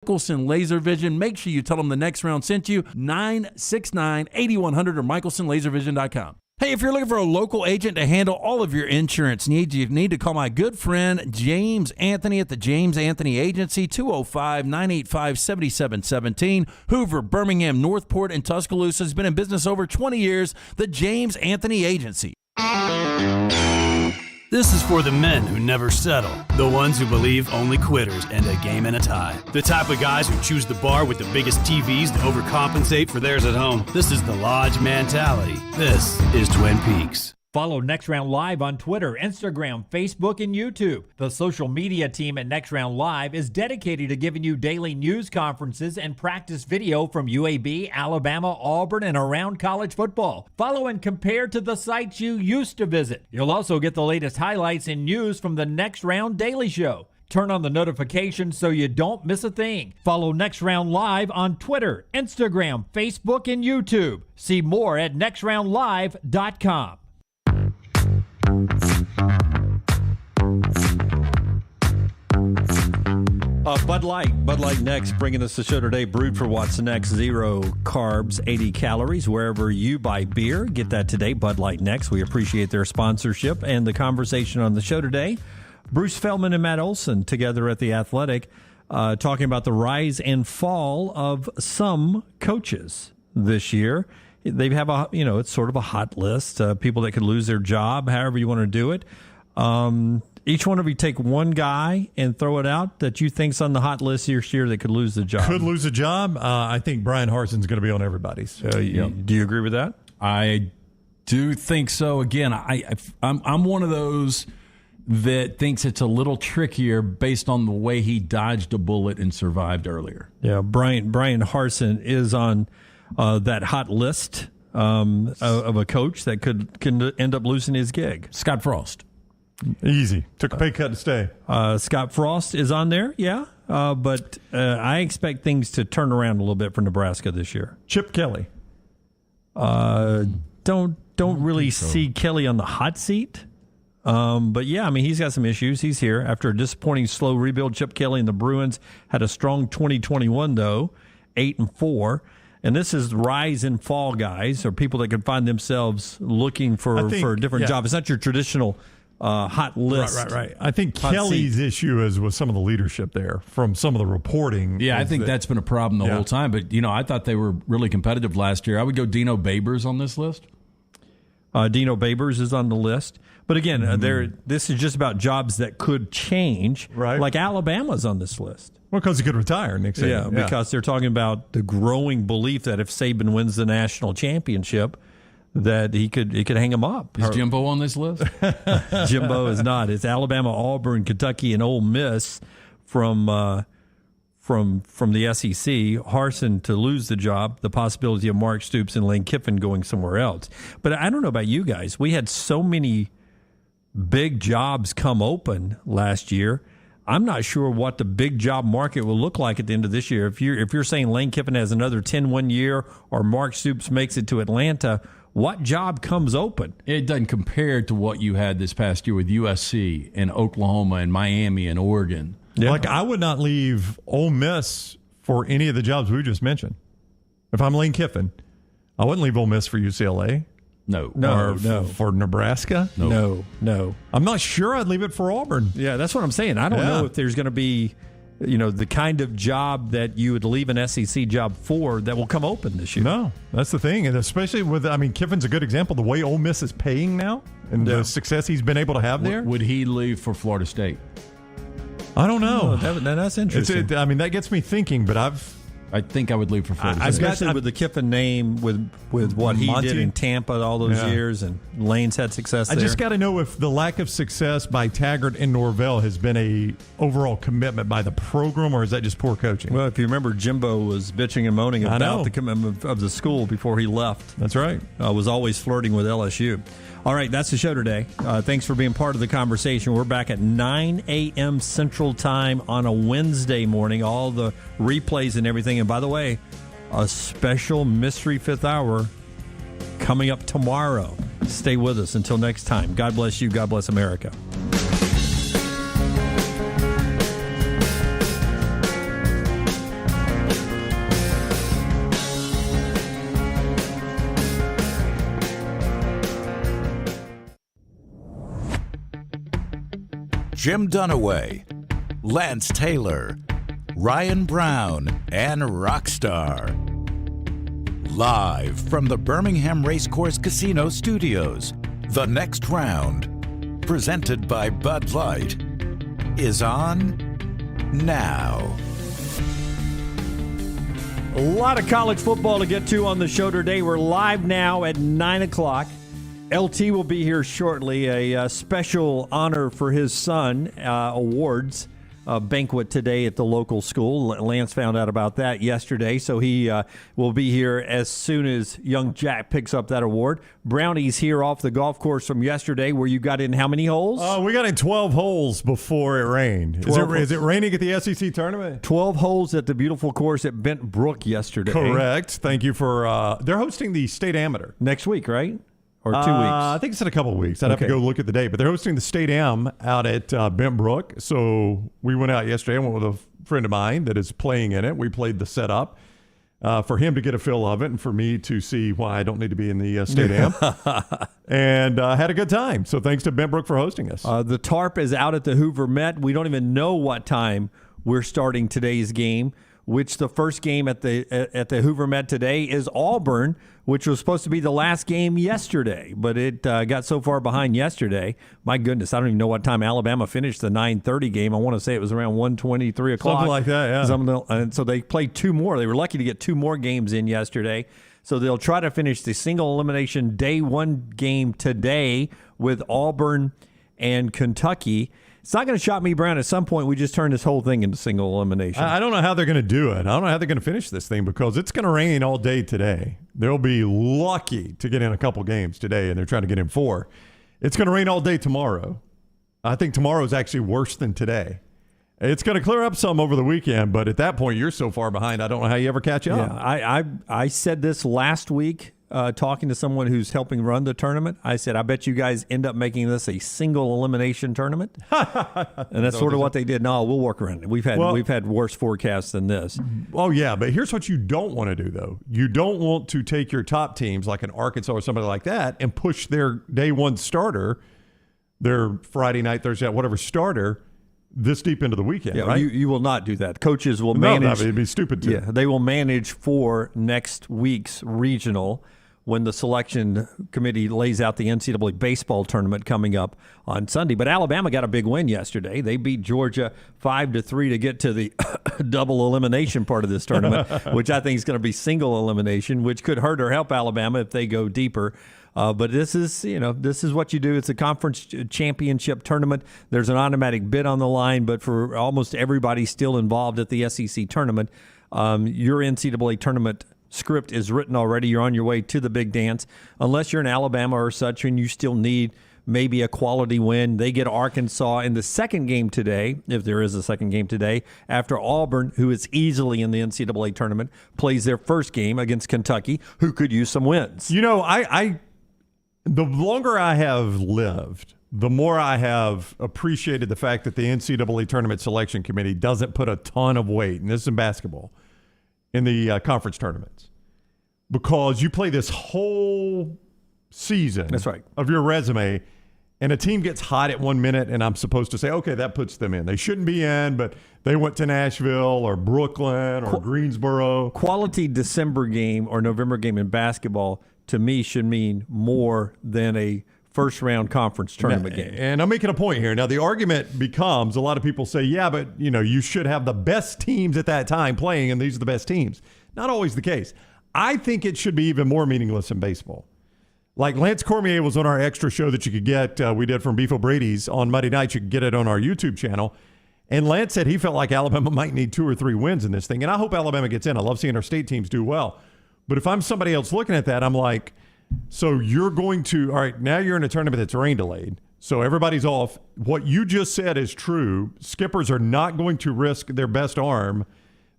Michelson Laser Vision. Make sure you tell them the Next Round sent you. 969-8100 or michelsonlaservision.com. Hey, if you're looking for a local agent to handle all of your insurance needs, you need to call my good friend James Anthony at the James Anthony Agency, 205-985-7717, Hoover, Birmingham, Northport, and Tuscaloosa. Has been in business over 20 years. The James Anthony Agency. This is for the men who never settle, the ones who believe only quitters end a game in a tie, the type of guys who choose the bar with the biggest TVs to overcompensate for theirs at home. This is the Lodge mentality. This is Twin Peaks. Follow Next Round Live on Twitter, Instagram, Facebook, and YouTube. The social media team at Next Round Live is dedicated to giving you daily news conferences and practice video from UAB, Alabama, Auburn, and around college football. Follow and compare to the sites you used to visit. You'll also get the latest highlights and news from the Next Round Daily Show. Turn on the notifications so you don't miss a thing. Follow Next Round Live on Twitter, Instagram, Facebook, and YouTube. See more at nextroundlive.com. Bud Light next, bringing us the show today. Brewed for what's next, 0 carbs, 80 calories. Wherever you buy beer, get that today. Bud Light next. We appreciate their sponsorship and the conversation on the show today. Bruce Feldman and Matt Olson together at The Athletic, talking about the rise and fall of some coaches this year. They have it's sort of a hot list, people that could lose their job, however you want to do it. Each one of you take one guy and throw it out that you think's on the hot list this year that could lose the job. Could lose a job. I think Brian Harson's going to be on everybody's. Do you agree with that? I do think so. Again, I'm one of those that thinks it's a little trickier based on the way he dodged a bullet and survived earlier. Yeah, Brian Harsin is on that hot list of a coach that can end up losing his gig. Scott Frost. Easy. Took a pay cut to stay. Scott Frost is on there, yeah. But I expect things to turn around a little bit for Nebraska this year. Chip Kelly. Don't really see Kelly on the hot seat. But yeah, I mean, he's got some issues. He's here after a disappointing slow rebuild. Chip Kelly and the Bruins had a strong 2021 though, 8-4. And this is rise and fall guys, or people that can find themselves looking for a different job. It's not your traditional hot list. Right. I think Kelly's issue is with some of the leadership there from some of the reporting. Yeah, I think that's been a problem the whole time. But, I thought they were really competitive last year. I would go Dino Babers on this list. Dino Babers is on the list. But again, this is just about jobs that could change. Right. Like Alabama's on this list. Well, because he could retire next year. Yeah, because they're talking about the growing belief that if Saban wins the national championship, that he could hang him up. Is Jimbo on this list? Jimbo is not. It's Alabama, Auburn, Kentucky, and Ole Miss from the SEC. Harsin to lose the job, the possibility of Mark Stoops and Lane Kiffin going somewhere else. But I don't know about you guys. We had so many big jobs come open last year. I'm not sure what the big job market will look like at the end of this year. If you're saying Lane Kiffin has another 10-1 year or Mark Stoops makes it to Atlanta, what job comes open? It doesn't compare to what you had this past year with USC and Oklahoma and Miami and Oregon. Yeah. Like, I would not leave Ole Miss for any of the jobs we just mentioned. If I'm Lane Kiffin, I wouldn't leave Ole Miss for UCLA. No. For Nebraska? No. I'm not sure I'd leave it for Auburn. Yeah, that's what I'm saying. I don't know if there's going to be, the kind of job that you would leave an SEC job for that will come open this year. No, that's the thing. And especially Kiffin's a good example. The way Ole Miss is paying now and the success he's been able to have there. Would he leave for Florida State? I don't know. That's interesting. That gets me thinking, but I think I would leave for Florida State. Especially with the Kiffin name, with what he did in Tampa all those years, and Lane's had success there. I just got to know if the lack of success by Taggart and Norvell has been a overall commitment by the program, or is that just poor coaching? Well, if you remember, Jimbo was bitching and moaning about the commitment of the school before he left. That's right. Was always flirting with LSU. All right, that's the show today. Thanks for being part of the conversation. We're back at 9 a.m. Central Time on a Wednesday morning. All the replays and everything. And by the way, a special Mystery Fifth Hour coming up tomorrow. Stay with us until next time. God bless you. God bless America. Jim Dunaway, Lance Taylor, Ryan Brown, and Rockstar. Live from the Birmingham Racecourse Casino Studios, the next round, presented by Bud Light, is on now. A lot of college football to get to on the show today. We're live now at 9 o'clock. LT will be here shortly. A special honor for his son awards banquet today at the local school. Lance found out about that yesterday, so he will be here as soon as young Jack picks up that award. Brownie's here off the golf course from yesterday, where you got in how many holes? We got in 12 holes before it rained. Is it raining at the SEC tournament? 12 holes at the beautiful course at Bent Brook yesterday. Correct. Thank you for they're hosting the State Amateur. Next week, right? Or 2 weeks? I think it's in a couple of weeks. I'd have to go look at the date. But they're hosting the State Am out at Bent Brook. So we went out yesterday. I went with a friend of mine that is playing in it. We played the setup for him to get a feel of it and for me to see why I don't need to be in the State Am. And had a good time. So thanks to Bent Brook for hosting us. The tarp is out at the Hoover Met. We don't even know what time we're starting today's game, which the first game at the Hoover Met today is Auburn, which was supposed to be the last game yesterday, but it got so far behind yesterday. My goodness, I don't even know what time Alabama finished the 9:30 game. I want to say it was around 1:20, 3 o'clock. Something like that, yeah. And so they played two more. They were lucky to get two more games in yesterday. So they'll try to finish the single elimination day one game today with Auburn and Kentucky. It's not going to shock me, Brown. At some point, we just turn this whole thing into single elimination. I don't know how they're going to do it. I don't know how they're going to finish this thing because it's going to rain all day today. They'll be lucky to get in a couple games today, and they're trying to get in 4. It's going to rain all day tomorrow. I think tomorrow is actually worse than today. It's going to clear up some over the weekend, but at that point, you're so far behind, I don't know how you ever catch up. Yeah, I said this last week. Talking to someone who's helping run the tournament, I said, I bet you guys end up making this a single elimination tournament. And that's sort of what they did. No, we'll work around it. We've had worse forecasts than this. Oh, yeah, but here's what you don't want to do, though. You don't want to take your top teams, like an Arkansas or somebody like that, and push their day one starter, their Friday night, Thursday night, whatever starter, this deep into the weekend, yeah, right? You will not do that. Coaches will manage. No, it'd be stupid to. Yeah, they will manage for next week's regional when the selection committee lays out the NCAA baseball tournament coming up on Sunday. But Alabama got a big win yesterday. They beat Georgia 5-3 to get to the double elimination part of this tournament, which I think is going to be single elimination, which could hurt or help Alabama if they go deeper. But this is what you do. It's a conference championship tournament. There's an automatic bid on the line, but for almost everybody still involved at the SEC tournament, your NCAA tournament script is written already. You're on your way to the big dance. Unless you're in Alabama or such, and you still need maybe a quality win. They get Arkansas in the second game today, if there is a second game today, after Auburn, who is easily in the NCAA tournament, plays their first game against Kentucky, who could use some wins. You know, the longer I have lived, the more I have appreciated the fact that the NCAA Tournament Selection Committee doesn't put a ton of weight, and this is in basketball, in the conference tournaments. Because you play this whole season That's right. of your resume, and a team gets hot at 1 minute, and I'm supposed to say, okay, that puts them in. They shouldn't be in, but they went to Nashville or Brooklyn or Greensboro. Quality December game or November game in basketball, to me, should mean more than a first-round conference tournament game. And I'm making a point here. Now, the argument becomes, a lot of people say, yeah, but you should have the best teams at that time playing, and these are the best teams. Not always the case. I think it should be even more meaningless in baseball. Like Lance Cormier was on our extra show that you could get, we did from Beef O'Brady's on Monday night. You could get it on our YouTube channel. And Lance said he felt like Alabama might need 2 or 3 wins in this thing. And I hope Alabama gets in. I love seeing our state teams do well. But if I'm somebody else looking at that, I'm like, so you're going to, all right, now you're in a tournament that's rain delayed. So everybody's off. What you just said is true. Skippers are not going to risk their best arm.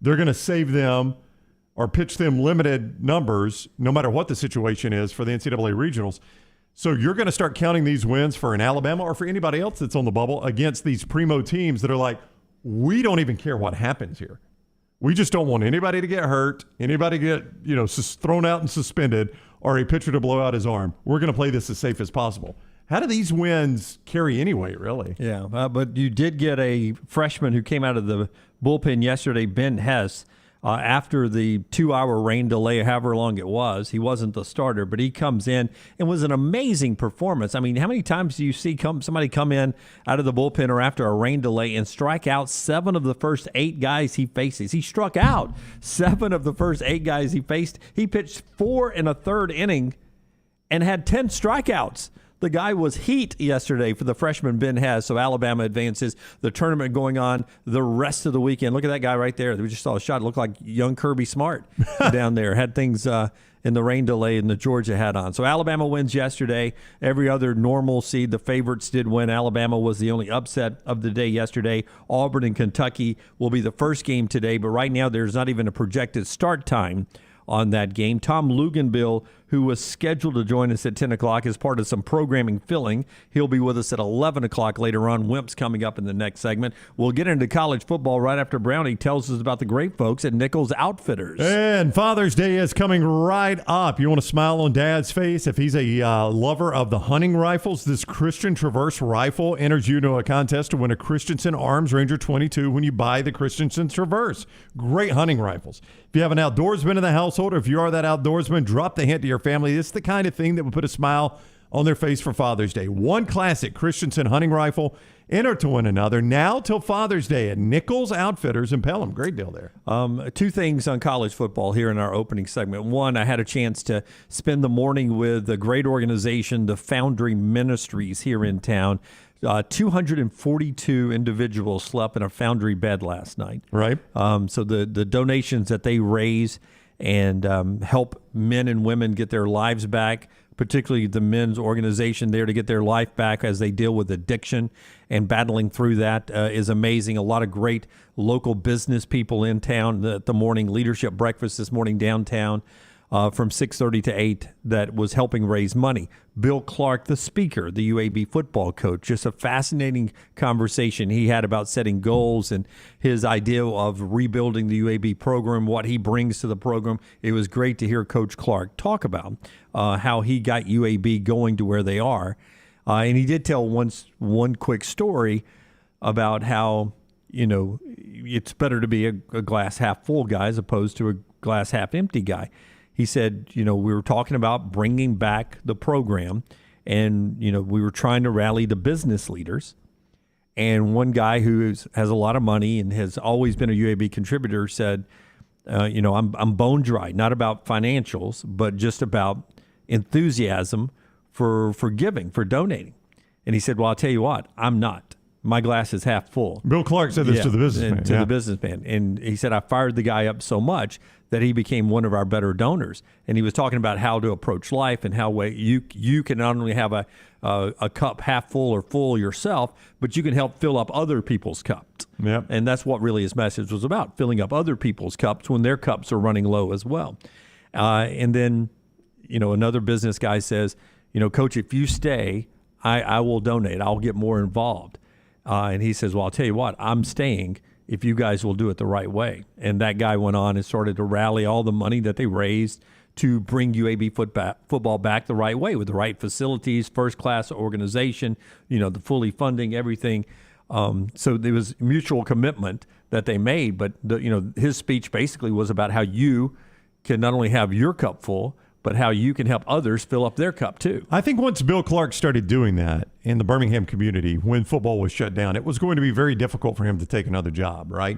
They're going to save them or pitch them limited numbers, no matter what the situation is for the NCAA regionals. So you're going to start counting these wins for an Alabama or for anybody else that's on the bubble against these primo teams that are like, we don't even care what happens here. We just don't want anybody to get hurt, anybody to get thrown out and suspended, or a pitcher to blow out his arm. We're going to play this as safe as possible. How do these wins carry anyway, really? Yeah, but you did get a freshman who came out of the bullpen yesterday, Ben Hess, after the 2-hour rain delay, however long it was. He wasn't the starter, but he comes in and was an amazing performance. I mean, how many times do you see somebody come in out of the bullpen or after a rain delay and strike out 7 of the first 8 guys he faces? He struck out 7 of the first 8 guys he faced. He pitched 4 1/3 inning and had 10 strikeouts. The guy was heat yesterday for the freshman Ben Hess. So Alabama advances. The tournament going on the rest of the weekend. Look at that guy right there. We just saw a shot. It looked like young Kirby Smart down there. Had things in the rain delay and the Georgia hat on. So Alabama wins yesterday. Every other normal seed, the favorites did win. Alabama was the only upset of the day yesterday. Auburn and Kentucky will be the first game today. But right now there's not even a projected start time on that game. Tom Luginbill, who was scheduled to join us at 10 o'clock as part of some programming filling. He'll be with us at 11 o'clock later on. Wimp's coming up in the next segment. We'll get into college football right after Brownie tells us about the great folks at Nichols Outfitters. And Father's Day is coming right up. You want to smile on Dad's face? If he's a lover of the hunting rifles, this Christian Traverse rifle enters you into a contest to win a Christensen Arms Ranger 22 when you buy the Christensen Traverse. Great hunting rifles. If you have an outdoorsman in the household, or if you are that outdoorsman, drop the hint to your family. It's the kind of thing that would put a smile on their face for Father's Day. One classic Christensen hunting rifle, enter to win another now till Father's Day at Nichols Outfitters in Pelham. Great deal there. 2 things on college football here in our opening segment. One, I had a chance to spend the morning with a great organization, the Foundry Ministries here in town. 242 individuals slept in a Foundry bed last night. Right. So the donations that they raise and help men and women get their lives back, particularly the men's organization there to get their life back as they deal with addiction and battling through that is amazing. A lot of great local business people in town. The morning leadership breakfast this morning downtown from 6:30 to 8 that was helping raise money. Bill Clark, the speaker, the UAB football coach, just a fascinating conversation he had about setting goals and his idea of rebuilding the UAB program, what he brings to the program. It was great to hear Coach Clark talk about how he got UAB going to where they are. And he did tell one quick story about how, it's better to be a glass half full guy as opposed to a glass half empty guy. He said, we were talking about bringing back the program and, we were trying to rally the business leaders. And one guy who has a lot of money and has always been a UAB contributor said, I'm bone dry, not about financials, but just about enthusiasm for giving, for donating. And he said, well, I'll tell you what, I'm not. My glass is half full. Bill Clark said this to the businessman. The businessman. And he said, I fired the guy up so much that he became one of our better donors. And he was talking about how to approach life and how you can not only have a cup half full or full yourself, but you can help fill up other people's cups. Yep. And that's what really his message was about, filling up other people's cups when their cups are running low as well. And then, another business guy says, Coach, if you stay, I will donate. I'll get more involved. And he says, well, I'll tell you what, I'm staying if you guys will do it the right way. And that guy went on and started to rally all the money that they raised to bring UAB football back the right way with the right facilities, first-class organization, the fully funding, everything. So there was mutual commitment that they made. But, his speech basically was about how you can not only have your cup full, but how you can help others fill up their cup too. I think once Bill Clark started doing that in the Birmingham community when football was shut down, it was going to be very difficult for him to take another job, right?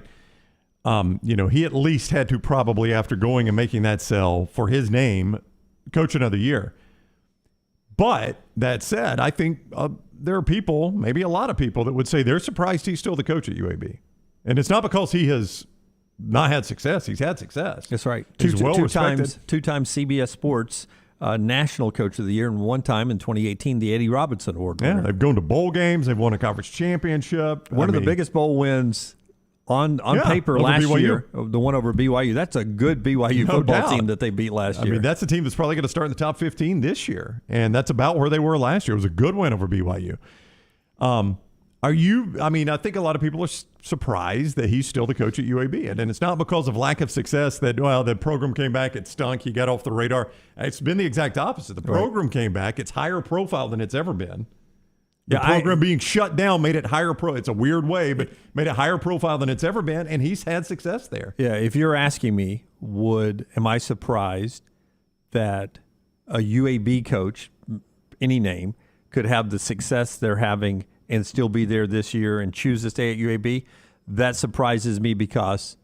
He at least had to probably, after going and making that sell for his name, coach another year. But that said, I think there are people, maybe a lot of people, that would say they're surprised he's still the coach at UAB. And it's not because he has not had success. He's had success. That's right. He's two-time CBS Sports National Coach of the Year, and one time in 2018, the Eddie Robinson Award winner. Yeah, they've gone to bowl games. They've won a conference championship. One of the biggest bowl wins on paper last BYU. year, the one over BYU. That's a good BYU football team that they beat last year. That's a team that's probably going to start in the top 15 this year, and that's about where they were last year. It was a good win over BYU. I think a lot of people are surprised that he's still the coach at UAB. And it's not because of lack of success that, the program came back, it stunk, he got off the radar. It's been the exact opposite. The program came back, it's higher profile than it's ever been. The program being shut down made it higher pro. It's a weird way, but made it higher profile than it's ever been, and he's had success there. Yeah, if you're asking me, am I surprised that a UAB coach, any name, could have the success they're having and still be there this year and choose to stay at UAB? That surprises me because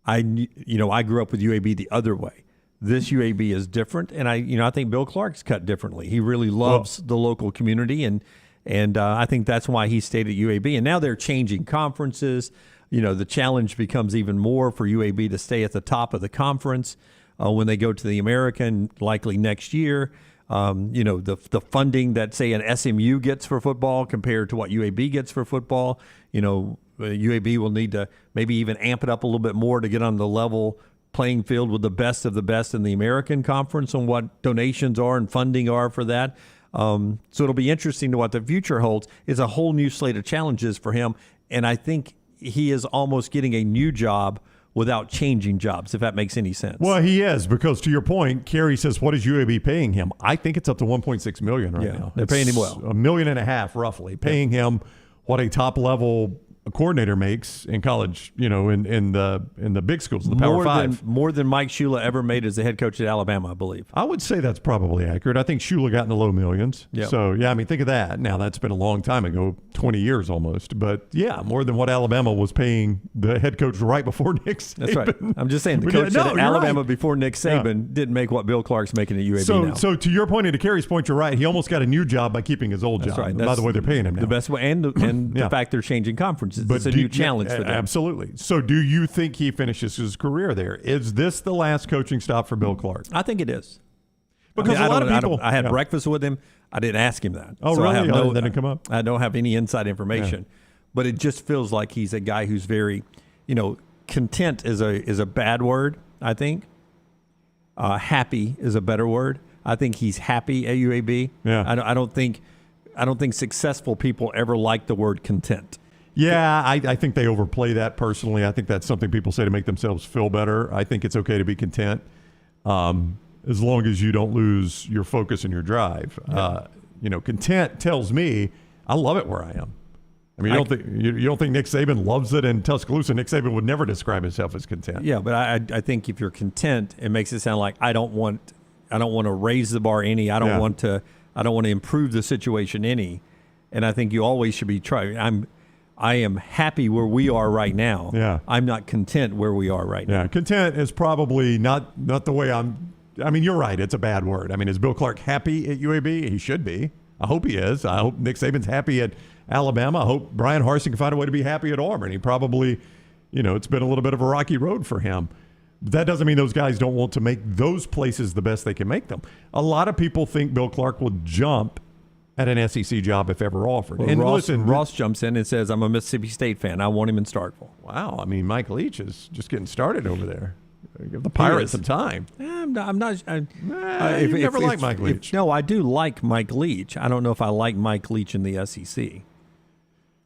I grew up with UAB the other way. This UAB is different, and I think Bill Clark's cut differently. He really loves the local community, and I think that's why he stayed at UAB. And now they're changing conferences. The challenge becomes even more for UAB to stay at the top of the conference when they go to the American, likely next year. The funding that, say, an SMU gets for football compared to what UAB gets for football, UAB will need to maybe even amp it up a little bit more to get on the level playing field with the best of the best in the American Conference on what donations are and funding are for that. So it'll be interesting to what the future holds. It's a whole new slate of challenges for him, and I think he is almost getting a new job without changing jobs, if that makes any sense. Well, he is, because to your point, Kerry says, what is UAB paying him? I think it's up to $1.6 million right now. They're paying him well. $1.5 million roughly, paying him what a top-level coordinator makes in college, in the big schools, the Power Five. More than Mike Shula ever made as the head coach at Alabama, I believe. I would say that's probably accurate. I think Shula got in the low millions. Yep. So, think of that. Now, that's been a long time ago, 20 years almost. But, more than what Alabama was paying the head coach right before Nick Saban. That's right. I'm just saying, the coach at Alabama before Nick Saban didn't make what Bill Clark's making at UAB now. So, to your point and to Kerry's point, you're right. He almost got a new job by keeping his old job. Right. By the way, they're paying him now. The best way, and the fact they're changing conferences. It's a new challenge for them. Absolutely. So do you think he finishes his career there? Is this the last coaching stop for Bill Clark? I think it is. Because a lot of people... I had breakfast with him. I didn't ask him that. Oh, so really? That didn't come up? I don't have any inside information. Yeah. But it just feels like he's a guy who's very, content is a bad word, I think. Happy is a better word. I think he's happy at UAB. Yeah. I don't think successful people ever like the word content. Yeah, I think they overplay that personally. I think that's something people say to make themselves feel better. I think it's okay to be content as long as you don't lose your focus and your drive. Yeah. Content tells me I love it where I am. I mean, you don't think Nick Saban loves it in Tuscaloosa? Nick Saban would never describe himself as content. Yeah, but I think if you're content, it makes it sound like I don't want to raise the bar any. I don't want to improve the situation any. And I think you always should be trying. I am happy where we are right now. Yeah. I'm not content where we are right now. Yeah, content is probably not the way you're right. It's a bad word. I mean, is Bill Clark happy at UAB? He should be. I hope he is. I hope Nick Saban's happy at Alabama. I hope Brian Harsin can find a way to be happy at Auburn. He probably, it's been a little bit of a rocky road for him. But that doesn't mean those guys don't want to make those places the best they can make them. A lot of people think Bill Clark will jump at an SEC job if ever offered. Well, and Ross jumps in and says, I'm a Mississippi State fan. I want him in Starkville. Wow. I mean, Mike Leach is just getting started over there. Give the Pirates some time. I'm not. You never liked Mike Leach. No, I do like Mike Leach. I don't know if I like Mike Leach in the SEC.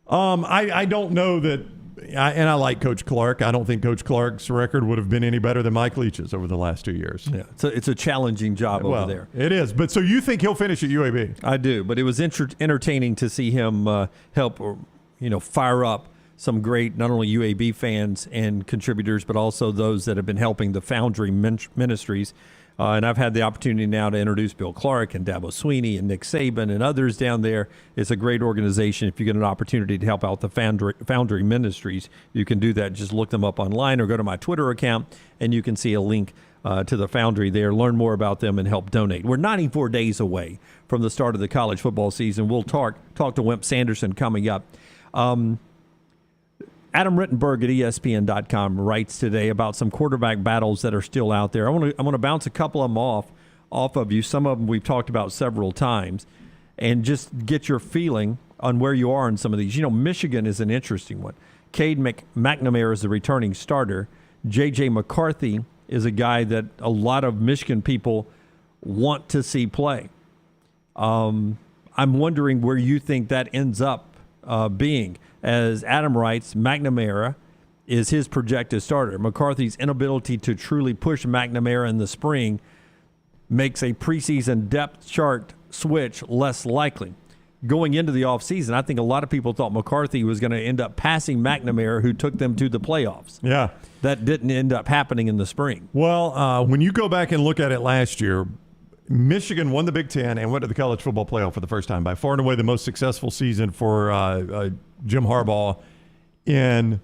I don't know that. And I like Coach Clark. I don't think Coach Clark's record would have been any better than Mike Leach's over the last 2 years. Yeah, so it's a challenging job over there. It is. But so you think he'll finish at UAB? I do. But it was entertaining to see him help, fire up some great not only UAB fans and contributors, but also those that have been helping the Foundry Ministries. And I've had the opportunity now to introduce Bill Clark and Dabo Sweeney and Nick Saban and others down there. It's a great organization. If you get an opportunity to help out the Foundry Ministries, you can do that. Just look them up online or go to my Twitter account, and you can see a link to the Foundry there. Learn more about them and help donate. We're 94 days away from the start of the college football season. We'll talk to Wimp Sanderson coming up. Adam Rittenberg at ESPN.com writes today about some quarterback battles that are still out there. I want to bounce a couple of them off of you. Some of them we've talked about several times, and just get your feeling on where you are in some of these. Michigan is an interesting one. Cade McNamara is the returning starter. J.J. McCarthy is a guy that a lot of Michigan people want to see play. I'm wondering where you think that ends up being. As Adam writes, McNamara is his projected starter. McCarthy's inability to truly push McNamara in the spring makes a preseason depth chart switch less likely. going into the offseason, I think a lot of people thought McCarthy was going to end up passing McNamara, who took them to the playoffs. Yeah. That didn't end up happening in the spring. Well, when you go back and look at it last year, Michigan won the Big Ten and went to the college football playoff for the first time. By far and away the most successful season for Jim Harbaugh in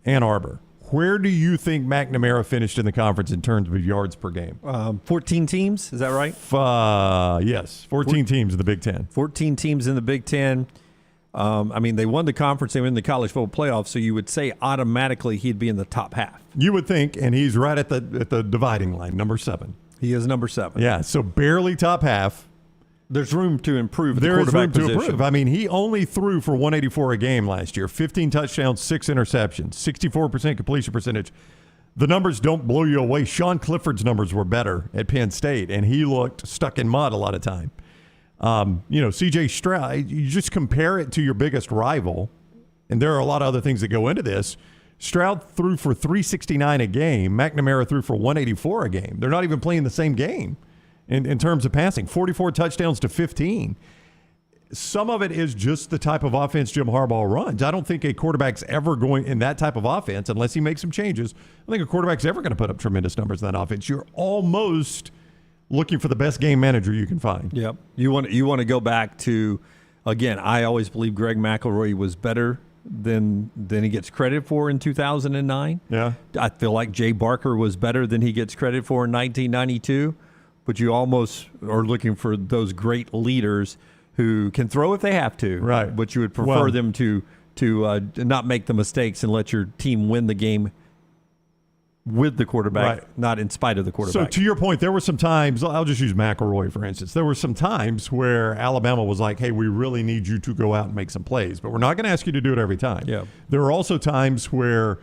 Ann Arbor. Where do you think McNamara finished in the conference in terms of yards per game? 14 teams, is that right? Yes, 14 teams in the Big Ten. 14 teams in the Big Ten. They won the conference. They were in the college football playoff, so you would say automatically he'd be in the top half. You would think, and he's right at the dividing line, number 7. He is number 7. Yeah, so barely top half. There's room to improve the There is room quarterback to position. improve. He only threw for 184 a game last year, 15 touchdowns, 6 interceptions, 64% completion percentage. The numbers don't blow you away. Sean Clifford's numbers were better at Penn State, and he looked stuck in mud a lot of time. C.J. Stroud, you just compare it to your biggest rival, and there are a lot of other things that go into this. Stroud threw for 369 a game. McNamara threw for 184 a game. They're not even playing the same game in terms of passing. 44 touchdowns to 15. Some of it is just the type of offense Jim Harbaugh runs. I don't think a quarterback's ever going in that type of offense, unless he makes some changes. I think a quarterback's ever going to put up tremendous numbers in that offense. You're almost looking for the best game manager you can find. Yep. You want to go back to, again, I always believe Greg McElroy was better than he gets credit for in 2009. Yeah. I feel like Jay Barker was better than he gets credit for in 1992. But you almost are looking for those great leaders who can throw if they have to. Right. But you would prefer them to not make the mistakes and let your team win the game with the quarterback, right, not in spite of the quarterback. So to your point, there were some times, I'll just use McElroy, for instance. There were some times where Alabama was like, hey, we really need you to go out and make some plays, but we're not going to ask you to do it every time. Yeah. There are also times where,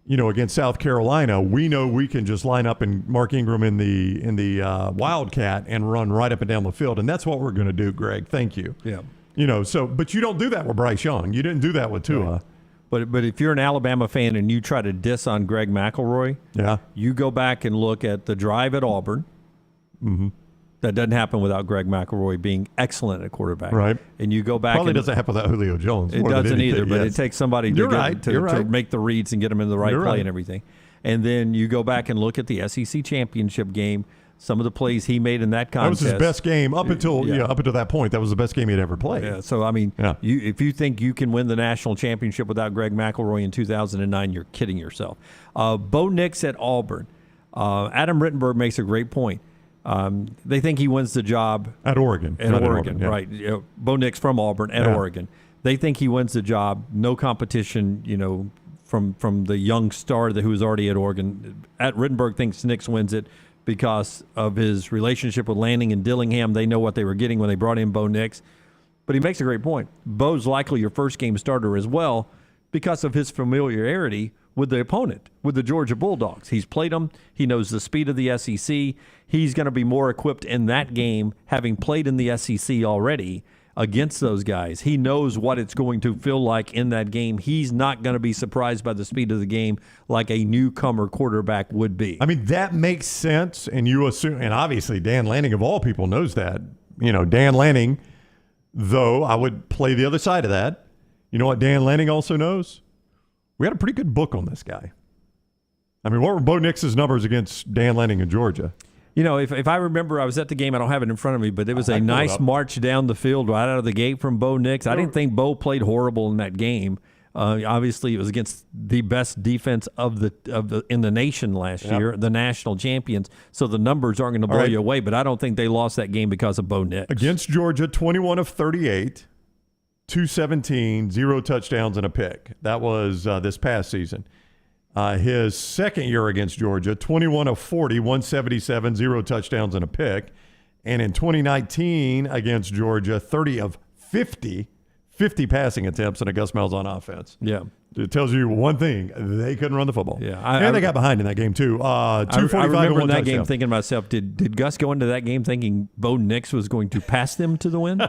against South Carolina, we know we can just line up and Mark Ingram in the Wildcat and run right up and down the field, and that's what we're going to do, Greg. Thank you. Yeah. But you don't do that with Bryce Young. You didn't do that with Tua. Right. But if you're an Alabama fan and you try to diss on Greg McElroy, you go back and look at the drive at Auburn. Mm-hmm. That doesn't happen without Greg McElroy being excellent at quarterback. Right. And you go back Probably doesn't happen without Julio Jones. It doesn't either, but yes. it takes somebody to make the reads and get them in the right play and everything. And then you go back and look at the SEC championship game. Some of the plays he made in that contest. That was his best game up until that point. That was the best game he'd ever played. Yeah. So if you think you can win the national championship without Greg McElroy in 2009, you're kidding yourself. Bo Nix at Auburn. Adam Rittenberg makes a great point. They think he wins the job at Oregon. Right? Bo Nix from Auburn at Oregon. They think he wins the job. No competition. From the young star who was already at Oregon. At Rittenberg thinks Nix wins it because of his relationship with Lanning and Dillingham. They know what they were getting when they brought in Bo Nix. But he makes a great point. Bo's likely your first game starter as well because of his familiarity with the opponent, with the Georgia Bulldogs. He's played them. He knows the speed of the SEC. He's going to be more equipped in that game, having played in the SEC already against those guys. He knows what it's going to feel like in that game. He's not going to be surprised by the speed of the game like a newcomer quarterback would be. That makes sense, and you assume, and obviously Dan Lanning of all people knows that. Dan Lanning, though, I would play the other side of that. You know what Dan Lanning also knows? We had a pretty good book on this guy. What were Bo Nix's numbers against Dan Lanning in Georgia? If I remember, I was at the game. I don't have it in front of me, but it was a nice march down the field right out of the gate from Bo Nix. I didn't think Bo played horrible in that game. Obviously, it was against the best defense of the in the nation last year, the national champions. So the numbers aren't going to blow you away. But I don't think they lost that game because of Bo Nix. Against Georgia, 21 of 38, 217, 0 touchdowns and a pick. That was this past season. His second year against Georgia, 21 of 40, 177, 0 touchdowns and a pick. And in 2019 against Georgia, 30 of 50 passing attempts and a Gus Malzahn offense. Yeah. It tells you one thing. They couldn't run the football. Yeah. They got behind in that game, too. 245 I remember in that touchdown. game thinking to myself, did Gus go into that game thinking Bo Nix was going to pass them to the win?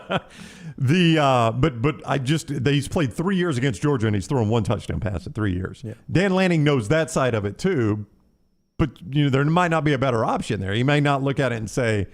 He's played 3 years against Georgia, and he's thrown 1 touchdown pass in 3 years. Yeah. Dan Lanning knows that side of it, too. But there might not be a better option there. He may not look at it and say,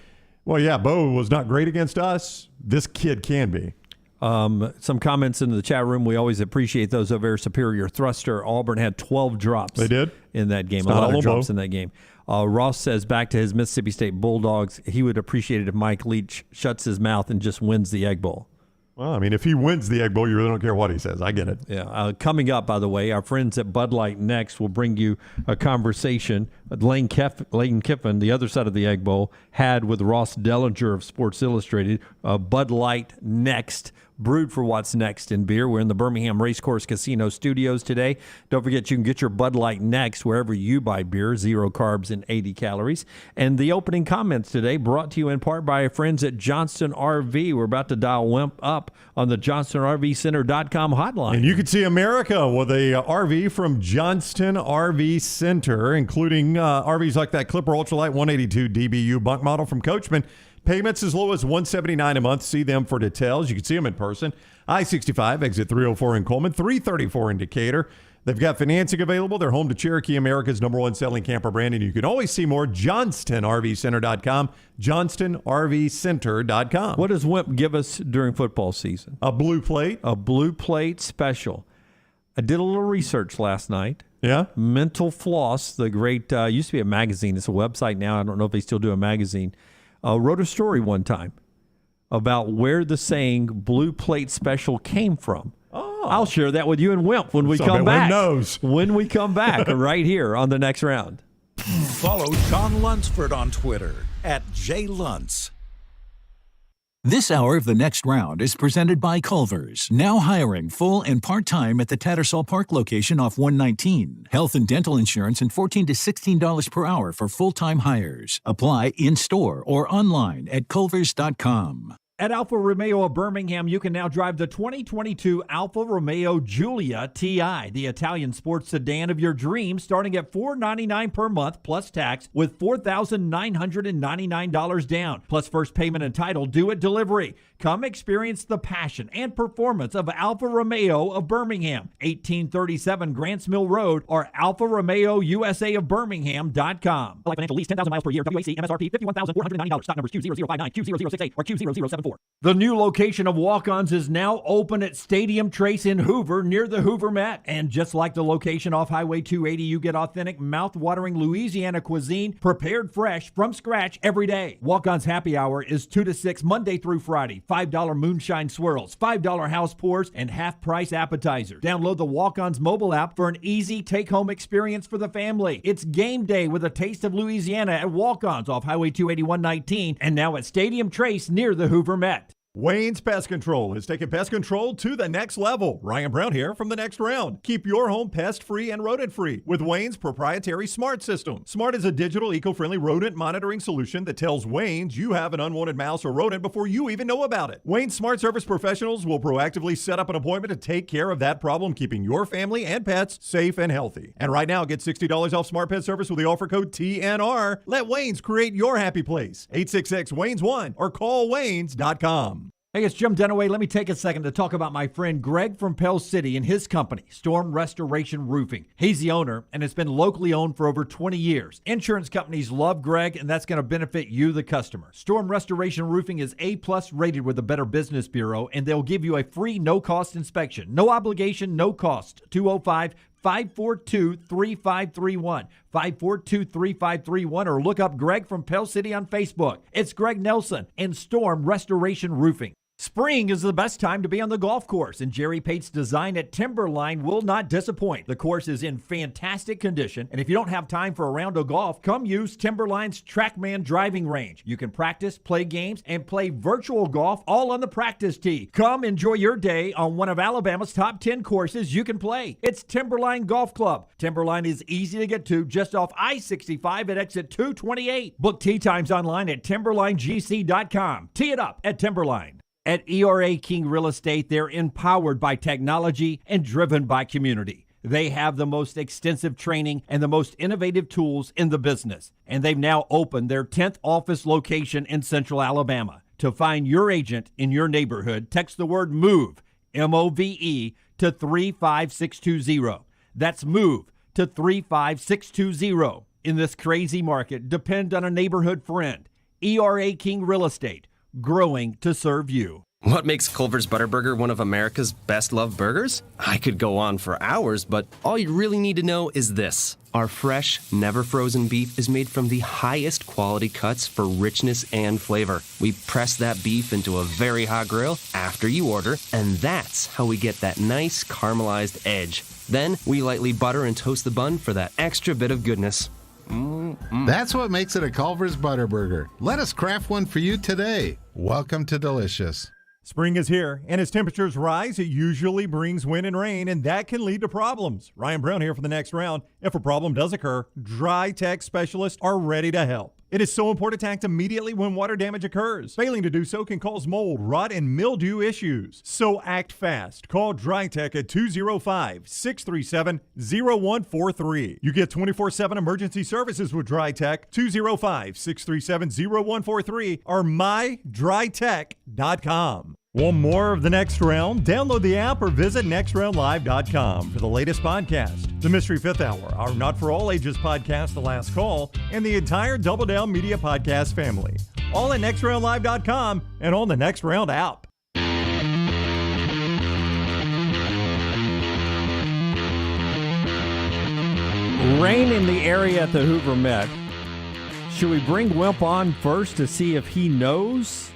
Well, yeah, Bo was not great against us. This kid can be. Some comments in the chat room. We always appreciate those of our superior thruster. Auburn had 12 drops. They did? In that game. It's A not lot all of drops Bo. in that game. Ross says back to his Mississippi State Bulldogs, he would appreciate it if Mike Leach shuts his mouth and just wins the Egg Bowl. Well, I mean, if he wins the Egg Bowl, you really don't care what he says. I get it. Yeah. Coming up, by the way, our friends at Bud Light Next will bring you a conversation Lane Kiffin, the other side of the Egg Bowl, had with Ross Dellinger of Sports Illustrated. Bud Light Next, brewed for what's next in beer. We're in the Birmingham Racecourse Casino studios today. Don't forget, you can get your Bud Light Next wherever you buy beer, 0 carbs and 80 calories. And the opening comments today brought to you in part by our friends at Johnston RV. We're about to dial Wimp up on the JohnstonRVCenter.com hotline. And you can see America with a RV from Johnston RV Center, including RVs like that Clipper Ultralight 182 DBU bunk model from Coachman. Payments as low as $179 a month. See them for details. You can see them in person. I-65, exit 304 in Coleman, 334 in Decatur. They've got financing available. They're home to Cherokee, America's #1 selling camper brand. And you can always see more, JohnstonRVCenter.com, JohnstonRVCenter.com. What does Wimp give us during football season? A blue plate. A blue plate special. I did a little research last night. Yeah? Mental Floss, the great, used to be a magazine. It's a website now. I don't know if they still do a magazine. Wrote a story one time about where the saying blue plate special came from. Oh. I'll share that with you and Wimp when we come back. When we come back right here on the next round. Follow John Lunsford on Twitter @JLuntz. This hour of the next round is presented by Culver's, now hiring full and part-time at the Tattersall Park location off 119. Health and dental insurance and $14 to $16 per hour for full-time hires. Apply in-store or online at culvers.com. At Alfa Romeo of Birmingham, you can now drive the 2022 Alfa Romeo Giulia TI, the Italian sports sedan of your dreams, starting at $499 per month plus tax with $4,999 down, plus first payment and title due at delivery. Come experience the passion and performance of Alfa Romeo of Birmingham, 1837 Grants Mill Road, or Alfa Romeo USA of Birmingham.com. Like financial lease, 10,000 miles per year, WAC, MSRP, $51,490, stock numbers Q0059, Q0068, or Q0074. The new location of Walk-Ons is now open at Stadium Trace in Hoover, near the Hoover Met. And just like the location off Highway 280, you get authentic, mouth-watering Louisiana cuisine prepared fresh from scratch every day. Walk-Ons happy hour is 2 to 6 Monday through Friday. $5 moonshine swirls, $5 house pours, and half-price appetizers. Download the Walk-Ons mobile app for an easy take-home experience for the family. It's game day with a taste of Louisiana at Walk-Ons off Highway 281-19 and now at Stadium Trace near the Hoover Met. Wayne's Pest Control is taking pest control to the next level. Ryan Brown here from the next round. Keep your home pest-free and rodent-free with Wayne's proprietary Smart System. Smart is a digital, eco-friendly rodent monitoring solution that tells Wayne's you have an unwanted mouse or rodent before you even know about it. Wayne's Smart Service professionals will proactively set up an appointment to take care of that problem, keeping your family and pets safe and healthy. And right now, get $60 off Smart Pet Service with the offer code TNR. Let Wayne's create your happy place. 866-WAYNES1 or call Waynes.com. Hey, it's Jim Dunaway. Let me take a second to talk about my friend Greg from Pell City and his company, Storm Restoration Roofing. He's the owner, and it's been locally owned for over 20 years. Insurance companies love Greg, and that's going to benefit you, the customer. Storm Restoration Roofing is A+ rated with the Better Business Bureau, and they'll give you a free no-cost inspection. No obligation, no cost. 205-542-3531. 542-3531, or look up Greg from Pell City on Facebook. It's Greg Nelson and Storm Restoration Roofing. Spring is the best time to be on the golf course, and Jerry Pate's design at Timberline will not disappoint. The course is in fantastic condition, and if you don't have time for a round of golf, come use Timberline's TrackMan driving range. You can practice, play games, and play virtual golf all on the practice tee. Come enjoy your day on one of Alabama's top 10 courses you can play. It's Timberline Golf Club. Timberline is easy to get to just off I-65 at exit 228. Book tee times online at timberlinegc.com. Tee it up at Timberline. At ERA King Real Estate, they're empowered by technology and driven by community. They have the most extensive training and the most innovative tools in the business. And they've now opened their 10th office location in Central Alabama. To find your agent in your neighborhood, text the word MOVE, M-O-V-E, to 35620. That's MOVE to 35620. In this crazy market, depend on a neighborhood friend. ERA King Real Estate, growing to serve you. What makes Culver's Butterburger one of America's best-loved burgers? I could go on for hours, but all you really need to know is this. Our fresh, never-frozen beef is made from the highest quality cuts for richness and flavor. We press that beef into a very hot grill after you order, and that's how we get that nice caramelized edge. Then we lightly butter and toast the bun for that extra bit of goodness. That's what makes it a Culver's Butterburger. Let us craft one for you today. Welcome to Delicious. Spring is here, and as temperatures rise, it usually brings wind and rain, and that can lead to problems. Ryan Brown here for the next round. If a problem does occur, Dry Tech specialists are ready to help. It is so important to act immediately when water damage occurs. Failing to do so can cause mold, rot, and mildew issues. So act fast. Call Dry Tech at 205-637-0143. You get 24/7 emergency services with Dry Tech. 205-637-0143 or mydrytech.com. Want more of the Next Round? Download the app or visit nextroundlive.com for the latest podcast. The Mystery Fifth Hour, our Not For All Ages podcast, The Last Call, and the entire Double Down Media podcast family. All at nextroundlive.com and on the Next Round app. Rain in the area at the Hoover Met. Should we bring Wimp on first to see if he knows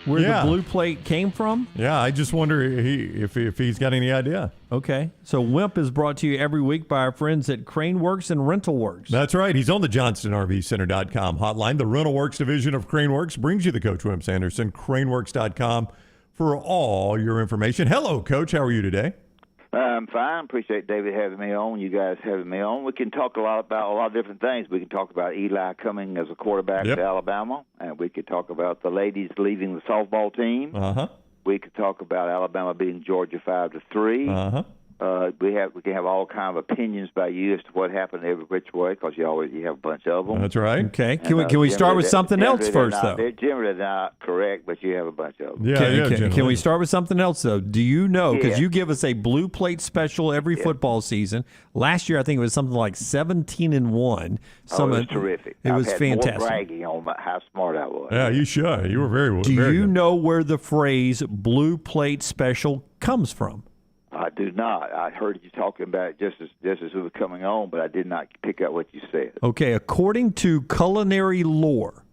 where the blue plate came from? Yeah, I just wonder if he's got any idea. Okay. So Wimp is brought to you every week by our friends at Crane Works and Rental Works. That's right. He's on the JohnstonRVCenter.com hotline. The Rental Works division of Crane Works brings you the Coach Wimp Sanderson, craneworks.com for all your information. Hello, Coach. How are you today? I'm fine. Appreciate David having me on. You guys having me on. We can talk about a lot of different things. We can talk about Eli coming as a quarterback to Alabama, and we could talk about the ladies leaving the softball team. We could talk about Alabama beating Georgia 5-3. We can have all kind of opinions by you as to what happened every which way because you have a bunch of them. That's right. Okay. Can we start with something else first, though? They're generally not correct, but you have a bunch of them. Can we start with something else, though? Do you know, because you give us a blue plate special every football season. Last year, I think it was something like 17-1. It was terrific. It was fantastic. More bragging on how smart I was. Yeah, you should. You were very Do very you good. know where the phrase blue plate special comes from? I do not. I heard you talking about it just as we were coming on, but I did not pick up what you said. Okay, according to culinary lore,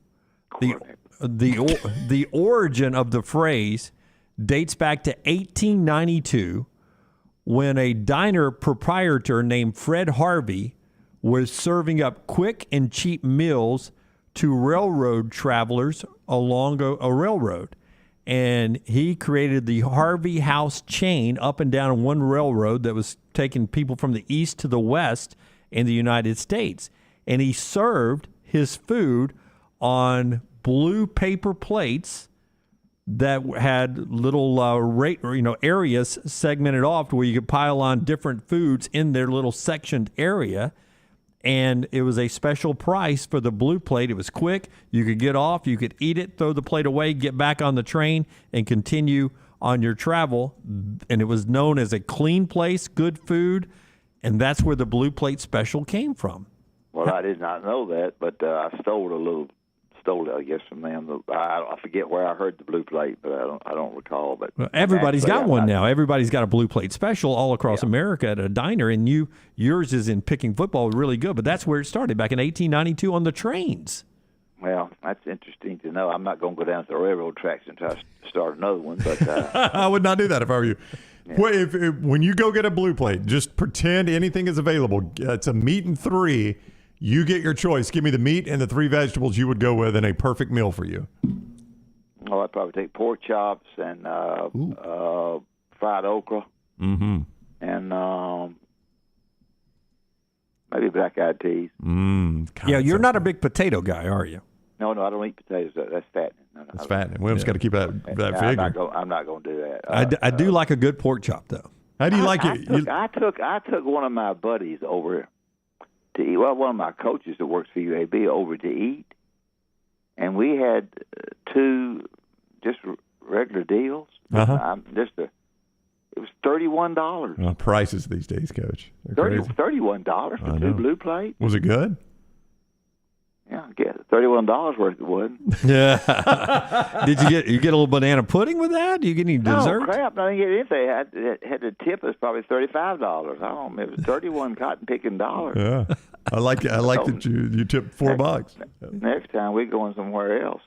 the origin of the phrase dates back to 1892 when a diner proprietor named Fred Harvey was serving up quick and cheap meals to railroad travelers along a railroad. And he created the Harvey House chain up and down one railroad that was taking people from the east to the west in the United States. And he served his food on blue paper plates that had little areas segmented off where you could pile on different foods in their little sectioned area. And it was a special price for the blue plate. It was quick. You could get off. You could eat it, throw the plate away, get back on the train, and continue on your travel. And it was known as a clean place, good food, and that's where the blue plate special came from. Well, I did not know that, but I stole it, I guess, from them. I forget where I heard the blue plate, but I don't recall. But well, everybody's got one now. Everybody's got a blue plate special all across America at a diner, and yours is in Picking Football, really good. But that's where it started back in 1892 on the trains. Well, that's interesting to know. I'm not going to go down to the railroad tracks and try to start another one, but I would not do that if I were you. Yeah. Well, if when you go get a blue plate, just pretend anything is available. It's a meat and three. You get your choice. Give me the meat and the three vegetables you would go with in a perfect meal for you. Well, I'd probably take pork chops and fried okra. Mm-hmm. And maybe black-eyed peas. Yeah, you're not a big potato guy, are you? No, I don't eat potatoes. That's fattening. That's fattening. William's got to keep that figure. I'm not going to do that. I do like a good pork chop, though. How do you like it? I took one of my buddies over to eat. Well, one of my coaches that works for UAB over to eat, and we had two just regular deals. It was $31. Prices these days, Coach. $31 for two blue plates. Was it good? Yeah, get $31 worth it would. Yeah. Did you get a little banana pudding with that? Do you get any dessert? No, crap. I didn't get anything. Had to tip us probably $35. I don't know. It was 31 cotton picking dollars. Yeah. I like that you tipped $4. Next time we're going somewhere else.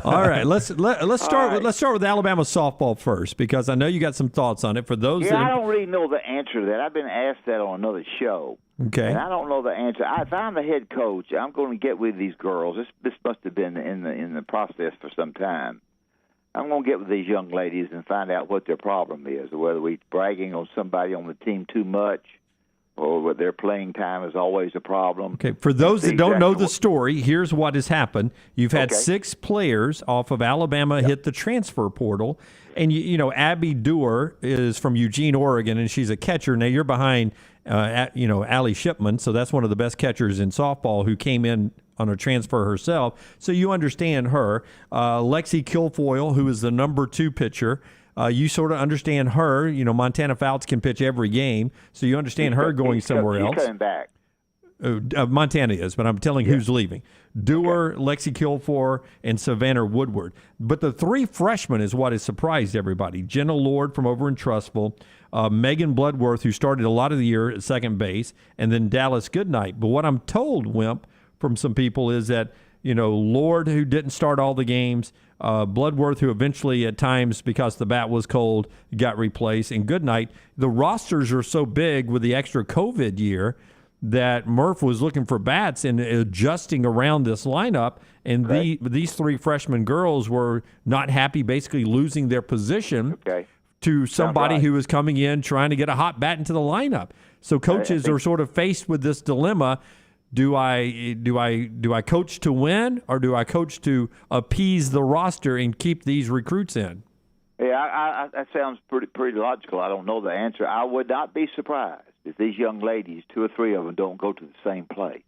All right, let's start with Alabama softball first, because I know you got some thoughts on it. For those I don't really know the answer to that. I've been asked that on another show. Okay. And I don't know the answer. If I'm the head coach, I'm going to get with these girls. This must have been in the process for some time. I'm going to get with these young ladies and find out what their problem is, whether we're bragging on somebody on the team too much, or their playing time is always a problem. Okay, for those that don't know the story, here's what has happened. You've had 6 players off of Alabama hit the transfer portal, and you know Abby Dewar is from Eugene, Oregon, and she's a catcher. Now you're behind, Allie Shipman, so that's one of the best catchers in softball who came in on a transfer herself. So you understand her. Lexi Kilfoyle, who is the number 2 pitcher. You sort of understand her. You know, Montana Fouts can pitch every game, so you understand her going somewhere else. She's coming back. Montana is, but I'm telling who's leaving. Dewar, Lexi Kilfoyle, and Savannah Woodward. But the 3 freshmen is what has surprised everybody. Jenna Lord from over in Trussville, Megan Bloodworth, who started a lot of the year at second base, and then Dallas Goodnight. But what I'm told, Wimp, from some people is that, Lord, who didn't start all the games, Bloodworth, who eventually at times, because the bat was cold, got replaced, and Goodnight. The rosters are so big with the extra COVID year that Murph was looking for bats and adjusting around this lineup, and these 3 freshman girls were not happy, basically losing their position to somebody who was coming in trying to get a hot bat into the lineup. So coaches are sort of faced with this dilemma. Do I coach to win, or do I coach to appease the roster and keep these recruits in? Yeah, that sounds pretty logical. I don't know the answer. I would not be surprised if these young ladies, 2 or 3 of them, don't go to the same place.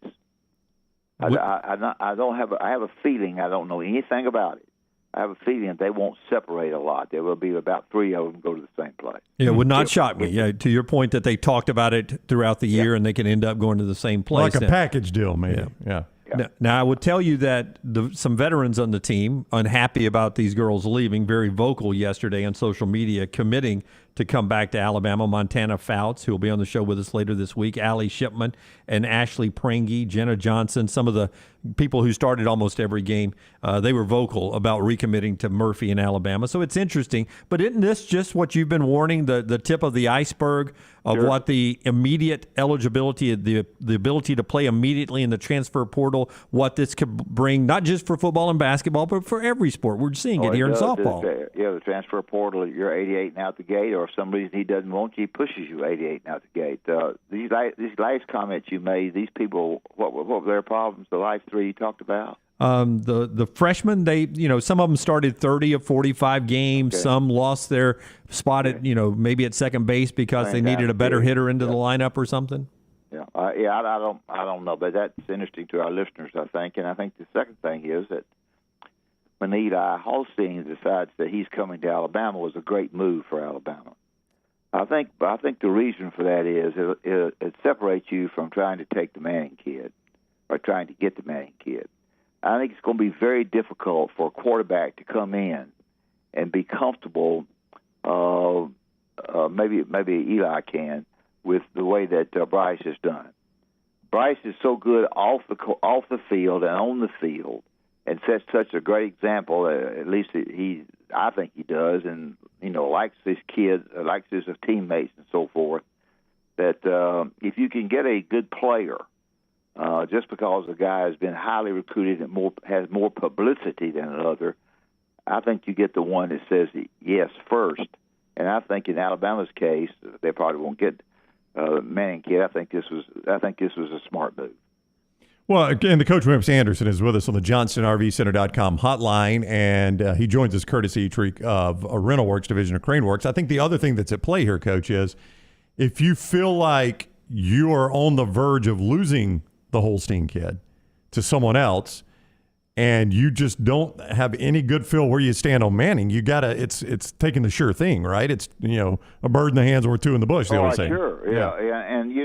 I have a feeling. I don't know anything about it. I have a feeling that they won't separate a lot. There will be about 3 of them go to the same place. Yeah, it would not shock me. Yeah, to your point that they talked about it throughout the year, and they can end up going to the same place. Like a package deal, maybe. Yeah. Now, I would tell you that some veterans on the team, unhappy about these girls leaving, very vocal yesterday on social media, committing to come back to Alabama. Montana Fouts, who will be on the show with us later this week, Allie Shipman and Ashley Prangy, Jenna Johnson, some of the people who started almost every game, they were vocal about recommitting to Murphy in Alabama. So it's interesting. But isn't this just what you've been warning, the tip of the iceberg of what the immediate eligibility, the ability to play immediately in the transfer portal, what this could bring, not just for football and basketball, but for every sport? We're seeing it here in softball. The transfer portal, you're 88 and out the gate, or if some reason he doesn't want you, he pushes you 88 and out the gate. These last comments you made, these people, what were their problems, the last 3 you talked about? The freshmen, they, some of them started 30 of 45 games. Some lost their spot at, maybe at second base because they needed a better hitter into the lineup or something. Yeah, I don't know, but that's interesting to our listeners, I think. And I think the second thing is that when Eli Holstein decides that he's coming to Alabama was a great move for Alabama. I think the reason for that is it separates you from trying to take the Manning kid or trying to get the Manning kid. I think it's going to be very difficult for a quarterback to come in and be comfortable. Maybe Eli can with the way that Bryce has done. Bryce is so good off the field and on the field, and sets such a great example. At least I think he does, and likes his kids, likes his teammates, and so forth. That if you can get a good player. Just because the guy has been highly recruited and has more publicity than another, I think you get the one that says yes first. And I think in Alabama's case, they probably won't get Manning kid. I think this was a smart move. Well, again, the coach Wimp Sanderson is with us on the JohnstonRVCenter.com hotline, and he joins us courtesy of a Rental Works division of Crane Works. I think the other thing that's at play here, Coach, is if you feel like you are on the verge of losing the Holstein kid to someone else, and you just don't have any good feel where you stand on Manning, you gotta. It's taking the sure thing, right? It's a bird in the hands or two in the bush. They always say. Sure, yeah. And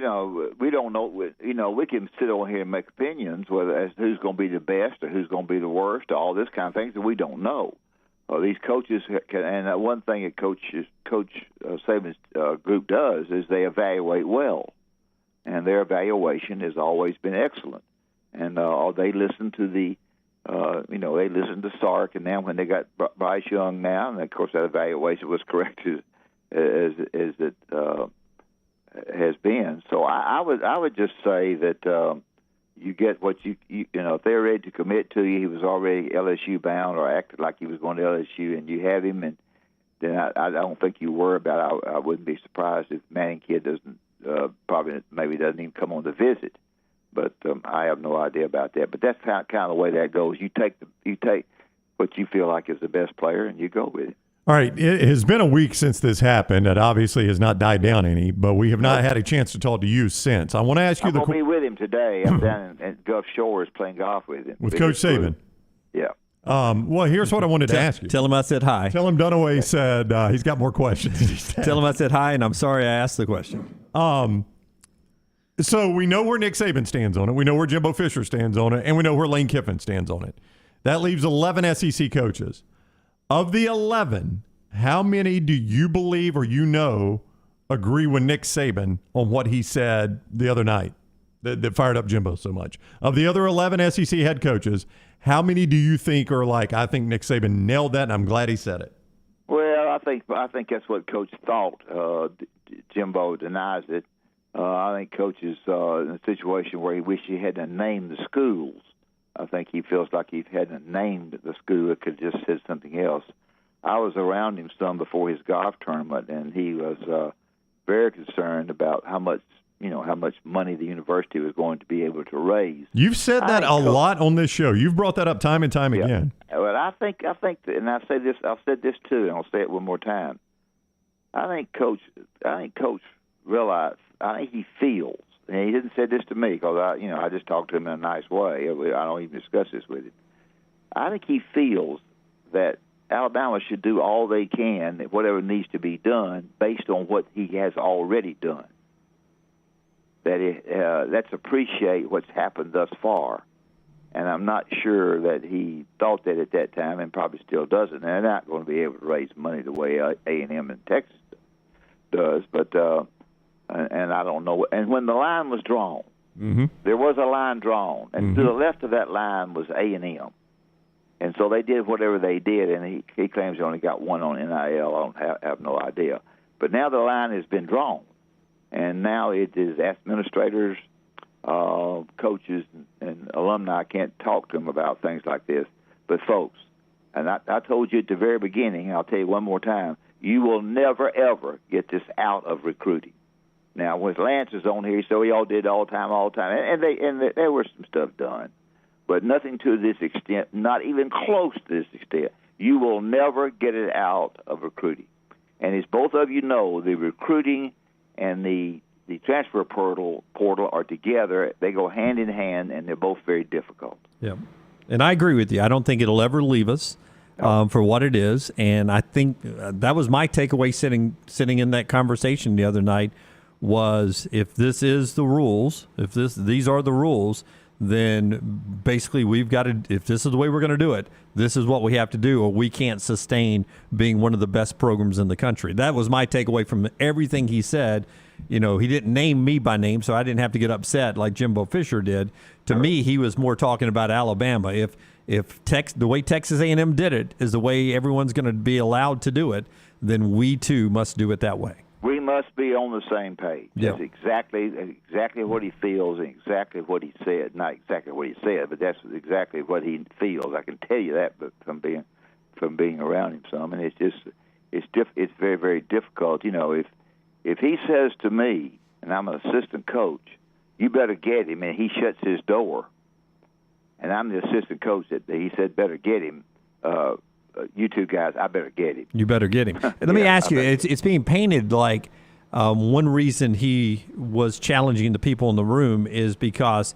we don't know. We can sit on here and make opinions whether as who's going to be the best or who's going to be the worst, or all this kind of things that we don't know. These coaches can, and one thing that Coach Saban's group does is they evaluate well, and their evaluation has always been excellent. And they listen to they listened to Sark, and now when they got Bryce Young now, and of course that evaluation was correct as it has been. So I would just say that you get what you if they're ready to commit to you. He was already LSU bound or acted like he was going to LSU, and you have him, and then I don't think you worry about it. I wouldn't be surprised if Manning kid doesn't maybe doesn't even come on the visit. But I have no idea about that. But that's kind of the way that goes. You take what you feel like is the best player, and you go with it. All right. It has been a week since this happened. It obviously has not died down any, but we have not had a chance to talk to you since. I want to ask you I'm going to be with him today. I'm down in Gulf Shores playing golf with him. With Coach Saban? Yeah. Well, here's what I wanted to ask you. Tell him I said hi. Tell him Dunaway said he's got more questions. Tell him I said hi, and I'm sorry I asked the question. So we know where Nick Saban stands on it. We know where Jimbo Fisher stands on it. And we know where Lane Kiffin stands on it. That leaves 11 SEC coaches. Of the 11, how many do you believe or agree with Nick Saban on what he said the other night that fired up Jimbo so much? Of the other 11 SEC head coaches, how many do you think are like, I think Nick Saban nailed that, and I'm glad he said it? Well, I think that's what Coach thought. Jimbo denies it. I think Coach is in a situation where he wished he hadn't named the schools. I think he feels like he hadn't named the school. It could have just said something else. I was around him some before his golf tournament, and he was very concerned about how much money the university was going to be able to raise. You've said that a lot on this show. You've brought that up time and time again. Well, I think, and I've said this too, and I'll say it one more time. I think Coach realized. I think he feels, and he didn't say this to me because I just talked to him in a nice way. I don't even discuss this with him. I think he feels that Alabama should do all they can, whatever needs to be done, based on what he has already done. Let's appreciate what's happened thus far. And I'm not sure that he thought that at that time, and probably still doesn't. And they're not going to be able to raise money the way A&M in Texas does. But and I don't know. And when the line was drawn, there was a line drawn, and to the left of that line was A&M. And so they did whatever they did, and he claims he only got one on NIL. I don't have no idea. But now the line has been drawn, and now it is administrators, coaches, and alumni can't talk to them about things like this. But, folks, and I told you at the very beginning, and I'll tell you one more time, you will never, ever get this out of recruiting. Now, when Lance is on here, so he all did all the time, and there was some stuff done. But nothing to this extent, not even close to this extent. You will never get it out of recruiting. And as both of you know, the recruiting and the transfer portal are together. They go hand in hand, and they're both very difficult. Yeah, and I agree with you. I don't think it'll ever leave us for what it is. And I think that was my takeaway sitting in that conversation the other night was if this is the rules, these are the rules, then basically we've got to, if this is the way we're going to do it, this is what we have to do, or we can't sustain being one of the best programs in the country. That was my takeaway from everything he said. He didn't name me by name, so I didn't have to get upset like Jimbo Fisher did. To me, he was more talking about Alabama. If the way Texas A&M did it is the way everyone's going to be allowed to do it, then we too must do it that way. We must be on the same page. Yep. That's exactly what he feels and exactly what he said. Not exactly what he said, but that's exactly what he feels. I can tell you that, but from being around him some, and it's very, very difficult. If he says to me, and I'm an assistant coach, you better get him, and he shuts his door, and I'm the assistant coach that he said better get him. You two guys, I better get him. You better get him. Let me ask you, it's being painted like one reason he was challenging the people in the room is because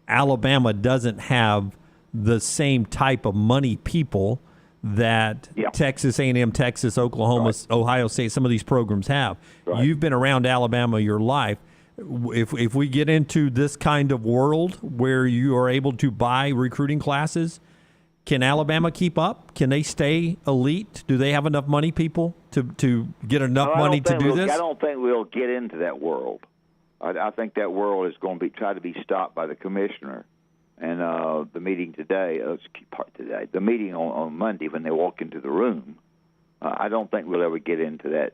Alabama doesn't have the same type of money people that Texas A&M, Texas, Oklahoma, Ohio State, some of these programs have. Right. You've been around Alabama your life. If we get into this kind of world where you are able to buy recruiting classes, can Alabama keep up? Can they stay elite? Do they have enough money, people, to get enough money to do this? I don't think we'll get into that world. I think that world is going to be tried to be stopped by the commissioner. And the meeting today, the meeting on Monday when they walk into the room, I don't think we'll ever get into that.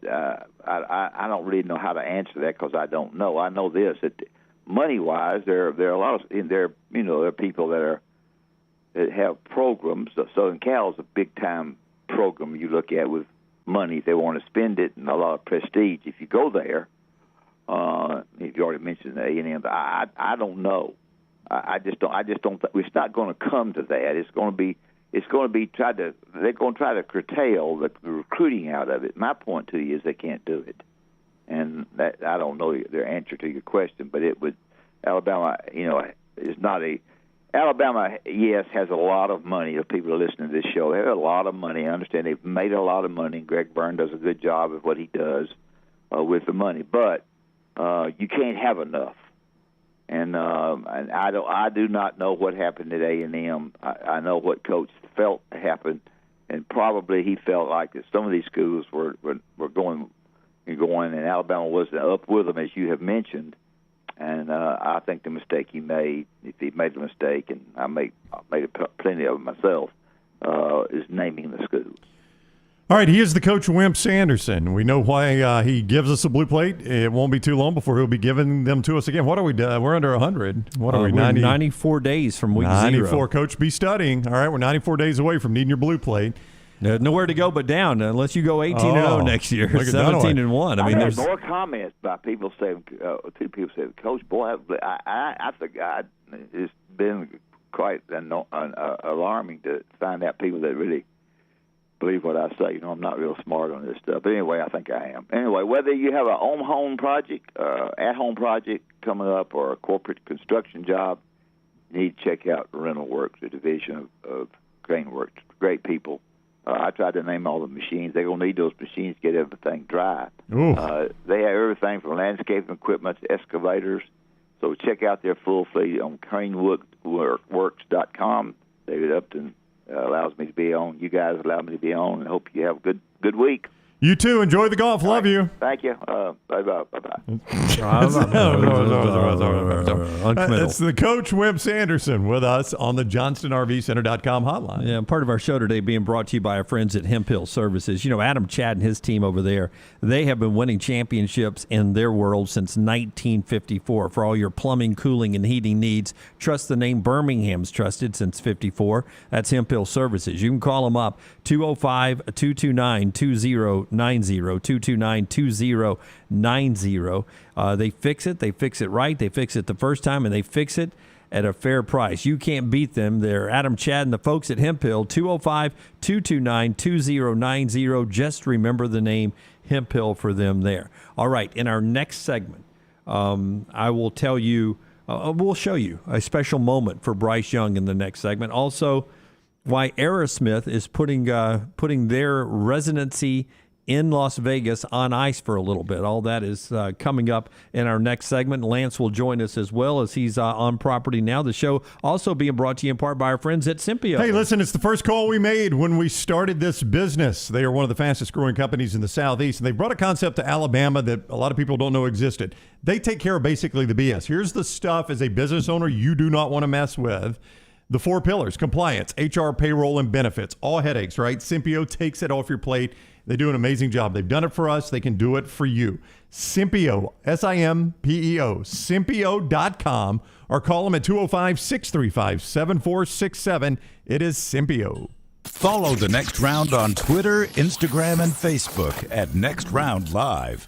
I don't really know how to answer that because I don't know. I know this, that money-wise, there are a lot of there are people that have programs. Southern Cal is a big-time program you look at with money if they want to spend it and a lot of prestige. If you go there, if you already mentioned the A&M, I don't know. I just don't think it's not going to come to that. It's going to be they're going to try to curtail the recruiting out of it. My point to you is they can't do it, and that I don't know their answer to your question, but it would Alabama, is not a Alabama. Yes, has a lot of money. The people that listen to this show, they have a lot of money. I understand they've made a lot of money. And Greg Byrne does a good job of what he does with the money, but you can't have enough. And I do not know what happened at A&M. I know what Coach felt happened, and probably he felt like that some of these schools were going, and Alabama wasn't up with them, as you have mentioned. And I think the mistake he made, if he made a mistake, and I made plenty of it myself, is naming the schools. All right, he is the coach of Wimp Sanderson. We know why he gives us a blue plate. It won't be too long before he'll be giving them to us again. What are we doing? We're under 100. What are we, 94 days from week 94. 0. Coach, be studying. All right, we're 94 days away from needing your blue plate. Nowhere to go but down unless you go 18-0 next year, 17-1. I mean, there's more comments by people saying, two people said, Coach, boy, I forgot. It's been quite alarming to find out people that really believe what I say. I'm not real smart on this stuff. But anyway, I think I am. Anyway, whether you have a home project, at-home project coming up, or a corporate construction job, you need to check out Rental Works, the division of Crane Works. Great people. I tried to name all the machines. They're going to need those machines to get everything dry. They have everything from landscaping equipment to excavators. So check out their full fleet on craneworks.com. David Upton allows me to be on. You guys allow me to be on, and hope you have a good week. You too. Enjoy the golf. Love you. Thank you. Bye-bye. It's the coach, Wimp Sanderson, with us on the JohnstonRVCenter.com hotline. Yeah, part of our show today being brought to you by our friends at Hemp Hill Services. Adam Chad and his team over there, they have been winning championships in their world since 1954. For all your plumbing, cooling, and heating needs, trust the name Birmingham's trusted since 54. That's Hemp Hill Services. You can call them up, 205-229-2090. 229-2090. They fix it. They fix it right. They fix it the first time, and they fix it at a fair price. You can't beat them. They're Adam Chad and the folks at Hemp Hill, 205-229-2090. Just remember the name Hemp Hill for them there. All right, in our next segment, I will tell you, we'll show you a special moment for Bryce Young in the next segment. Also, why Aerosmith is putting their residency in Las Vegas on ice for a little bit. All that is coming up in our next segment. Lance will join us as well, as he's on property now. The show also being brought to you in part by our friends at Simpio. Hey, listen, it's the first call we made when we started this business. They are one of the fastest growing companies in the Southeast, and they brought a concept to Alabama that a lot of people don't know existed. They take care of basically the BS. Here's the stuff as a business owner you do not want to mess with. The 4 pillars: compliance, HR, payroll, and benefits. All headaches, right? Simpio takes it off your plate. They do an amazing job. They've done it for us. They can do it for you. Simpio, Simpeo, Simpio.com, or call them at 205-635-7467. It is Simpio. Follow The Next Round on Twitter, Instagram, and Facebook at Next Round Live.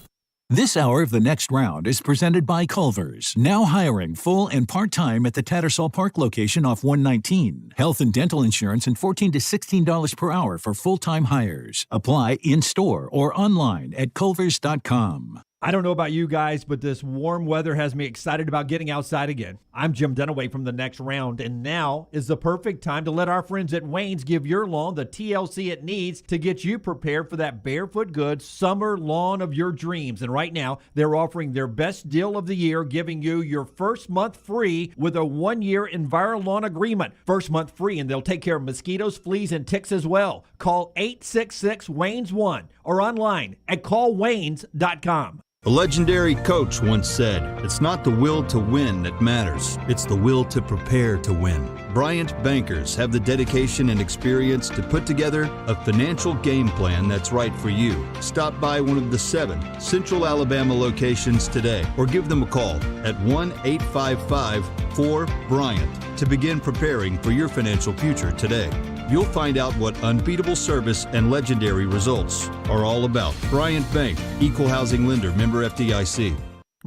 This hour of The Next Round is presented by Culver's, now hiring full and part-time at the Tattersall Park location off 119. Health and dental insurance and $14 to $16 per hour for full-time hires. Apply in-store or online at culvers.com. I don't know about you guys, but this warm weather has me excited about getting outside again. I'm Jim Dunaway from The Next Round, and now is the perfect time to let our friends at Wayne's give your lawn the TLC it needs to get you prepared for that barefoot good summer lawn of your dreams. And right now, they're offering their best deal of the year, giving you your first month free with a 1-year EnviroLawn agreement. First month free, and they'll take care of mosquitoes, fleas, and ticks as well. Call 866-WAYNES1 or online at callwaynes.com. A legendary coach once said, "It's not the will to win that matters, it's the will to prepare to win." Bryant bankers have the dedication and experience to put together a financial game plan that's right for you. Stop by one of the 7 Central Alabama locations today or give them a call at 1-855-4-BRYANT to begin preparing for your financial future today. You'll find out what unbeatable service and legendary results are all about. Bryant Bank, Equal Housing Lender, member FDIC.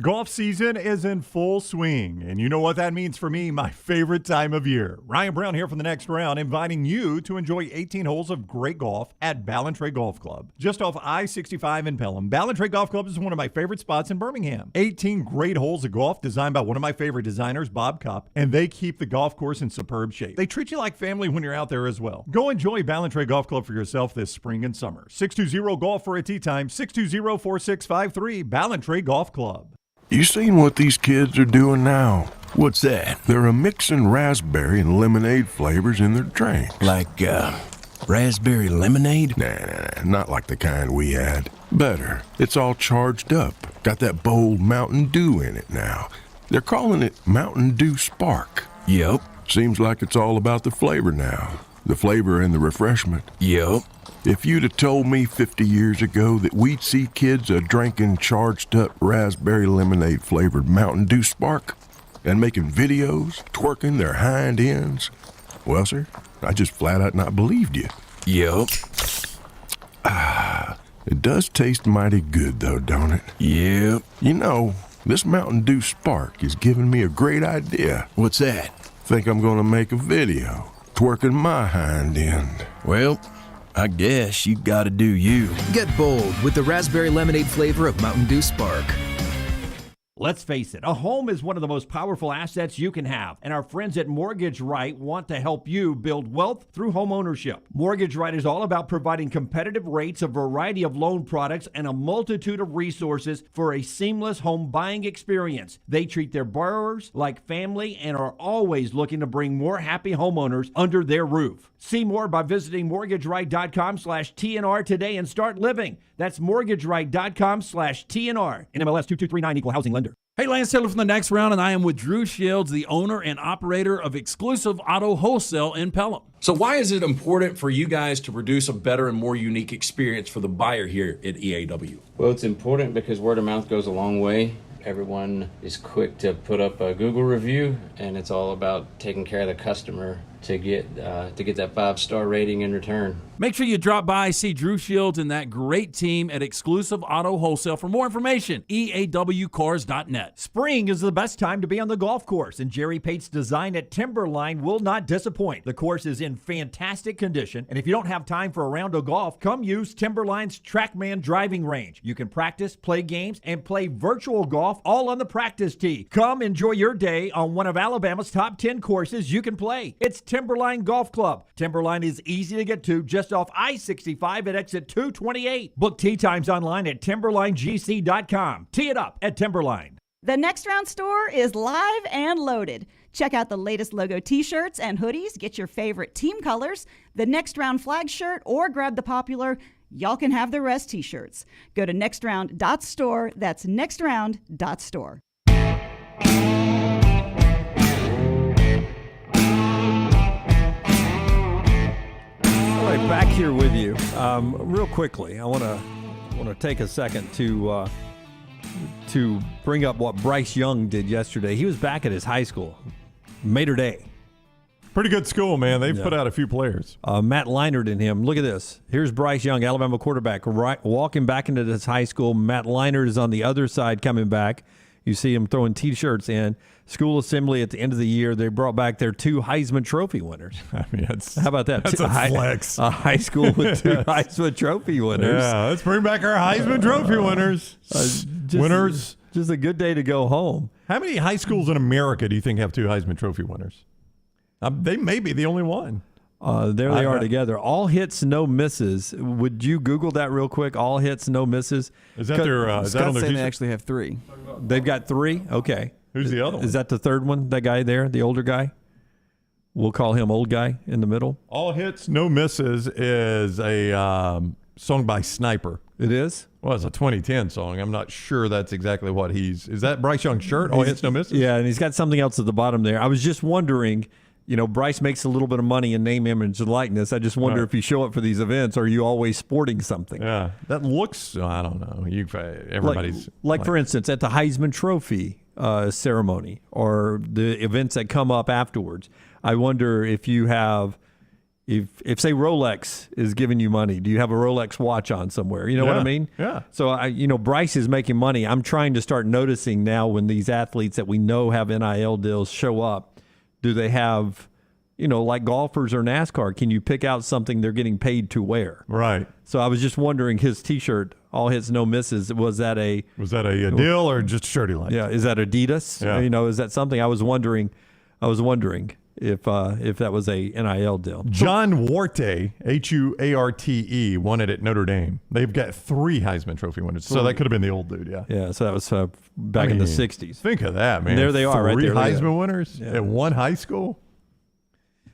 Golf season is in full swing, and you know what that means for me, my favorite time of year. Ryan Brown here from The Next Round, inviting you to enjoy 18 holes of great golf at Ballantrae Golf Club. Just off I-65 in Pelham, Ballantrae Golf Club is one of my favorite spots in Birmingham. 18 great holes of golf designed by one of my favorite designers, Bob Cupp, and they keep the golf course in superb shape. They treat you like family when you're out there as well. Go enjoy Ballantrae Golf Club for yourself this spring and summer. 620-GOLF for a tee time, 620-4653, Ballantrae Golf Club. You seen what these kids are doing now? What's that? They're mixing raspberry and lemonade flavors in their drinks. Like, raspberry lemonade? Nah, not like the kind we had. Better. It's all charged up. Got that bold Mountain Dew in it now. They're calling it Mountain Dew Spark. Yep. Seems like it's all about the flavor now. The flavor and the refreshment. Yep. If you'd have told me 50 years ago that we'd see kids drinking charged-up raspberry lemonade-flavored Mountain Dew Spark and making videos, twerking their hind ends, well, sir, I just flat out not believed you. Yep. It does taste mighty good, though, don't it? Yep. You know, this Mountain Dew Spark is giving me a great idea. What's that? Think I'm going to make a video, twerking my hind end. Well, I guess you gotta do you. Get bold with the raspberry lemonade flavor of Mountain Dew Spark. Let's face it, a home is one of the most powerful assets you can have, and our friends at Mortgage Right want to help you build wealth through home ownership. Mortgage Right is all about providing competitive rates, a variety of loan products, and a multitude of resources for a seamless home buying experience. They treat their borrowers like family and are always looking to bring more happy homeowners under their roof. See more by visiting mortgageright.com/TNR today and start living. That's mortgageright.com/TNR. NMLS 2239, Equal Housing Lender. Hey, Lance Taylor from The Next Round, and I am with Drew Shields, the owner and operator of Exclusive Auto Wholesale in Pelham. So why is it important for you guys to produce a better and more unique experience for the buyer here at EAW? Well, it's important because word of mouth goes a long way. Everyone is quick to put up a Google review, and it's all about taking care of the customer to get that 5-star rating in return. Make sure you drop by, see Drew Shields and that great team at Exclusive Auto Wholesale. For more information, eawcars.net. Spring is the best time to be on the golf course, and Jerry Pate's design at Timberline will not disappoint. The course is in fantastic condition, and if you don't have time for a round of golf, come use Timberline's TrackMan driving range. You can practice, play games, and play virtual golf all on the practice tee. Come enjoy your day on one of Alabama's top 10 courses you can play. It's Timberline Golf Club. Timberline is easy to get to just off I-65 at exit 228. Book tee times online at timberlinegc.com. Tee it up at Timberline. The Next Round store is live and loaded. Check out the latest logo t-shirts and hoodies. Get your favorite team colors, the Next Round flag shirt, or grab the popular Y'all Can Have the Rest t-shirts. Go to nextround.store. That's nextround.store. All right, back here with you. Real quickly, I want to take a second to bring up what Bryce Young did yesterday. He was back at his high school, Mater Day. Pretty good school, man. They've put out a few players. Matt Leinart and him. Look at this. Here's Bryce Young, Alabama quarterback, walking back into this high school. Matt Leinart is on the other side coming back. You see him throwing T-shirts in. School assembly at the end of the year, they brought back their 2 Heisman Trophy winners. I mean, how about that? That's a flex. A high school with 2 Heisman Trophy winners. Yeah, let's bring back our Heisman Trophy winners. winners. Just a good day to go home. How many high schools in America do you think have 2 Heisman Trophy winners? They may be the only one. There they are together. All hits, no misses. Would you Google that real quick? All hits, no misses. Is that their? Is that on their saying t-shirt? they actually have 3. They've got 3. Okay. Who's the other one? Is that the third one? That guy there, the older guy. We'll call him old guy in the middle. All hits, no misses is a song by Sniper. It is? Well, it's a 2010 song. I'm not sure that's exactly what he's. Is that Bryce Young's shirt? All hits, no misses. Yeah, and he's got something else at the bottom there. I was just wondering. Bryce makes a little bit of money in name, image, and likeness. I just wonder if you show up for these events, are you always sporting something? Yeah, that looks. I don't know. Everybody's like for instance, at the Heisman Trophy ceremony or the events that come up afterwards. I wonder if you have, if say Rolex is giving you money, do you have a Rolex watch on somewhere? You know what I mean? Yeah. So Bryce is making money. I'm trying to start noticing now when these athletes that we know have NIL deals show up. Do they have, like golfers or NASCAR, can you pick out something they're getting paid to wear? Right. So I was just wondering, his T-shirt, all hits, no misses, was that a deal or just a shirt he liked? Yeah, is that Adidas? Yeah. Is that something? I was wondering if that was a NIL deal. John Huarte, Huarte, won it at Notre Dame. They've got 3 Heisman Trophy winners, so that could have been the old dude. Yeah. Yeah. So that was back in the '60s. Think of that, man. And there they are, right there. 3 Heisman winners at one high school.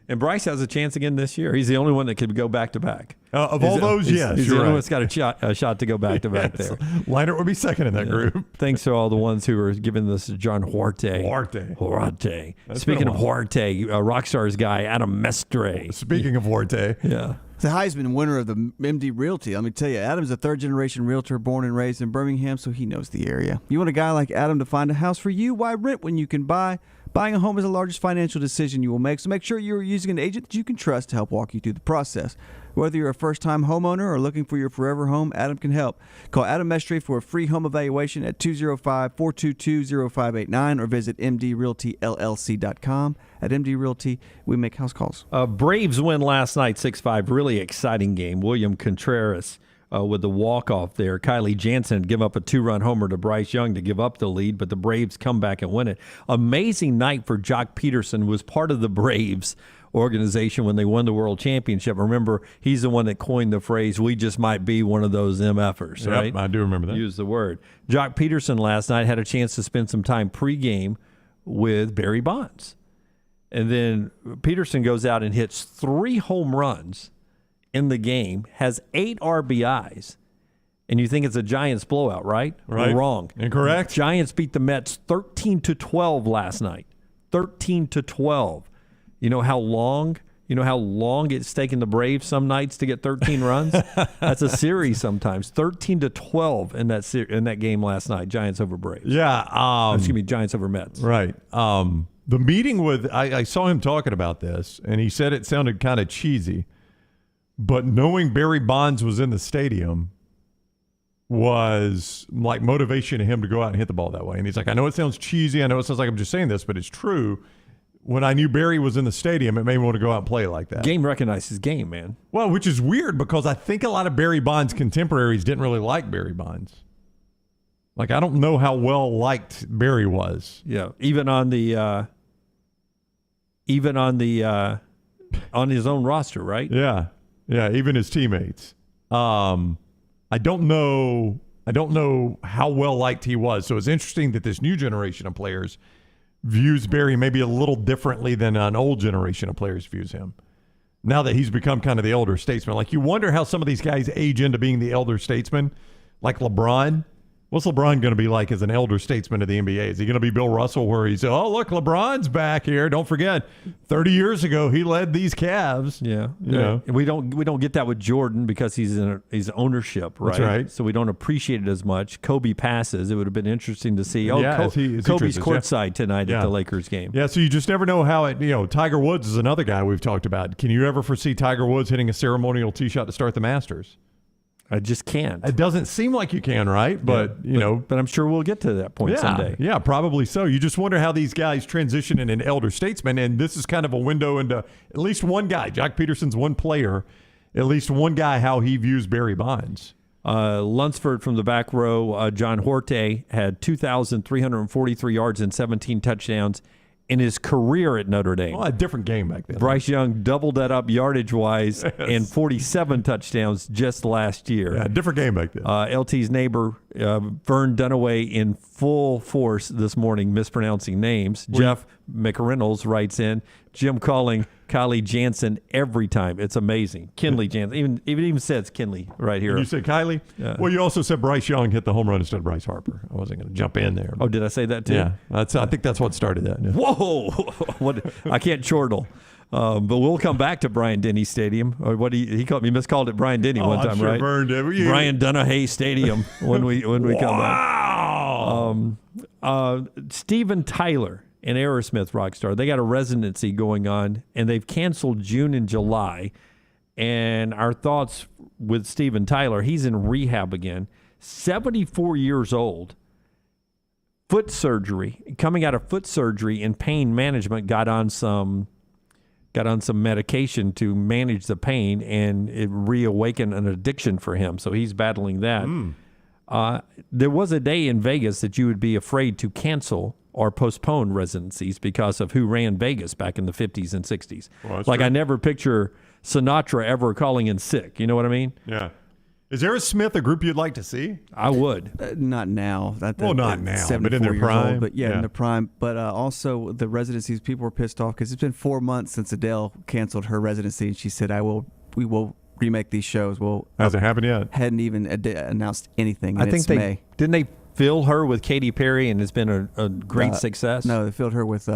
And Bryce has a chance again this year. He's the only one that could go back to back. Of all those, yes. He's the only one that's got a shot to go back to back there. Leinart would be second in that group. Thanks to all the ones who are giving this John Huarte. Huarte. Speaking of Huarte, Rockstar's guy, Adam Mestre. Speaking of Huarte. Yeah. The Heisman winner of the MD Realty. Let me tell you, Adam's a third-generation realtor born and raised in Birmingham, so he knows the area. You want a guy like Adam to find a house for you? Why rent when you can buy? Buying a home is the largest financial decision you will make, so make sure you're using an agent that you can trust to help walk you through the process. Whether you're a first-time homeowner or looking for your forever home, Adam can help. Call Adam Mestre for a free home evaluation at 205-422-0589 or visit mdrealtyllc.com. At MD Realty, we make house calls. Braves win last night, 6-5. Really exciting game. William Contreras with the walk-off there. Kylie Jansen give up a 2-run homer to Bryce Young to give up the lead, but the Braves come back and win it. Amazing night for Jock Peterson, was part of the Braves organization when they won the World Championship. Remember, he's the one that coined the phrase, we just might be one of those MFers, right? Yep, I do remember that. Use the word. Jock Peterson last night had a chance to spend some time pregame with Barry Bonds. And then Peterson goes out and hits 3 home runs in the game, has 8 RBIs, and you think it's a Giants blowout, right? Right. Wrong. Incorrect. Giants beat the Mets 13-12 last night. 13-12. You know how long it's taken the Braves some nights to get 13 runs? That's a series sometimes. 13-12 in that game last night. Giants over Braves. Yeah. Giants over Mets. Right. The meeting with I saw him talking about this, and he said it sounded kind of cheesy. But knowing Barry Bonds was in the stadium was like motivation to him to go out and hit the ball that way. And he's like, I know it sounds cheesy. I know it sounds like I'm just saying this, but it's true. When I knew Barry was in the stadium, it made me want to go out and play like that. Game recognizes game, man. Well, which is weird because I think a lot of Barry Bonds contemporaries didn't really like Barry Bonds. Like, I don't know how well liked Barry was. Yeah, even on his own roster, right? Yeah. Yeah, even his teammates. I don't know how well liked he was. So it's interesting that this new generation of players views Barry maybe a little differently than an old generation of players views him. Now that he's become kind of the elder statesman. Like, you wonder how some of these guys age into being the elder statesman. Like LeBron. What's LeBron going to be like as an elder statesman of the NBA? Is he going to be Bill Russell, where he's, oh, look, LeBron's back here. Don't forget, 30 years ago, he led these Cavs. Yeah. You know. We don't get that with Jordan because he's ownership, right? That's right. So we don't appreciate it as much. Kobe passes. It would have been interesting to see. Kobe's courtside tonight at the Lakers game. Yeah, so you just never know how it, Tiger Woods is another guy we've talked about. Can you ever foresee Tiger Woods hitting a ceremonial tee shot to start the Masters? I just can't. It doesn't seem like you can, right? But, But I'm sure we'll get to that point someday. Yeah, probably so. You just wonder how these guys transition in an elder statesman, and this is kind of a window into at least one guy. Jock Peterson's one player, at least one guy, how he views Barry Bonds. Lunsford from the back row, John Horte had 2,343 yards and 17 touchdowns in his career at Notre Dame. Well, a different game back then. Bryce Young doubled that up yardage-wise and 47 touchdowns just last year. Yeah, different game back then. LT's neighbor, Vern Dunaway, in full force this morning, mispronouncing names. Jeff McReynolds writes in, Jim calling Kylie Jansen every time. It's amazing. Kinley Jansen. Even says Kinley right here. You said Kylie? Yeah. Well, you also said Bryce Young hit the home run instead of Bryce Harper. I wasn't going to jump in there. Oh, did I say that too? Yeah. I think that's what started that. Yeah. Whoa! I can't chortle. But we'll come back to Bryant Denny Stadium. Or what he called me miscalled it Bryant Denny one time, I'm sure right? Vern did. Brian Dunaway Stadium when we come Wow! back. Steven Tyler, an Aerosmith rock star, they got a residency going on, and they've canceled June and July. And our thoughts with Steven Tyler, he's in rehab again, 74 years old. Foot surgery, coming out of foot surgery and pain management, got on some medication to manage the pain, and it reawakened an addiction for him. So he's battling that. There was a day in Vegas that you would be afraid to cancel or postpone residencies because of who ran Vegas back in the 50s and 60s. Well, like true. I never picture Sinatra ever calling in sick. You know what I mean? Yeah. Is Aerosmith a group you'd like to see? I would. Not now. Not now, but in 74 their years prime. old, but in their prime. But also the residencies, people were pissed off because it's been 4 months since Adele canceled her residency, and she said, we will remake these shows. Well, hasn't happened yet. Hadn't even announced anything. I And think May. Didn't they fill her with Katy Perry, and it's been a great success? No, they filled her with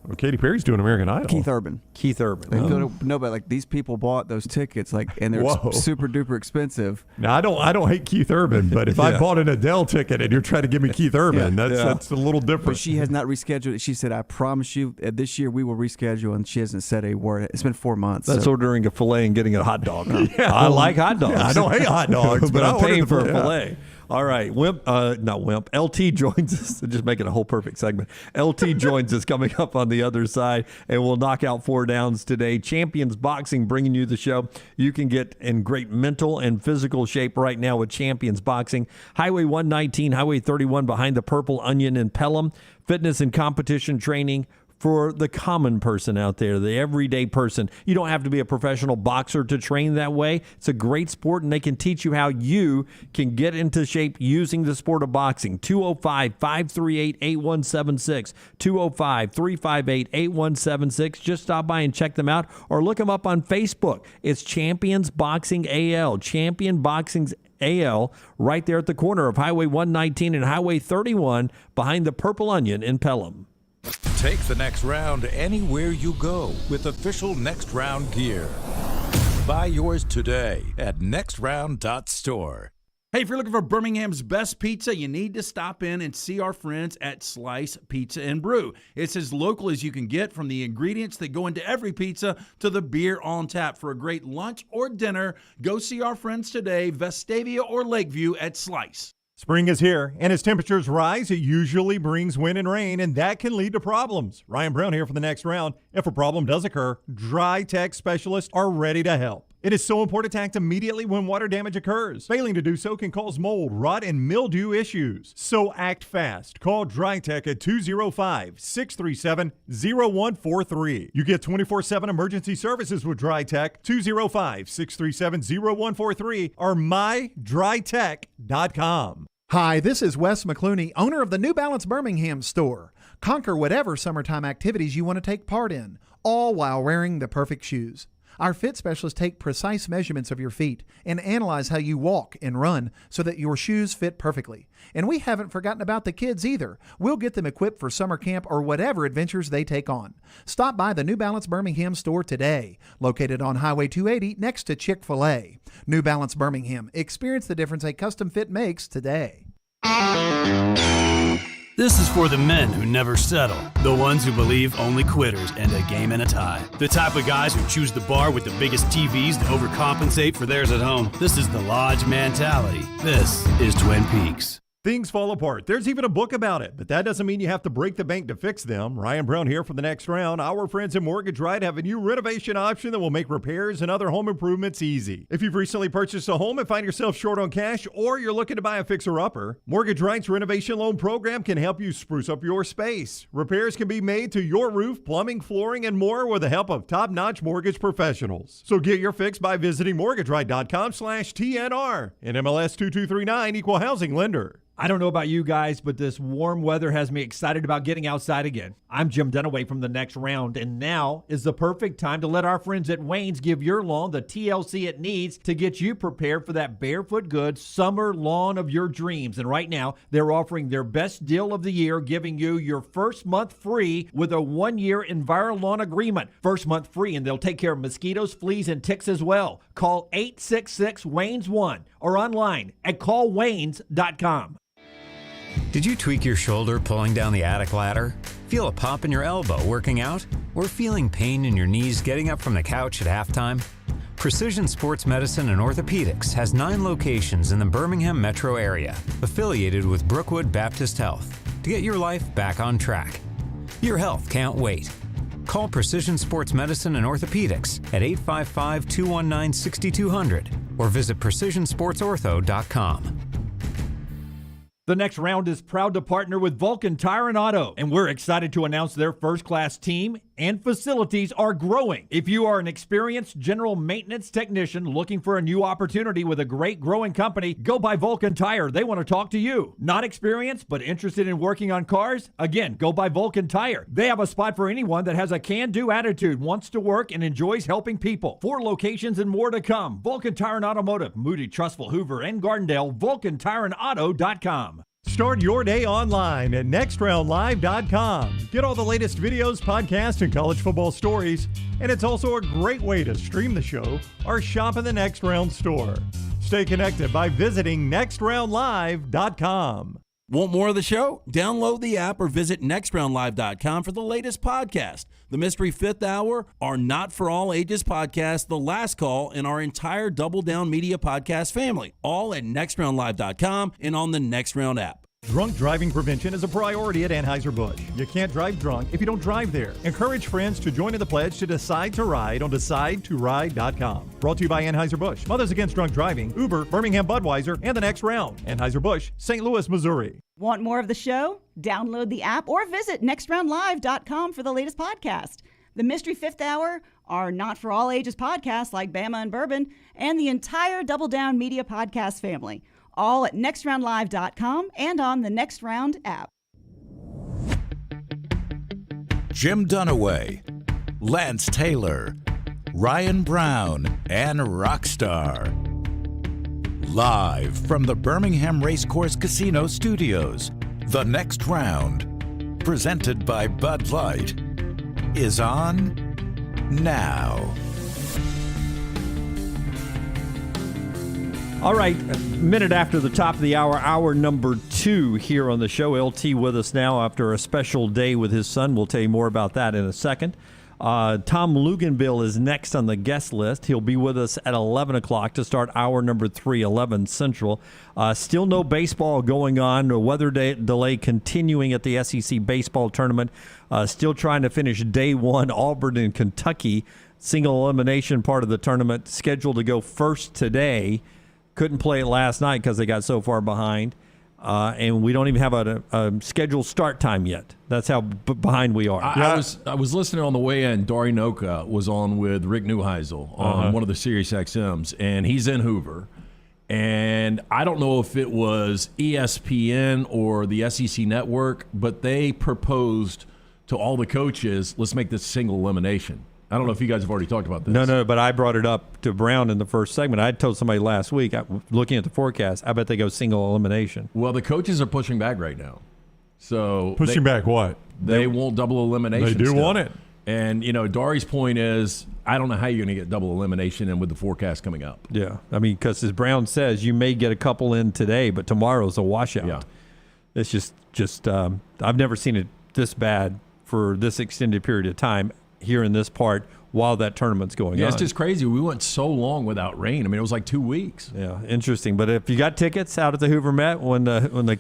Well, Katy Perry's doing American Idol. Keith Urban. Keith Urban. They filled it, no, but like these people bought those tickets, like, and they're Whoa. super duper expensive. Now, I don't hate Keith Urban, but if I bought an Adele ticket and you're trying to give me Keith Urban, that's a little different. But she has not rescheduled it. She said, I promise you, this year we will reschedule, and she hasn't said a word. It's been 4 months. That's ordering a filet and getting a hot dog. Yeah, I like hot dogs. Yeah, I don't hate hot dogs, but I'm I ordered paying the for a filet. filet. All right, LT joins us. Just make it a whole perfect segment. LT joins us coming up on the other side, and we'll knock out 4 downs today. Champions Boxing bringing you the show. You can get in great mental and physical shape right now with Champions Boxing. Highway 119, Highway 31 behind the Purple Onion in Pelham. Fitness and competition training for the common person out there, the everyday person. You don't have to be a professional boxer to train that way. It's a great sport, and they can teach you how you can get into shape using the sport of boxing. 205-538-8176. 205-358-8176. Just stop by and check them out, or look them up on Facebook. It's Champions Boxing AL. Champion Boxing's AL, right there at the corner of Highway 119 and Highway 31 behind the Purple Onion in Pelham. Take the next round anywhere you go with official Next Round gear. Buy yours today at nextround.store. Hey, if you're looking for Birmingham's best pizza, you need to stop in and see our friends at Slice Pizza and Brew. It's as local as you can get, from the ingredients that go into every pizza to the beer on tap. For a great lunch or dinner, go see our friends today, Vestavia or Lakeview at Slice. Spring is here, and as temperatures rise, it usually brings wind and rain, and that can lead to problems. Ryan Brown here for the next round. If a problem does occur, Dry Tech specialists are ready to help. It is so important to act immediately when water damage occurs. Failing to do so can cause mold, rot, and mildew issues. So act fast. Call Dry Tech at 205-637-0143. You get 24/7 emergency services with Dry Tech. 205-637-0143 or mydrytech.com. Hi, this is Wes McClooney, owner of the New Balance Birmingham store. Conquer whatever summertime activities you want to take part in, all while wearing the perfect shoes. Our fit specialists take precise measurements of your feet and analyze how you walk and run so that your shoes fit perfectly. And we haven't forgotten about the kids either. We'll get them equipped for summer camp or whatever adventures they take on. Stop by the New Balance Birmingham store today, located on Highway 280 next to Chick-fil-A. New Balance Birmingham. Experience the difference a custom fit makes today. This is for the men who never settle, the ones who believe only quitters end a game in a tie, the type of guys who choose the bar with the biggest TVs to overcompensate for theirs at home. This is the Lodge mentality. This is Twin Peaks. Things fall apart. There's even a book about it, but that doesn't mean you have to break the bank to fix them. Ryan Brown here for the Next Round. Our friends at Mortgage Right have a new renovation option that will make repairs and other home improvements easy. If you've recently purchased a home and find yourself short on cash, or you're looking to buy a fixer-upper, Mortgage Right's renovation loan program can help you spruce up your space. Repairs can be made to your roof, plumbing, flooring, and more with the help of top-notch mortgage professionals. So get your fix by visiting mortgageright.com/TNR. And MLS 2239, Equal Housing Lender. I don't know about you guys, but this warm weather has me excited about getting outside again. I'm Jim Dunaway from the Next Round, and now is the perfect time to let our friends at Wayne's give your lawn the TLC it needs to get you prepared for that barefoot good summer lawn of your dreams. And right now, they're offering their best deal of the year, giving you your first month free with a 1-year EnviroLawn agreement. First month free, and they'll take care of mosquitoes, fleas, and ticks as well. Call 866-WAYNES1 or online at callwaynes.com. Did you tweak your shoulder pulling down the attic ladder? Feel a pop in your elbow working out? Or feeling pain in your knees getting up from the couch at halftime? Precision Sports Medicine and Orthopedics has 9 locations in the Birmingham metro area, affiliated with Brookwood Baptist Health, to get your life back on track. Your health can't wait. Call Precision Sports Medicine and Orthopedics at 855-219-6200 or visit precisionsportsortho.com. The Next Round is proud to partner with Vulcan Tire and Auto, and we're excited to announce their first-class team and facilities are growing. If you are an experienced general maintenance technician looking for a new opportunity with a great growing company, go by Vulcan Tire. They want to talk to you. Not experienced, but interested in working on cars? Again, go by Vulcan Tire. They have a spot for anyone that has a can-do attitude, wants to work, and enjoys helping people. 4 locations and more to come. Vulcan Tire and Automotive, Moody, Trustful, Hoover, and Gardendale, VulcanTireandAuto.com. Start your day online at nextroundlive.com. Get all the latest videos, podcasts, and college football stories. And it's also a great way to stream the show or shop in the Next Round store. Stay connected by visiting nextroundlive.com. Want more of the show? Download the app or visit nextroundlive.com for the latest podcast. The Mystery Fifth Hour, our Not For All Ages podcast, The Last Call, and our entire Double Down Media podcast family. All at nextroundlive.com and on the Next Round app. Drunk driving prevention is a priority at Anheuser-Busch. You can't drive drunk if you don't drive there. Encourage friends to join in the pledge to Decide to Ride on DecideToRide.com. Brought to you by Anheuser-Busch, Mothers Against Drunk Driving, Uber, Birmingham Budweiser, and the Next Round. Anheuser-Busch, St. Louis, Missouri. Want more of the show? Download the app or visit nextroundlive.com for the latest podcast. The Mystery Fifth Hour, our Not For All Ages podcast like Bama and Bourbon, and the entire Double Down Media podcast family. All at nextroundlive.com and on the Next Round app. Jim Dunaway, Lance Taylor, Ryan Brown, and Rockstar. Live from the Birmingham Racecourse Casino Studios, The Next Round, presented by Bud Light, is on now. All right, a minute after the top of the hour, hour number 2 here on the show. LT with us now after a special day with his son. We'll tell you more about that in a second. Tom Luginbill is next on the guest list. He'll be with us at 11 o'clock to start hour number 3, 11 Central. Still no baseball going on. A weather delay continuing at the SEC baseball tournament. Still trying to finish day 1, Auburn and Kentucky. Single elimination part of the tournament scheduled to go first today. Couldn't play it last night because they got so far behind. And we don't even have a scheduled start time yet. That's how behind we are. I was listening on the way in. Dari Noka was on with Rick Neuheisel on one of the Sirius XMs, and he's in Hoover. And I don't know if it was ESPN or the SEC Network, but they proposed to all the coaches, let's make this single elimination. I don't know if you guys have already talked about this. No, but I brought it up to Brown in the first segment. I told somebody last week, looking at the forecast, I bet they go single elimination. Well, the coaches are pushing back right now. So pushing back what? They won't double elimination. They do want it. And, Dari's point is, I don't know how you're going to get double elimination and with the forecast coming up. Yeah, I mean, because as Brown says, you may get a couple in today, but tomorrow's a washout. Yeah. It's just I've never seen it this bad for this extended period of time here in this part while that tournament's going on. It's just crazy. We went so long without rain. I mean, it was like 2 weeks. Yeah, interesting. But if you got tickets out at the Hoover Met, when the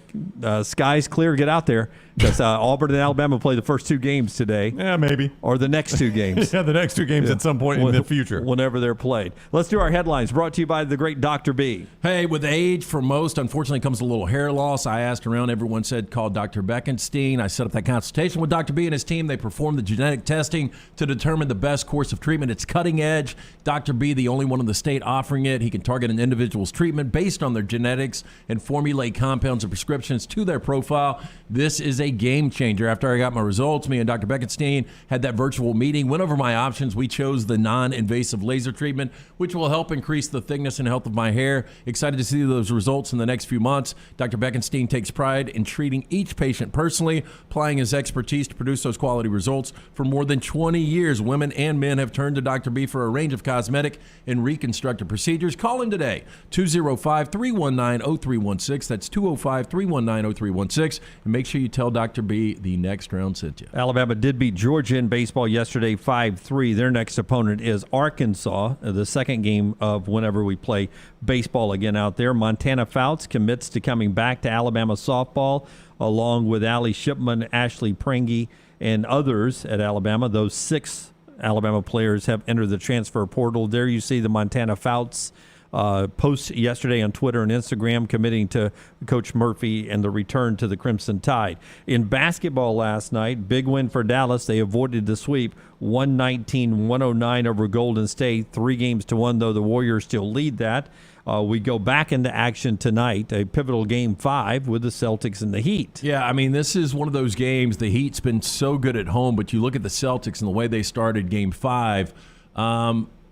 sky's clear, get out there, because Auburn and Alabama play the first 2 games today. Yeah, maybe. Or the next 2 games. Yeah, the next 2 games at some point in the future. Whenever they're played. Let's do our headlines, brought to you by the great Dr. B. Hey, with age, for most, unfortunately, comes a little hair loss. I asked around. Everyone said call Dr. Beckenstein. I set up that consultation with Dr. B and his team. They performed the genetic testing to determine the best course of treatment. It's cutting edge. Dr. B, the only one in the state offering it. He can target an individual's treatment based on their genetics and formulate compounds and prescriptions to their profile. This is a game changer. After I got my results, me and Dr. Beckenstein had that virtual meeting, went over my options. We chose the non-invasive laser treatment, which will help increase the thickness and health of my hair. Excited to see those results in the next few months. Dr. Beckenstein takes pride in treating each patient personally, applying his expertise to produce those quality results. For more than 20 years, women and men have turned to Dr. B for a range of cosmetic and reconstructive procedures. Call him today, 205-319-0316. That's 205-319-0316. And make sure you tell Dr. B the next round sent you. Alabama did beat Georgia in baseball yesterday 5-3. Their next opponent is Arkansas, the second game of whenever we play baseball again out there. Montana Fouts commits to coming back to Alabama softball, along with Allie Shipman, Ashley Prange, and others at Alabama. Those 6 Alabama players have entered the transfer portal. There you see the Montana Fouts post yesterday on Twitter and Instagram committing to Coach Murphy and the return to the Crimson Tide. In basketball last night, big win for Dallas. They avoided the sweep, 119-109 over Golden State, 3-1, though the Warriors still lead that. We go back into action tonight, a pivotal Game 5 with the Celtics and the Heat. Yeah, I mean, this is one of those games. The Heat's been so good at home, but you look at the Celtics and the way they started Game 5.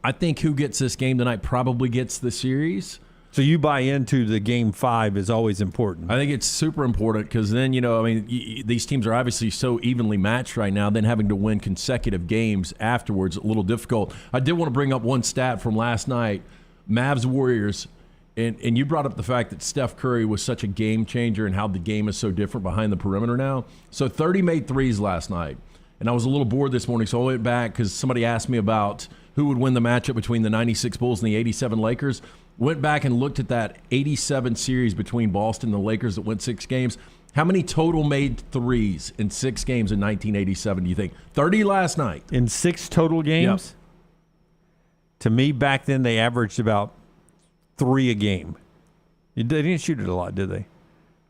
I think who gets this game tonight probably gets the series. So you buy into the Game 5 is always important. I think it's super important because then, these teams are obviously so evenly matched right now, then having to win consecutive games afterwards, a little difficult. I did want to bring up one stat from last night. Mavs Warriors, and you brought up the fact that Steph Curry was such a game changer and how the game is so different behind the perimeter now. So 30 made threes last night, and I was a little bored this morning, so I went back because somebody asked me about who would win the matchup between the 96 Bulls and the 87 Lakers. Went back and looked at that 87 series between Boston and the Lakers that went 6 games. How many total made threes in 6 games in 1987, do you think? 30 last night. In 6 total games? Yep. To me, back then, they averaged about 3 a game. They didn't shoot it a lot, did they?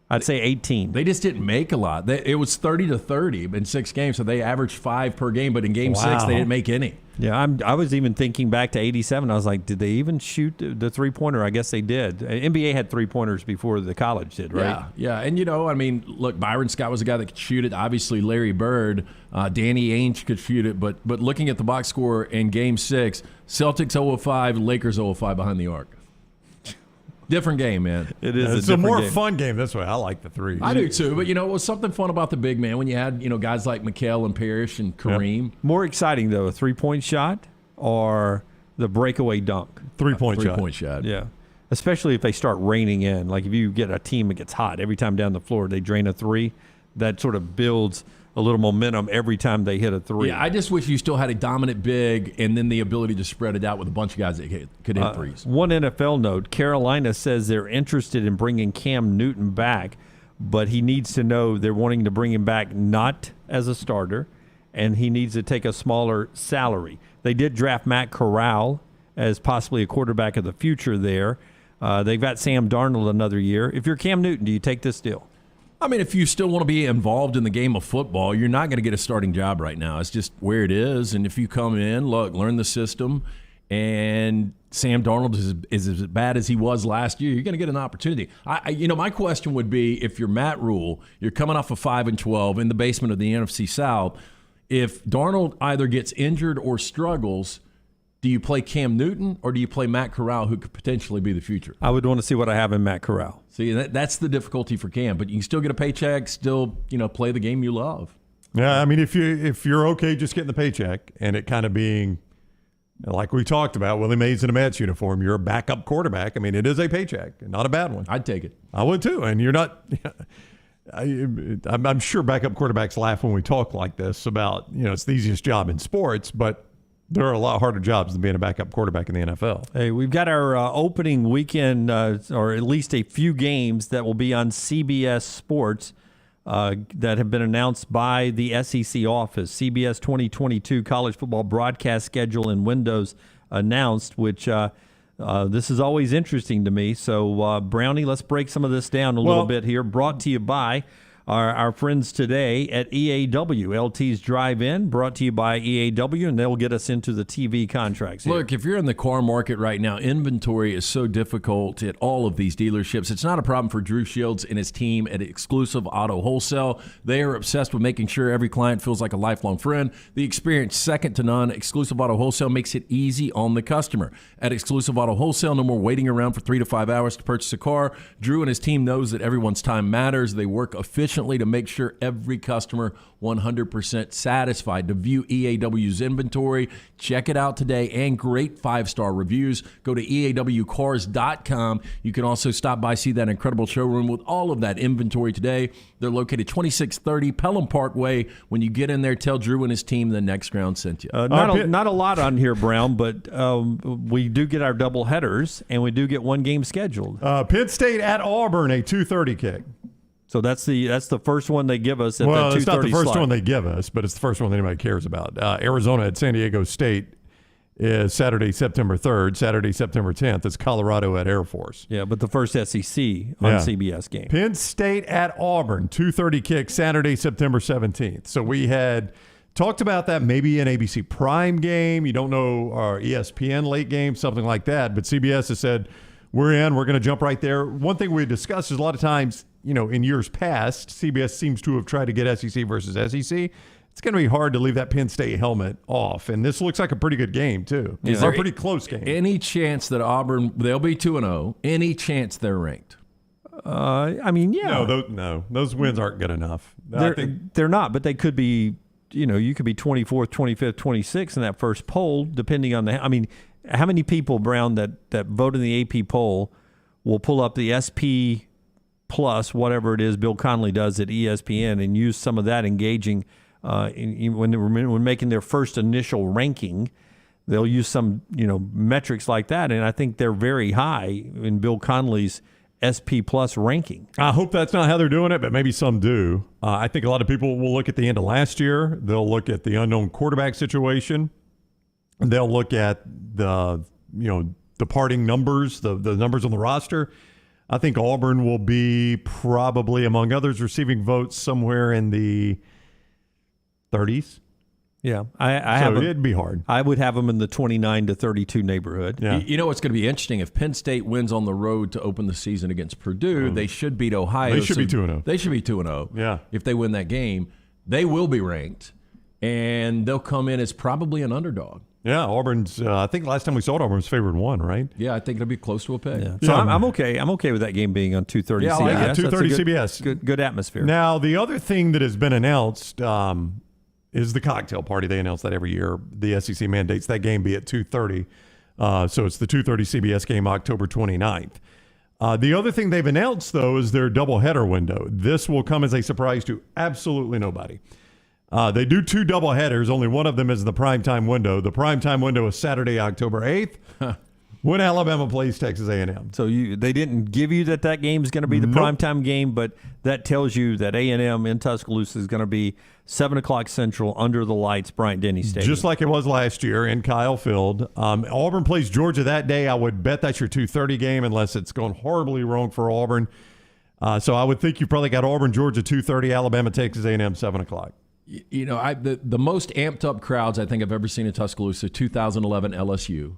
I'd say 18. They just didn't make a lot. It was 30-30 in 6 games, so they averaged 5 per game, but in Game 6, they didn't make any. Yeah, I was even thinking back to 87. I was like, did they even shoot the three-pointer? I guess they did. NBA had three-pointers before the college did, right? Yeah. And, look, Byron Scott was a guy that could shoot it. Obviously, Larry Bird, Danny Ainge could shoot it. But looking at the box score in Game 6, Celtics 0-5, Lakers 0-5 behind the arc. Different game, man. It is. It's a more fun game. That's why I like the 3. I do too. But, it was something fun about the big man when you had, guys like Mikal and Parrish and Kareem. Yep. More exciting, though, a 3-point shot or the breakaway dunk? 3-point shot. 3-point shot. Yeah. Especially if they start raining in. Like if you get a team that gets hot every time down the floor, they drain a 3. That sort of builds a little momentum every time they hit a 3. Yeah, I just wish you still had a dominant big and then the ability to spread it out with a bunch of guys that could hit threes. One NFL note, Carolina says they're interested in bringing Cam Newton back, but he needs to know they're wanting to bring him back not as a starter, and he needs to take a smaller salary. They did draft Matt Corral as possibly a quarterback of the future there. They've got Sam Darnold another year. If you're Cam Newton, do you take this deal? I mean, if you still want to be involved in the game of football, you're not going to get a starting job right now. It's just where it is. And if you come in, learn the system, and Sam Darnold is as bad as he was last year, you're going to get an opportunity. My question would be, if you're Matt Rule, you're coming off of 5-12 in the basement of the NFC South. If Darnold either gets injured or struggles, do you play Cam Newton or do you play Matt Corral, who could potentially be the future? I would want to see what I have in Matt Corral. See, that's the difficulty for Cam, but you can still get a paycheck, still play the game you love. Yeah, I mean, if you're okay just getting the paycheck and it kind of being like we talked about, Willie Mays in a Mets uniform, you're a backup quarterback. I mean, it is a paycheck, not a bad one. I'd take it. I would too, and you're not. I'm sure backup quarterbacks laugh when we talk like this about it's the easiest job in sports, but There are a lot harder jobs than being a backup quarterback in the NFL. Hey, we've got our opening weekend, or at least a few games that will be on CBS Sports that have been announced by the SEC office. CBS 2022 college football broadcast schedule and windows announced, which this is always interesting to me. So, Brownie, let's break some of this down a little bit here. Brought to you by our friends today at EAW. LT's Drive-In, brought to you by EAW, and they'll get us into the TV contracts here. Look, if you're in the car market right now, inventory is so difficult at all of these dealerships. It's not a problem for Drew Shields and his team at Exclusive Auto Wholesale. They are obsessed with making sure every client feels like a lifelong friend. The experience, second to none. Exclusive Auto Wholesale makes it easy on the customer. At Exclusive Auto Wholesale, no more waiting around for 3 to 5 hours to purchase a car. Drew and his team knows that everyone's time matters. They work efficiently to make sure every customer 100% satisfied. To view EAW's inventory, check it out today, and great 5-star reviews. Go to EAWcars.com. You can also stop by, see that incredible showroom with all of that inventory today. They're located 2630 Pelham Parkway. When you get in there, tell Drew and his team the Next Round sent you. Not a lot on here, Brown, but we do get our double headers, and we do get one game scheduled. Penn State at Auburn, a 2:30 kick. So that's the first one they give us at the 2:30 it's not the first slot. one they give us, but it's the first one that anybody cares about. Arizona at San Diego State is Saturday, September 3rd. Saturday, September 10th is Colorado at Air Force. Yeah, but the first SEC on CBS game. Penn State at Auburn, 2:30 kick, Saturday, September 17th. So we had talked about that, maybe an ABC Prime game. You don't know, or ESPN late game, something like that. But CBS has said, we're going to jump right there. One thing we discussed is a lot of times, in years past, CBS seems to have tried to get SEC versus SEC. It's going to be hard to leave that Penn State helmet off. And this looks like a pretty good game, too. It's a pretty close game. Any chance that Auburn, they'll be 2-0, any chance they're ranked? I mean, yeah. No, those wins aren't good enough. They're not, but they could be, you could be 24th, 25th, 26th in that first poll, depending on how many people, Brown, that vote in the AP poll will pull up the SP Plus, whatever it is Bill Connolly does at ESPN, and use some of that engaging when making their first initial ranking. They'll use some metrics like that, and I think they're very high in Bill Connolly's SP Plus ranking. I hope that's not how they're doing it, but maybe some do. I think a lot of people will look at the end of last year. They'll look at the unknown quarterback situation. They'll look at the departing numbers, the numbers on the roster. I think Auburn will be probably, among others, receiving votes somewhere in the 30s. Yeah, it'd be hard. I would have them in the 29 to 32 neighborhood. Yeah. You know what's going to be interesting? If Penn State wins on the road to open the season against Purdue, they should beat Ohio. They should be 2-0. They should be 2-0. Yeah. If they win that game, they will be ranked, and they'll come in as probably an underdog. Yeah, Auburn's. I think last time we saw it, Auburn was favored 1, right? Yeah, I think it'll be close to a pick. Yeah. So I'm okay. I'm okay with that game being on 2:30 CBS. Yeah, 2:30 CBS. Good atmosphere. Now, the other thing that has been announced is the cocktail party. They announce that every year. The SEC mandates that game be at 2:30. So it's the 2:30 CBS game, October 29th. The other thing they've announced, though, is their doubleheader window. This will come as a surprise to absolutely nobody. They do 2 doubleheaders. Only one of them is the primetime window. The primetime window is Saturday, October 8th, when Alabama plays Texas A&M. So they didn't give you that game is going to be the primetime game, but that tells you that A&M in Tuscaloosa is going to be 7 o'clock Central under the lights, Bryant-Denny Stadium. Just like it was last year in Kyle Field. Auburn plays Georgia that day. I would bet that's your 2:30 game unless it's gone horribly wrong for Auburn. So I would think you probably got Auburn, Georgia, 2:30, Alabama, Texas A&M, 7 o'clock. The most amped up crowds I think I've ever seen in Tuscaloosa, 2011 LSU.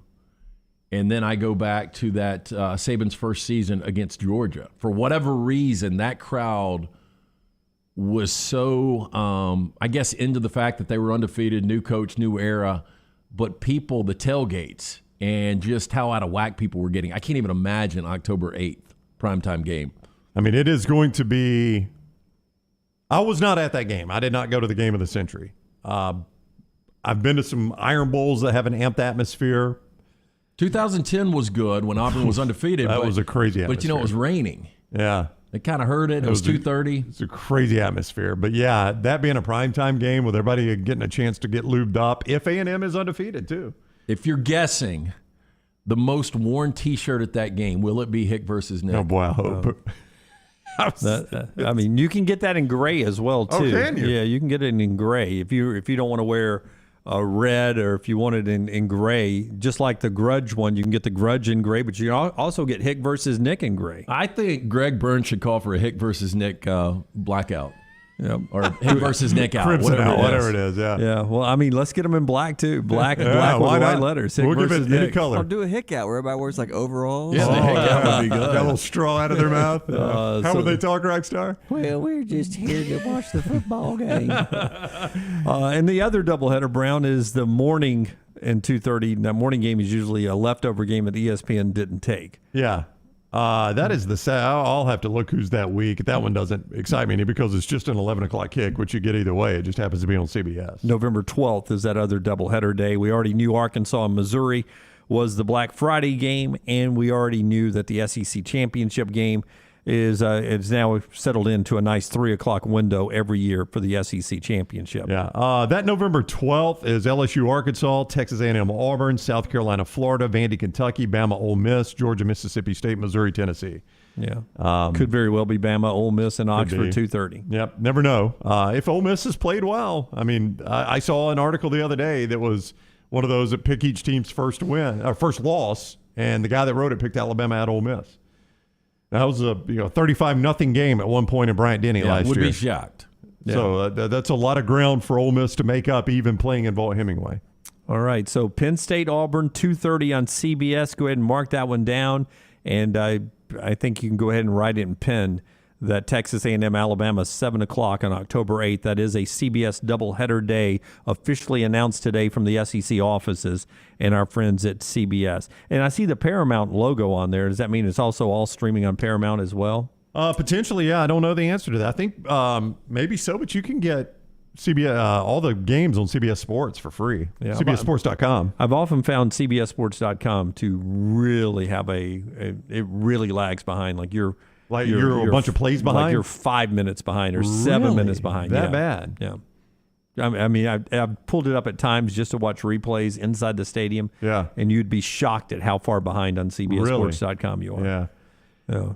And then I go back to that Saban's first season against Georgia. For whatever reason, that crowd was so, I guess, into the fact that they were undefeated, new coach, new era. But people, the tailgates, and just how out of whack people were getting. I can't even imagine October 8th, primetime game. I mean, it is going to be... I was not at that game. I did not go to the game of the century. I've been to some Iron Bowls that have an amped atmosphere. 2010 was good when Auburn was undefeated. That was a crazy atmosphere. But, it was raining. Yeah. They kind of heard it. It was 2:30. It's a crazy atmosphere. But, yeah, that being a primetime game with everybody getting a chance to get lubed up, if A&M is undefeated, too. If you're guessing the most worn T-shirt at that game, will it be Hick versus Nick? Oh, boy, I hope. I mean, you can get that in gray as well, too. Oh, can you? Yeah, you can get it in gray. If you don't want to wear red, or if you want it in gray, just like the Grudge one, you can get the Grudge in gray, but you can also get Hick versus Nick in gray. I think Greg Burns should call for a Hick versus Nick blackout. Yep. Or Hick versus Nick out. Whatever it is, yeah. Yeah, well, I mean, let's get them in black, too. Black with white letters. Hick we'll give versus it any Nick. color. I'll do a Hick out where everybody wears like overalls. Yeah, the Hick out would be good. Got a little straw out of their mouth. How would they talk, Rockstar? Well, we're just here to watch the football game. And the other doubleheader, Brown, is the morning and 2:30. That morning game is usually a leftover game that ESPN didn't take. Yeah. That is the I'll have to look who's that week. That one doesn't excite me any because it's just an 11 o'clock kick, which you get either way. It just happens to be on CBS. November 12th is that other doubleheader day. We already knew Arkansas and Missouri was the Black Friday game, and we already knew that the SEC championship game is now settled into a nice 3 o'clock window every year for the SEC championship. Yeah. That November 12th is LSU, Arkansas, Texas A&M, Auburn, South Carolina, Florida, Vandy, Kentucky, Bama, Ole Miss, Georgia, Mississippi State, Missouri, Tennessee. Yeah. Could very well be Bama, Ole Miss, and Oxford, 2:30. Yep. Never know. If Ole Miss has played well. I mean, I saw an article the other day that was one of those that pick each team's first loss, and the guy that wrote it picked Alabama at Ole Miss. That was a 35-0 game at one point in Bryant-Denny last year. Would be shocked. Yeah. So that's a lot of ground for Ole Miss to make up, even playing in Vaught-Hemingway. All right, so Penn State, Auburn, 2:30 on CBS. Go ahead and mark that one down, and I think you can go ahead and write it in pen that Texas A&M, Alabama, 7 o'clock on October 8th. That is a CBS doubleheader day, officially announced today from the SEC offices and our friends at CBS. And I see the Paramount logo on there. Does that mean it's also all streaming on Paramount as well? Potentially, yeah. I don't know the answer to that. I think maybe so, but you can get CBS all the games on CBS Sports for free. Yeah, CBSSports.com. I've often found CBSSports.com to really have it really lags behind. Like you're a bunch of plays behind? Like you're 5 minutes behind or 7 minutes behind. That bad? Yeah. I mean, I've pulled it up at times just to watch replays inside the stadium. Yeah. And you'd be shocked at how far behind on CBSSports.com you are. Yeah.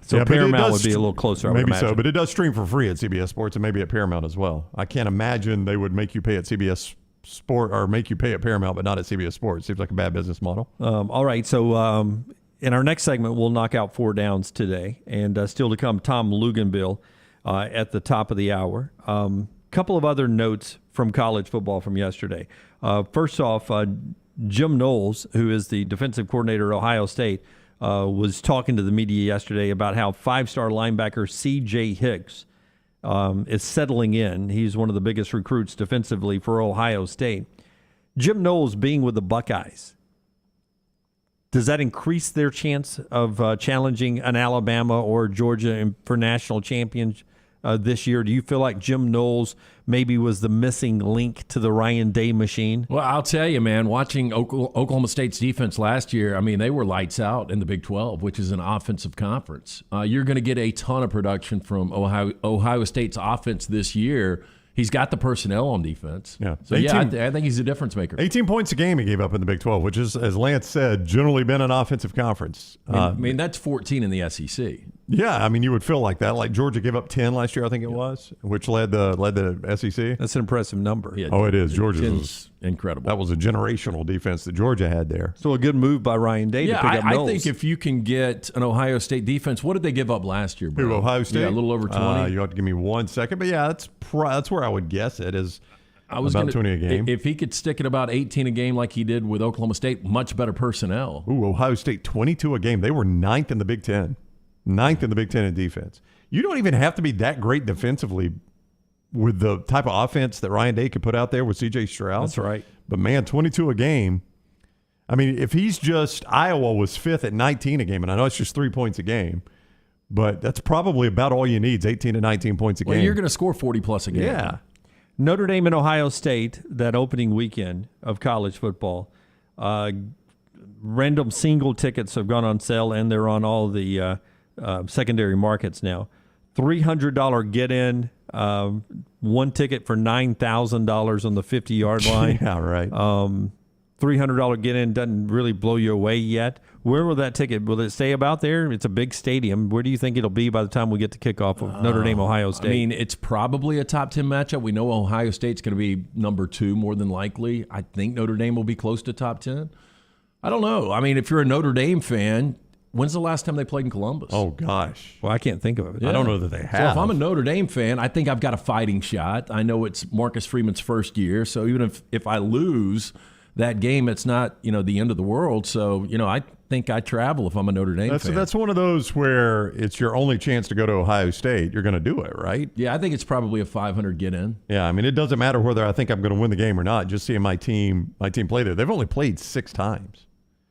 So Paramount would be a little closer, I would imagine. Maybe so, but it does stream for free at CBS Sports and maybe at Paramount as well. I can't imagine they would make you pay at CBS Sport or make you pay at Paramount but not at CBS Sports. Seems like a bad business model. All right, so in our next segment, we'll knock out 4 downs today. And still to come, Tom Luginbill at the top of the hour. Couple of other notes from college football from yesterday. First off, Jim Knowles, who is the defensive coordinator at Ohio State, was talking to the media yesterday about how 5-star linebacker C.J. Hicks is settling in. He's one of the biggest recruits defensively for Ohio State. Jim Knowles being with the Buckeyes, does that increase their chance of challenging an Alabama or Georgia for national champions this year? Do you feel like Jim Knowles maybe was the missing link to the Ryan Day machine? Well, I'll tell you, man, watching Oklahoma State's defense last year, I mean, they were lights out in the Big 12, which is an offensive conference. You're going to get a ton of production from Ohio State's offense this year. He's got the personnel on defense. Yeah. So, I think he's a difference maker. 18 points a game he gave up in the Big 12, which is, as Lance said, generally been an offensive conference. I mean, that's 14 in the SEC. Yeah, I mean, you would feel like that. Like Georgia gave up 10 last year, I think it was, which led the SEC. That's an impressive number. Yeah, it is. Georgia's was incredible. That was a generational defense that Georgia had there. So a good move by Ryan Day to pick up Knowles. I think if you can get an Ohio State defense, what did they give up last year, bro? Who, Ohio State? Yeah, a little over 20. You have to give me 1 second. But yeah, that's where I would guess it is. About 20 a game. If he could stick at about 18 a game like he did with Oklahoma State, much better personnel. Ooh, Ohio State 22 a game. They were 9th in the Big Ten. 9th in the Big Ten in defense. You don't even have to be that great defensively with the type of offense that Ryan Day could put out there with C.J. Stroud. That's right. But, man, 22 a game. I mean, if he's just – Iowa was 5th at 19 a game, and I know it's just 3 points a game, but that's probably about all you need is 18 to 19 points a game. Well, you're going to score 40-plus a game. Yeah. Notre Dame and Ohio State, that opening weekend of college football, random single tickets have gone on sale, and they're on all the secondary markets now. $300 get-in, one ticket for $9,000 on the 50-yard line. Yeah, right. $300 get-in doesn't really blow you away yet. Where will that ticket, will it stay about there? It's a big stadium. Where do you think it'll be by the time we get to kickoff of Notre Dame, Ohio State? I mean, it's probably a top 10 matchup. We know Ohio State's going to be number 2 more than likely. I think Notre Dame will be close to top 10. I don't know. I mean, if you're a Notre Dame fan, when's the last time they played in Columbus? Oh, gosh. Well, I can't think of it. Yeah. I don't know that they have. So if I'm a Notre Dame fan, I think I've got a fighting shot. I know it's Marcus Freeman's first year, so even if I lose that game, it's not, the end of the world. So, I think I travel if I'm a Notre Dame fan. That's one of those where it's your only chance to go to Ohio State. You're going to do it, right? Yeah, I think it's probably a 500 get-in. Yeah, I mean, it doesn't matter whether I think I'm going to win the game or not. Just seeing my team play there. They've only played 6 times.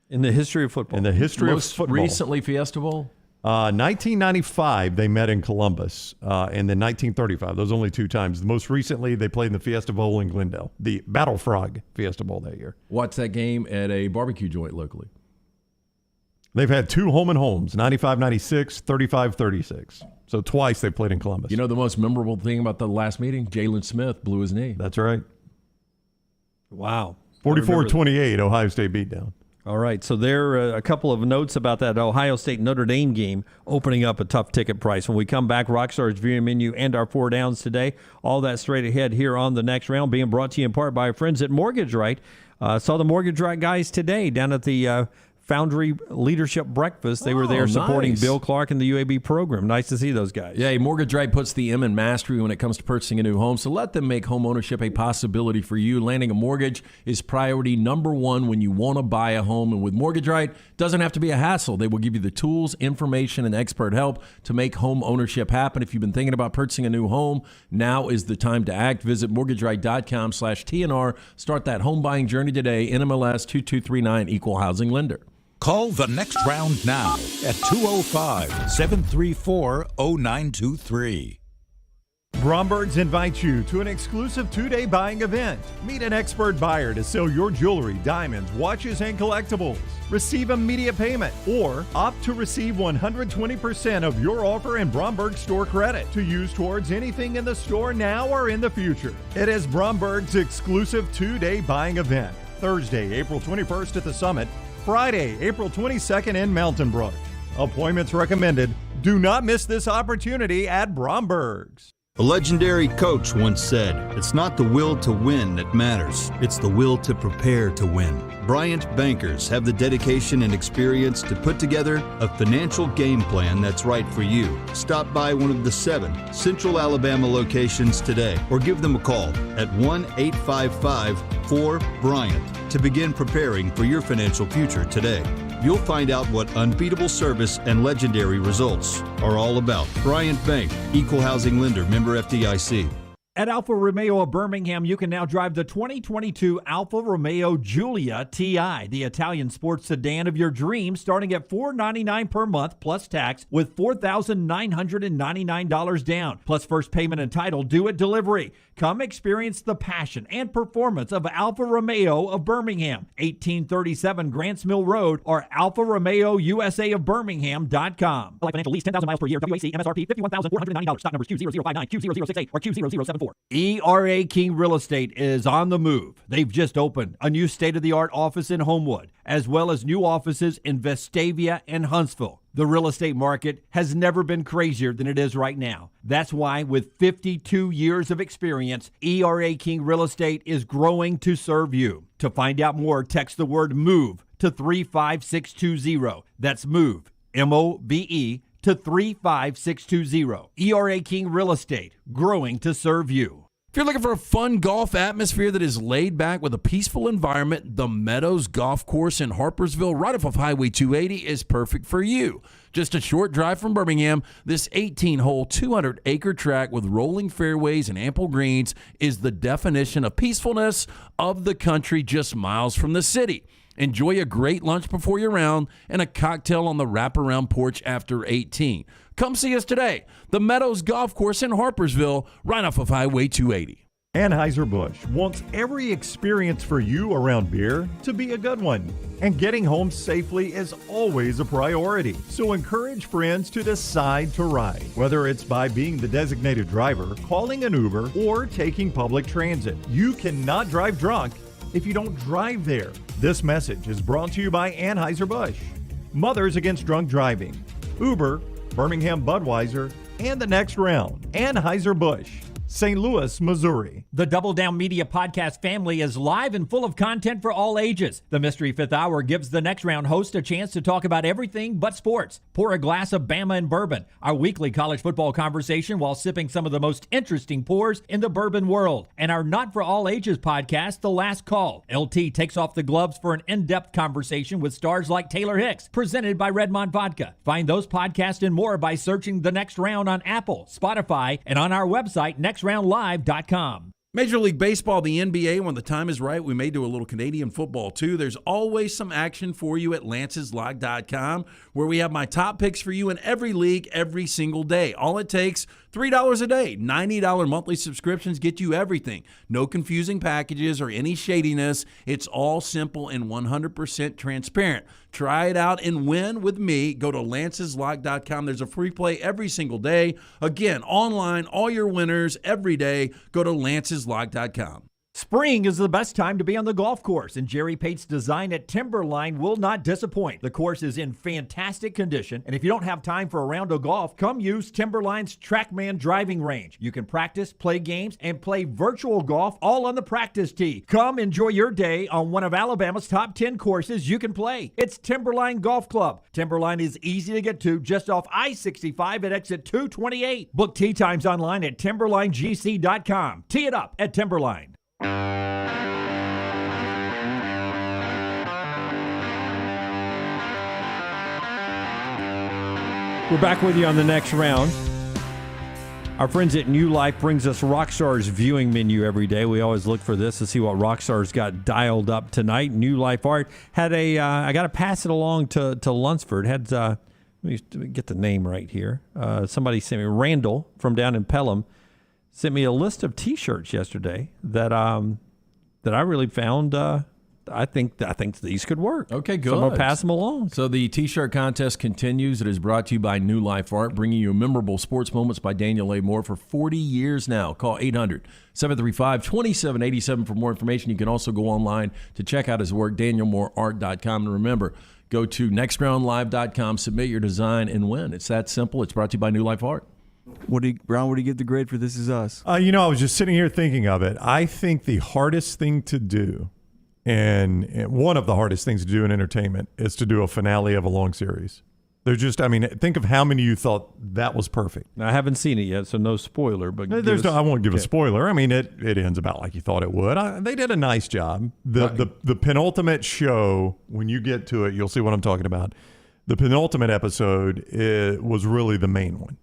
In the history of football. In the history of football. Most recently, Fiesta Bowl? 1995, they met in Columbus, and then 1935. Those only 2 times. Most recently, they played in the Fiesta Bowl in Glendale, the Battle Frog Fiesta Bowl that year. Watch that game at a barbecue joint locally. They've had 2 home and homes, 95-96, 35-36. So twice they played in Columbus. The most memorable thing about the last meeting? Jalen Smith blew his knee. That's right. Wow. 44-28, Ohio State beatdown. All right, so there are a couple of notes about that Ohio State-Notre Dame game opening up a tough ticket price. When we come back, Rockstar's viewing menu and our 4 downs today. All that straight ahead here on The Next Round, being brought to you in part by our friends at Mortgage Right. Saw the Mortgage Right guys today down at the Foundry Leadership Breakfast. They were there supporting nice. Bill Clark and the UAB program. Nice to see those guys. Yeah, Mortgage Right puts the M in mastery when it comes to purchasing a new home, so let them make home ownership a possibility for you. Landing a mortgage is priority number 1 when you want to buy a home, and with Mortgage Right, it doesn't have to be a hassle. They will give you the tools, information, and expert help to make home ownership happen. If you've been thinking about purchasing a new home, now is the time to act. Visit mortgageright.com/TNR. Start that home buying journey today. NMLS 2239, Equal Housing Lender. Call The Next Round now at 205-734-0923. Bromberg's invites you to an exclusive 2-day buying event. Meet an expert buyer to sell your jewelry, diamonds, watches, and collectibles. Receive immediate payment or opt to receive 120% of your offer in Bromberg store credit to use towards anything in the store now or in the future. It is Bromberg's exclusive 2-day buying event. Thursday, April 21st at the Summit. Friday, April 22nd in Mountain Brook. Appointments recommended. Do not miss this opportunity at Bromberg's. A legendary coach once said, "It's not the will to win that matters. It's the will to prepare to win." Bryant bankers have the dedication and experience to put together a financial game plan that's right for you. Stop by one of the 7 Central Alabama locations today or give them a call at 1-855-4-BRYANT to begin preparing for your financial future today. You'll find out what unbeatable service and legendary results are all about. Bryant Bank, Equal Housing Lender, member FDIC. At Alfa Romeo of Birmingham, you can now drive the 2022 Alfa Romeo Giulia TI, the Italian sports sedan of your dreams, starting at $499 per month plus tax with $4,999 down, plus first payment and title due at delivery. Come experience the passion and performance of Alfa Romeo of Birmingham, 1837 Grants Mill Road, or Alfa Romeo USA of Birmingham.com. Like financial lease, 10,000 miles per year, WAC, MSRP, $51,490. Stock numbers Q0059, Q0068, or Q0074. ERA King Real Estate is on the move. They've just opened a new state-of-the-art office in Homewood, as well as new offices in Vestavia and Huntsville. The real estate market has never been crazier than it is right now. That's why, with 52 years of experience, ERA King Real Estate is growing to serve you. To find out more, text the word MOVE to 35620. That's MOVE, M-O-V-E, to 35620. ERA King Real Estate, growing to serve you. If you're looking for a fun golf atmosphere that is laid back with a peaceful environment, the Meadows Golf Course in Harpersville, right off of Highway 280, is perfect for you. Just a short drive from Birmingham, this 18-hole, 200-acre track with rolling fairways and ample greens is the definition of peacefulness of the country just miles from the city. Enjoy a great lunch before your round and a cocktail on the wraparound porch after 18. Come see us today. The Meadows Golf Course in Harpersville, right off of Highway 280. Anheuser-Busch wants every experience for you around beer to be a good one. And getting home safely is always a priority. So encourage friends to decide to ride, whether it's by being the designated driver, calling an Uber, or taking public transit. You cannot drive drunk if you don't drive there. This message is brought to you by Anheuser-Busch, Mothers Against Drunk Driving, Uber, Birmingham Budweiser, and the Next Round. Anheuser-Busch, St. Louis, Missouri. The Double Down Media podcast family is live and full of content for all ages. The Mystery Fifth Hour gives the Next Round host a chance to talk about everything but sports. Pour a glass of Bama and bourbon, our weekly college football conversation while sipping some of the most interesting pours in the bourbon world. And our Not For All Ages podcast, The Last Call. LT takes off the gloves for an in-depth conversation with stars like Taylor Hicks, presented by Redmond Vodka. Find those podcasts and more by searching The Next Round on Apple, Spotify, and on our website, nextroundlive.com. Major League Baseball, the NBA, when the time is right, we may do a little Canadian football too. There's always some action for you at lanceslog.com, where we have my top picks for you in every league every single day. All it takes, $3 a day. $90 monthly subscriptions get you everything. No confusing packages or any shadiness. It's all simple and 100% transparent. Try it out and win with me. Go to lanceslog.com. There's a free play every single day. Again, online, all your winners every day. Go to lanceslog.com. Spring is the best time to be on the golf course, and Jerry Pate's design at Timberline will not disappoint. The course is in fantastic condition, and if you don't have time for a round of golf, come use Timberline's TrackMan driving range. You can practice, play games, and play virtual golf all on the practice tee. Come enjoy your day on one of Alabama's top 10 courses you can play. It's Timberline Golf Club. Timberline is easy to get to just off I-65 at exit 228. Book tee times online at timberlinegc.com. Tee it up at Timberline. We're back with you on the Next Round. Our friends at New Life brings us Rockstar's viewing menu every day. We always look for this to see what Rockstar's got dialed up tonight. New Life Art had I got to pass it along to Lunsford. Had let me get the name right here. Somebody sent me, Randall from down in Pelham, sent me a list of T-shirts yesterday that I really found. I think these could work. Okay, good. So I'm gonna pass them along. So the T-shirt contest continues. It is brought to you by New Life Art, bringing you memorable sports moments by Daniel A. Moore for 40 years now. Call 800-735-2787 for more information. You can also go online to check out his work, danielmooreart.com. And remember, go to nextroundlive.com, submit your design, and win. It's that simple. It's brought to you by New Life Art. Brown, what do you give the grade for This Is Us? I was just sitting here thinking of it. I think the hardest thing to do, and one of the hardest things to do in entertainment, is to do a finale of a long series. They're just, think of how many you thought that was perfect. Now, I haven't seen it yet, so no spoiler. But I won't give a spoiler. It ends about like you thought it would. They did a nice job. The penultimate show, when you get to it, you'll see what I'm talking about. The penultimate episode was really the main one.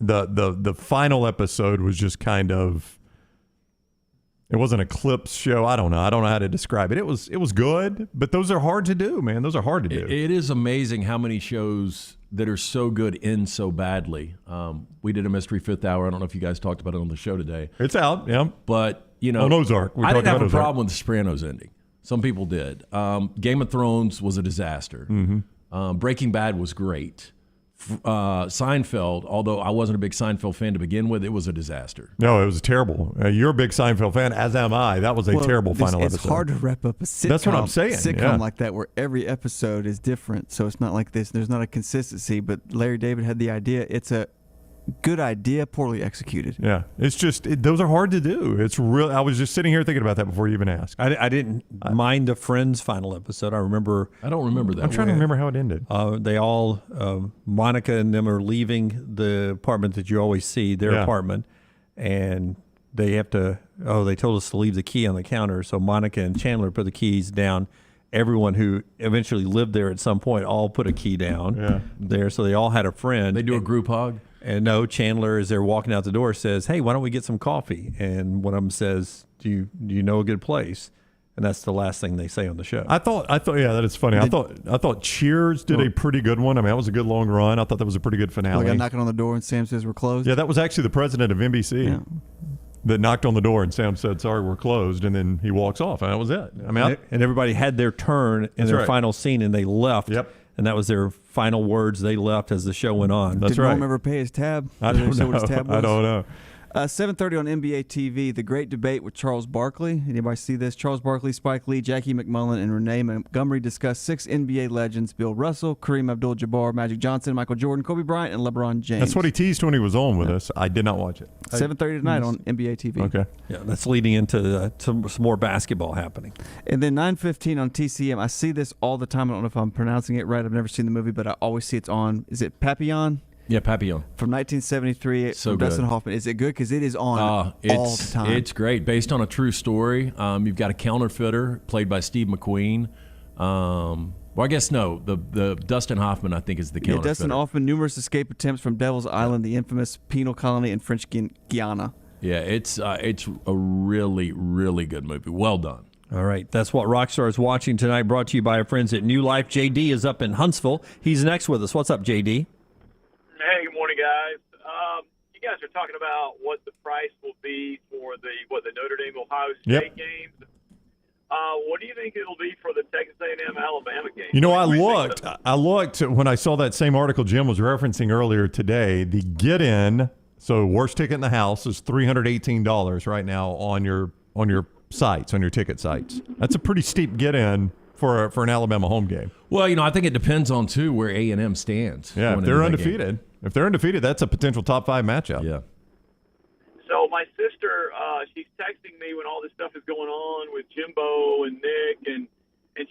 The final episode was just kind of, it wasn't a clips show. I don't know how to describe it. It was good, but those are hard to do, man. Those are hard to do. It is amazing how many shows that are so good end so badly. We did a Mystery Fifth Hour. I don't know if you guys talked about it on the show today. It's out, yeah. But, on Ozark. I didn't have a problem with The Sopranos ending. Some people did. Game of Thrones was a disaster. Mm-hmm. Breaking Bad was great. Seinfeld, although I wasn't a big Seinfeld fan to begin with, it was a disaster. No, it was terrible. You're a big Seinfeld fan, as am I. That was a terrible final episode. It's hard to wrap up a sitcom. That's what I'm saying. Sitcom like that, where every episode is different. So it's not like this. There's not a consistency. But Larry David had the idea. It's a good idea, poorly executed. Yeah, it's just those are hard to do. It's real. I was just sitting here thinking about that before you even asked. I didn't mind the Friends final episode. I don't remember that. I'm trying to remember how it ended. They all Monica and them are leaving the apartment that you always see, their apartment, and they have to. They told us to leave the key on the counter, so Monica and Chandler put the keys down. Everyone who eventually lived there at some point all put a key down there, so they all had a friend. They do a group hug. And no, Chandler, as they're walking out the door, says, "Hey, why don't we get some coffee?" And one of them says, "Do you know a good place?" And that's the last thing they say on the show. I thought, yeah, that is funny. I thought Cheers did a pretty good one. That was a good long run. I thought that was a pretty good finale. Like knocking on the door and Sam says we're closed. Yeah, that was actually the president of NBC. Yeah. that knocked on the door, and Sam said, "Sorry, we're closed," and then he walks off, and that was it. I mean, and everybody had their turn in their final scene, and they left. Yep. And that was their final words. They left as the show went on. That's Did right. Norm ever pay his tab? I don't know. What his tab was? I don't know. 7:30 on NBA TV, The Great Debate with Charles Barkley. Anybody see this? Charles Barkley, Spike Lee, Jackie McMullen, and Renee Montgomery discuss 6 NBA legends: Bill Russell, Kareem Abdul-Jabbar, Magic Johnson, Michael Jordan, Kobe Bryant, and LeBron James. That's what he teased when he was on with us. I did not watch it. 7:30 tonight on NBA TV. Okay. Yeah, that's leading into some more basketball happening. And then 9:15 on TCM. I see this all the time. I don't know if I'm pronouncing it right. I've never seen the movie, but I always see it's on. Is it Papillon? Yeah, Papillon. From 1973 So from good. Dustin Hoffman. Is it good? Because it is on all the time. It's great. Based on a true story. You've got a counterfeiter played by Steve McQueen. Well, I guess no. The Dustin Hoffman, I think, is the counterfeiter. Yeah, Dustin Hoffman, numerous escape attempts from Devil's Island, the infamous penal colony in French Guiana. Yeah, it's a really, really good movie. Well done. All right, that's what Rockstar is watching tonight, brought to you by our friends at New Life. JD is up in Huntsville. He's next with us. What's up, JD? Hey, good morning, guys. You guys are talking about what the price will be for the Notre Dame Ohio State games. What do you think it'll be for the Texas A&M Alabama game? You know, I looked when I saw that same article Jim was referencing earlier today. The get-in, so worst ticket in the house, is $318 right now on your sites, on your ticket sites. That's a pretty steep get-in for an Alabama home game. Well, I think it depends on too where A&M stands. Yeah, if they're undefeated. If they're undefeated, that's a potential top 5 matchup. Yeah. So my sister, she's texting me when all this stuff is going on with Jimbo and Nick, and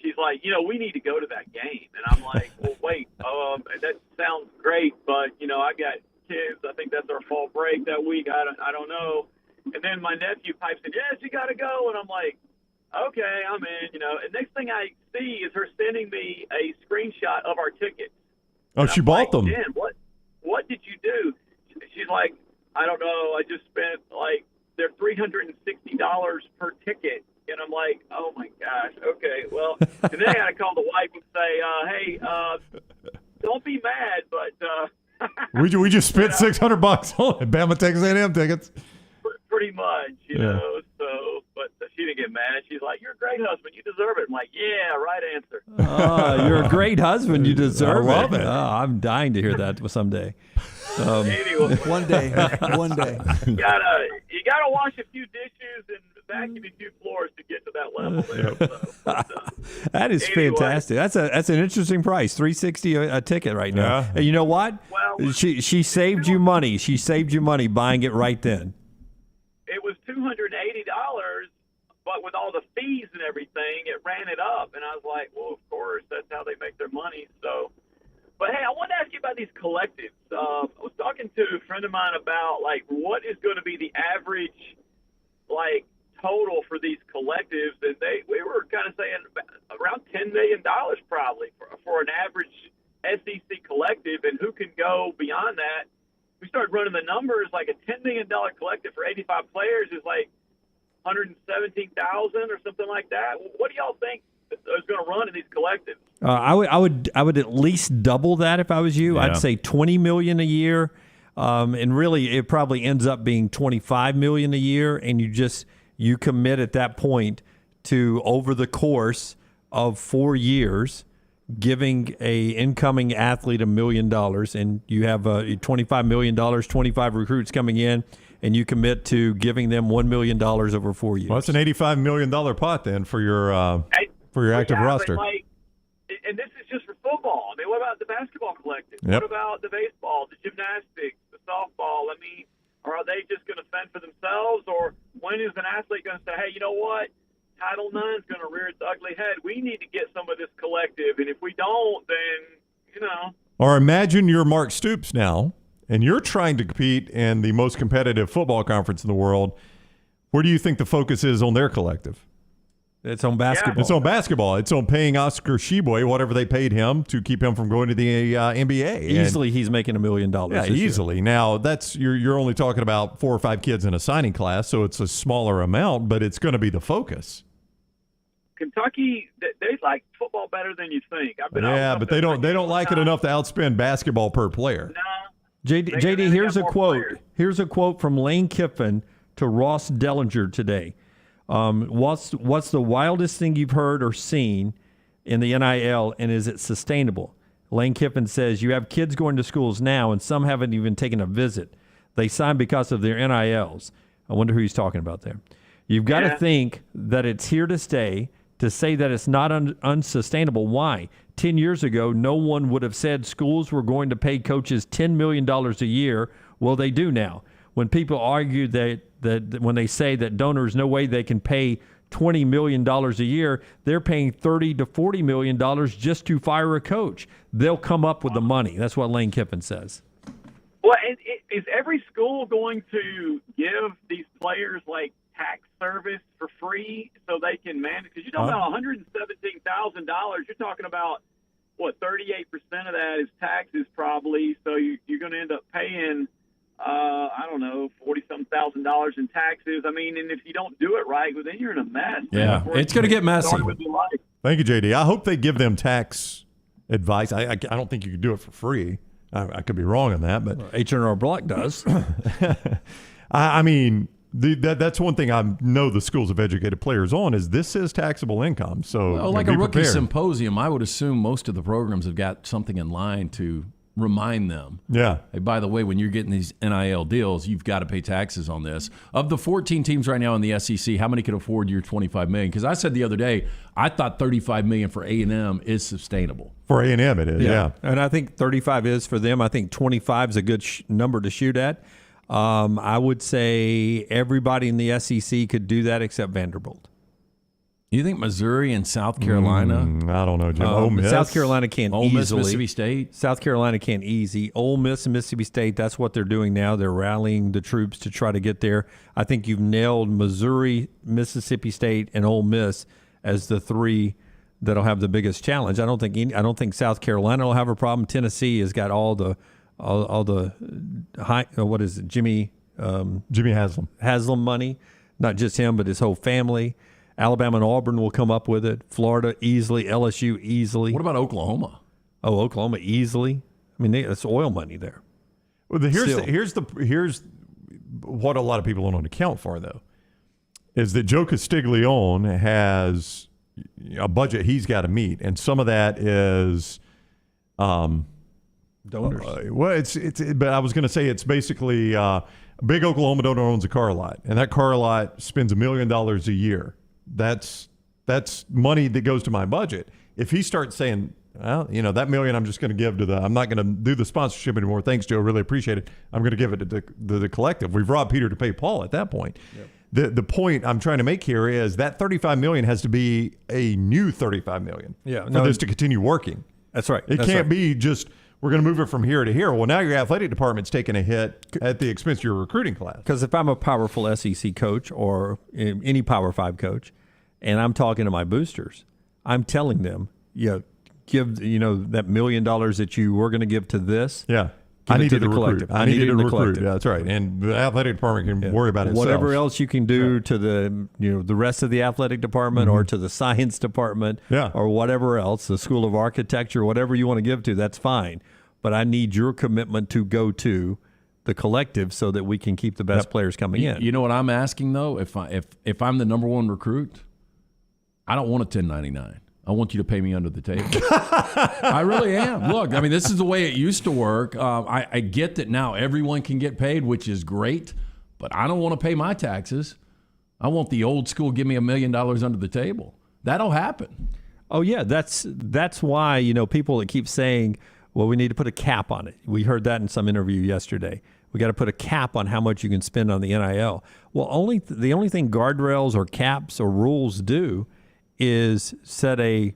she's like, we need to go to that game. And I'm like, well, wait, that sounds great, but I got kids. I think that's our fall break that week. I don't know. And then my nephew pipes in, yes, you got to go. And I'm like, okay, I'm in. And next thing I see is her sending me a screenshot of our tickets. Oh, she bought them. Jen, what did you do? She's like, I don't know. I just spent they're $360 per ticket. And I'm like, oh my gosh. Okay, well, and then I got to call the wife and say, hey, don't be mad, but we just spent $600 on it. Bama Texas A&M tickets. Pretty much, you know. So, but she didn't get mad. She's like, "You're a great husband. You deserve it." I'm like, "Yeah, right answer." You're a great husband. You deserve it. I love it. I'm dying to hear that someday. Anyway, one day. You gotta wash a few dishes and vacuum a few floors to get to that level there. So, that is fantastic. That's an interesting price. $360 a ticket right now. Yeah. And you know what? Well, she saved you money. She saved you money buying it right then. It was $280, but with all the fees and everything, it ran it up. And I was like, well, of course, that's how they make their money. So, but hey, I wanted to ask you about these collectives. I was talking to a friend of mine about what is going to be the average total for these collectives, and we were kind of saying around $10 million probably for an average SEC collective, and who can go beyond that. We started running the numbers. Like a $10 million collective for 85 players is like $117,000 or something like that. What do y'all think is going to run in these collectives? I would at least double that if I was you. Yeah. I'd say $20 million a year, and really it probably ends up being $25 million a year, and you commit at that point to, over the course of 4 years, giving a incoming athlete $1 million, and you have $25 million, 25 recruits coming in, and you commit to giving them $1 million over 4 years. Well, that's an $85 million pot then for your active roster. And this is just for football. I mean, what about the basketball collective? Yep. What about the baseball, the gymnastics, the softball? I mean, are they just going to fend for themselves, or when is an athlete going to say, hey, you know what? Title IX is going to rear its ugly head. We need to get some of this collective, and if we don't, then, Or imagine you're Mark Stoops now, and you're trying to compete in the most competitive football conference in the world. Where do you think the focus is on their collective? It's on basketball. Yeah. It's on basketball. It's on paying Oscar Sheboy whatever they paid him to keep him from going to the NBA. Easily, he's making $1 million. Yeah, easily. Now that's you're only talking about 4 or 5 kids in a signing class, so it's a smaller amount, but it's going to be the focus. Kentucky, they like football better than you think. But they don't like it enough to outspend basketball per player. No. JD, here's a quote. Here's a quote from Lane Kiffin to Ross Dellinger today. What's the wildest thing you've heard or seen in the NIL, and is it sustainable? Lane Kiffin says, you have kids going to schools now, and some haven't even taken a visit. They signed because of their NILs. I wonder who he's talking about there. You've got to think that it's here to stay. To say that it's not unsustainable, why? 10 years ago, no one would have said schools were going to pay coaches $10 million a year. Well, they do now. When people argue that when they say that donors, no way they can pay $20 million a year, they're paying $30 to $40 million just to fire a coach. They'll come up with the money. That's what Lane Kiffin says. Well, is every school going to give these players like tax service for free so they can manage? Because you're talking about $117,000. You're talking about, what, 38% of that is taxes probably. So you're going to end up paying, I don't know, $40-something thousand in taxes. I mean, and if you don't do it right, well, then you're in a mess. Yeah, it's going to get messy. Thank you, JD. I hope they give them tax advice. I don't think you could do it for free. I could be wrong on that, but H&R Block does. I mean, that's one thing I know the schools have educated players on is this is taxable income. So, like a rookie symposium, I would assume most of the programs have got something in line to remind them. Yeah. Hey, by the way, when you're getting these NIL deals, you've got to pay taxes on this. Of the 14 teams right now in the SEC, how many can afford your $25 million? Because I said the other day, I thought $35 million for A&M is sustainable. For A&M, it is. Yeah. And I think 35 is for them. I think 25 is a good number to shoot at. I would say everybody in the SEC could do that except Vanderbilt. You think Missouri and South Carolina? I don't know, Jim. Ole Miss. South Carolina can't Ole Miss, easily. Mississippi State. South Carolina can't easy. Ole Miss and Mississippi State, that's what they're doing now. They're rallying the troops to try to get there. I think you've nailed Missouri, Mississippi State, and Ole Miss as the three that'll have the biggest challenge. I don't think South Carolina will have a problem. Tennessee has got all the high, what is it, Jimmy Haslam money, not just him but his whole family. Alabama and Auburn will come up with it. Florida easily, LSU easily. What about Oklahoma? Oh, Oklahoma easily. I mean, it's oil money there. Well, here's what a lot of people don't account for though, is that Joe Castiglione has a budget he's got to meet, and some of that is donors. But I was going to say it's basically a big Oklahoma donor owns a car lot, and that car lot spends $1 million a year. That's money that goes to my budget. If he starts saying, well, that $1 million I'm just going to give to I'm not going to do the sponsorship anymore. Thanks, Joe. Really appreciate it. I'm going to give it to the collective. We've robbed Peter to pay Paul at that point. Yep. The point I'm trying to make here is that $35 million has to be a new $35 million for this to continue working. That's right. It can't be just we're going to move it from here to here. Well, now your athletic department's taking a hit at the expense of your recruiting class. Because if I'm a powerful SEC coach or any Power 5 coach, and I'm talking to my boosters, I'm telling them, give that $1 million that you were going to give to this. Yeah. I needed to recruit. I needed to recruit. Yeah, that's right. And the athletic department can worry about it. Whatever else you can do to the rest of the athletic department or to the science department or whatever else, the School of Architecture, whatever you want to give to, that's fine. But I need your commitment to go to the collective so that we can keep the best players coming in. You know what I'm asking though? If I'm the number one recruit, I don't want a 1099. I want you to pay me under the table. I really am. Look, I mean, this is the way it used to work. I get that now everyone can get paid, which is great, but I don't want to pay my taxes. I want the old school, give me $1 million under the table. That'll happen. Oh, yeah. That's why, people that keep saying, well, we need to put a cap on it. We heard that in some interview yesterday. We got to put a cap on how much you can spend on the NIL. Well, the only thing guardrails or caps or rules do is set a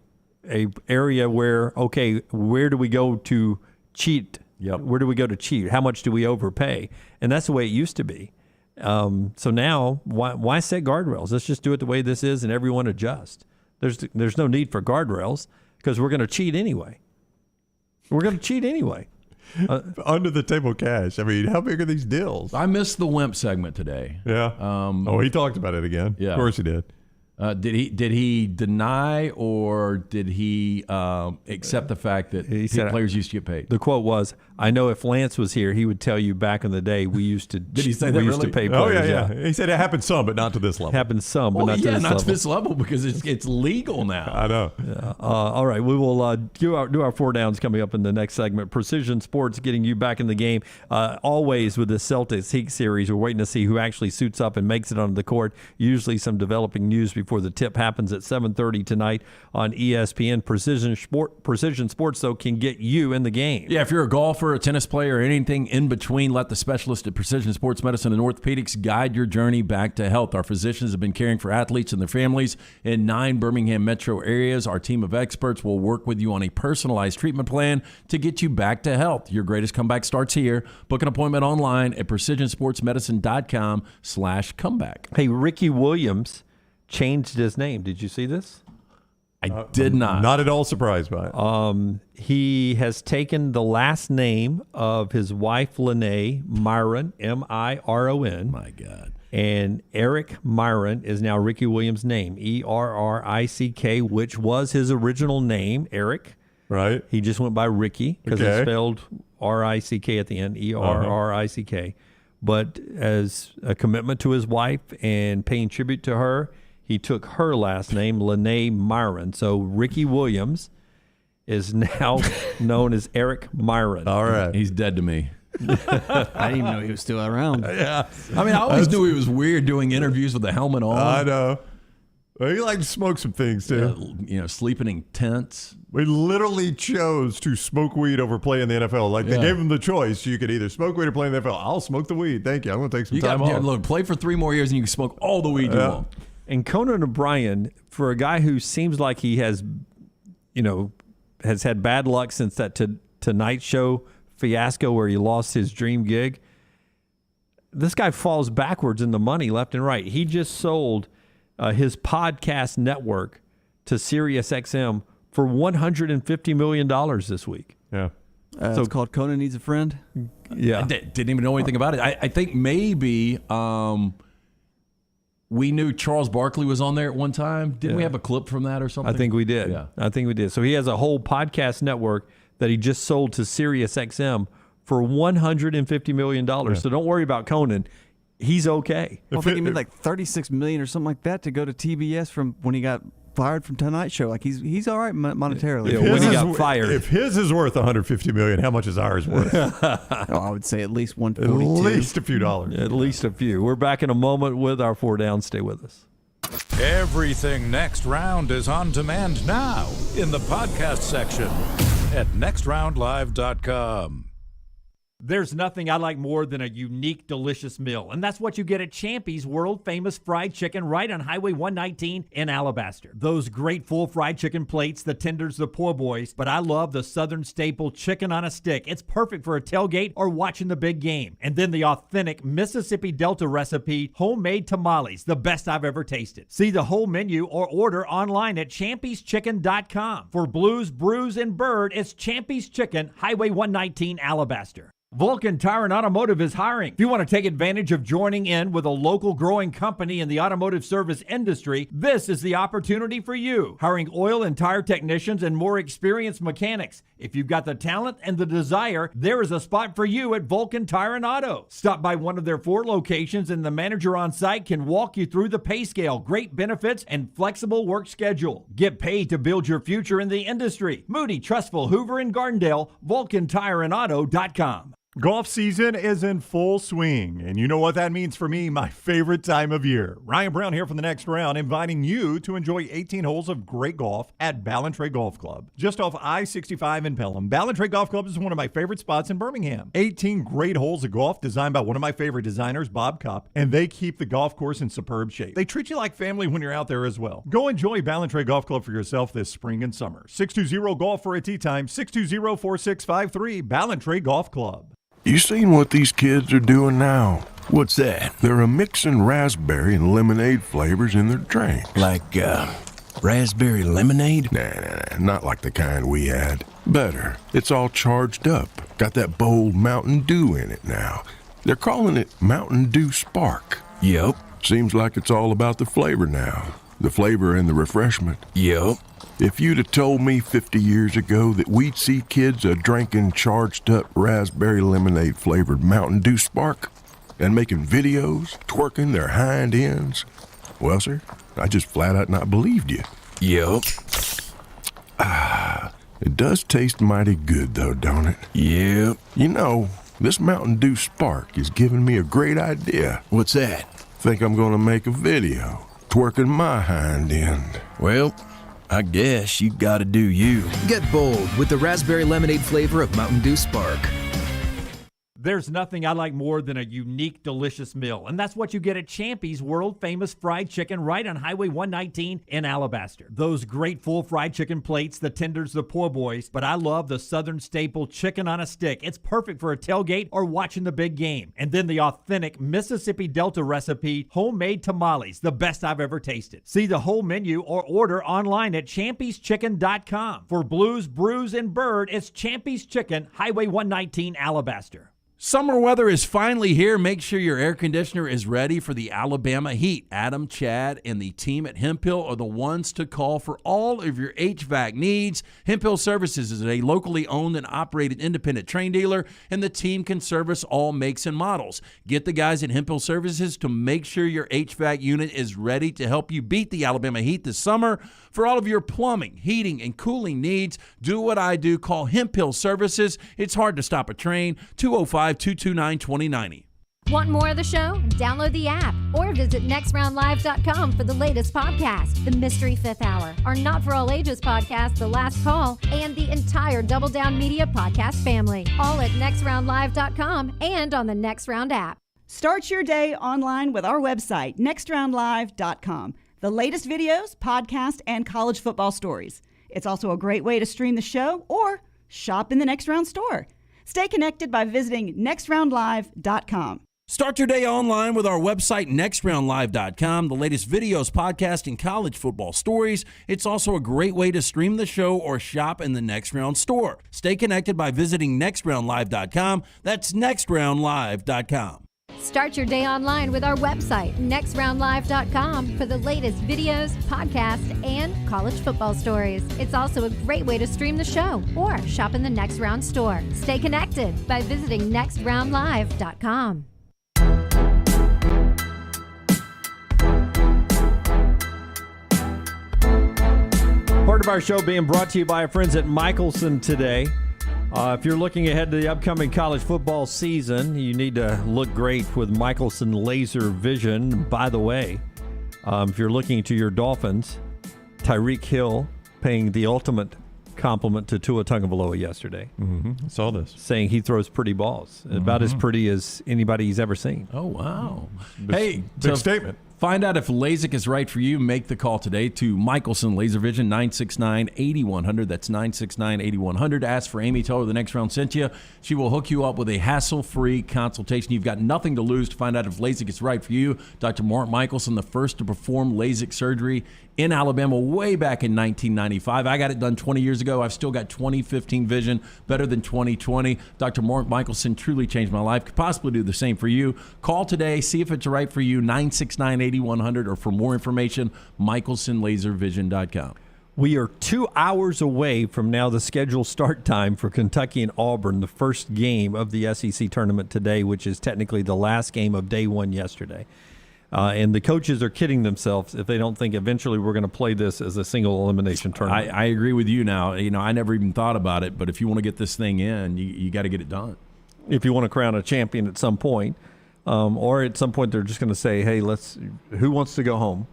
area where, okay, where do we go to cheat? Yep. Where do we go to cheat? How much do we overpay? And that's the way it used to be. So now, why set guardrails? Let's just do it the way this is and everyone adjust. There's no need for guardrails because we're going to cheat anyway. Under the table cash. I mean, how big are these deals? I missed the Wimp segment today. Yeah. He talked about it again. Yeah. Of course he did. Did he deny or did he accept the fact that players used to get paid? The quote was, "I know if Lance was here, he would tell you back in the day we used to." Did he say that? We used really? to pay players. Oh yeah. He said it happened some, but not to this level. Happened some, but Well, not to this level. to this level because it's legal now. I know. Yeah. All right, we will do our four downs coming up in the next segment. Precision Sports getting you back in the game. Always with the Celtics Heat series, we're waiting to see who actually suits up and makes it onto the court. Usually some developing news before the tip happens at 7:30 tonight on ESPN. Precision Sports, though, can get you in the game. Yeah, if you're a golfer, a tennis player, or anything in between, let the specialist at Precision Sports Medicine and Orthopedics guide your journey back to health. Our physicians have been caring for athletes and their families in 9 Birmingham metro areas. Our team of experts will work with you on a personalized treatment plan to get you back to health. Your greatest comeback starts here. Book an appointment online at precisionsportsmedicine.com/comeback. Hey, Ricky Williams changed his name. Did you see this? I did not. Not at all surprised by it. He has taken the last name of his wife, Lene Myron, M-I-R-O-N. My God. And Eric Myron is now Ricky Williams' name, E-R-R-I-C-K, which was his original name, Eric. Right. He just went by Ricky because it's spelled R-I-C-K at the end, E-R-R-I-C-K. But as a commitment to his wife and paying tribute to her, he took her last name, Lene Myron. So Ricky Williams is now known as Eric Myron. All right. He's dead to me. I didn't even know he was still around. Yeah. I mean, I always knew he was weird doing interviews with the helmet on. I know. Well, he liked to smoke some things, too. Sleeping in tents. We literally chose to smoke weed over play in the NFL. Like, they gave him the choice. You could either smoke weed or play in the NFL. I'll smoke the weed. Thank you. I'm going to take some time off. Look, play for 3 more years and you can smoke all the weed you want. And Conan O'Brien, for a guy who seems like he has, has had bad luck since that Tonight Show fiasco where he lost his dream gig, this guy falls backwards in the money left and right. He just sold his podcast network to SiriusXM for $150 million this week. Yeah. So it's called Conan Needs a Friend? Yeah. I didn't even know anything about it. I think maybe we knew Charles Barkley was on there at one time. Didn't we have a clip from that or something? I think we did. Yeah. I think we did. So he has a whole podcast network that he just sold to SiriusXM for $150 million. Yeah. So don't worry about Conan. He's okay. I think he made like $36 million or something like that to go to TBS from when he got fired from Tonight Show. Like he's all right monetarily. Yeah, when he got fired. If his is worth $150 million, how much is ours worth? I would say at least $142. At least a few dollars. At least a few. We're back in a moment with our 4 downs. Stay with us. Everything Next Round is on demand now in the podcast section at nextroundlive.com. There's nothing I like more than a unique, delicious meal, and that's what you get at Champy's world-famous fried chicken right on Highway 119 in Alabaster. Those great full fried chicken plates, the tenders, the po' boys, but I love the southern staple chicken on a stick. It's perfect for a tailgate or watching the big game. And then the authentic Mississippi Delta recipe, homemade tamales, the best I've ever tasted. See the whole menu or order online at champyschicken.com. For Blues, Brews, and Bird, it's Champy's Chicken, Highway 119, Alabaster. Vulcan Tire and Automotive is hiring. If you want to take advantage of joining in with a local growing company in the automotive service industry, this is the opportunity for you. Hiring oil and tire technicians and more experienced mechanics. If you've got the talent and the desire, there is a spot for you at Vulcan Tire and Auto. Stop by one of their 4 locations and the manager on site can walk you through the pay scale, great benefits, and flexible work schedule. Get paid to build your future in the industry. Moody, Trustful, Hoover, and Gardendale, VulcanTireandAuto.com. Golf season is in full swing, and you know what that means for me, my favorite time of year. Ryan Brown here from the Next Round, inviting you to enjoy 18 holes of great golf at Ballantrae Golf Club. Just off I-65 in Pelham, Ballantrae Golf Club is one of my favorite spots in Birmingham. 18 great holes of golf designed by one of my favorite designers, Bob Cupp, and they keep the golf course in superb shape. They treat you like family when you're out there as well. Go enjoy Ballantrae Golf Club for yourself this spring and summer. 620-GOLF for a tee time, 620-4653, Ballantrae Golf Club. You seen what these kids are doing now? What's that? They're mixing raspberry and lemonade flavors in their drinks. Like, raspberry lemonade? Nah, not like the kind we had. Better. It's all charged up. Got that bold Mountain Dew in it now. They're calling it Mountain Dew Spark. Yep. Seems like it's all about the flavor now. The flavor and the refreshment. Yep. If you'd have told me 50 years ago that we'd see kids drinking charged up raspberry lemonade flavored Mountain Dew Spark and making videos, twerking their hind ends, well, sir, I just flat out not believed you. Yep. It does taste mighty good, though, don't it? Yep. You know, this Mountain Dew Spark is giving me a great idea. What's that? Think I'm going to make a video, twerking my hind end. Well, I guess you gotta do you. Get bold with the raspberry lemonade flavor of Mountain Dew Spark. There's nothing I like more than a unique, delicious meal, and that's what you get at Champy's world-famous fried chicken right on Highway 119 in Alabaster. Those great full fried chicken plates, the tenders, the po' boys, but I love the Southern staple chicken on a stick. It's perfect for a tailgate or watching the big game. And then the authentic Mississippi Delta recipe, homemade tamales, the best I've ever tasted. See the whole menu or order online at champyschicken.com. For Blues, Brews, and Bird, it's Champy's Chicken, Highway 119, Alabaster. Summer weather is finally here. Make sure your air conditioner is ready for the Alabama heat. Adam, Chad, and the team at Hemp Hill are the ones to call for all of your HVAC needs. Hemp Hill Services is a locally owned and operated independent train dealer, and the team can service all makes and models. Get the guys at Hemp Hill Services to make sure your HVAC unit is ready to help you beat the Alabama heat this summer. For all of your plumbing, heating, and cooling needs, do what I do. Call Hemp Hill Services. It's hard to stop a train. 205-229-2090. Want more of the show? Download the app or visit nextroundlive.com for the latest podcast, The Mystery Fifth Hour, our Not For All Ages podcast, The Last Call, and the entire Double Down Media podcast family. All at nextroundlive.com and on the Next Round app. Start your day online with our website, nextroundlive.com. The latest videos, podcasts, and college football stories. It's also a great way to stream the show or shop in the Next Round store. Stay connected by visiting nextroundlive.com. Start your day online with our website, nextroundlive.com. The latest videos, podcasts, and college football stories. It's also a great way to stream the show or shop in the Next Round store. Stay connected by visiting nextroundlive.com. That's nextroundlive.com. Start your day online with our website, nextroundlive.com, for the latest videos, podcasts, and college football stories. It's also a great way to stream the show or shop in the Next Round store. Stay connected by visiting nextroundlive.com. Part of our show being brought to you by our friends at Michelson today. If you're looking ahead to the upcoming college football season, you need to look great with Michelson Laser Vision. By the way, if you're looking to your Dolphins, Tyreek Hill paying the ultimate compliment to Tua Tagovailoa yesterday. Mm-hmm. I saw this. Saying he throws pretty balls. About as pretty as anybody he's ever seen. Oh, wow. Hey, big statement. Find out if LASIK is right for you. Make the call today to Michelson Laser Vision, 969-8100. That's 969-8100. Ask for Amy. Tell her the Next Round sent you. She will hook you up with a hassle-free consultation. You've got nothing to lose to find out if LASIK is right for you. Dr. Mark Michelson, the first to perform LASIK surgery in Alabama way back in 1995. I got it done 20 years ago. I've still got 20/15 vision, better than 20/20. Dr. Mark Michelson truly changed my life. Could possibly do the same for you. Call today. See if it's right for you. 969-8100, or for more information, michelsonlaservision.com. We are 2 hours away from now the scheduled start time for Kentucky and Auburn, the first game of the SEC tournament today, which is technically the last game of day one yesterday. And the coaches are kidding themselves if they don't think eventually we're going to play this as a single elimination tournament. I agree with you now. I never even thought about it, but if you want to get this thing in, you got to get it done. If you want to crown a champion at some point, or at some point they're just going to say, hey, who wants to go home?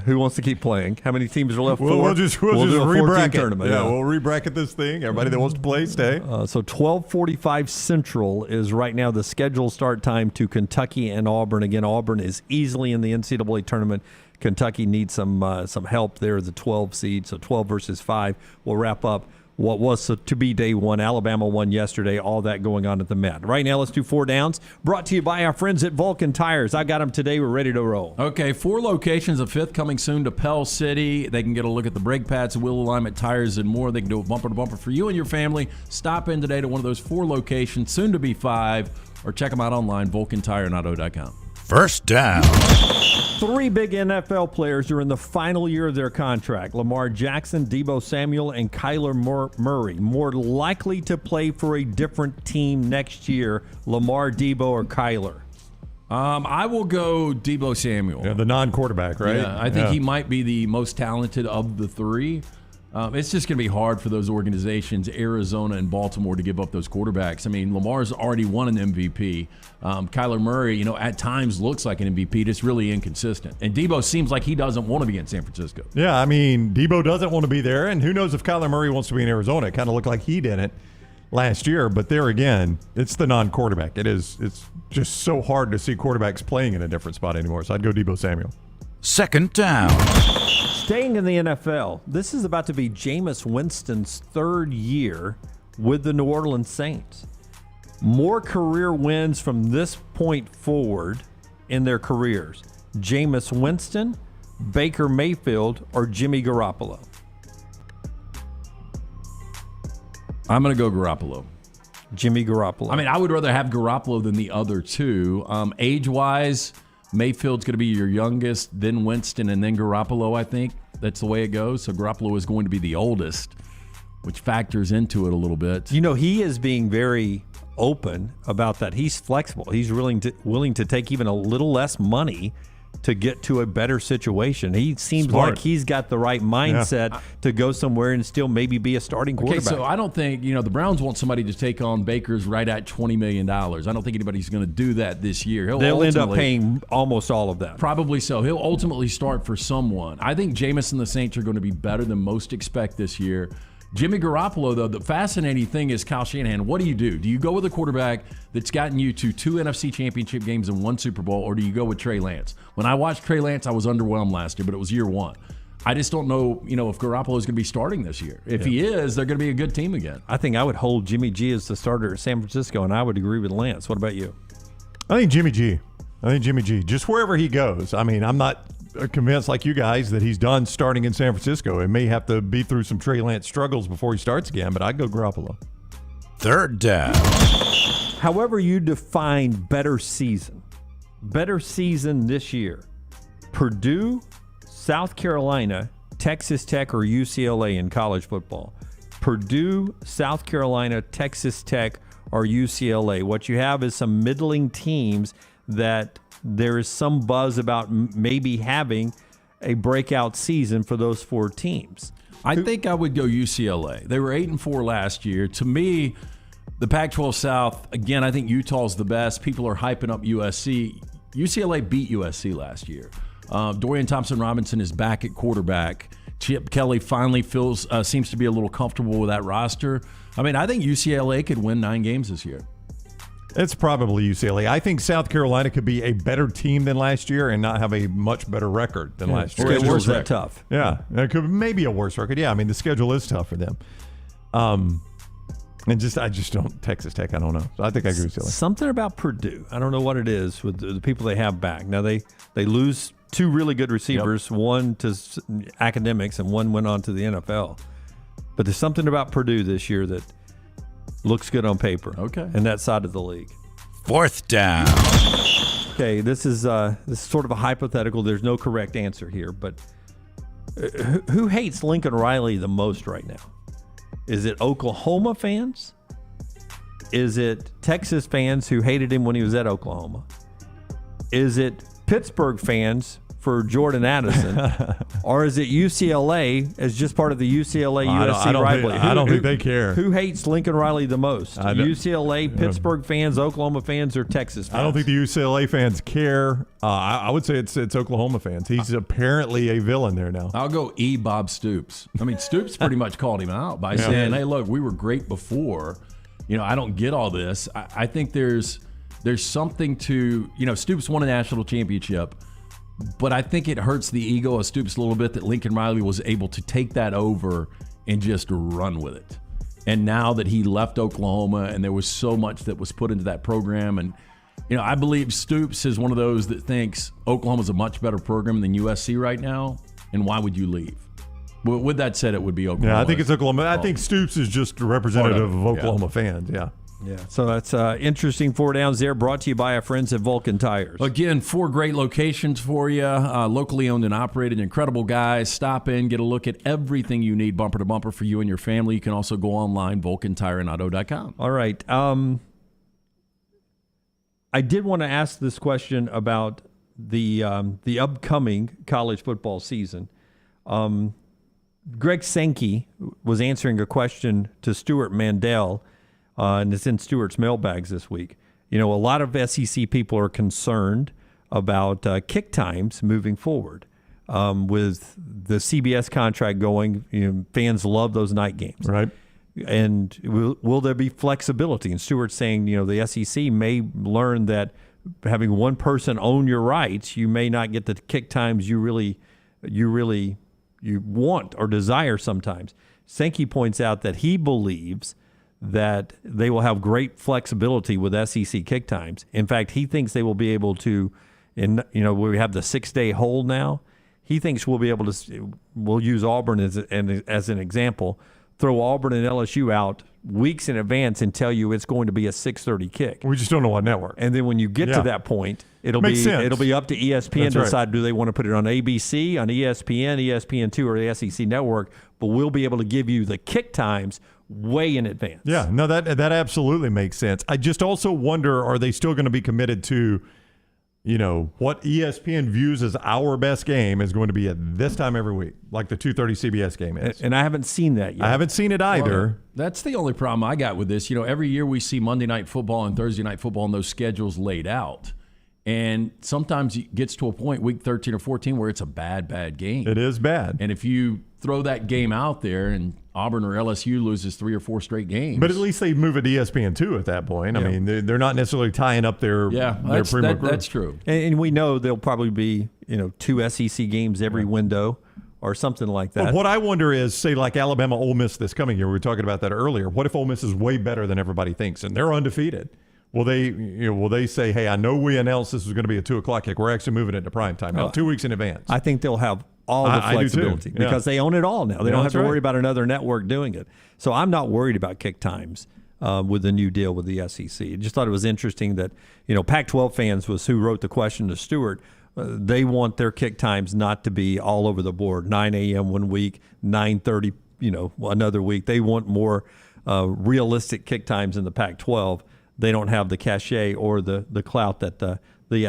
Who wants to keep playing? How many teams are left? We'll just re-bracket. Tournament. Yeah, we'll re-bracket this thing. Everybody that wants to play, stay. So 12:45 Central is right now the scheduled start time to Kentucky and Auburn. Again, Auburn is easily in the NCAA tournament. Kentucky needs some help there, the 12 seed. So 12 versus 5 will wrap up what was to be day one. Alabama won yesterday. All that going on at the Met. Right now, let's do 4 downs. Brought to you by our friends at Vulcan Tires. I got them today. We're ready to roll. Okay, 4 locations, a 5th coming soon to Pell City. They can get a look at the brake pads, wheel alignment, tires, and more. They can do a bumper-to-bumper for you and your family. Stop in today to one of those 4 locations, soon to be 5, or check them out online, vulcantireandauto.com. First down. 3 big NFL players are in the final year of their contract. Lamar Jackson, Deebo Samuel, and Kyler Murray. More likely to play for a different team next year, Lamar, Deebo, or Kyler? I will go Deebo Samuel. Yeah, the non-quarterback, right? Yeah, I think he might be the most talented of the 3. It's just going to be hard for those organizations, Arizona and Baltimore, to give up those quarterbacks. I mean, Lamar's already won an MVP. Kyler Murray, at times looks like an MVP, just really inconsistent. And Deebo seems like he doesn't want to be in San Francisco. Yeah, I mean, Deebo doesn't want to be there, and who knows if Kyler Murray wants to be in Arizona. It kind of looked like he didn't last year, but there again, it's the non-quarterback. It's just so hard to see quarterbacks playing in a different spot anymore, so I'd go Deebo Samuel. Second down. Staying in the NFL, this is about to be Jameis Winston's 3rd year with the New Orleans Saints. More career wins from this point forward in their careers. Jameis Winston, Baker Mayfield, or Jimmy Garoppolo? I'm going to go Garoppolo. Jimmy Garoppolo. I mean, I would rather have Garoppolo than the other 2. Age-wise, Mayfield's going to be your youngest, then Winston, and then Garoppolo, I think. That's the way it goes. So Garoppolo is going to be the oldest, which factors into it a little bit. He is being very open about that. He's flexible. He's willing to take even a little less money to get to a better situation. He seems like he's got the right mindset to go somewhere and still maybe be a starting quarterback. Okay, so I don't think, the Browns want somebody to take on Baker's right at $20 million. I don't think anybody's going to do that this year. They'll end up paying almost all of that. Probably so. He'll ultimately start for someone. I think Jameis and the Saints are going to be better than most expect this year. Jimmy Garoppolo, though, the fascinating thing is Kyle Shanahan. What do? Do you go with a quarterback that's gotten you to 2 NFC championship games and 1 Super Bowl, or do you go with Trey Lance? When I watched Trey Lance, I was underwhelmed last year, but it was year 1. I just don't know, if Garoppolo is going to be starting this year. If he is, they're going to be a good team again. I think I would hold Jimmy G as the starter at San Francisco, and I would agree with Lance. What about you? I think Jimmy G. Just wherever he goes. I mean, I'm not convinced like you guys that he's done starting in San Francisco. It may have to be through some Trey Lance struggles before he starts again, but I'd go Garoppolo. Third down. However you define better season this year, Purdue, South Carolina, Texas Tech, or UCLA in college football. Purdue, South Carolina, Texas Tech, or UCLA. What you have is some middling teams that there is some buzz about maybe having a breakout season for those 4 teams. I think I would go UCLA. They were 8-4 last year. To me, the Pac-12 South, again, I think Utah's the best. People are hyping up USC. UCLA beat USC last year. Dorian Thompson-Robinson is back at quarterback. Chip Kelly finally seems to be a little comfortable with that roster. I mean, I think UCLA could win 9 games this year. It's probably UCLA. I think South Carolina could be a better team than last year and not have a much better record than last year. Schedule's that tough. Yeah, it could maybe a worse record. Yeah, I mean the schedule is tough for them. And I just don't Texas Tech. I don't know. So I think I agree with UCLA. Something about Purdue. I don't know what it is with the people they have back. Now they lose 2 really good receivers. Yep. One to academics and one went on to the NFL. But there's something about Purdue this year that looks good on paper. Okay. And that side of the league. Fourth down. Okay, this is sort of a hypothetical. There's no correct answer here, but who hates Lincoln Riley the most right now? Is it Oklahoma fans? Is it Texas fans who hated him when he was at Oklahoma? Is it Pittsburgh fans for Jordan Addison? Or is it UCLA as just part of the UCLA-USC rivalry? I don't think they care. Who hates Lincoln Riley the most? UCLA, Pittsburgh fans, Oklahoma fans, or Texas fans? I don't think the UCLA fans care. I would say it's Oklahoma fans. He's apparently a villain there now. I'll go Bob Stoops. I mean, Stoops pretty much called him out by saying, hey, look, we were great before. I don't get all this. I think there's something to, Stoops won a national championship. But I think it hurts the ego of Stoops a little bit that Lincoln Riley was able to take that over and just run with it. And now that he left Oklahoma and there was so much that was put into that program, and I believe Stoops is one of those that thinks Oklahoma's a much better program than USC right now, and why would you leave? But with that said, it would be Oklahoma. Yeah, I think it's Oklahoma. I think Stoops is just a representative of Oklahoma fans, yeah. Yeah, so that's interesting. 4 Downs there, brought to you by our friends at Vulcan Tires. Again, 4 great locations for you, locally owned and operated, incredible guys. Stop in, get a look at everything you need, bumper to bumper, for you and your family. You can also go online, VulcanTireandAuto.com. All right. I did want to ask this question about the upcoming college football season. Greg Sankey was answering a question to Stuart Mandel, and it's in Stuart's mailbags this week. A lot of SEC people are concerned about kick times moving forward. With the CBS contract going, fans love those night games. Right. And will there be flexibility? And Stuart's saying, the SEC may learn that having one person own your rights, you may not get the kick times you want or desire sometimes. Sankey points out that he believes that they will have great flexibility with SEC kick times. In fact, he thinks they will be able to, we have the 6-day hold now. He thinks we'll be able to, we'll use Auburn as an example, throw Auburn and LSU out weeks in advance and tell you it's going to be a 6:30 kick. We just don't know what network. And then when you get to that point, it'll be up to ESPN to decide, do they want to put it on ABC, on ESPN, ESPN2, or the SEC network, but we'll be able to give you the kick times way in advance. Yeah, no, that absolutely makes sense. I just also wonder, are they still going to be committed to, what ESPN views as our best game is going to be at this time every week, like the 2:30 CBS game is. And I haven't seen that yet. I haven't seen it either. Well, that's the only problem I got with this. Every year we see Monday Night Football and Thursday Night Football and those schedules laid out. And sometimes it gets to a point, week 13 or 14, where it's a bad game. It is bad. And if you throw that game out there and Auburn or LSU loses 3 or 4 straight games. But at least they move it to ESPN2 at that point. Yeah. I mean, they're not necessarily tying up their premium group. That's true. And we know there'll probably be 2 SEC games every window or something like that. But what I wonder is, say, like Alabama, Ole Miss this coming year. We were talking about that earlier. What if Ole Miss is way better than everybody thinks and they're undefeated? Will they say, hey, I know we announced this was going to be a 2:00 kick. We're actually moving it to prime time now, 2 weeks in advance. I think they'll have all the flexibility because they own it all now. They don't have to worry about another network doing it. So I'm not worried about kick times with the new deal with the SEC. I just thought it was interesting that, Pac-12 fans was who wrote the question to Stewart. They want their kick times not to be all over the board, 9 a.m. one week, 9:30, another week. They want more realistic kick times in the Pac-12. They don't have the cachet or the clout that the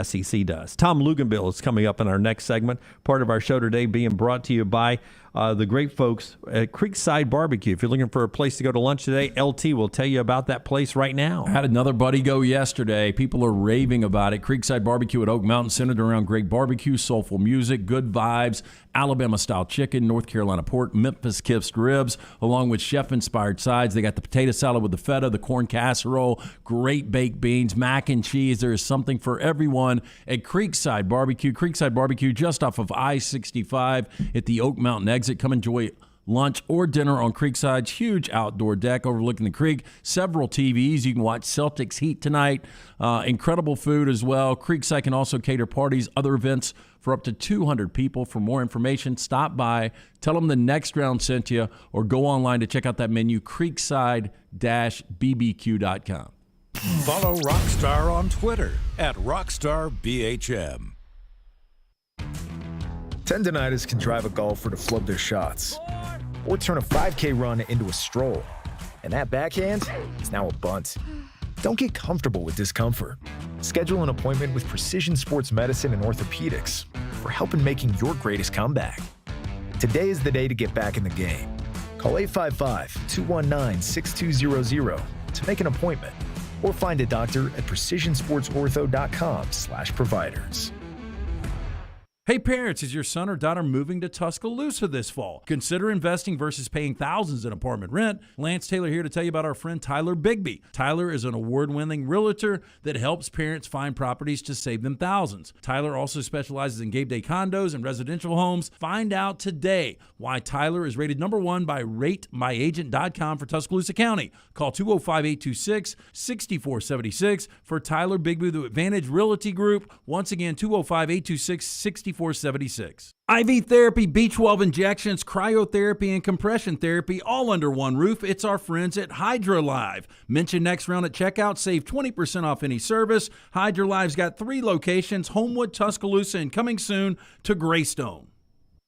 SEC does. Tom Luginbill is coming up in our next segment. Part of our show today being brought to you by the great folks at Creekside Barbecue. If you're looking for a place to go to lunch today, LT will tell you about that place right now. I had another buddy go yesterday. People are raving about it. Creekside Barbecue at Oak Mountain, centered around great barbecue, soulful music, good vibes, Alabama-style chicken, North Carolina pork, Memphis kissed ribs, along with chef-inspired sides. They got the potato salad with the feta, the corn casserole, great baked beans, mac and cheese. There is something for everyone at Creekside Barbecue. Creekside Barbecue just off of I-65 at the Oak Mountain exit. Come enjoy lunch or dinner on Creekside's huge outdoor deck overlooking the creek. Several TVs. You can watch Celtics Heat tonight. Incredible food as well. Creekside can also cater parties, other events for up to 200 people. For more information, stop by, tell them the Next Round sent you, or go online to check out that menu, creekside-bbq.com. Follow Rockstar on Twitter at RockstarBHM. Tendinitis can drive a golfer to flub their shots or turn a 5K run into a stroll. And that backhand is now a bunt. Don't get comfortable with discomfort. Schedule an appointment with Precision Sports Medicine and Orthopedics for help in making your greatest comeback. Today is the day to get back in the game. Call 855-219-6200 to make an appointment or find a doctor at precisionsportsortho.com/providers. Hey parents, is your son or daughter moving to Tuscaloosa this fall? Consider investing versus paying thousands in apartment rent. Lance Taylor here to tell you about our friend Tyler Bigby. Tyler is an award-winning realtor that helps parents find properties to save them thousands. Tyler also specializes in game day condos and residential homes. Find out today why Tyler is rated #1 by RateMyAgent.com for Tuscaloosa County. Call 205-826-6476 for Tyler Bigby, the Advantage Realty Group. Once again, 205-826-6476. 2476. IV therapy, B12 injections, cryotherapy, and compression therapy all under one roof. It's our friends at HydroLive. Mention Next Round at checkout. Save 20% off any service. HydroLive's got 3 locations, Homewood, Tuscaloosa, and coming soon to Greystone.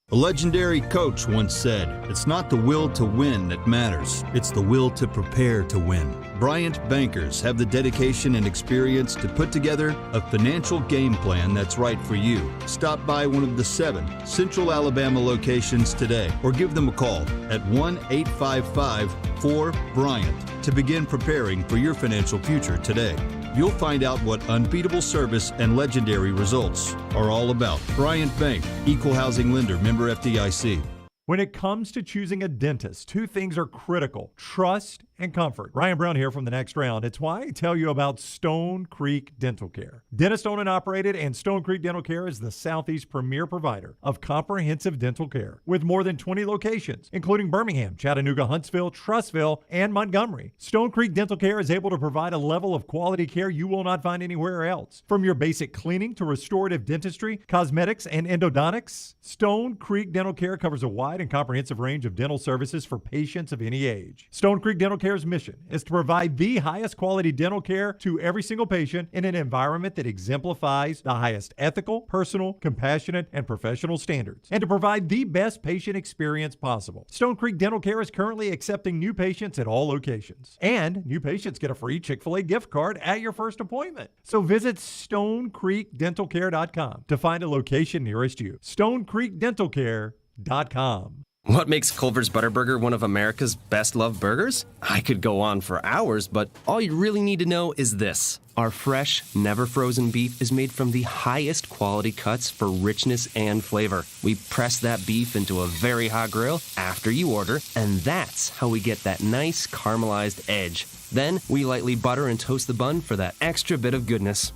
A legendary coach once said, "It's not the will to win that matters. It's the will to prepare to win." Bryant bankers have the dedication and experience to put together a financial game plan that's right for you. Stop by one of the 7 Central Alabama locations today or give them a call at 1-855-4-BRYANT to begin preparing for your financial future today. You'll find out what unbeatable service and legendary results are all about. Bryant Bank, Equal Housing Lender, member FDIC. When it comes to choosing a dentist, 2 things are critical: trust and comfort. Ryan Brown here from The Next Round. It's why I tell you about Stone Creek Dental Care. Dentist owned and operated, and Stone Creek Dental Care is the Southeast premier provider of comprehensive dental care with more than 20 locations, including Birmingham, Chattanooga, Huntsville, Trussville, and Montgomery. Stone Creek Dental Care is able to provide a level of quality care you will not find anywhere else. From your basic cleaning to restorative dentistry, cosmetics, and endodontics, Stone Creek Dental Care covers a wide and comprehensive range of dental services for patients of any age. Stone Creek Dental Care's mission is to provide the highest quality dental care to every single patient in an environment that exemplifies the highest ethical, personal, compassionate, and professional standards, and to provide the best patient experience possible. Stone Creek Dental Care is currently accepting new patients at all locations, and new patients get a free Chick-fil-A gift card at your first appointment. So visit StoneCreekDentalCare.com to find a location nearest you. StoneCreekDentalCare.com. What makes Culver's Butterburger one of America's best-loved burgers? I could go on for hours, but all you really need to know is this. Our fresh, never-frozen beef is made from the highest quality cuts for richness and flavor. We press that beef into a very hot grill after you order, and that's how we get that nice caramelized edge. Then we lightly butter and toast the bun for that extra bit of goodness.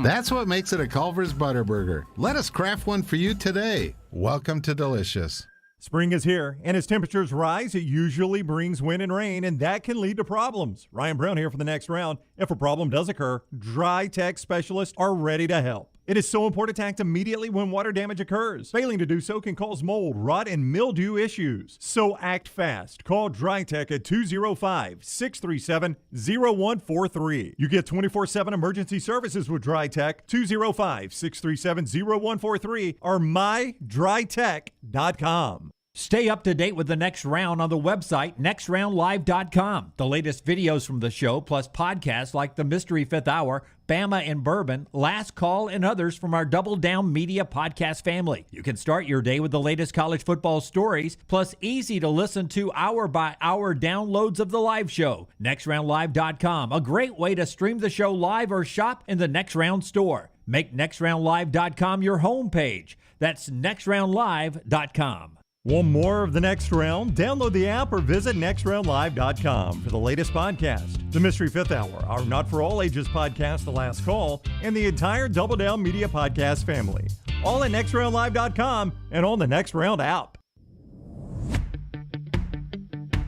That's what makes it a Culver's Butterburger. Let us craft one for you today. Welcome to Delicious. Spring is here, and as temperatures rise, it usually brings wind and rain, and that can lead to problems. Ryan Brown here for The Next Round. If a problem does occur, Dry Tech specialists are ready to help. It is so important to act immediately when water damage occurs. Failing to do so can cause mold, rot, and mildew issues. So act fast. Call Dry Tech at 205-637-0143. You get 24/7 emergency services with Dry Tech. 205-637-0143 or mydrytech.com. Stay up to date with The Next Round on the website, nextroundlive.com. The latest videos from the show, plus podcasts like The Mystery Fifth Hour, Bama and Bourbon, Last Call, and others from our Double Down Media podcast family. You can start your day with the latest college football stories, plus easy to listen to hour-by-hour downloads of the live show. nextroundlive.com, a great way to stream the show live or shop in the Next Round store. Make nextroundlive.com your homepage. That's nextroundlive.com. Want more of The Next Round? Download the app or visit nextroundlive.com for the latest podcast, The Mystery Fifth Hour, our Not For All Ages podcast, The Last Call, and the entire Double Down Media podcast family. All at nextroundlive.com and on the Next Round app.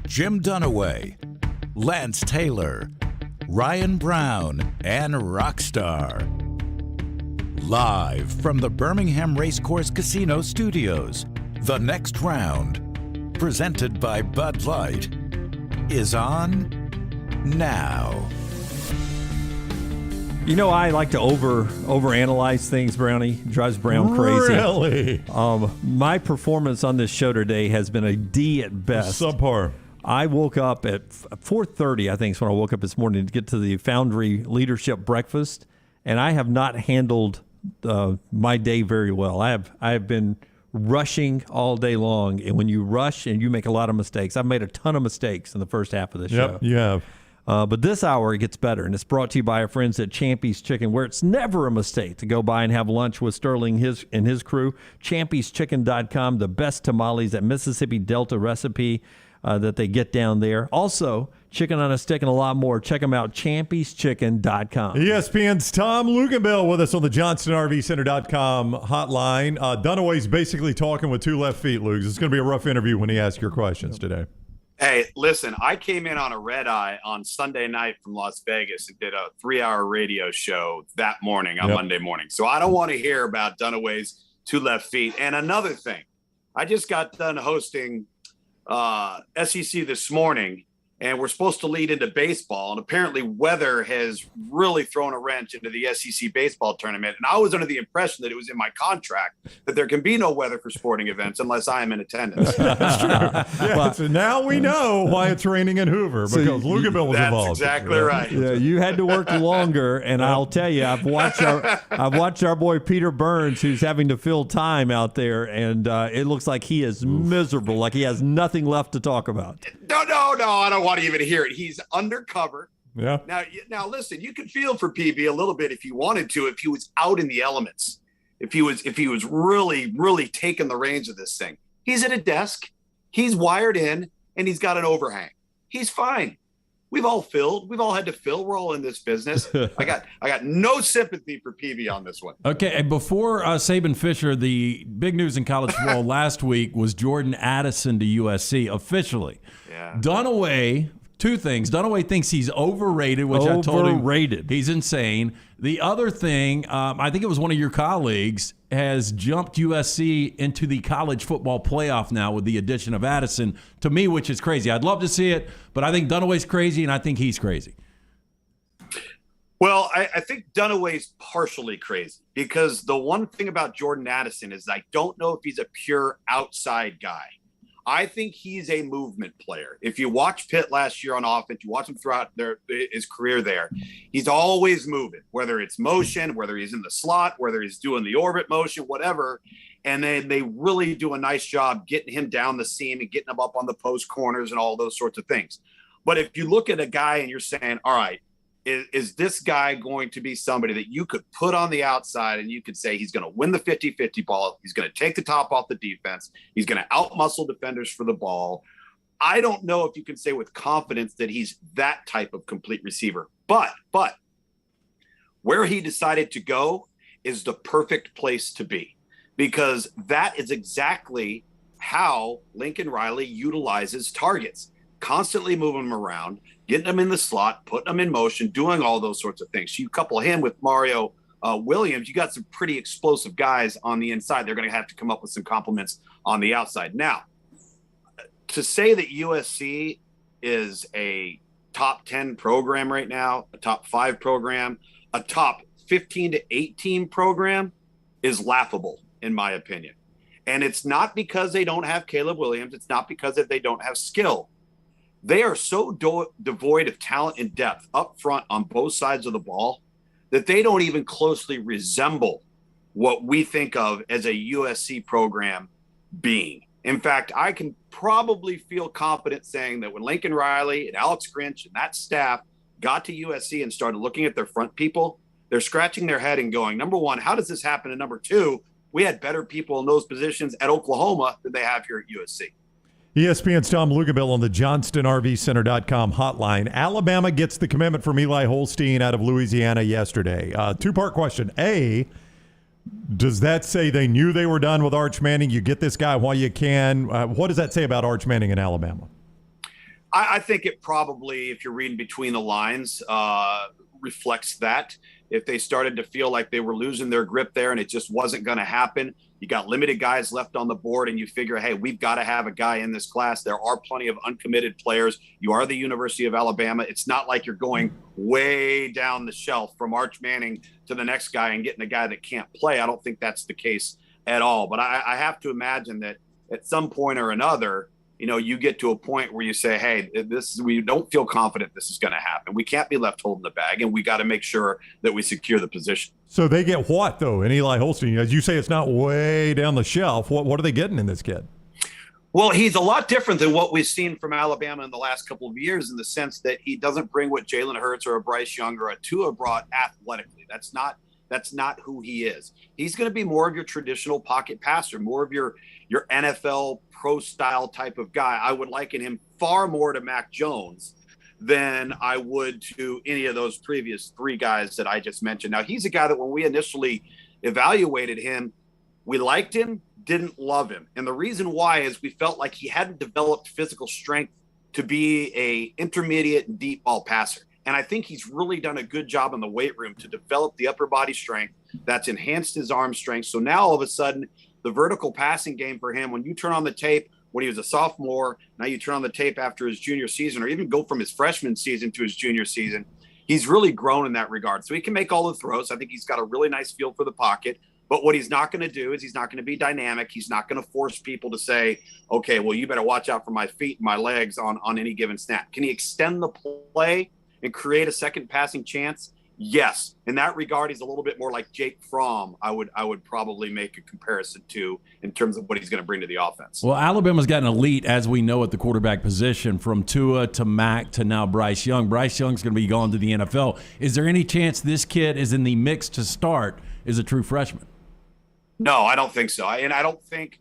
Jim Dunaway, Lance Taylor, Ryan Brown, and Rockstar. Live from the Birmingham Racecourse Casino Studios, The Next Round, presented by Bud Light, is on now. You know, I like to overanalyze things, Brownie. Drives Brown crazy. Really? My performance on this show today has been a D at best. Subpar. I woke up at 4:30, I think is when I woke up this morning to get to the Foundry Leadership Breakfast, and I have not handled my day very well. I have been rushing all day long, and when you rush and you make a lot of mistakes, I've made a ton of mistakes in the first half of the show. Yep, you have. But this hour it gets better, and it's brought to you by our friends at Champy's Chicken, where it's never a mistake to go by and have lunch with Sterling and his crew. Champy'sChicken.com, the best tamales, that Mississippi Delta recipe that they get down there. Also, chicken on a stick and a lot more. Check them out, Champy'sChicken.com. ESPN's Tom Luginbill with us on the JohnstonRVCenter.com hotline. Dunaway's basically talking with 2 left feet, Lugs. It's going to be a rough interview when he asks your questions today. Hey, listen, I came in on a red eye on Sunday night from Las Vegas and did a 3-hour radio show that morning on Monday morning. So I don't want to hear about Dunaway's 2 left feet. And another thing, I just got done hosting SEC this morning, and we're supposed to lead into baseball. And apparently weather has really thrown a wrench into the SEC baseball tournament. And I was under the impression that it was in my contract that there can be no weather for sporting events unless I am in attendance. That's true. Yeah, so now we know why it's raining in Hoover, because Luginbill was involved. That's exactly right. Yeah, you had to work longer, and I'll tell you, I've watched our boy Peter Burns, who's having to fill time out there, and it looks like he is miserable, like he has nothing left to talk about. No, I don't want to even hear it. He's undercover. Yeah. Now, listen, you could feel for PB a little bit if you wanted to, if he was out in the elements, if he was really, really taking the reins of this thing. He's at a desk, he's wired in, and he's got an overhang. He's fine. We've all had to fill. We're all in this business. I got no sympathy for PB on this one. Okay, before Saban Fisher, the big news in college football last week was Jordan Addison to USC officially. Yeah. Dunaway, 2 things. Dunaway thinks he's overrated, which I told him he's insane. The other thing, I think it was one of your colleagues, has jumped USC into the college football playoff now with the addition of Addison, to me, which is crazy. I'd love to see it, but I think Dunaway's crazy, and I think he's crazy. Well, I think Dunaway's partially crazy, because the one thing about Jordan Addison is I don't know if he's a pure outside guy. I think he's a movement player. If you watch Pitt last year on offense, you watch him throughout his career there, he's always moving, whether it's motion, whether he's in the slot, whether he's doing the orbit motion, whatever. And then they really do a nice job getting him down the seam and getting him up on the post corners and all those sorts of things. But if you look at a guy and you're saying, all right, is this guy going to be somebody that you could put on the outside and you could say he's going to win the 50-50 ball, he's going to take the top off the defense, he's going to out-muscle defenders for the ball? I don't know if you can say with confidence that he's that type of complete receiver. But where he decided to go is the perfect place to be, because that is exactly how Lincoln Riley utilizes targets. Constantly moving them around, getting them in the slot, putting them in motion, doing all those sorts of things. You couple him with Mario Williams, you got some pretty explosive guys on the inside. They're going to have to come up with some compliments on the outside. Now, to say that USC is a top 10 program right now, a top 5 program, a top 15 to 18 program is laughable, in my opinion. And it's not because they don't have Caleb Williams. It's not because they don't have skill. They are so devoid of talent and depth up front on both sides of the ball that they don't even closely resemble what we think of as a USC program being. In fact, I can probably feel confident saying that when Lincoln Riley and Alex Grinch and that staff got to USC and started looking at their front people, they're scratching their head and going, number one, how does this happen? And number two, we had better people in those positions at Oklahoma than they have here at USC. ESPN's Tom Luginbill on the JohnstonRVCenter.com hotline. Alabama gets the commitment from Eli Holstein out of Louisiana yesterday. 2-part question. A, does that say they knew they were done with Arch Manning? You get this guy while you can. What does that say about Arch Manning in Alabama? I think it probably, if you're reading between the lines, reflects that. If they started to feel like they were losing their grip there and it just wasn't going to happen, you got limited guys left on the board and you figure, hey, we've got to have a guy in this class. There are plenty of uncommitted players. You are the University of Alabama. It's not like you're going way down the shelf from Arch Manning to the next guy and getting a guy that can't play. I don't think that's the case at all. But I have to imagine that at some point or another, you know, you get to a point where you say, hey, we don't feel confident this is going to happen. We can't be left holding the bag, and we got to make sure that we secure the position. So they get what, though, in Eli Holstein? As you say, it's not way down the shelf. What are they getting in this kid? Well, he's a lot different than what we've seen from Alabama in the last couple of years in the sense that he doesn't bring what Jalen Hurts or a Bryce Young or a Tua brought athletically. That's not who he is. He's going to be more of your traditional pocket passer, more of your NFL pro style type of guy. I would liken him far more to Mac Jones than I would to any of those previous 3 guys that I just mentioned. Now, he's a guy that when we initially evaluated him, we liked him, didn't love him. And the reason why is we felt like he hadn't developed physical strength to be a intermediate and deep ball passer. And I think he's really done a good job in the weight room to develop the upper body strength that's enhanced his arm strength. So now all of a sudden, the vertical passing game for him, when you turn on the tape when he was a sophomore, now you turn on the tape after his junior season, or even go from his freshman season to his junior season, he's really grown in that regard. So he can make all the throws. I think he's got a really nice feel for the pocket. But what he's not going to do is he's not going to be dynamic. He's not going to force people to say, okay, well, you better watch out for my feet and my legs on any given snap. Can he extend the play and create a second passing chance? Yes. In that regard, he's a little bit more like Jake Fromm. I would probably make a comparison to in terms of what he's going to bring to the offense. Well, Alabama's got an elite, as we know, at the quarterback position, from Tua to Mack to now Bryce Young. Bryce Young's going to be gone to the NFL. Is there any chance this kid is in the mix to start as a true freshman? No, I don't think so. And I don't think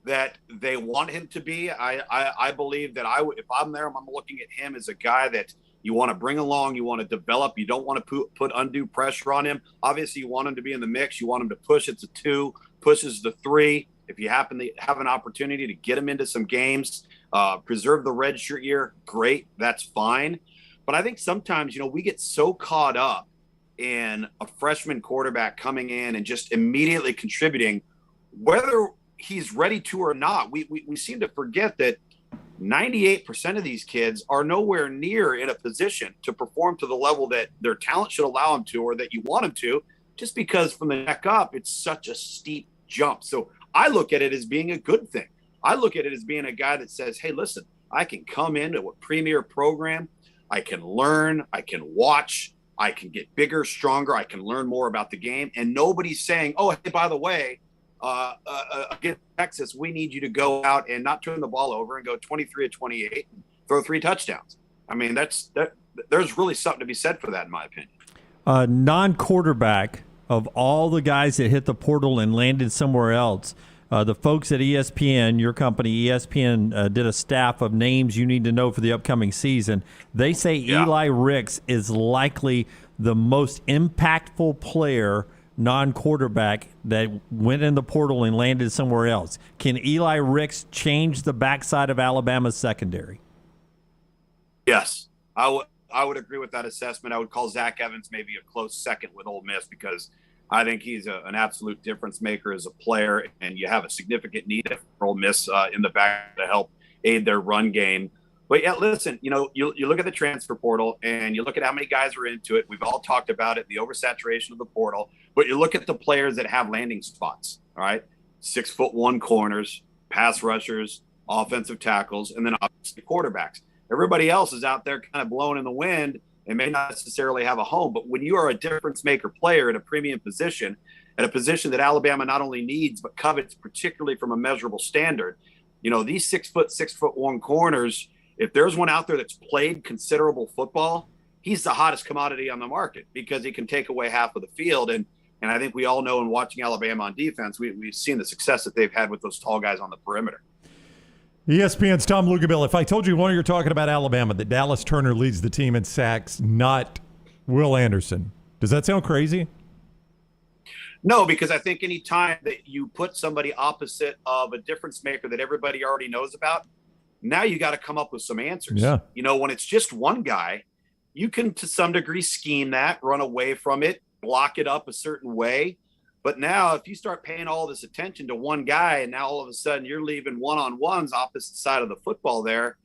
that they want him to be. I believe that if I'm there, I'm looking at him as a guy that you want to bring along, you want to develop. You don't want to put undue pressure on him. Obviously, you want him to be in the mix. You want him to push. It's a 2, pushes the 3. If you happen to have an opportunity to get him into some games, preserve the redshirt year, great. That's fine. But I think sometimes, we get so caught up in a freshman quarterback coming in and just immediately contributing, whether he's ready to or not. We seem to forget that 98% of these kids are nowhere near in a position to perform to the level that their talent should allow them to, or that you want them to, just because from the neck up, it's such a steep jump. So I look at it as being a good thing. I look at it as being a guy that says, hey, listen, I can come into a premier program. I can learn, I can watch, I can get bigger, stronger, I can learn more about the game. And nobody's saying, oh, hey, by the way, against Texas, we need you to go out and not turn the ball over and go 23 of 28 and throw 3 touchdowns. I mean, there's really something to be said for that, in my opinion. Non-quarterback, of all the guys that hit the portal and landed somewhere else, the folks at ESPN, your company, ESPN, did a staff of names you need to know for the upcoming season. They say Eli Ricks is likely the most impactful player, non-quarterback, that went in the portal and landed somewhere else. Can Eli Ricks change the backside of Alabama's secondary? Yes, I would agree with that assessment. I would call Zach Evans maybe a close second with Ole Miss, because I think he's an absolute difference maker as a player, and you have a significant need for Ole Miss in the back to help aid their run game. But yeah, listen, you look at the transfer portal and you look at how many guys are into it. We've all talked about it, the oversaturation of the portal. But you look at the players that have landing spots, all right? 6'1" corners, pass rushers, offensive tackles, and then obviously quarterbacks. Everybody else is out there kind of blowing in the wind and may not necessarily have a home. But when you are a difference maker player at a premium position, at a position that Alabama not only needs but covets, particularly from a measurable standard, these 6'1" corners, if there's one out there that's played considerable football, he's the hottest commodity on the market, because he can take away half of the field. And I think we all know, in watching Alabama on defense, we've seen the success that they've had with those tall guys on the perimeter. ESPN's Tom Luginbill. If I told you when you're talking about Alabama that Dallas Turner leads the team in sacks, not Will Anderson, does that sound crazy? No, because I think any time that you put somebody opposite of a difference maker that everybody already knows about, now you got to come up with some answers. Yeah. When it's just one guy, you can to some degree scheme that, run away from it, block it up a certain way. But now if you start paying all this attention to one guy, and now all of a sudden you're leaving one-on-ones opposite side of the football there,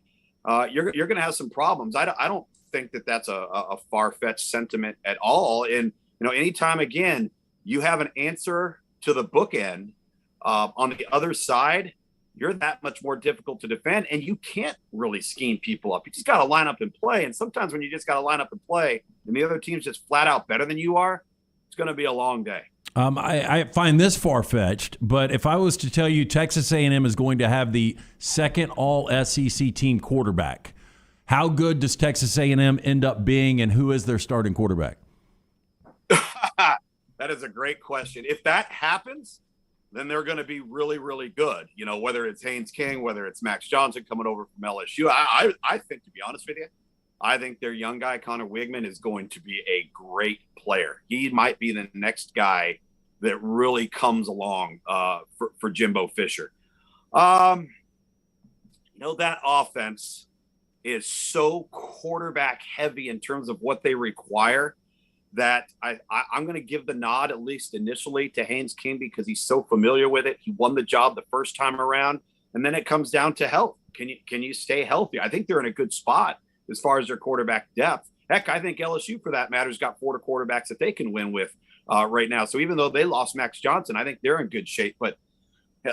you're going to have some problems. I don't think that that's a far-fetched sentiment at all. And, anytime, again, you have an answer to the bookend on the other side, you're that much more difficult to defend, and you can't really scheme people up. You just got to line up and play. And sometimes when you just got to line up and play and the other team's just flat out better than you are, it's going to be a long day. I find this far-fetched, but if I was to tell you Texas A&M is going to have the second all-SEC team quarterback, how good does Texas A&M end up being, and who is their starting quarterback? That is a great question. If that happens, then they're going to be really, really good. Whether it's Haynes King, whether it's Max Johnson coming over from LSU. I think, to be honest with you, I think their young guy, Connor Wigman, is going to be a great player. He might be the next guy that really comes along for Jimbo Fisher. That offense, is so quarterback heavy in terms of what they require that I'm going to give the nod, at least initially, to Haynes King because he's so familiar with it. He won the job the first time around, and then it comes down to health. Can you stay healthy? I think they're in a good spot as far as their quarterback depth. Heck, I think LSU, for that matter, has got 4 quarterbacks that they can win with right now. So even though they lost Max Johnson, I think they're in good shape. But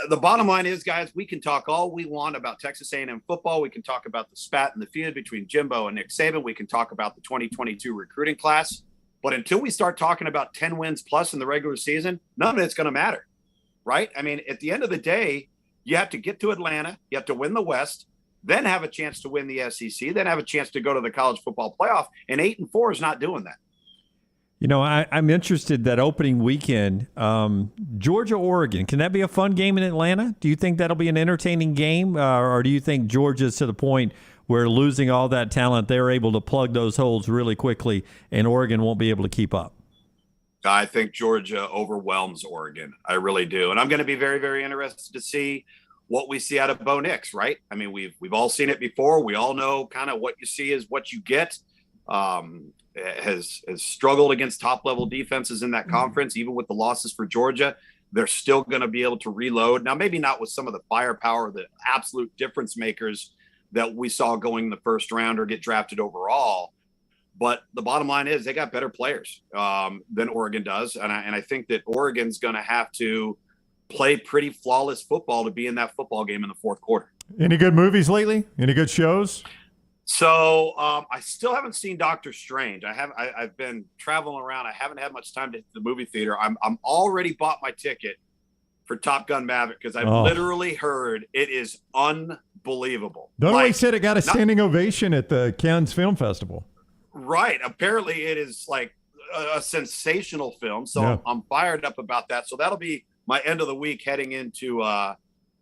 the bottom line is, guys, we can talk all we want about Texas A&M football. We can talk about the spat in the feud between Jimbo and Nick Saban. We can talk about the 2022 recruiting class. But until we start talking about 10 wins plus in the regular season, none of it's going to matter, right? I mean, at the end of the day, you have to get to Atlanta. You have to win the West, then have a chance to win the SEC, then have a chance to go to the college football playoff. And 8-4 is not doing that. You know, I'm interested that opening weekend, Georgia-Oregon. Can that be a fun game in Atlanta? Do you think that'll be an entertaining game? Or do you think Georgia's to the point where losing all that talent, they're able to plug those holes really quickly and Oregon won't be able to keep up? I think Georgia overwhelms Oregon. I really do. And I'm going to be very, very interested to see what we see out of Bo Nix, right? I mean, we've all seen it before. We all know kind of what you see is what you get. Has struggled against top-level defenses in that conference, even with the losses for Georgia. They're still going to be able to reload. Now, maybe not with some of the firepower, the absolute difference makers that we saw going in the first round or get drafted overall. But the bottom line is they got better players than Oregon does. And I think that Oregon's going to have to play pretty flawless football to be in that football game in the fourth quarter. Any good movies lately? Any good shows? So I still haven't seen Doctor Strange. I've been traveling around. I haven't had much time to hit the movie theater. I'm already bought my ticket for Top Gun Maverick because I've literally heard it is unbelievable. Dunaway said it got a standing ovation at the Cannes Film Festival. Right. Apparently it is like a sensational film. So Yeah. I'm fired up about that. So that'll be my end of the week heading into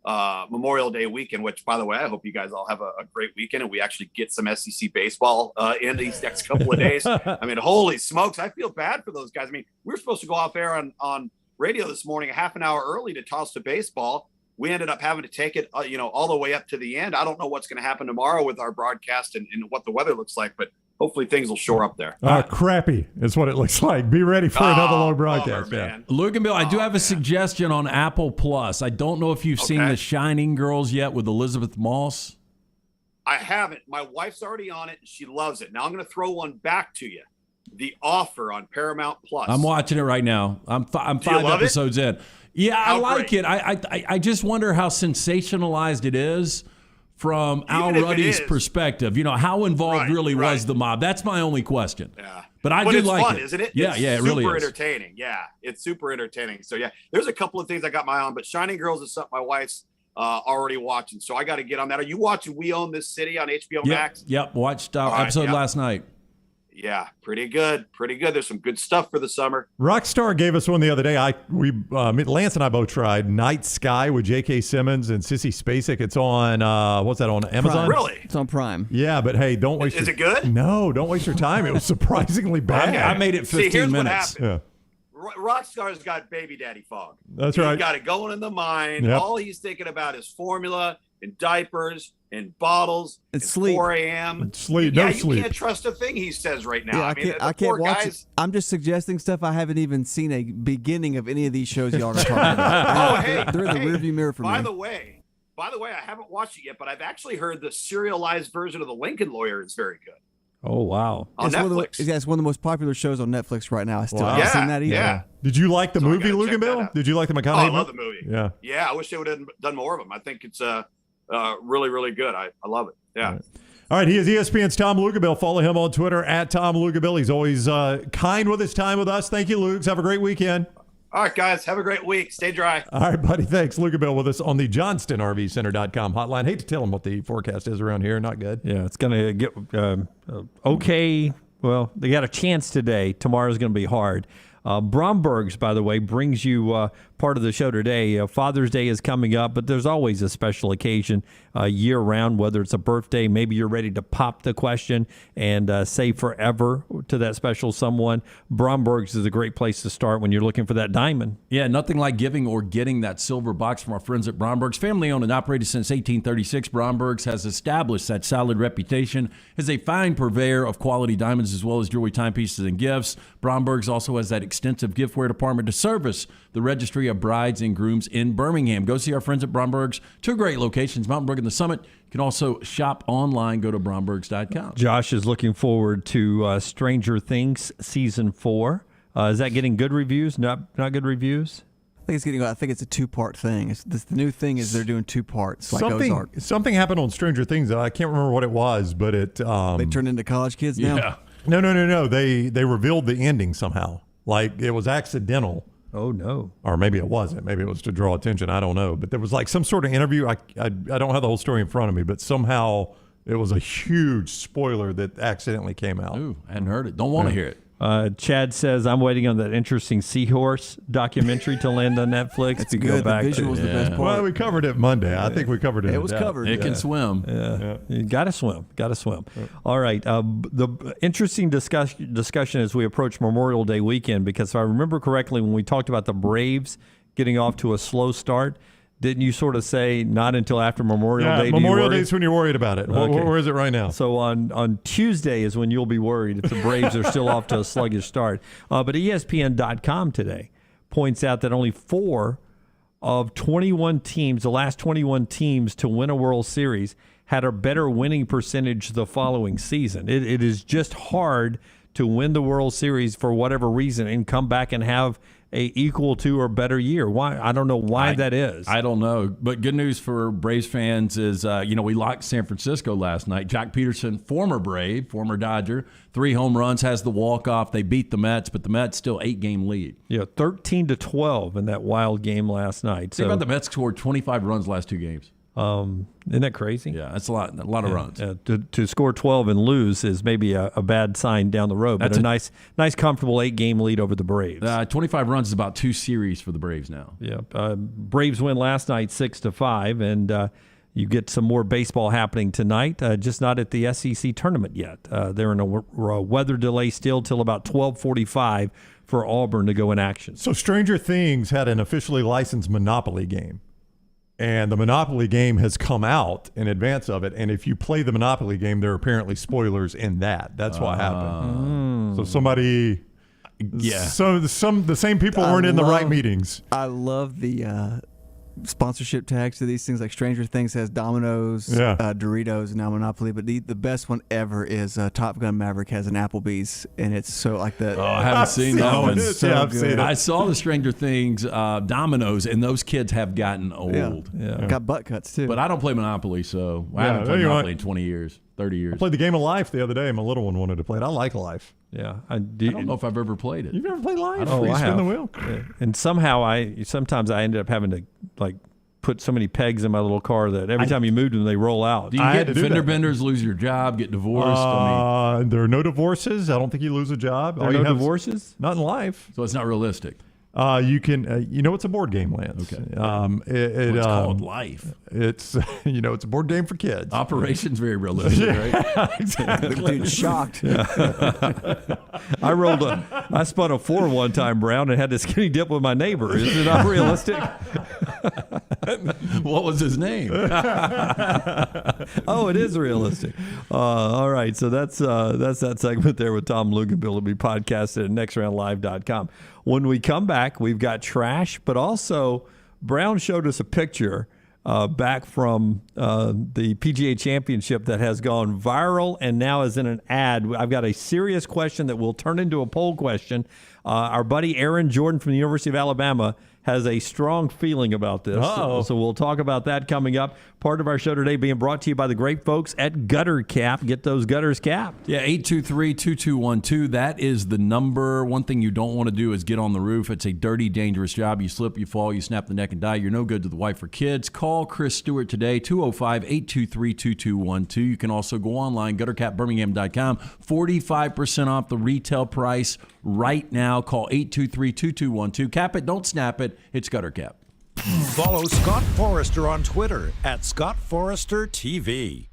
Memorial Day weekend, which, by the way, I hope you guys all have a great weekend and we actually get some SEC baseball in these next couple of days. I mean, holy smokes, I feel bad for those guys. I mean, we were supposed to go off air on radio this morning a half an hour early to toss to baseball. We ended up having to take it, all the way up to the end. I don't know what's going to happen tomorrow with our broadcast and what the weather looks like, but hopefully things will shore up there. Crappy is what it looks like. Be ready for another long broadcast. Man. Luginbill, I do have a suggestion on Apple Plus. I don't know if you've seen The Shining Girls yet with Elizabeth Moss. I haven't. My wife's already on it, and she loves it. Now I'm going to throw one back to you. The Offer on Paramount Plus. I'm watching it right now. I'm 5 episodes in. Yeah, I like it. I just wonder how sensationalized it is from Al Ruddy's perspective. How involved was the mob? That's my only question. Yeah. But I do it's like fun, it. Isn't it? Yeah, it really is. Super entertaining. Yeah, it's super entertaining. So, yeah, there's a couple of things I got my eye on, but Shining Girls is something my wife's already watching. So I got to get on that. Are you watching We Own This City on HBO Max? Yep. Watched episode last night. Yeah, pretty good. Pretty good. There's some good stuff for the summer. Rockstar gave us one the other day. Lance and I both tried Night Sky with J.K. Simmons and Sissy Spacek. It's on, what's that, on Amazon? Prime. Really? It's on Prime. Yeah, but hey, don't waste Is it good? No, don't waste your time. It was surprisingly bad. I made it 15 here's minutes. What happened. Rockstar's got baby daddy fog. That's He's right. got it going in the mind. Yep. All he's thinking about is formula and diapers and bottles and sleep. 4 a.m. Sleep. Yeah, No you sleep. can't trust a thing he says right now. Yeah, I can't watch guys, it. I'm just suggesting stuff. I haven't even seen a beginning of any of these shows y'all are talking about. They're in the rearview mirror for me. By the way, I haven't watched it yet, but I've actually heard the serialized version of The Lincoln Lawyer is very good. Oh, wow. On Netflix. It's one of the most popular shows on Netflix right now. I still haven't seen that either. Yeah. Did you like the So I movie, gotta check that Luginbill? out. Did you like the McConaughey I love the movie. Yeah. Yeah, I wish they would have done more of them. I think it's really, really good. I love it. Yeah. All right, he is ESPN's Tom Luginbill. Follow him on Twitter at Tom Luginbill. He's always kind with his time with us. Thank you, Lugs. Have a great weekend. All right, guys. Have a great week. Stay dry. All right, buddy. Thanks. Luginbill with us on the JohnstonRVCenter.com hotline. Hate to tell him what the forecast is around here. Not good. Yeah, it's going to get okay. Well, they got a chance today. Tomorrow's going to be hard. Bromberg's, by the way, brings you part of the show today. Father's Day is coming up, but there's always a special occasion year-round, whether it's a birthday, maybe you're ready to pop the question and say forever to that special someone. Bromberg's is a great place to start when you're looking for that diamond. Yeah, nothing like giving or getting that silver box from our friends at Bromberg's. Family-owned and operated since 1836, Bromberg's has established that solid reputation as a fine purveyor of quality diamonds as well as jewelry, timepieces, and gifts. Bromberg's also has that extensive giftware department to service the registry of brides and grooms in Birmingham. Go see our friends at Bromberg's. 2 great locations, Mountain Brook and the Summit. You can also shop online. Go to brombergs.com. Josh is looking forward to Stranger Things Season 4. Is that getting good reviews? Not good reviews? I think it's a 2-part thing. The new thing is they're doing 2 parts. Like Ozark. Something happened on Stranger Things. I can't remember what it was, but it they turned into college kids now. Yeah. No. They revealed the ending somehow. Like it was accidental. Oh no. Or maybe it wasn't. Maybe it was to draw attention. I don't know. But there was like some sort of interview. I don't have the whole story in front of me, but somehow it was a huge spoiler that accidentally came out. Ooh, I hadn't heard it. Don't want to hear it. Chad says, I'm waiting on that interesting seahorse documentary to land on Netflix. It's good. The visual's the best part. Well, we covered it Monday. I think we covered it. It was covered. It can swim. Yeah. You got to swim. All right. The interesting discussion as we approach Memorial Day weekend, because if I remember correctly, when we talked about the Braves getting off to a slow start, didn't you sort of say not until after Memorial Day? Memorial Day is when you're worried about it. Okay. Where is it right now? So on Tuesday is when you'll be worried if the Braves are still off to a sluggish start. But ESPN.com today points out that only 4 of 21 teams, the last 21 teams to win a World Series, had a better winning percentage the following season. It is just hard to win the World Series for whatever reason and come back and have a equal to or better year. Why? I don't know why that is. I don't know. But good news for Braves fans is, we locked San Francisco last night. Jack Peterson, former Brave, former Dodger, 3 home runs, has the walk-off. They beat the Mets, but the Mets still 8-game lead. Yeah, 13-12 in that wild game last night. Think about the Mets scored 25 runs last 2 games. Isn't that crazy? Yeah, that's a lot of runs. To score 12 and lose is maybe a bad sign down the road, but a nice comfortable 8-game lead over the Braves. 25 runs is about 2 series for the Braves now. Yeah, Braves win last night 6-5, and you get some more baseball happening tonight, just not at the SEC tournament yet. They're in a weather delay still till about 12:45 for Auburn to go in action. So Stranger Things had an officially licensed Monopoly game. And the Monopoly game has come out in advance of it. And if you play the Monopoly game, there are apparently spoilers in that. That's what happened. So somebody, the same people weren't in the right meetings. I love the sponsorship tags to these things. Like Stranger Things has Domino's, Doritos, and now Monopoly. But the best one ever is Top Gun Maverick has an Applebee's, and it's so like the. Oh, I haven't seen that one. So good. I saw the Stranger Things Domino's, and those kids have gotten old. Yeah. Got butt cuts too. But I don't play Monopoly, so I haven't played Monopoly in 20 years, 30 years. I played the game of Life the other day. My little one wanted to play it. I like Life. Yeah, I don't know if I've ever played it. You've never played Life? I spin have. the wheel. Yeah. And sometimes I ended up having to put so many pegs in my little car that every time you move them, they roll out. Do you get fender benders, lose your job, get divorced? There are no divorces. I don't think you lose a job. There are no divorces? Not in life. So it's not realistic. You can, it's a board game, Lance. Okay. It's called Life. It's, it's a board game for kids. Operation's very realistic, right? Exactly. Dude, shocked. I spun a 4 one time, Brown, and had to skinny dip with my neighbor. Is it not realistic? What was his name? Oh, it is realistic. All right, so that's that segment there with Tom Luginbill. It'll be podcasted at nextroundlive.com. When we come back, we've got trash, but also Brown showed us a picture back from the PGA Championship that has gone viral and now is in an ad. I've got a serious question that will turn into a poll question. Our buddy Aaron Jordan from the University of Alabama has a strong feeling about this. So we'll talk about that coming up. Part of our show today being brought to you by the great folks at Gutter Cap. Get those gutters capped. Yeah, 823-2212. That is the number. One thing you don't want to do is get on the roof. It's a dirty, dangerous job. You slip, you fall, you snap the neck and die. You're no good to the wife or kids. Call Chris Stewart today, 205-823-2212. You can also go online, guttercapbirmingham.com. 45% off the retail price right now. Call 823-2212. Cap it, don't snap it. It's Gutter Cap. Follow Scott Forrester on Twitter at Scott Forrester TV.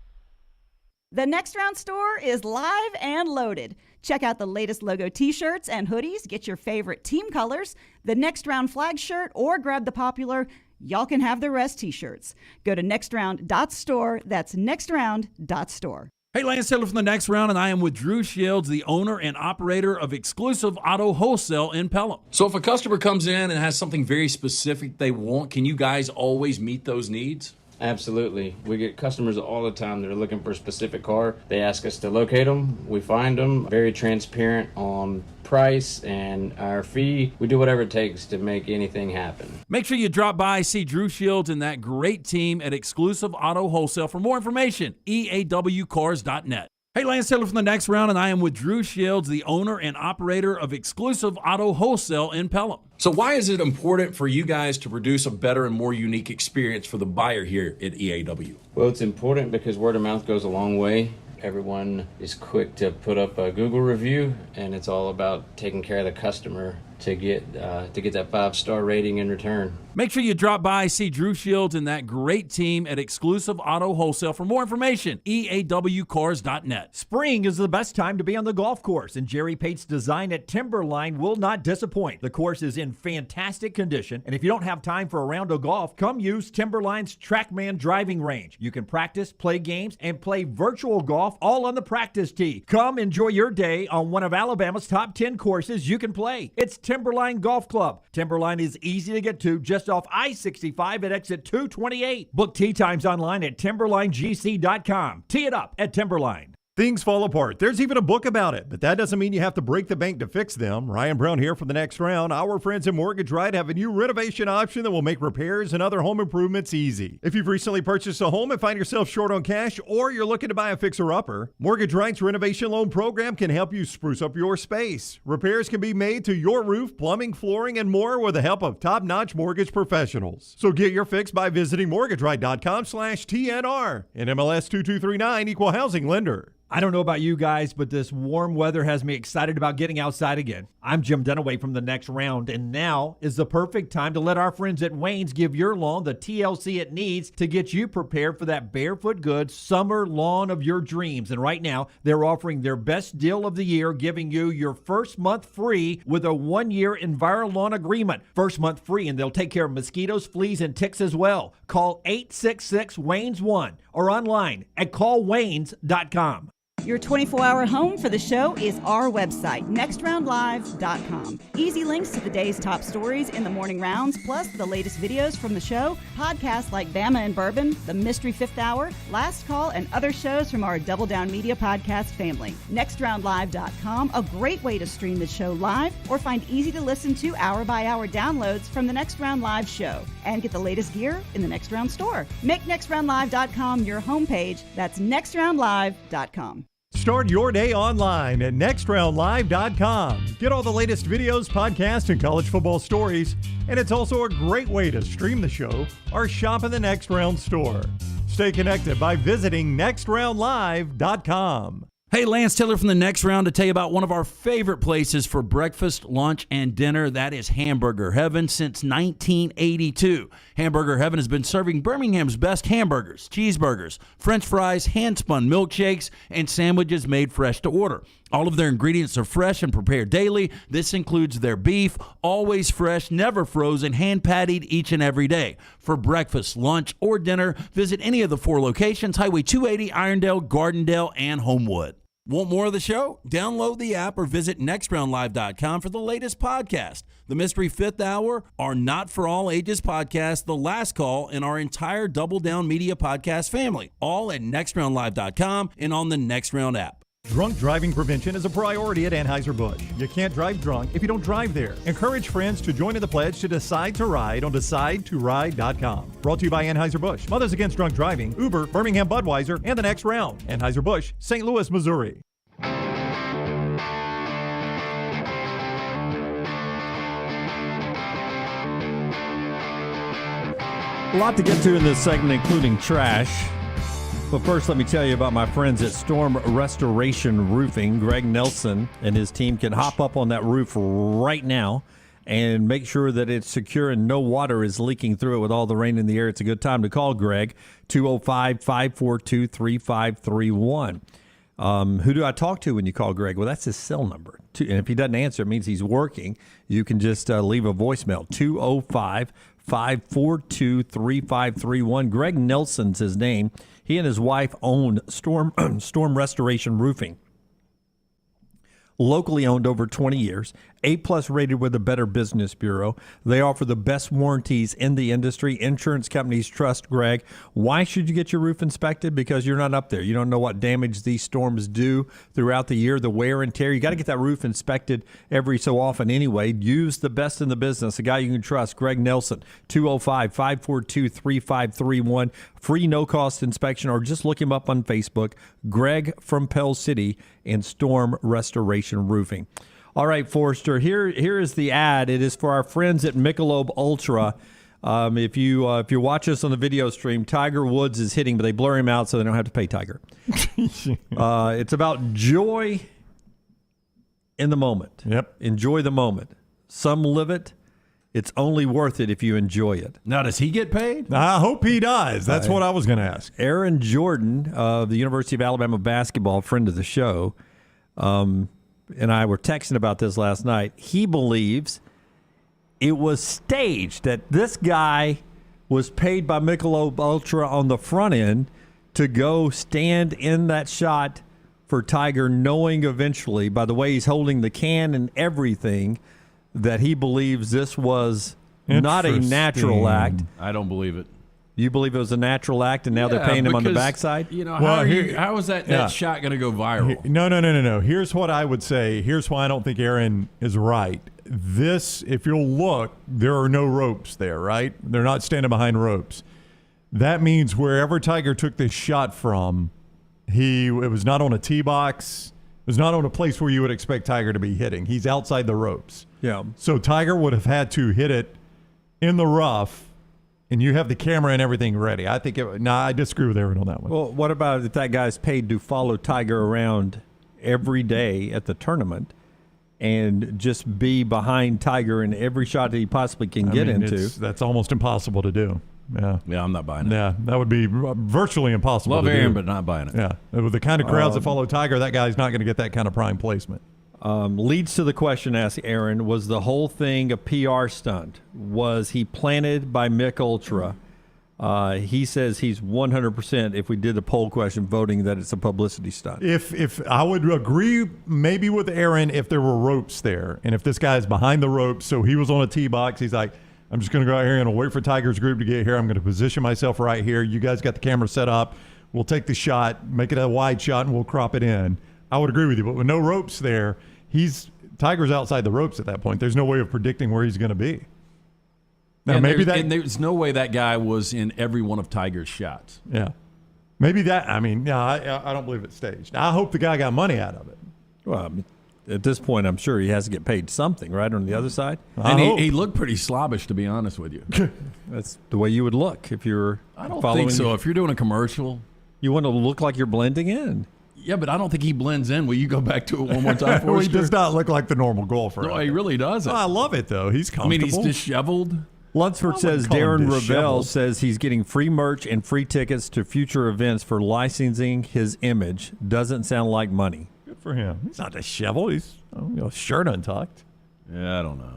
The Next Round store is live and loaded. Check out the latest logo t-shirts and hoodies. Get your favorite team colors, the Next Round flag shirt, or grab the popular Y'all Can Have the Rest t-shirts. Go to nextround.store. That's nextround.store. Hey, Lance Taylor from the Next Round, and I am with Drew Shields, the owner and operator of Exclusive Auto Wholesale in Pelham. So if a customer comes in and has something very specific they want, can you guys always meet those needs? Absolutely. We get customers all the time that are looking for a specific car. They ask us to locate them. We find them. Very transparent on price and our fee. We do whatever it takes to make anything happen. Make sure you drop by, see Drew Shields and that great team at Exclusive Auto Wholesale. For more information, eawcars.net. Hey, Lance Taylor from the Next Round, and I am with Drew Shields, the owner and operator of Exclusive Auto Wholesale in Pelham. So why is it important for you guys to produce a better and more unique experience for the buyer here at EAW? Well, it's important because word of mouth goes a long way. Everyone is quick to put up a Google review, and it's all about taking care of the customer to get that 5-star rating in return. Make sure you drop by, see Drew Shields and that great team at Exclusive Auto Wholesale. For more information, eawcars.net. Spring is the best time to be on the golf course, and Jerry Pate's design at Timberline will not disappoint. The course is in fantastic condition, and if you don't have time for a round of golf, come use Timberline's TrackMan driving range. You can practice, play games, and play virtual golf all on the practice tee. Come enjoy your day on one of Alabama's top 10 courses you can play. It's Timberline Golf Club. Timberline is easy to get to just off I-65 at exit 228. Book tee times online at timberlinegc.com. Tee it up at Timberline. Things fall apart. There's even a book about it, but that doesn't mean you have to break the bank to fix them. Ryan Brown here for the Next Round. Our friends at Mortgage Right have a new renovation option that will make repairs and other home improvements easy. If you've recently purchased a home and find yourself short on cash, or you're looking to buy a fixer-upper, Mortgage Right's renovation loan program can help you spruce up your space. Repairs can be made to your roof, plumbing, flooring, and more with the help of top-notch mortgage professionals. So get your fix by visiting mortgageright.com/TNR. And MLS 2239, Equal Housing Lender. I don't know about you guys, but this warm weather has me excited about getting outside again. I'm Jim Dunaway from the Next Round, and now is the perfect time to let our friends at Wayne's give your lawn the TLC it needs to get you prepared for that barefoot good summer lawn of your dreams. And right now, they're offering their best deal of the year, giving you your first month free with a 1-year EnviroLawn agreement. First month free, and they'll take care of mosquitoes, fleas, and ticks as well. Call 866-WAYNES1 or online at callwaynes.com. Your 24-hour home for the show is our website, nextroundlive.com. Easy links to the day's top stories in the morning rounds, plus the latest videos from the show, podcasts like Bama and Bourbon, The Mystery Fifth Hour, Last Call, and other shows from our Double Down Media podcast family. Nextroundlive.com, a great way to stream the show live or find easy-to-listen-to hour-by-hour downloads from the Next Round Live show. And get the latest gear in the Next Round store. Make nextroundlive.com your homepage. That's nextroundlive.com. Start your day online at nextroundlive.com. Get all the latest videos, podcasts, and college football stories. And it's also a great way to stream the show or shop in the Next Round store. Stay connected by visiting nextroundlive.com. Hey, Lance Taylor from the Next Round to tell you about one of our favorite places for breakfast, lunch, and dinner. That is Hamburger Heaven since 1982. Hamburger Heaven has been serving Birmingham's best hamburgers, cheeseburgers, French fries, hand-spun milkshakes, and sandwiches made fresh to order. All of their ingredients are fresh and prepared daily. This includes their beef, always fresh, never frozen, hand-pattied each and every day. For breakfast, lunch, or dinner, visit any of the 4 locations, Highway 280, Irondale, Gardendale, and Homewood. Want more of the show? Download the app or visit nextroundlive.com for the latest podcast. The Mystery Fifth Hour, our Not For All Ages podcast, The Last Call, and our entire Double Down Media podcast family. All at nextroundlive.com and on the Next Round app. Drunk driving prevention is a priority at Anheuser-Busch. You can't drive drunk if you don't drive there. Encourage friends to join in the pledge to Decide to Ride on DecideToRide.com. Brought to you by Anheuser-Busch, Mothers Against Drunk Driving, Uber, Birmingham Budweiser, and the Next Round. Anheuser-Busch, St. Louis, Missouri. A lot to get to in this segment, including trash. But first, let me tell you about my friends at Storm Restoration Roofing. Greg Nelson and his team can hop up on that roof right now and make sure that it's secure and no water is leaking through it with all the rain in the air. It's a good time to call Greg, 205-542-3531. Who do I talk to when you call Greg? Well, that's his cell number. And if he doesn't answer, it means he's working. You can just leave a voicemail, 205-542-3531. Greg Nelson's his name. He and his wife own Storm Restoration Roofing. Locally owned over 20 years, A+ rated with the Better Business Bureau. They offer the best warranties in the industry. Insurance companies trust Greg. Why should you get your roof inspected? Because you're not up there. You don't know what damage these storms do throughout the year, the wear and tear. You got to get that roof inspected every so often anyway. Use the best in the business, a guy you can trust, Greg Nelson, 205-542-3531. Free no-cost inspection, or just look him up on Facebook, Greg from Pell City and Storm Restoration Roofing. All right, Forrester, here is the ad. It is for our friends at Michelob Ultra. If you watch us on the video stream, Tiger Woods is hitting, but they blur him out so they don't have to pay Tiger. It's about joy in the moment. Yep. Enjoy the moment. Some live it. It's only worth it if you enjoy it. Now, does he get paid? I hope he does. That's what I was going to ask. Aaron Jordan of the University of Alabama basketball, friend of the show, and I were texting about this last night. He believes it was staged, that this guy was paid by Michelob Ultra on the front end to go stand in that shot for Tiger, knowing eventually, by the way he's holding the can and everything, that he believes this was not a natural act. I don't believe it. You believe it was a natural act, and now they're paying him on the backside? You know, how is that shot going to go viral? No. Here's what I would say. Here's why I don't think Aaron is right. This, if you'll look, there are no ropes there, right? They're not standing behind ropes. That means wherever Tiger took this shot from, it was not on a tee box. It was not on a place where you would expect Tiger to be hitting. He's outside the ropes. Yeah. So Tiger would have had to hit it in the rough, and you have the camera and everything ready. I think I disagree with Aaron on that one. Well, what about if that guy's paid to follow Tiger around every day at the tournament and just be behind Tiger in every shot that he possibly can get into? That's almost impossible to do. Yeah, I'm not buying it. Yeah, that would be virtually impossible to do. Love Aaron, but not buying it. Yeah, with the kind of crowds that follow Tiger, that guy's not going to get that kind of prime placement. Leads to the question asked Aaron, was the whole thing a PR stunt? Was he planted by Mick Ultra? He says he's 100%, if we did the poll question, voting that it's a publicity stunt. If I would agree maybe with Aaron if there were ropes there, and if this guy's behind the ropes, so he was on a tee box, he's like, I'm just going to go out here and wait for Tiger's group to get here. I'm going to position myself right here. You guys got the camera set up. We'll take the shot, make it a wide shot, and we'll crop it in. I would agree with you, but with no ropes there, Tiger's outside the ropes at that point. There's no way of predicting where he's going to be. Now, and there's no way that guy was in every one of Tiger's shots. Yeah. Maybe that, I don't believe it's staged. I hope the guy got money out of it. Well, at this point, I'm sure he has to get paid something, right, on the other side? And he looked pretty slobbish, to be honest with you. That's the way you would look if you're I don't think so. If you're doing a commercial. You want to look like you're blending in. Yeah, but I don't think he blends in. Will you go back to it one more time for us? He does not look like the normal golfer. No, he really doesn't. Oh, I love it, though. He's comfortable. I mean, he's disheveled. Lunsford says Darren Ravel says he's getting free merch and free tickets to future events for licensing his image. Doesn't sound like money. Good for him. He's not disheveled. He's shirt untucked. Yeah, I don't know.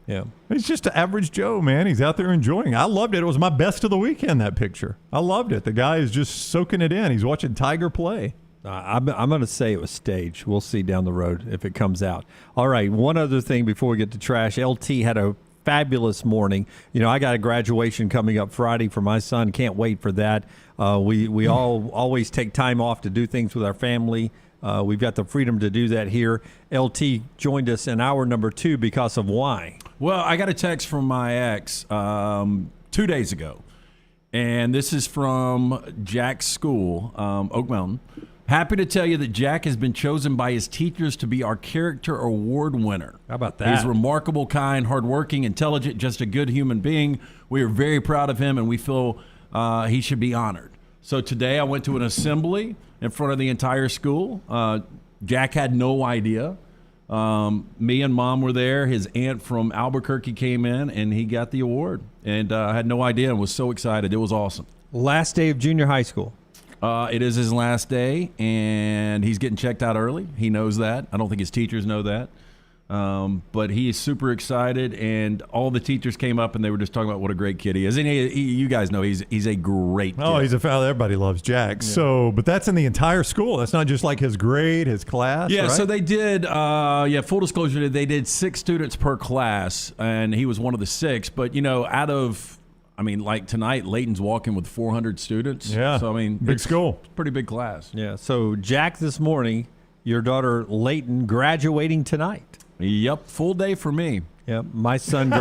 Yeah. He's just an average Joe, man. He's out there enjoying. I loved it. It was my best of the weekend, that picture. I loved it. The guy is just soaking it in. He's watching Tiger play. I'm going to say it was staged. We'll see down the road if it comes out. All right, one other thing before we get to trash. LT had a fabulous morning. You know, I got a graduation coming up Friday for my son. Can't wait for that. We all always take time off to do things with our family. We've got the freedom to do that here. LT joined us in hour number 2 because of why? Well, I got a text from my ex 2 days ago, and this is from Jack's school, Oak Mountain. Happy to tell you that Jack has been chosen by his teachers to be our character award winner. How about that? He's remarkable, kind, hardworking, intelligent, just a good human being. We are very proud of him, and we feel he should be honored. So today I went to an assembly in front of the entire school. Jack had no idea. Me and Mom were there. His aunt from Albuquerque came in, and he got the award. And I had no idea and was so excited. It was awesome. Last day of junior high school. It is his last day, and he's getting checked out early. He knows that. I don't think his teachers know that. But he is super excited, and all the teachers came up, and they were just talking about what a great kid he is. And you guys know he's a great kid. Oh, he's a fellow. Everybody loves Jack. Yeah. So, but that's in the entire school. That's not just like his grade, his class. Yeah, right? So they did, full disclosure, they did 6 students per class, and he was one of the 6. But, out of, like tonight, Layton's walking with 400 students. Yeah. So, big school. Pretty big class. Yeah. So, Jack, this morning, your daughter Layton graduating tonight. Yep, full day for me. Yep, my son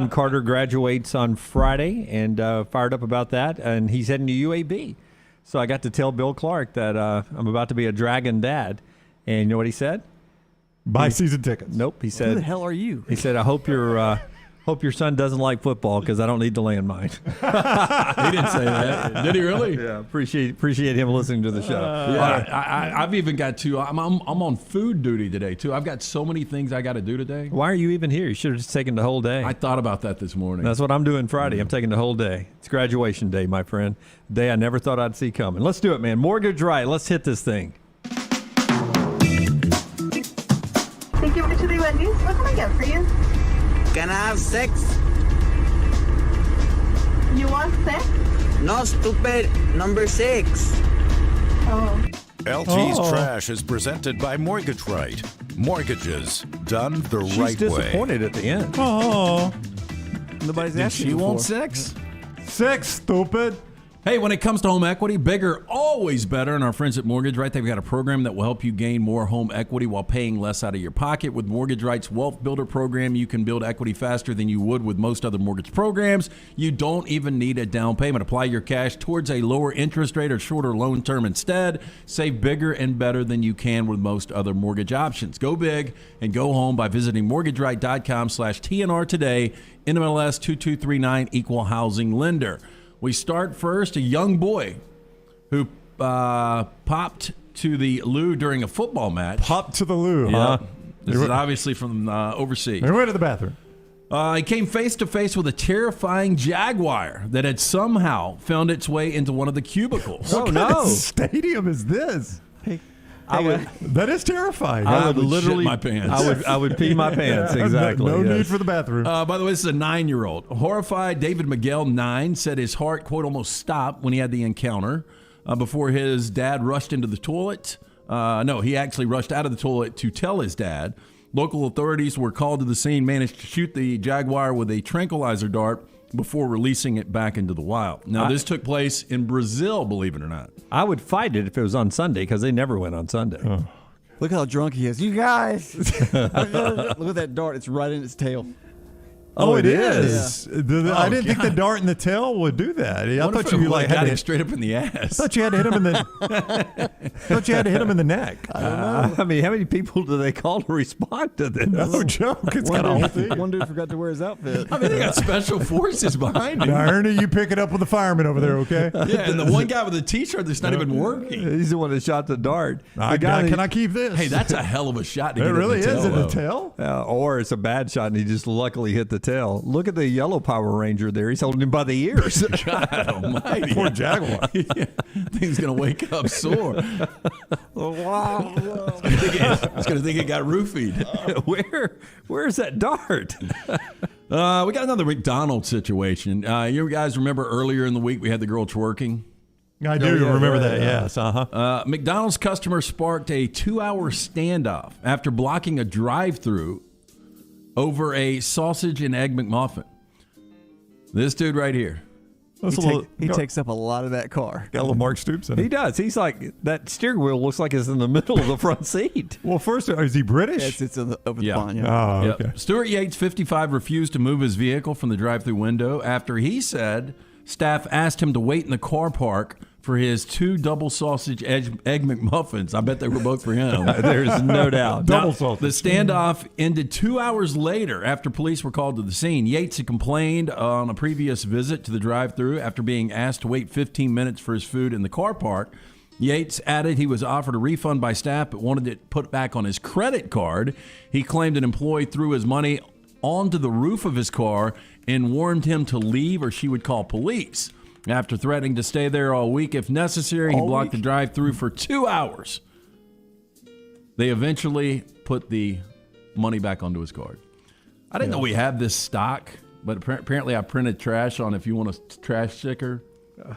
Carter graduates on Friday, and fired up about that. And he's heading to UAB, so I got to tell Bill Clark that I'm about to be a Dragon dad. And you know what he said? Buy season tickets. Nope. He said, "Who the hell are you?" He said, "I hope your son doesn't like football because I don't need the landmine." He didn't say that. Did he really? Yeah. Appreciate him listening to the show. I've even got to. I'm on food duty today too. I've got so many things I got to do today. Why are you even here? You should have just taken the whole day. I thought about that this morning. That's what I'm doing Friday. I'm taking the whole day. It's graduation day, my friend. Day I never thought I'd see coming. Let's do it, man. Mortgage Right. Let's hit this thing. Thank you to the Wendy's. What can I get for you? Can I have 6? You want 6? No, stupid. Number 6. Oh. LT's Trash is presented by Mortgage Right. Mortgages done the right way. She's disappointed at the end. Oh. Nobody's asking She you wants for. 6. 6, stupid. Hey, when it comes to home equity, bigger, always better. And our friends at Mortgage Right, they've got a program that will help you gain more home equity while paying less out of your pocket. With Mortgage Right's Wealth Builder program, you can build equity faster than you would with most other mortgage programs. You don't even need a down payment. Apply your cash towards a lower interest rate or shorter loan term instead. Save bigger and better than you can with most other mortgage options. Go big and go home by visiting mortgageright.com/TNR today. NMLS 2239, Equal Housing Lender. We start first, a young boy who popped to the loo during a football match. Popped to the loo, Yeah. huh? This is obviously from overseas. They went to the bathroom. He came face to face with a terrifying jaguar that had somehow found its way into one of the cubicles. What kind of stadium is this? That is terrifying. I would literally shit my pants. I would pee my pants. Exactly. No need for the bathroom. By the way, this is a 9-year-old. Horrified David Miguel, 9, said his heart, quote, almost stopped when he had the encounter before his dad rushed into the toilet. No, he actually rushed out of the toilet to tell his dad. Local authorities were called to the scene, managed to shoot the jaguar with a tranquilizer dart before releasing it back into the wild. Now, this took place in Brazil, believe it or not. I would fight it if it was on Sunday because they never went on Sunday. Oh. Look how drunk he is. You guys. Look at that dart. It's right in its tail. Oh, it is. Yeah. I didn't think the dart in the tail would do that. I thought you got him straight up in the ass. I thought you had to hit him in the. thought you had to hit him in the neck. I don't know. I mean, how many people do they call to respond to this? No joke. It's got a whole thing. One dude forgot to wear his outfit. I mean, they got special forces behind him. Now, Ernie, you pick it up with the fireman over there, okay? Yeah, and the one guy with the T-shirt that's not even working. He's the one that shot the dart. Can I keep this? Hey, that's a hell of a shot to get it really in the tail. is in the tail? Or it's a bad shot and he just luckily hit the tail. Look at the yellow Power Ranger there. He's holding him by the ears. God almighty. Poor jaguar. Yeah, thing's going to wake up sore. It's going to think it got roofied. Where's that dart? We got another McDonald's situation. You guys remember earlier in the week we had the girl twerking? I do remember that, yes. McDonald's customer sparked a 2-hour standoff after blocking a drive-thru over a sausage and egg McMuffin. This dude right here. He takes up a lot of that car. Got a little Mark Stoops in it. He does. He's like, that steering wheel looks like it's in the middle of the front seat. Well, first, is he British? It's over the pond, Oh, okay. Stuart Yates, 55, refused to move his vehicle from the drive-thru window after he said staff asked him to wait in the car park for his 2 double sausage egg McMuffins. I bet they were both for him. There's no doubt. Double sausage. The standoff ended 2 hours later after police were called to the scene. Yates had complained on a previous visit to the drive-thru after being asked to wait 15 minutes for his food in the car park. Yates added he was offered a refund by staff but wanted it put back on his credit card. He claimed an employee threw his money onto the roof of his car and warned him to leave or she would call police. After threatening to stay there all week if necessary, he blocked the drive-thru for 2 hours. They eventually put the money back onto his card. I didn't know we had this stock, but apparently I printed trash on if you want a trash sticker.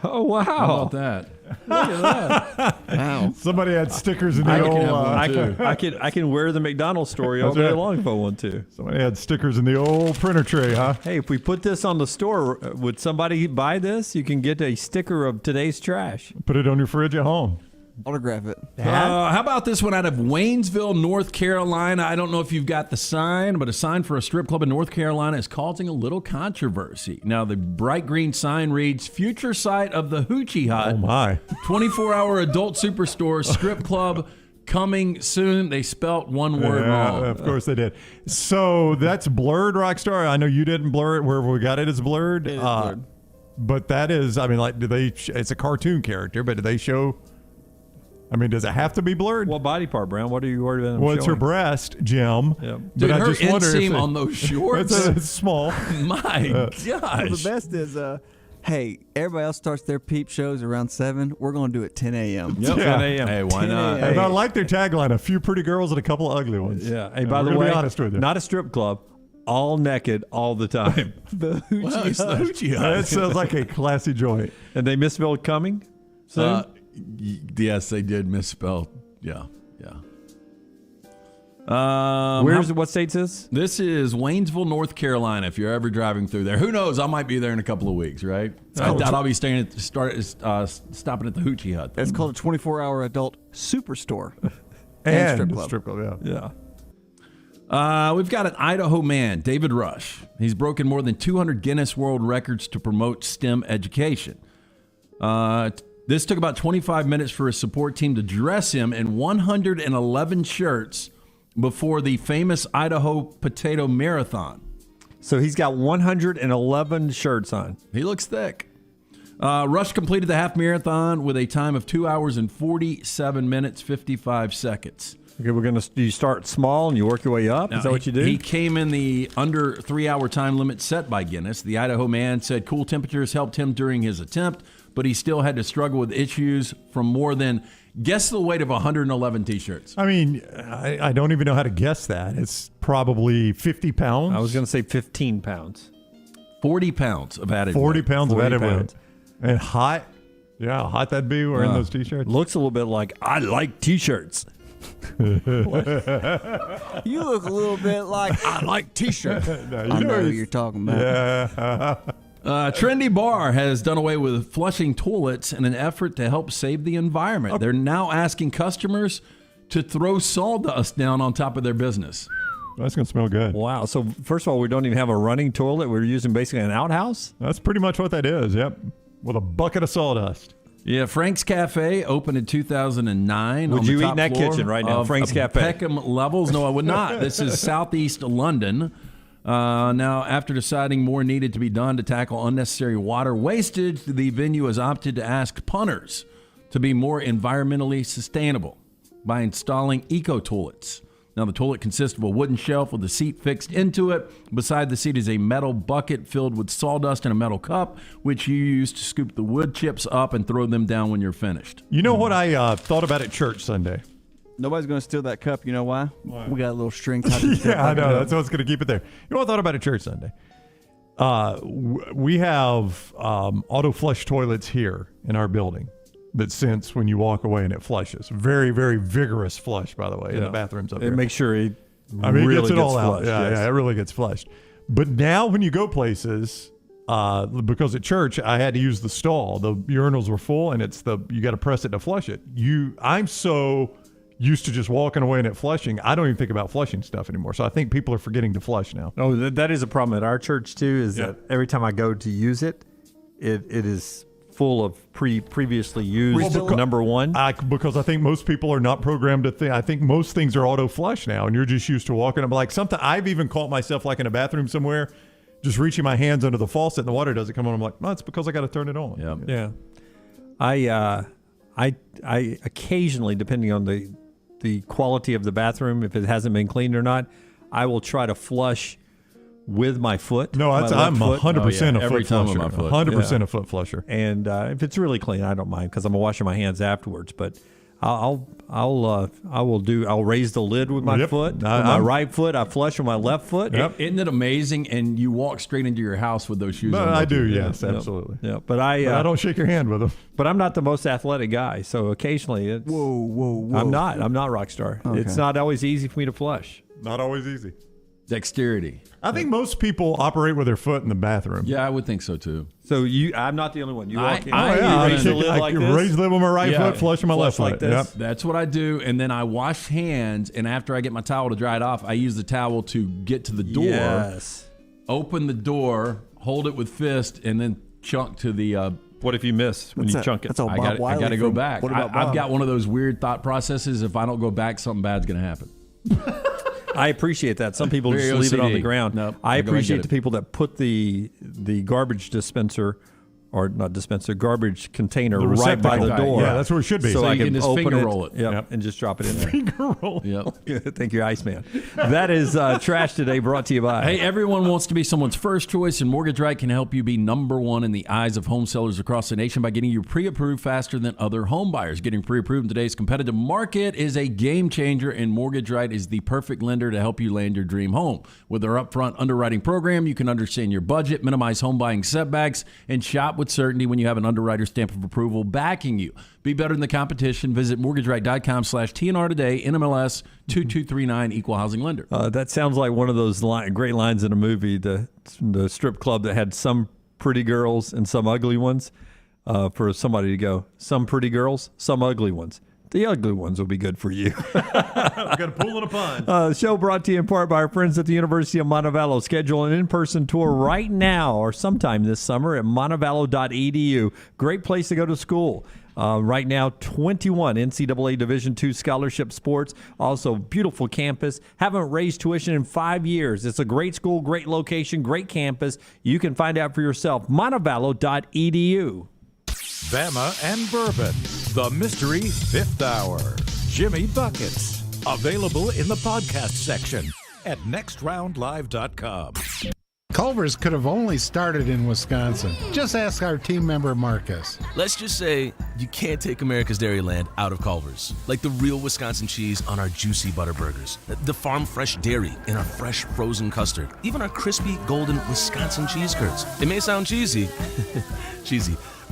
Oh, wow. How about that? Look at that. Wow. Somebody had stickers in the old... I can wear the McDonald's story all day long if I want to. Somebody had stickers in the old printer tray, huh? Hey, if we put this on the store, would somebody buy this? You can get a sticker of today's trash. Put it on your fridge at home. Autograph it. How about this one out of Waynesville, North Carolina? I don't know if you've got the sign, but a sign for a strip club in North Carolina is causing a little controversy. Now, the bright green sign reads, future site of the Hoochie Hut. Oh, my. 24-hour adult superstore, strip club, coming soon. They spelt one word wrong. Of course they did. So that's blurred, Rockstar. I know you didn't blur it. Wherever we got it is blurred. It is blurred. But that is, I mean, like, it's a cartoon character, but do they show... I mean, does it have to be blurred? What body part, Brown? What are you worried about? Well, it's her breast, Jim. Yep. Dude, I her just wonder inseam on those shorts. it's small. My gosh. Well, the best is, hey, everybody else starts their peep shows around 7. We're going to do it 10 a.m. Yep, Yeah. 10 a.m. Hey, why not? And I like their tagline, a few pretty girls and a couple of ugly ones. Yeah. Hey, by the way, be honest with you. not a strip club, all naked all the time. The Hoochie Well, it's the Hut. Hoochie Hut. That sounds like a classy joint. And they misspelled coming soon? Yes, they did misspell. Yeah. What state is this? This is Waynesville, North Carolina. If you're ever driving through there, who knows? I might be there in a couple of weeks, right? I doubt I'll be stopping at the Hoochie Hut. It's called a 24-hour adult superstore. And strip club. Yeah. We've got an Idaho man, David Rush. He's broken more than 200 Guinness World Records to promote STEM education. This took about 25 minutes for his support team to dress him in 111 shirts before the famous Idaho Potato Marathon. So he's got 111 shirts on. He looks thick. Rush completed the half marathon with a time of 2 hours and 47 minutes, 55 seconds. Okay, you start small and you work your way up? Now, Is that what you do? He came in the under 3 hour time limit set by Guinness. The Idaho man said cool temperatures helped him during his attempt, but he still had to struggle with issues from more than, guess the weight of 111 T-shirts. I mean, I don't even know how to guess that. It's probably 50 pounds. I was going to say 15 pounds. 40 pounds of added 40 weight. pounds of 40 added weight. pounds. And hot. Yeah, how hot that'd be wearing those T-shirts. Looks a little bit like, I like T-shirts. You look a little bit like, I like T-shirts. I know who you're talking about. Yeah. Trendy Bar has done away with flushing toilets in an effort to help save the environment. They're now asking customers to throw sawdust down on top of their business. That's going to smell good. Wow. So, first of all, we don't even have a running toilet. We're using basically an outhouse? That's pretty much what that is, yep. With a bucket of sawdust. Yeah, Frank's Cafe opened in 2009. Would on the you eat top in that floor kitchen right now, of Frank's Cafe? Peckham Levels. No, I would not. This is southeast London. Now, after deciding more needed to be done to tackle unnecessary water wastage, the venue has opted to ask punters to be more environmentally sustainable by installing eco-toilets. Now, the toilet consists of a wooden shelf with a seat fixed into it. Beside the seat is a metal bucket filled with sawdust and a metal cup, which you use to scoop the wood chips up and throw them down when you're finished. You know what I thought about at church Sunday? Nobody's going to steal that cup. You know why? We got a little string tied to the Yeah, I know. That's what's going to keep it there. You know what I thought about at church Sunday? We have auto flush toilets here in our building that sense when you walk away and it flushes. Very, very vigorous flush, by the way, in the bathrooms up here. It makes sure it really gets it all flushed, out. Yeah, it really gets flushed. But now when you go places, because at church I had to use the stall. The urinals were full, and you got to press it to flush it. I'm so used to just walking away and it flushing. I don't even think about flushing stuff anymore. So I think people are forgetting to flush now. Oh, that is a problem at our church too. Is that every time I go to use it, it is full of previously used number one? Because I think most people are not programmed to think. I think most things are auto flush now, and you're just used to walking. I'm like, something. I've even caught myself like in a bathroom somewhere, just reaching my hands under the faucet and the water doesn't come on. I'm like, no, it's because I got to turn it on. Yeah. I occasionally, depending on the quality of the bathroom, if it hasn't been cleaned or not, I will try to flush with my foot. No, I'm 100% a foot flusher. 100% a foot flusher. And if it's really clean, I don't mind because I'm washing my hands afterwards. But I'll raise the lid with my foot. With my right foot, I flush with my left foot. Isn't it amazing? And you walk straight into your house with those shoes on. I do, yes, absolutely. Yeah, but I don't shake your hand with them. But I'm not the most athletic guy, so occasionally it's. Whoa! I'm not rock star. Okay. It's not always easy for me to flush. Not always easy. Dexterity. I think most people operate with their foot in the bathroom. Yeah, I would think so too. So I'm not the only one. You walk in. I raise the lid with my right foot, flush with my left foot. Like this. That's what I do, and then I wash hands. And after I get my towel to dry it off, I use the towel to get to the door. Yes. Open the door, hold it with fist, and then chunk to the. What if you miss when you chunk it? That's all Bob Wiley I got to go from back. What About Bob? I've got one of those weird thought processes. If I don't go back, something bad's going to happen. I appreciate that. Some people just leave it on the ground. Nope, I appreciate the people that put the garbage dispenser, or not dispenser, garbage container right by the door. Yeah, that's where it should be. So I you can just open finger roll it. And just drop it in there. Finger roll. Yep. Thank you, Iceman. That is Trash Today, brought to you by. Hey, everyone wants to be someone's first choice, and Mortgage Right can help you be number one in the eyes of home sellers across the nation by getting you pre-approved faster than other home buyers. Getting pre-approved in today's competitive market is a game changer, and Mortgage Right is the perfect lender to help you land your dream home. With their upfront underwriting program, you can understand your budget, minimize home buying setbacks, and shop with certainty when you have an underwriter stamp of approval backing you. Be better than the competition. Visit mortgageright.com/TNR today. NMLS 2239, equal housing lender. That sounds like one of those great lines in a movie, the strip club that had some pretty girls and some ugly ones, for somebody to go, some pretty girls, some ugly ones. The ugly ones will be good for you. We've got a pool and a pond. Show brought to you in part by our friends at the University of Montevallo. Schedule an in-person tour right now or sometime this summer at montevallo.edu. Great place to go to school. Right now, 21 NCAA Division II scholarship sports. Also, beautiful campus. Haven't raised tuition in 5 years. It's a great school, great location, great campus. You can find out for yourself. montevallo.edu. Bama and Bourbon, the Mystery Fifth Hour. Jimmy Buckets, available in the podcast section at nextroundlive.com. Culver's could have only started in Wisconsin. Just ask our team member Marcus. Let's just say you can't take America's Dairyland out of Culver's. Like the real Wisconsin cheese on our juicy butter burgers, the farm fresh dairy in our fresh frozen custard, even our crispy golden Wisconsin cheese curds. It may sound cheesy,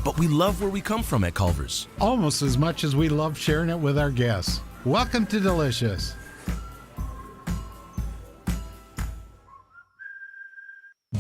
but we love where we come from at Culver's. Almost as much as we love sharing it with our guests. Welcome to Delicious.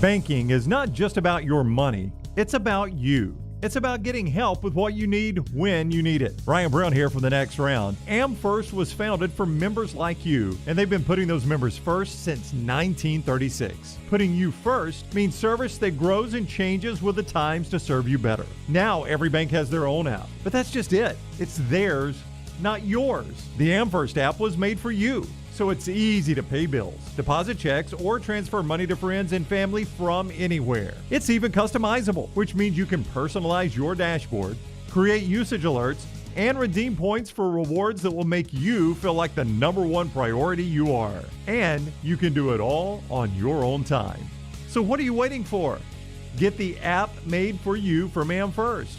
Banking is not just about your money. It's about you. It's about getting help with what you need when you need it. Ryan Brown here for the next round. AmFirst was founded for members like you, and they've been putting those members first since 1936. Putting you first means service that grows and changes with the times to serve you better. Now every bank has their own app, but that's just it. It's theirs, not yours. The AmFirst app was made for you, so it's easy to pay bills, deposit checks, or transfer money to friends and family from anywhere. It's even customizable, which means you can personalize your dashboard, create usage alerts, and redeem points for rewards that will make you feel like the number one priority you are. And you can do it all on your own time. So what are you waiting for? Get the app made for you from AmFirst.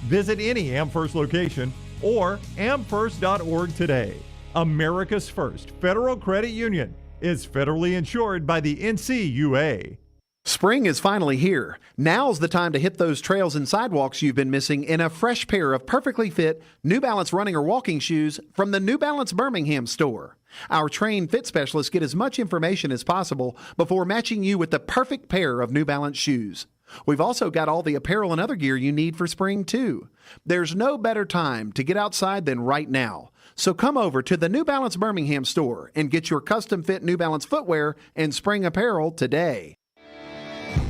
Visit any AmFirst location or amfirst.org today. America's first federal credit union is federally insured by the NCUA. Spring is finally here. Now's the time to hit those trails and sidewalks you've been missing in a fresh pair of perfectly fit New Balance running or walking shoes from the New Balance Birmingham store. Our trained fit specialists get as much information as possible before matching you with the perfect pair of New Balance shoes. We've also got all the apparel and other gear you need for spring, too. There's no better time to get outside than right now. So come over to the New Balance Birmingham store and get your custom-fit New Balance footwear and spring apparel today.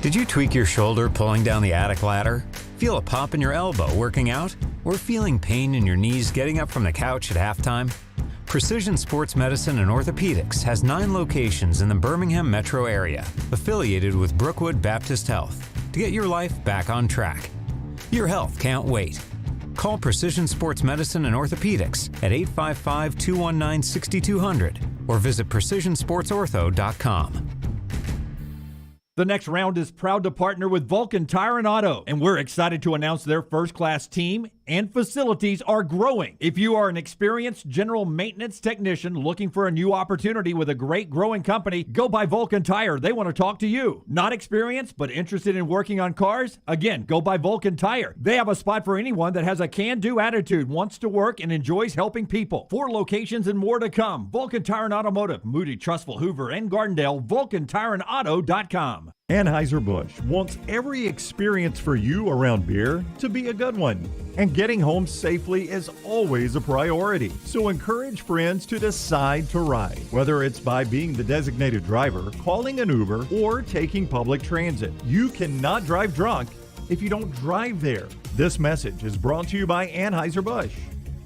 Did you tweak your shoulder pulling down the attic ladder? Feel a pop in your elbow working out? Or feeling pain in your knees getting up from the couch at halftime? Precision Sports Medicine and Orthopedics has 9 locations in the Birmingham metro area, affiliated with Brookwood Baptist Health, to get your life back on track. Your health can't wait. Call Precision Sports Medicine and Orthopedics at 855-219-6200 or visit precisionsportsortho.com. The next round is proud to partner with Vulcan Tire and Auto, and we're excited to announce their first-class team and facilities are growing. If you are an experienced general maintenance technician looking for a new opportunity with a great growing company, go by Vulcan Tire. They want to talk to you. Not experienced, but interested in working on cars? Again, go by Vulcan Tire. They have a spot for anyone that has a can-do attitude, wants to work, and enjoys helping people. 4 locations and more to come. Vulcan Tire and Automotive, Moody, Trustful, Hoover, and Gardendale, VulcanTireandAuto.com. Anheuser-Busch wants every experience for you around beer to be a good one. And getting home safely is always a priority. So encourage friends to decide to ride, whether it's by being the designated driver, calling an Uber, or taking public transit. You cannot drive drunk if you don't drive there. This message is brought to you by Anheuser-Busch,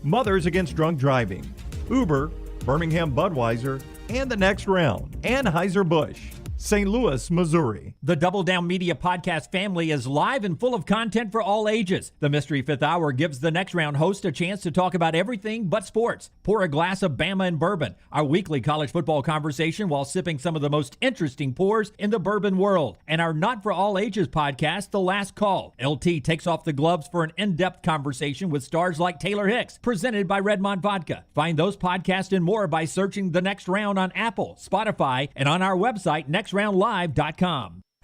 Mothers Against Drunk Driving, Uber, Birmingham Budweiser, and the next round, Anheuser-Busch, St. Louis, Missouri. The Double Down Media podcast family is live and full of content for all ages. The Mystery Fifth Hour gives the next round host a chance to talk about everything but sports. Pour a glass of Bama and bourbon, our weekly college football conversation while sipping some of the most interesting pours in the bourbon world. And our Not For All Ages podcast, The Last Call. LT takes off the gloves for an in-depth conversation with stars like Taylor Hicks, presented by Redmond Vodka. Find those podcasts and more by searching The Next Round on Apple, Spotify, and on our website, nextroundlive.com.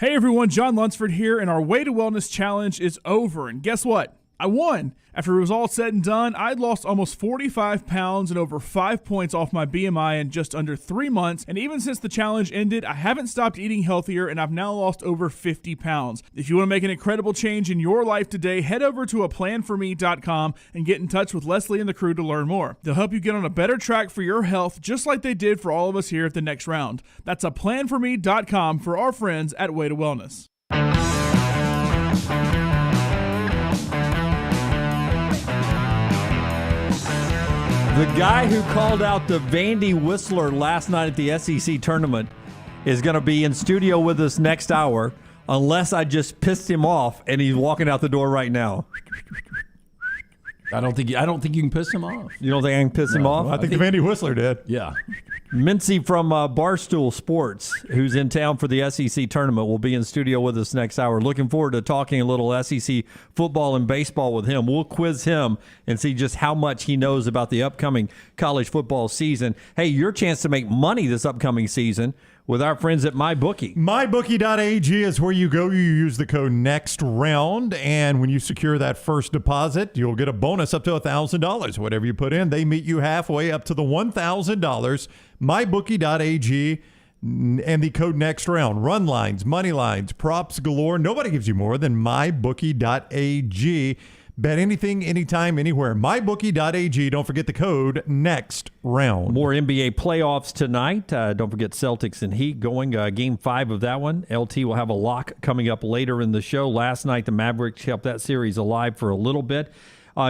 Hey everyone, John Lunsford here, and our Way to Wellness Challenge is over. And guess what? I won. After it was all said and done, I'd lost almost 45 pounds and over 5 points off my BMI in just under 3 months. And even since the challenge ended, I haven't stopped eating healthier, and I've now lost over 50 pounds. If you want to make an incredible change in your life today, head over to aplanforme.com and get in touch with Leslie and the crew to learn more. They'll help you get on a better track for your health, just like they did for all of us here at the Next Round. That's aplanforme.com for our friends at Way to Wellness. The guy who called out the Vandy Whistler last night at the SEC tournament is going to be in studio with us next hour, unless I just pissed him off and he's walking out the door right now. I don't think you can piss him off. You don't think I can piss him off? I think the Vandy Whistler did. Yeah. Mintzy from Barstool Sports, who's in town for the SEC tournament, will be in studio with us next hour. Looking forward to talking a little SEC football and baseball with him. We'll quiz him and see just how much he knows about the upcoming college football season. Hey, your chance to make money this upcoming season with our friends at MyBookie. MyBookie.ag is where you go. You use the code NEXTROUND, and when you secure that first deposit, you'll get a bonus up to $1,000. Whatever you put in, they meet you halfway up to the $1,000. MyBookie.ag and the code NEXTROUND. Run lines, money lines, props galore. Nobody gives you more than MyBookie.ag. Bet anything, anytime, anywhere. MyBookie.ag. Don't forget the code NEXTROUND. More NBA playoffs tonight. Don't forget Celtics and Heat going Game 5 of that one. LT will have a lock coming up later in the show. Last night, the Mavericks kept that series alive for a little bit.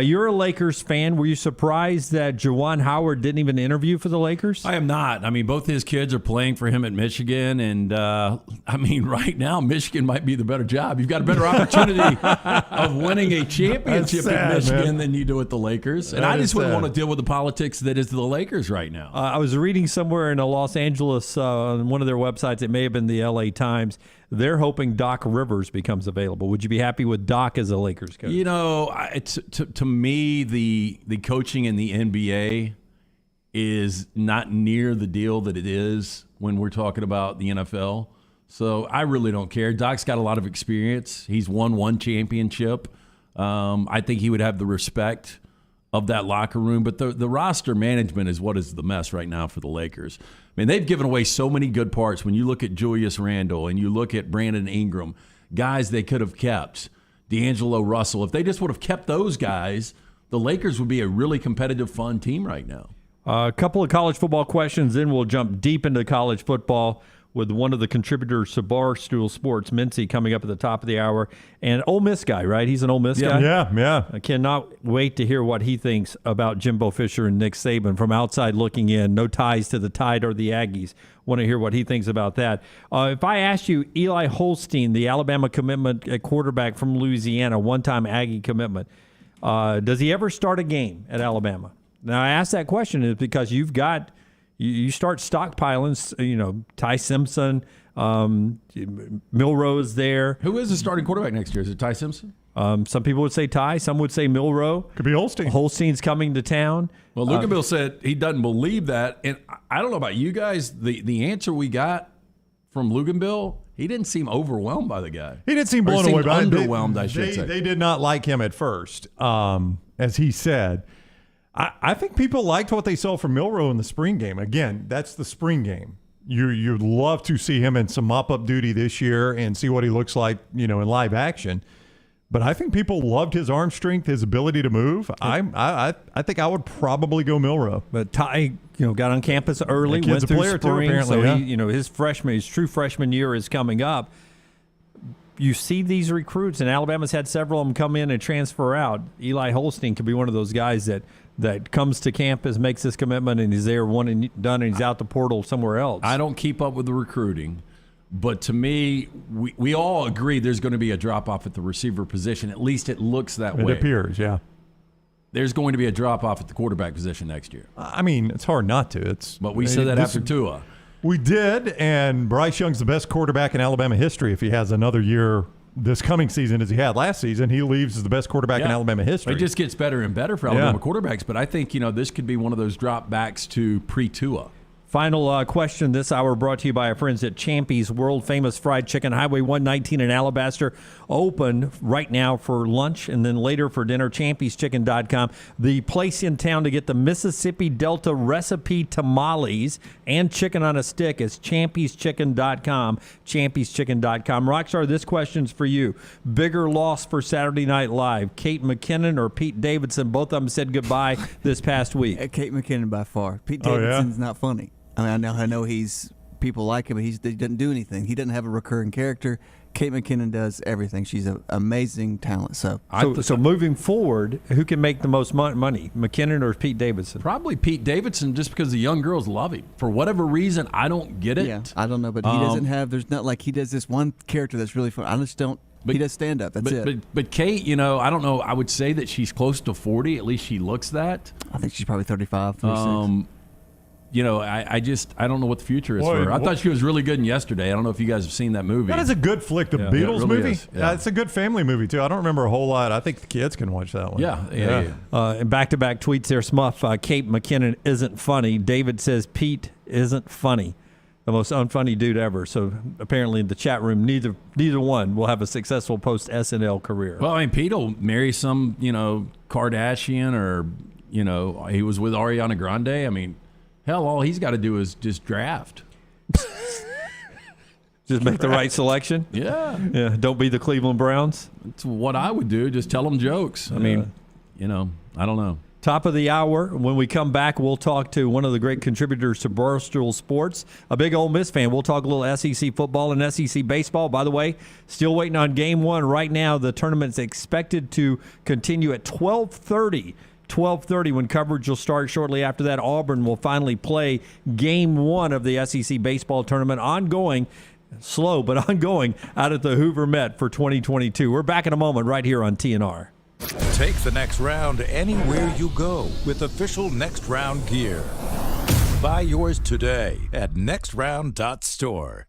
You're a Lakers fan. Were you surprised that Juwan Howard didn't even interview for the Lakers? I am not. I mean, both his kids are playing for him at Michigan, and right now, Michigan might be the better job. You've got a better opportunity of winning a championship at Michigan than you do at the Lakers. And I just wouldn't want to deal with the politics that is the Lakers right now. I was reading somewhere in Los Angeles, on one of their websites, it may have been the LA Times, they're hoping Doc Rivers becomes available. Would you be happy with Doc as a Lakers coach? You know, to me, the coaching in the NBA is not near the deal that it is when we're talking about the NFL. So I really don't care. Doc's got a lot of experience. He's won one championship. I think he would have the respect of that locker room. But the roster management is what is the mess right now for the Lakers. I mean, they've given away so many good parts. When you look at Julius Randle and you look at Brandon Ingram, guys they could have kept, D'Angelo Russell. If they just would have kept those guys, the Lakers would be a really competitive, fun team right now. A couple of college football questions, then we'll jump deep into college football with one of the contributors to Barstool Sports, Mintzy, coming up at the top of the hour. And Ole Miss guy, right? He's an Ole Miss guy? Yeah. I cannot wait to hear what he thinks about Jimbo Fisher and Nick Saban from outside looking in. No ties to the Tide or the Aggies. Want to hear what he thinks about that. If I asked you, Eli Holstein, the Alabama commitment at quarterback from Louisiana, one-time Aggie commitment, does he ever start a game at Alabama? Now, I ask that question is because you start stockpiling, Ty Simpson, Milroe's there. Who is the starting quarterback next year? Is it Ty Simpson? Some people would say Ty. Some would say Milroe. Could be Holstein. Holstein's coming to town. Well, Luginbill said he doesn't believe that. And I don't know about you guys. The answer we got from Luginbill, he didn't seem overwhelmed by the guy. He didn't seem blown away by him. Underwhelmed, I should say. They did not like him at first, as he said. I think people liked what they saw from Milroe in the spring game. Again, that's the spring game. You'd love to see him in some mop-up duty this year and see what he looks like, in live action. But I think people loved his arm strength, his ability to move. I think I would probably go Milroe. But Ty, got on campus early, went through spring, too, apparently, so his true freshman year is coming up. You see these recruits, and Alabama's had several of them come in and transfer out. Eli Holstein could be one of those guys that comes to campus, makes this commitment, and he's there one and done, and he's out the portal somewhere else. I don't keep up with the recruiting, but to me, we all agree there's going to be a drop-off at the receiver position. At least it looks that way. It appears, yeah. There's going to be a drop-off at the quarterback position next year. I mean, it's hard not to. But we said that after Tua. We did, and Bryce Young's the best quarterback in Alabama history if he has another year this coming season as he had last season. He leaves as the best quarterback in Alabama history. It just gets better and better for Alabama quarterbacks, but I think, this could be one of those drop backs to pre-Tua. Final question this hour brought to you by our friends at Champy's World Famous Fried Chicken, Highway 119 in Alabaster. Open right now for lunch and then later for dinner, champyschicken.com. The place in town to get the Mississippi Delta recipe tamales and chicken on a stick is champyschicken.com, champyschicken.com. Rockstar, this question's for you. Bigger loss for Saturday Night Live, Kate McKinnon or Pete Davidson? Both of them said goodbye this past week. Kate McKinnon by far. Pete Davidson's not funny. I know people like him, but he doesn't do anything. He doesn't have a recurring character. Kate McKinnon does everything. She's an amazing talent. So moving forward, who can make the most money, McKinnon or Pete Davidson? Probably Pete Davidson, just because the young girls love him. For whatever reason, I don't get it. Yeah, I don't know, but he doesn't have. There's not like he does this one character that's really fun. I just don't. He does stand up. That's it. But Kate, I don't know. I would say that she's close to 40. At least she looks that. I think she's probably 35, 36. I don't know what the future is for her. I thought she was really good in Yesterday. I don't know if you guys have seen that movie. That is a good flick. The Beatles really movie? Yeah. It's a good family movie, too. I don't remember a whole lot. I think the kids can watch that one. Yeah. And back-to-back tweets there, Smuff. Kate McKinnon isn't funny. David says Pete isn't funny. The most unfunny dude ever. So apparently in the chat room, neither one will have a successful post-SNL career. Well, Pete will marry some, Kardashian or, he was with Ariana Grande. Hell, all he's got to do is just draft. Just make the right selection? Yeah. Don't be the Cleveland Browns? That's what I would do. Just tell them jokes. I don't know. Top of the hour. When we come back, we'll talk to one of the great contributors to Barstool Sports, a big Ole Miss fan. We'll talk a little SEC football and SEC baseball. By the way, still waiting on game one. Right now, the tournament's expected to continue at 12:30 when coverage will start. Shortly after that, Auburn will finally play game one of the SEC baseball tournament, ongoing, slow but ongoing, out at the Hoover Met for 2022. We're back in a moment right here on TNR. Take the next round anywhere you go with official Next Round gear. Buy yours today at nextround.store.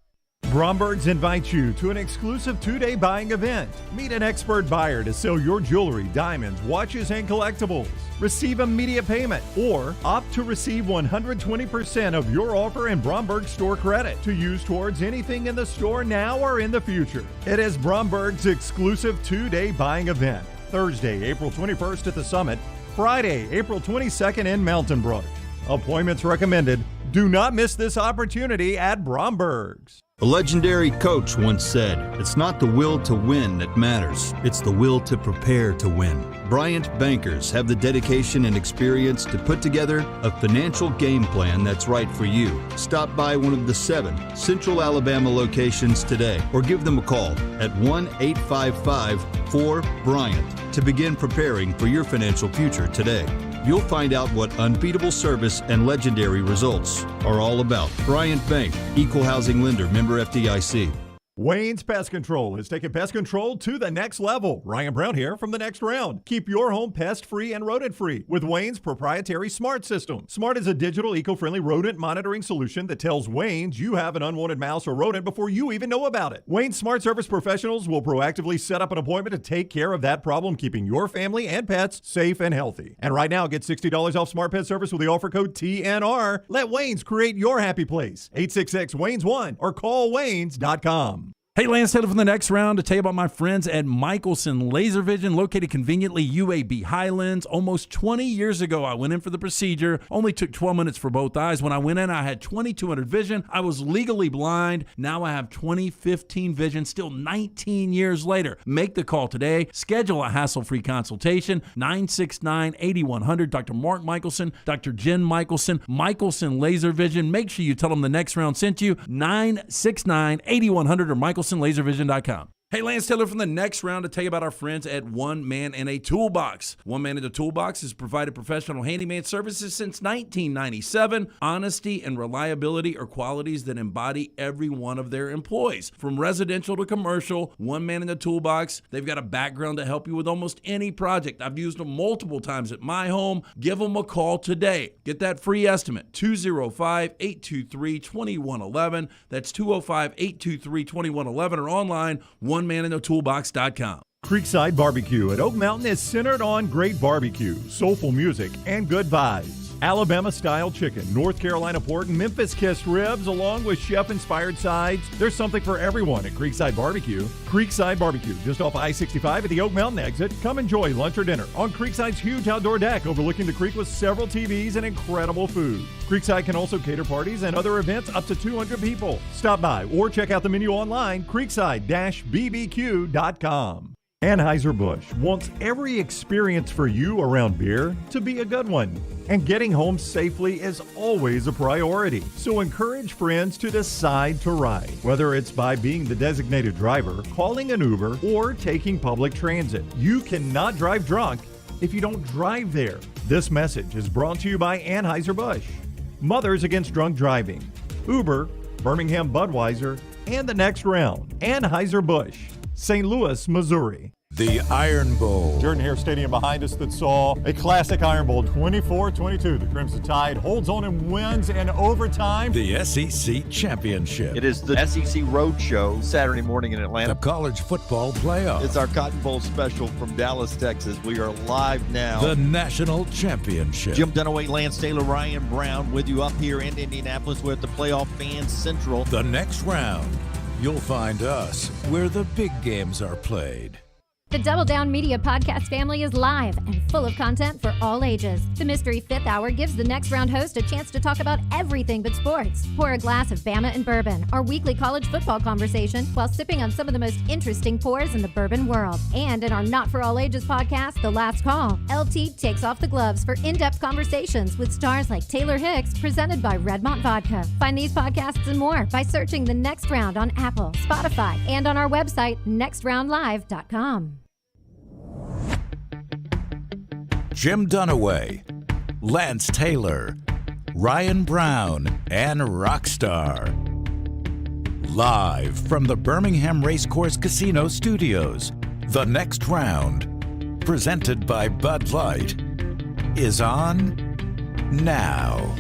Bromberg's invites you to an exclusive 2-day buying event. Meet an expert buyer to sell your jewelry, diamonds, watches, and collectibles. Receive immediate payment or opt to receive 120% of your offer in Bromberg store credit to use towards anything in the store now or in the future. It is Bromberg's exclusive 2-day buying event. Thursday, April 21st at the Summit. Friday, April 22nd in Mountain Brook. Appointments recommended. Do not miss this opportunity at Bromberg's. A legendary coach once said, "It's not the will to win that matters, it's the will to prepare to win." Bryant bankers have the dedication and experience to put together a financial game plan that's right for you. Stop by one of the 7 Central Alabama locations today or give them a call at 1-855-4-BRYANT to begin preparing for your financial future today. You'll find out what unbeatable service and legendary results are all about. Bryant Bank, Equal Housing Lender, member FDIC. Wayne's Pest Control is taking pest control to the next level. Ryan Brown here from The Next Round. Keep your home pest-free and rodent-free with Wayne's proprietary Smart System. Smart is a digital, eco-friendly rodent monitoring solution that tells Wayne's you have an unwanted mouse or rodent before you even know about it. Wayne's Smart Service professionals will proactively set up an appointment to take care of that problem, keeping your family and pets safe and healthy. And right now, get $60 off Smart Pet Service with the offer code TNR. Let Wayne's create your happy place. 866-WAYNES1 or call Waynes.com. Hey, Lance Taylor from The Next Round to tell you about my friends at Michelson Laser Vision, located conveniently UAB Highlands. Almost 20 years ago, I went in for the procedure. Only took 12 minutes for both eyes. When I went in, I had 20/200 vision. I was legally blind. Now I have 20/15 vision, still 19 years later. Make the call today. Schedule a hassle-free consultation. 969-8100. Dr. Mark Michelson, Dr. Jen Michelson, Michelson Laser Vision. Make sure you tell them The Next Round sent you. 969-8100 or MichelsonLaserVision.com. Hey, Lance Taylor from The Next Round to tell you about our friends at One Man in a Toolbox. One Man in a Toolbox has provided professional handyman services since 1997. Honesty and reliability are qualities that embody every one of their employees. From residential to commercial, One Man in a Toolbox, they've got a background to help you with almost any project. I've used them multiple times at my home. Give them a call today. Get that free estimate, 205-823-2111. That's 205-823-2111 or online, OneManInAToolbox.com. Creekside Barbecue at Oak Mountain is centered on great barbecue, soulful music, and good vibes. Alabama-style chicken, North Carolina pork, Memphis-kissed ribs, along with chef-inspired sides. There's something for everyone at Creekside Barbecue. Creekside Barbecue, just off I-65 at the Oak Mountain exit. Come enjoy lunch or dinner on Creekside's huge outdoor deck overlooking the creek with several TVs and incredible food. Creekside can also cater parties and other events up to 200 people. Stop by or check out the menu online, creekside-bbq.com. Anheuser-Busch wants every experience for you around beer to be a good one. And getting home safely is always a priority. So encourage friends to decide to ride, whether it's by being the designated driver, calling an Uber, or taking public transit. You cannot drive drunk if you don't drive there. This message is brought to you by Anheuser-Busch, Mothers Against Drunk Driving, Uber, Birmingham Budweiser, and The Next Round. Anheuser-Busch, St. Louis, Missouri. The Iron Bowl. Jordan Hare Stadium behind us that saw a classic Iron Bowl, 24-22. The Crimson Tide holds on and wins in overtime. The SEC Championship. It is the SEC Roadshow Saturday morning in Atlanta. The College Football Playoff. It's our Cotton Bowl special from Dallas, Texas. We are live now. The National Championship. Jim Dunaway, Lance Taylor, Ryan Brown with you up here in Indianapolis. We're at the Playoff Fan Central. The Next Round. You'll find us where the big games are played. The Double Down Media podcast family is live and full of content for all ages. The Mystery Fifth Hour gives the Next Round host a chance to talk about everything but sports. Pour a glass of Bama and bourbon, our weekly college football conversation, while sipping on some of the most interesting pours in the bourbon world. And in our Not For All Ages podcast, The Last Call, LT takes off the gloves for in-depth conversations with stars like Taylor Hicks, presented by Redmont Vodka. Find these podcasts and more by searching The Next Round on Apple, Spotify, and on our website, nextroundlive.com. Jim Dunaway, Lance Taylor, Ryan Brown, and Rockstar. Live from the Birmingham Racecourse Casino Studios, The Next Round, presented by Bud Light, is on now.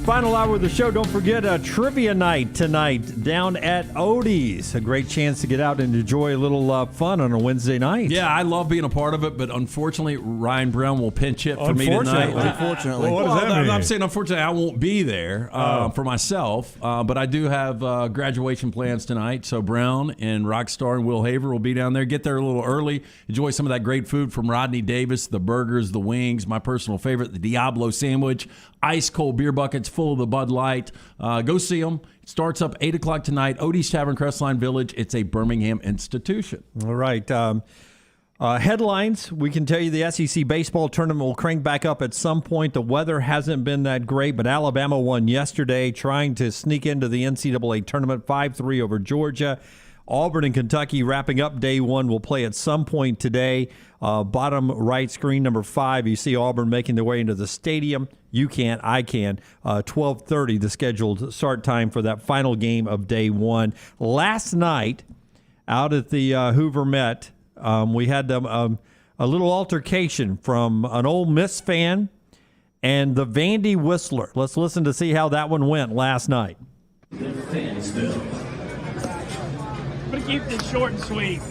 Final hour of the show. Don't forget a trivia night tonight down at Odie's. A great chance to get out and enjoy a little fun on a Wednesday night. Yeah, I love being a part of it, but unfortunately, Ryan Brown will pinch hit for me tonight. Unfortunately. Well, what does that mean? I'm saying, unfortunately, I won't be there for myself, but I do have graduation plans tonight. So Brown and Rockstar and Will Haver will be down there. Get there a little early. Enjoy some of that great food from Rodney Davis, the burgers, the wings, my personal favorite, the Diablo sandwich, ice cold beer buckets full of the Bud Light. Go see them. It starts up 8 o'clock tonight. Odie's Tavern, Crestline Village. It's a Birmingham institution. All right. Headlines. We can tell you the SEC baseball tournament will crank back up at some point. The weather hasn't been that great, but Alabama won yesterday, trying to sneak into the NCAA tournament 5-3 over Georgia. Auburn and Kentucky wrapping up day one will play at some point today. Bottom right screen, number 5, you see Auburn making their way into the stadium. You can't, I can. 12:30, the scheduled start time for that final game of day one. Last night, out at the Hoover Met, we had a little altercation from an Ole Miss fan and the Vandy Whistler. Let's listen to see how that one went last night. I'm going to keep this short and sweet.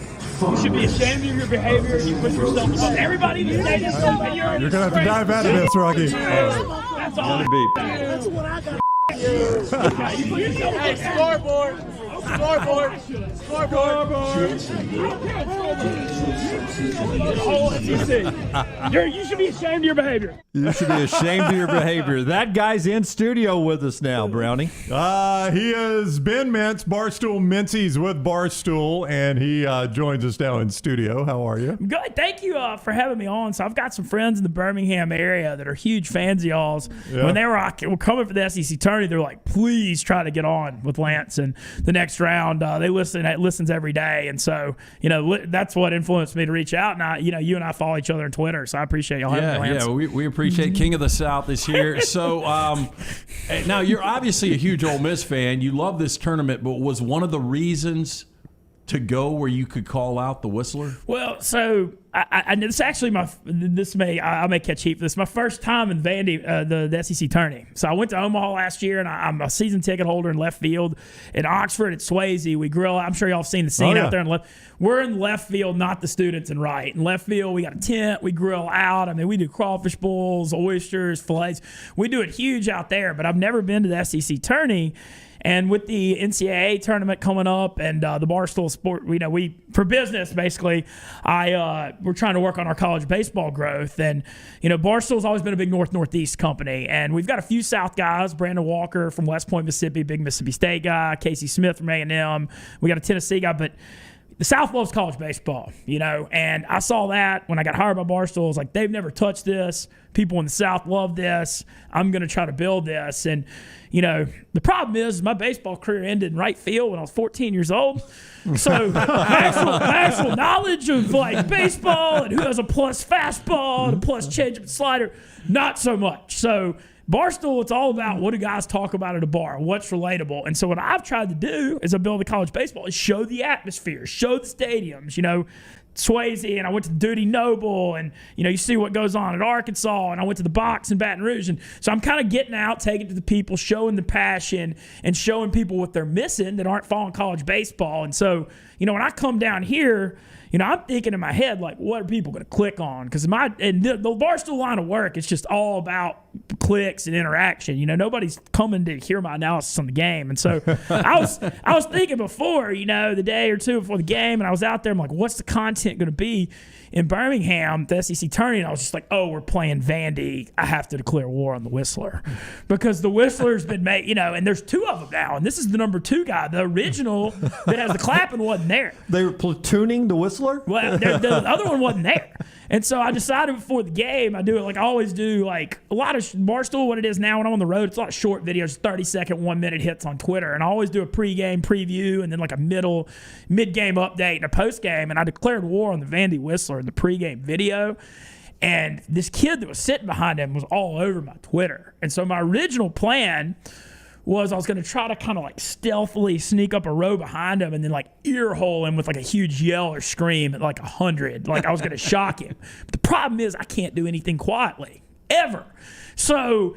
You should be ashamed of your behavior. You put yourself above everybody in the stadium. You're going to have to dive out of this, Rocky. That's all. That's what I got. Hey, scoreboard. Scoreboard. You should be ashamed of your behavior. You should be ashamed of your behavior. That guy's in studio with us now, Brownie. He is Ben Mintz, Barstool Mintzy's with Barstool, and he joins us now in studio. How are you? Good. Thank you for having me on. So I've got some friends in the Birmingham area that are huge fans of y'all's. Yeah. When they were coming for the SEC tourney, they're like, please try to get on with Lance and the next round. They listens every day, and so that's what influenced me to reach out. And you and I follow each other on Twitter, so I appreciate y'all having me. Yeah, we appreciate King of the South is here. So now you're obviously a huge Ole Miss fan. You love this tournament, but was one of the reasons to go where you could call out the Whistler? Well, so it's actually I may catch heat for this. My first time in Vandy, the SEC tourney. So I went to Omaha last year, and I'm a season ticket holder in left field. In Oxford at Swayze, we grill. I'm sure y'all have seen the scene out there in left. We're in left field, not the students in right. In left field, we got a tent. We grill out. I mean, we do crawfish bowls, oysters, fillets. We do it huge out there, but I've never been to the SEC tourney. And with the NCAA tournament coming up and the Barstool Sport, we for business basically, we're trying to work on our college baseball growth. And Barstool's always been a big Northeast company, and we've got a few South guys. Brandon Walker from West Point, Mississippi, big Mississippi State guy. Casey Smith from A&M. We got a Tennessee guy, but the South loves college baseball, and I saw that when I got hired by Barstool. I was like, they've never touched this. People in the South love this. I'm going to try to build this. And, the problem is my baseball career ended in right field when I was 14 years old. So my actual knowledge of baseball and who has a plus fastball and a plus changeup and slider, not so much. So Barstool, it's all about what do guys talk about at a bar, what's relatable. And so what I've tried to do as I build the college baseball is show the atmosphere, show the stadiums, Swayze, and I went to Duty Noble, and you see what goes on at Arkansas, and I went to the box in Baton Rouge. And so I'm kind of getting out, taking it to the people, showing the passion, and showing people what they're missing that aren't following college baseball. And so, when I come down here, I'm thinking in my head, what are people going to click on? Because the Barstool line of work, it's just all about clicks and interaction. Nobody's coming to hear my analysis on the game. And so I was thinking before, the day or two before the game, and I was out there, I'm like, what's the content going to be in Birmingham, the SEC tourney? And I was just like, we're playing Vandy. I have to declare war on the Whistler. Because the Whistler's been made, and there's 2 of them now, and this is the number 2 guy. The original that has the clapping wasn't there. They were platooning the Whistler? Well, the other one wasn't there. And so I decided before the game, I do it like I always do, like a lot of Barstool, what it is now when I'm on the road, it's a lot of short videos, 30-second, 1-minute hits on Twitter. And I always do a pregame preview and then like a mid-game update and a postgame. And I declared war on the Vandy Whistler in the pregame video. And this kid that was sitting behind him was all over my Twitter. And so my original plan was I was going to try to kind of like stealthily sneak up a row behind him and then like ear hole him with like a huge yell or scream at like 100. Like I was going to shock him. But the problem is I can't do anything quietly, ever. So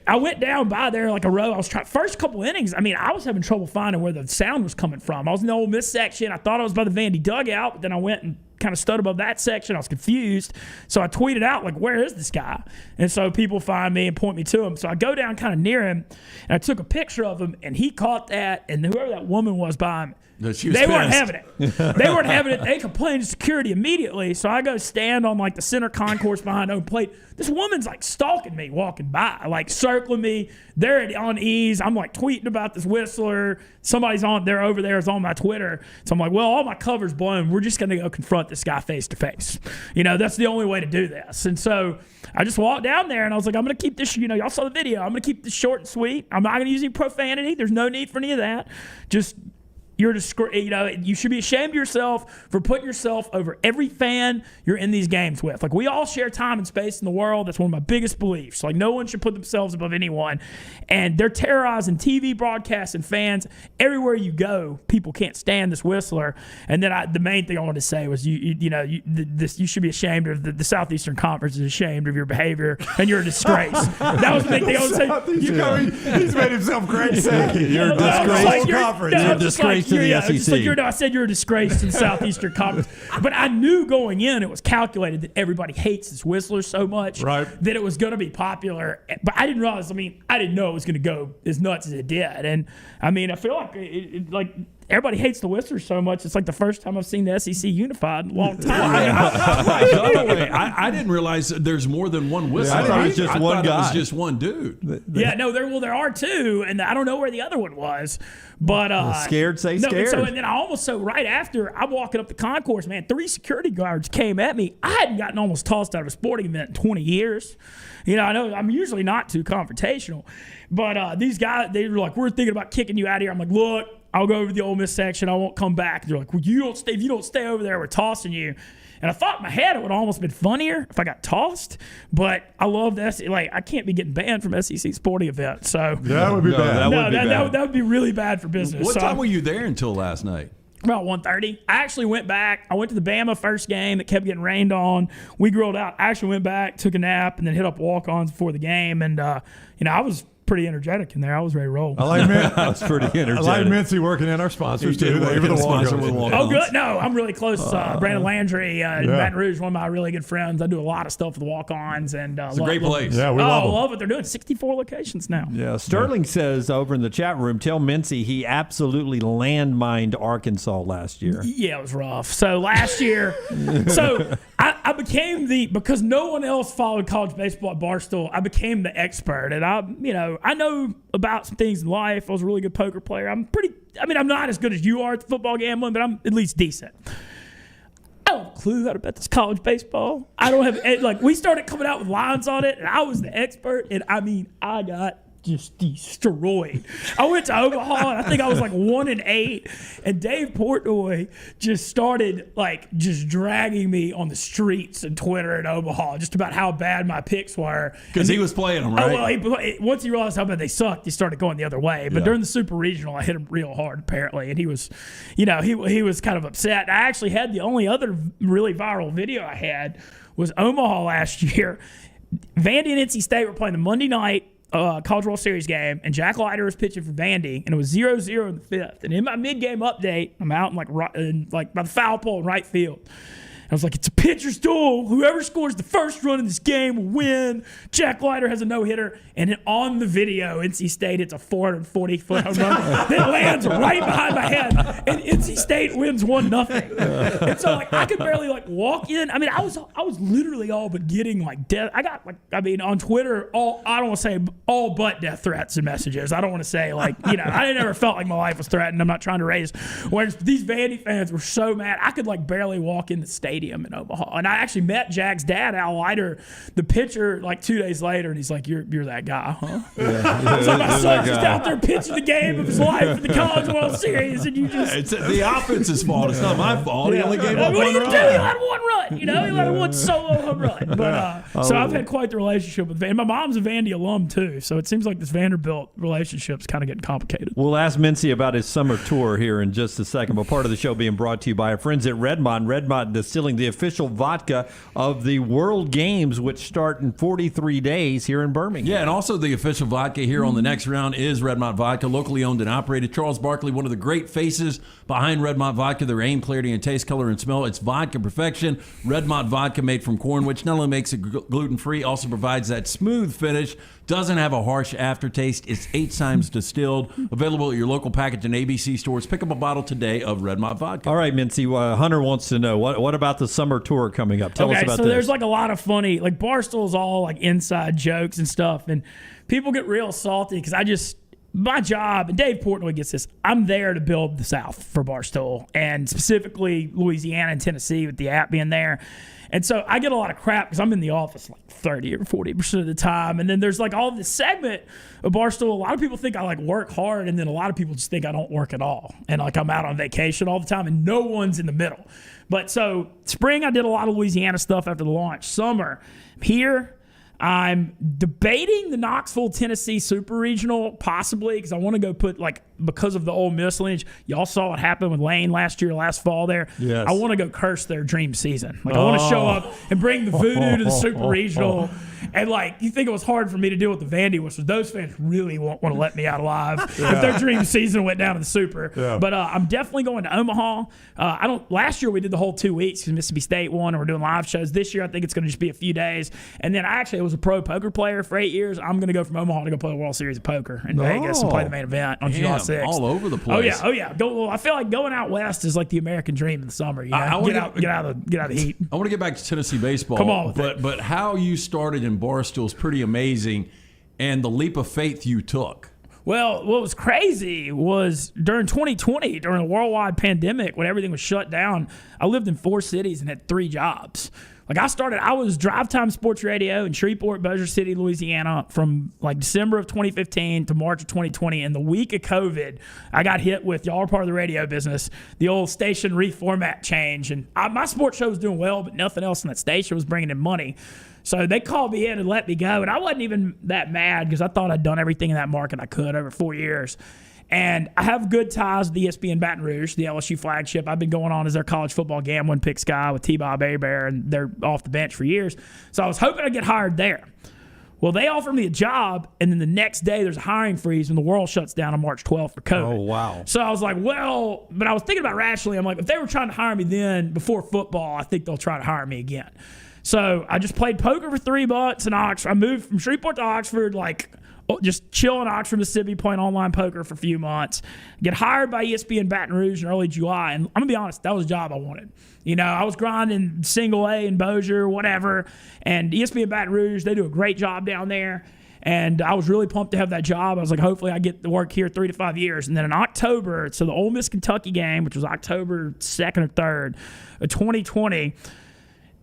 I went down by there like a row. I was trying first couple innings. I mean, I was having trouble finding where the sound was coming from. I was in the Ole Miss section. I thought I was by the Vandy dugout, but then I went and kind of stood above that section. I was confused. So I tweeted out, like, where is this guy? And so people find me and point me to him. So I go down kind of near him, and I took a picture of him, and he caught that, and whoever that woman was by him, they weren't having it. They weren't having it. They complained to security immediately. So I go stand on like the center concourse behind home plate. This woman's like stalking me walking by, like circling me. They're on ease. I'm like tweeting about this Whistler. Somebody's on there over there is on my Twitter. So I'm like, well, all my cover's blown. We're just going to go confront this guy face to face. You know, that's the only way to do this. And so I just walked down there and I was like, I'm going to keep this, y'all saw the video. I'm going to keep this short and sweet. I'm not going to use any profanity. There's no need for any of that. Just you should be ashamed of yourself for putting yourself over every fan you're in these games with. Like, we all share time and space in the world. That's one of my biggest beliefs. Like, no one should put themselves above anyone. And they're terrorizing TV broadcasts and fans everywhere you go. People can't stand this Whistler. And then the main thing I wanted to say was, you should be ashamed of the Southeastern Conference is ashamed of your behavior, and you're a disgrace. That was the big thing I was saying. He's made himself great. You're a disgrace to the conference. You're a disgrace to the SEC. I said you're a disgrace to the Southeastern Conference. But I knew going in it was calculated that everybody hates this Whistler so much that it was going to be popular. But I didn't realize, I didn't know it was going to go as nuts as it did. And, I feel like everybody hates the Whistler so much. It's like the first time I've seen the SEC unified in a long time. I didn't realize that there's more than one Whistler. I thought it was just one guy. It was just one dude. There are two, and I don't know where the other one was. But scared. And then right after I'm walking up the concourse, man, 3 security guards came at me. I hadn't gotten almost tossed out of a sporting event in 20 years. I know I'm usually not too confrontational, but these guys, they were like, "We're thinking about kicking you out of here." I'm like, "Look, I'll go over to the Ole Miss section. I won't come back." They're like, "Well, if you don't stay over there, we're tossing you." And I thought in my head it would have almost been funnier if I got tossed, but I love this. Like, I can't be getting banned from SEC sporting events. So that would be bad. That would be really bad for business. What time were you there until last night? About 1:30. I actually went back. I went to the Bama first game that kept getting rained on. We grilled out. I actually went back, took a nap, and then hit up walk-ons before the game. And, I was pretty energetic in there. I was ready to roll. I like I was pretty energetic. I like Mintzy working in our sponsors too. They were the walk-ons. Oh, good. No, I'm really close. Brandon Landry in Baton Rouge, one of my really good friends. I do a lot of stuff with the walk-ons. And it's a great place. Yeah, we love them. I love it. They're doing 64 locations now. Yeah. Sterling says over in the chat room, tell Mintzy he absolutely landmined Arkansas last year. Yeah, it was rough. So last year, I became because no one else followed college baseball at Barstool, I became the expert. And I know about some things in life. I was a really good poker player. I'm not as good as you are at football gambling, but I'm at least decent. I don't have a clue how to bet this college baseball. I don't have, we started coming out with lines on it, and I was the expert, and I got just destroyed. I went to Omaha, and I think I was like 1-8, and Dave Portnoy just started just dragging me on the streets and Twitter in Omaha just about how bad my picks were. Because he was playing them, right? Oh, well, once he realized how bad they sucked, he started going the other way. But during the Super Regional, I hit him real hard, apparently, and he was, he was kind of upset. I actually had the only other really viral video I had was Omaha last year. Vandy and NC State were playing the Monday night College World Series game, and Jack Leiter was pitching for Vandy, and it was 0-0 in the 5th. And in my mid-game update, I'm out in by the foul pole in right field. I was like, it's a pitcher's duel. Whoever scores the first run in this game will win. Jack Leiter has a no-hitter. And then on the video, NC State, it's a 440-foot home run that lands right behind my head. And NC State wins 1-0. And so, I could barely, walk in. I was literally all but getting, death. I got, on Twitter, I don't want to say all but death threats and messages. I don't want to say, I never felt like my life was threatened. I'm not trying to raise. Whereas these Vandy fans were so mad. I could, barely walk in the stadium in Omaha. And I actually met Jack's dad, Al Leiter, the pitcher, 2 days later, and he's like, you're that guy, huh? Yeah. So my son's just out there pitching the game of his life in the College World Series, and you just... It's the offense's fault. It's not my fault. He only gave up what one do? run. He had one run. He had one solo home run. But so I've had quite the relationship with Vandy. My mom's a Vandy alum, too, so it seems like this Vanderbilt relationship's kind of getting complicated. We'll ask Mintzy about his summer tour here in just a second, but part of the show being brought to you by our friends at Redmont. Redmont Distillery Riesling, the official vodka of the World Games, which start in 43 days here in Birmingham. Yeah, and also the official vodka here on the next round is Redmont Vodka, locally owned and operated. Charles Barkley, one of the great faces behind Redmont Vodka. Their aim, clarity, and taste, color, and smell. It's vodka perfection. Redmont Vodka made from corn, which not only makes it gluten-free, also provides that smooth finish. Doesn't have a harsh aftertaste. It's 8 times distilled. Available at your local package and ABC stores. Pick up a bottle today of Redmont Vodka. All right, Mintzy, Hunter wants to know, what about the summer tour coming up? Tell us about so this. There's like a lot of funny, like Barstool's all like inside jokes and stuff, and people get real salty because my job, and Dave Portnoy gets this, I'm there to build the South for Barstool, and specifically Louisiana and Tennessee with the app being there. And so I get a lot of crap because I'm in the office like 30 or 40% of the time. And then there's like all this segment of Barstool. A lot of people think I like work hard, and then a lot of people just think I don't work at all. And like I'm out on vacation all the time, and no one's in the middle. But so spring, I did a lot of Louisiana stuff after the launch. Summer, here, I'm debating the Knoxville, Tennessee Super Regional, possibly, because I want to go because of the Ole Miss lineage. Y'all saw what happened with Lane last fall there. Yes. I want to go curse their dream season. I want to show up and bring the voodoo to the Super Regional. And you think it was hard for me to deal with the Vandy, which was those fans really won't want to let me out alive if their dream season went down to the Super. Yeah. But I'm definitely going to Omaha. Last year we did the whole 2 weeks because Mississippi State won, and we're doing live shows. This year I think it's going to just be a few days. And then I was a pro poker player for 8 years. I'm going to go from Omaha to go play the World Series of Poker in Vegas and play the main event on July 6th. All over the place. Oh yeah. I feel like going out west is like the American dream in the summer. You know? Get out of the heat. I want to get back to Tennessee baseball. Come on, but how you started in Barstool is pretty amazing, and the leap of faith you took. Well, what was crazy was during 2020, during a worldwide pandemic, when everything was shut down, I lived in 4 cities and had 3 jobs. I was drive time sports radio in Shreveport, Bossier City, Louisiana from December of 2015 to March of 2020. And the week of COVID, I got hit with, y'all are part of the radio business, the old station reformat change. And my sports show was doing well, but nothing else in that station was bringing in money. So they called me in and let me go. And I wasn't even that mad because I thought I'd done everything in that market I could over 4 years. And I have good ties with ESPN Baton Rouge, the LSU flagship. I've been going on as their college football gambling picks guy with T-Bob Abear, and they're off the bench for years. So I was hoping I'd get hired there. Well, they offered me a job, and then the next day there's a hiring freeze when the world shuts down on March 12th for COVID. Oh, wow. So I was like, but I was thinking about it rationally. I'm like, if they were trying to hire me then before football, I think they'll try to hire me again. So I just played poker for 3 months in Oxford. I moved from Shreveport to Oxford, just chill in Oxford, Mississippi, playing online poker for a few months. Get hired by ESPN Baton Rouge in early July. And I'm going to be honest, that was a job I wanted. I was grinding single A in Bossier, whatever. And ESPN Baton Rouge, they do a great job down there. And I was really pumped to have that job. I was like, hopefully I get to work here 3 to 5 years. And then in October, so the Ole Miss Kentucky game, which was October 2nd or 3rd of 2020,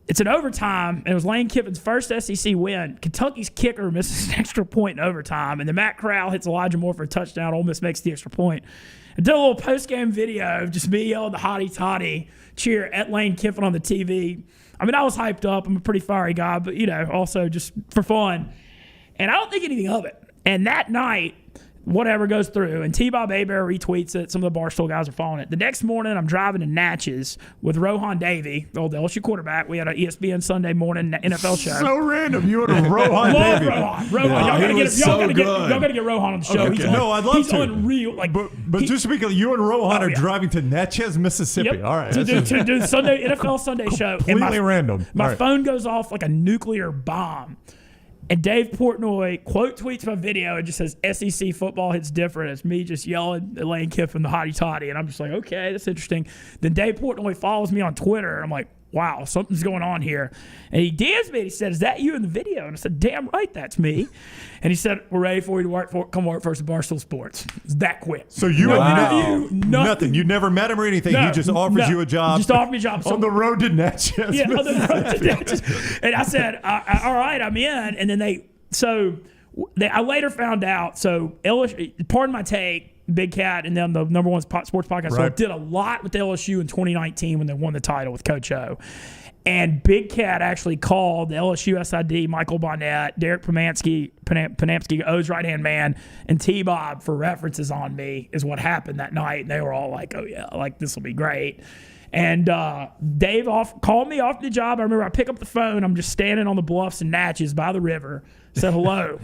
it's an overtime, and it was Lane Kiffin's first SEC win. Kentucky's kicker misses an extra point in overtime, and then Matt Corral hits Elijah Moore for a touchdown. Ole Miss makes the extra point. I did a little post-game video of just me yelling the hottie toddy cheer at Lane Kiffin on the TV. I mean, I was hyped up. I'm a pretty fiery guy, but, also just for fun. And I don't think anything of it. And that night, whatever goes through, and T-Bob Abear retweets it. Some of the Barstool guys are following it. The next morning, I'm driving to Natchez with Rohan Davey, the old LSU quarterback. We had an ESPN Sunday morning NFL show. So random. You and Rohan Davey. Rohan. Y'all got to get Rohan on the show. Okay. I'd love to. He's unreal. But just because you and Rohan are driving to Natchez, Mississippi. Yep. All right. To do NFL Sunday show. Completely random. My phone goes off like a nuclear bomb. And Dave Portnoy quote tweets my video and just says, SEC football hits different. It's me just yelling at Lane Kiffin, the hottie toddy. And I'm just like, okay, that's interesting. Then Dave Portnoy follows me on Twitter. And I'm like, wow, something's going on here. And he DMs me and he said, is that you in the video? And I said, damn right, that's me. And he said, we're ready for you to come work for us at Barstool Sports. It's that quick. So you nothing. You never met him or anything. He just offers you a job. Just offered me a job. On the road to Natchez. Yeah, on the road to Natchez. And I said, all right, I'm in. And then I later found out, so LSU, pardon my take, Big Cat and them, the number one sports podcast, so I did a lot with LSU in 2019 when they won the title with Coach O. And Big Cat actually called the LSU SID, Michael Bonnet, Derek Panamsky, O's right-hand man, and T-Bob for references on me is what happened that night. And they were all like, oh, yeah, this will be great. And Dave called me off the job. I remember I pick up the phone. I'm just standing on the bluffs in Natchez by the river. Said hello.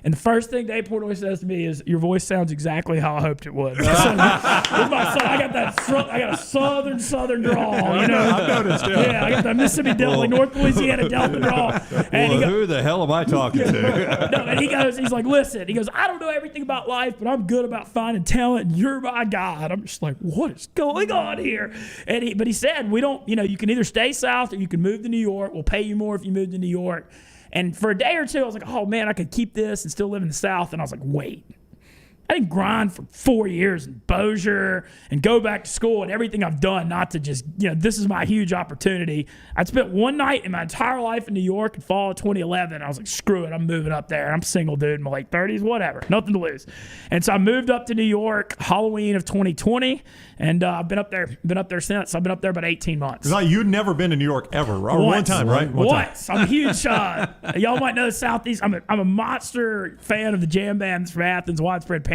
And the first thing Dave Portnoy says to me is, "Your voice sounds exactly how I hoped it would." I got a southern drawl. You know? I've noticed. Yeah, I got that Mississippi Delta, like North Louisiana Delta drawl. And who the hell am I talking to? No, and he's like, "Listen," he goes, "I don't know everything about life, but I'm good about finding talent. And you're my guy." And I'm just like, "What is going on here?" But he said, "We don't. You can either stay south or you can move to New York. We'll pay you more if you move to New York." And for a day or two, I was like, oh, man, I could keep this and still live in the South. And I was like, wait. I didn't grind for 4 years in Bossier and go back to school and everything I've done not to just, this is my huge opportunity. I'd spent one night in my entire life in New York in fall of 2011. I was like, screw it, I'm moving up there. I'm a single dude in my late 30s, whatever, nothing to lose. And so I moved up to New York Halloween of 2020, and I've been up there since. I've been up there about 18 months. Like you'd never been to New York ever, right? One time, right? Once. I'm a huge, y'all might know the Southeast. I'm a monster fan of the jam bands from Athens, Widespread Panic,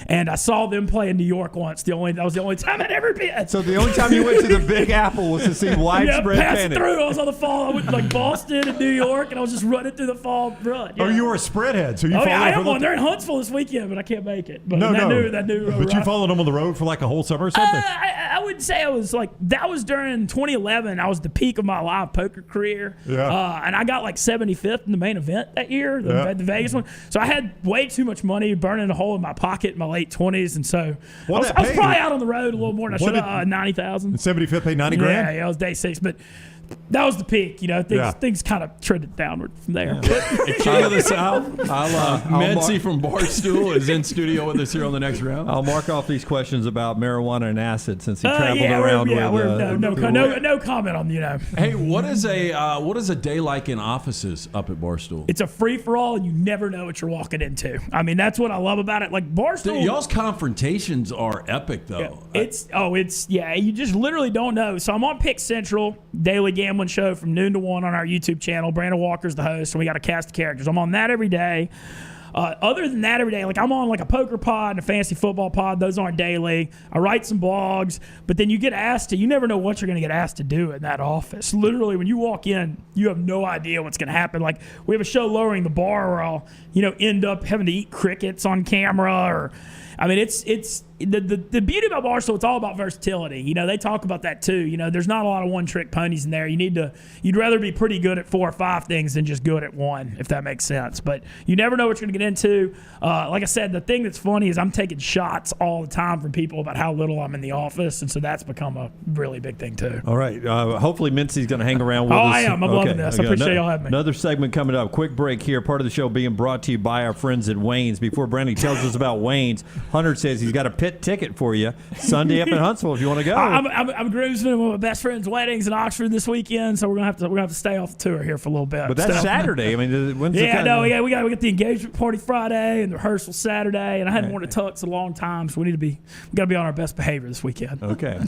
and I saw them play in New York once. That was the only time I'd ever been. So the only time you went to the Big Apple was to see Widespread Panic. Through. I was on the fall. I went to like Boston and New York, and I was just running through the fall run. Yeah. Oh, you were a spread head, so you followed them. I am one. They're in Huntsville this weekend, but I can't make it. But No. But you followed them on the road for like a whole summer or something? I would say I was like, that was during 2011. I was the peak of my live poker career. Yeah. And I got like 75th in the main event that year, the Vegas one. So I had way too much money burning a hole in my pocket in my late 20s. And so I was probably out on the road a little more than I should have. 90,000. 75th paid 90 grand? Yeah, it was day 6. But that was the peak, things kind of trended downward from there. King of the South, Mintzy from Barstool is in studio with us here on the next round. I'll mark off these questions about marijuana and acid since he traveled around with. No comment on Hey, what is a day like in offices up at Barstool? It's a free for all, and you never know what you're walking into. I mean, that's what I love about it. Like Barstool, dude, y'all's confrontations are epic, though. You just literally don't know. So I'm on Pick Central daily gambling show from noon to 1 on our YouTube channel. Brandon Walker's the host, and we got a cast of characters. I'm on that every day. Other than that, every day, like I'm on like a poker pod and a fantasy football pod. Those aren't daily. I write some blogs, but then you get asked to, you never know what you're going to get asked to do in that office. Literally, when you walk in, you have no idea what's going to happen. Like we have a show Lowering the Bar where I'll, end up having to eat crickets on camera it's the beauty about Barstool, it's all about versatility. They talk about that too. There's not a lot of one-trick ponies in there. You'd rather be pretty good at 4 or 5 things than just good at one, if that makes sense. But you never know what you're going to get into. Like I said, the thing that's funny is I'm taking shots all the time from people about how little I'm in the office, and so that's become a really big thing too. All right. Hopefully Mintzy's going to hang around with us. I am. I'm loving this. I appreciate y'all having me. Another segment coming up. Quick break here. Part of the show being brought to you by our friends at Wayne's. Before Brandy tells us about Wayne's, Hunter says he's got a pit ticket for you Sunday up in Huntsville if you want to go. I'm groomsman at one of my best friend's weddings in Oxford this weekend, so we're gonna have to stay off the tour here for a little bit. But that's Saturday. I mean, when's we got the engagement party Friday and the rehearsal Saturday, and I hadn't worn a tux in a long time, so we got to be on our best behavior this weekend. Okay.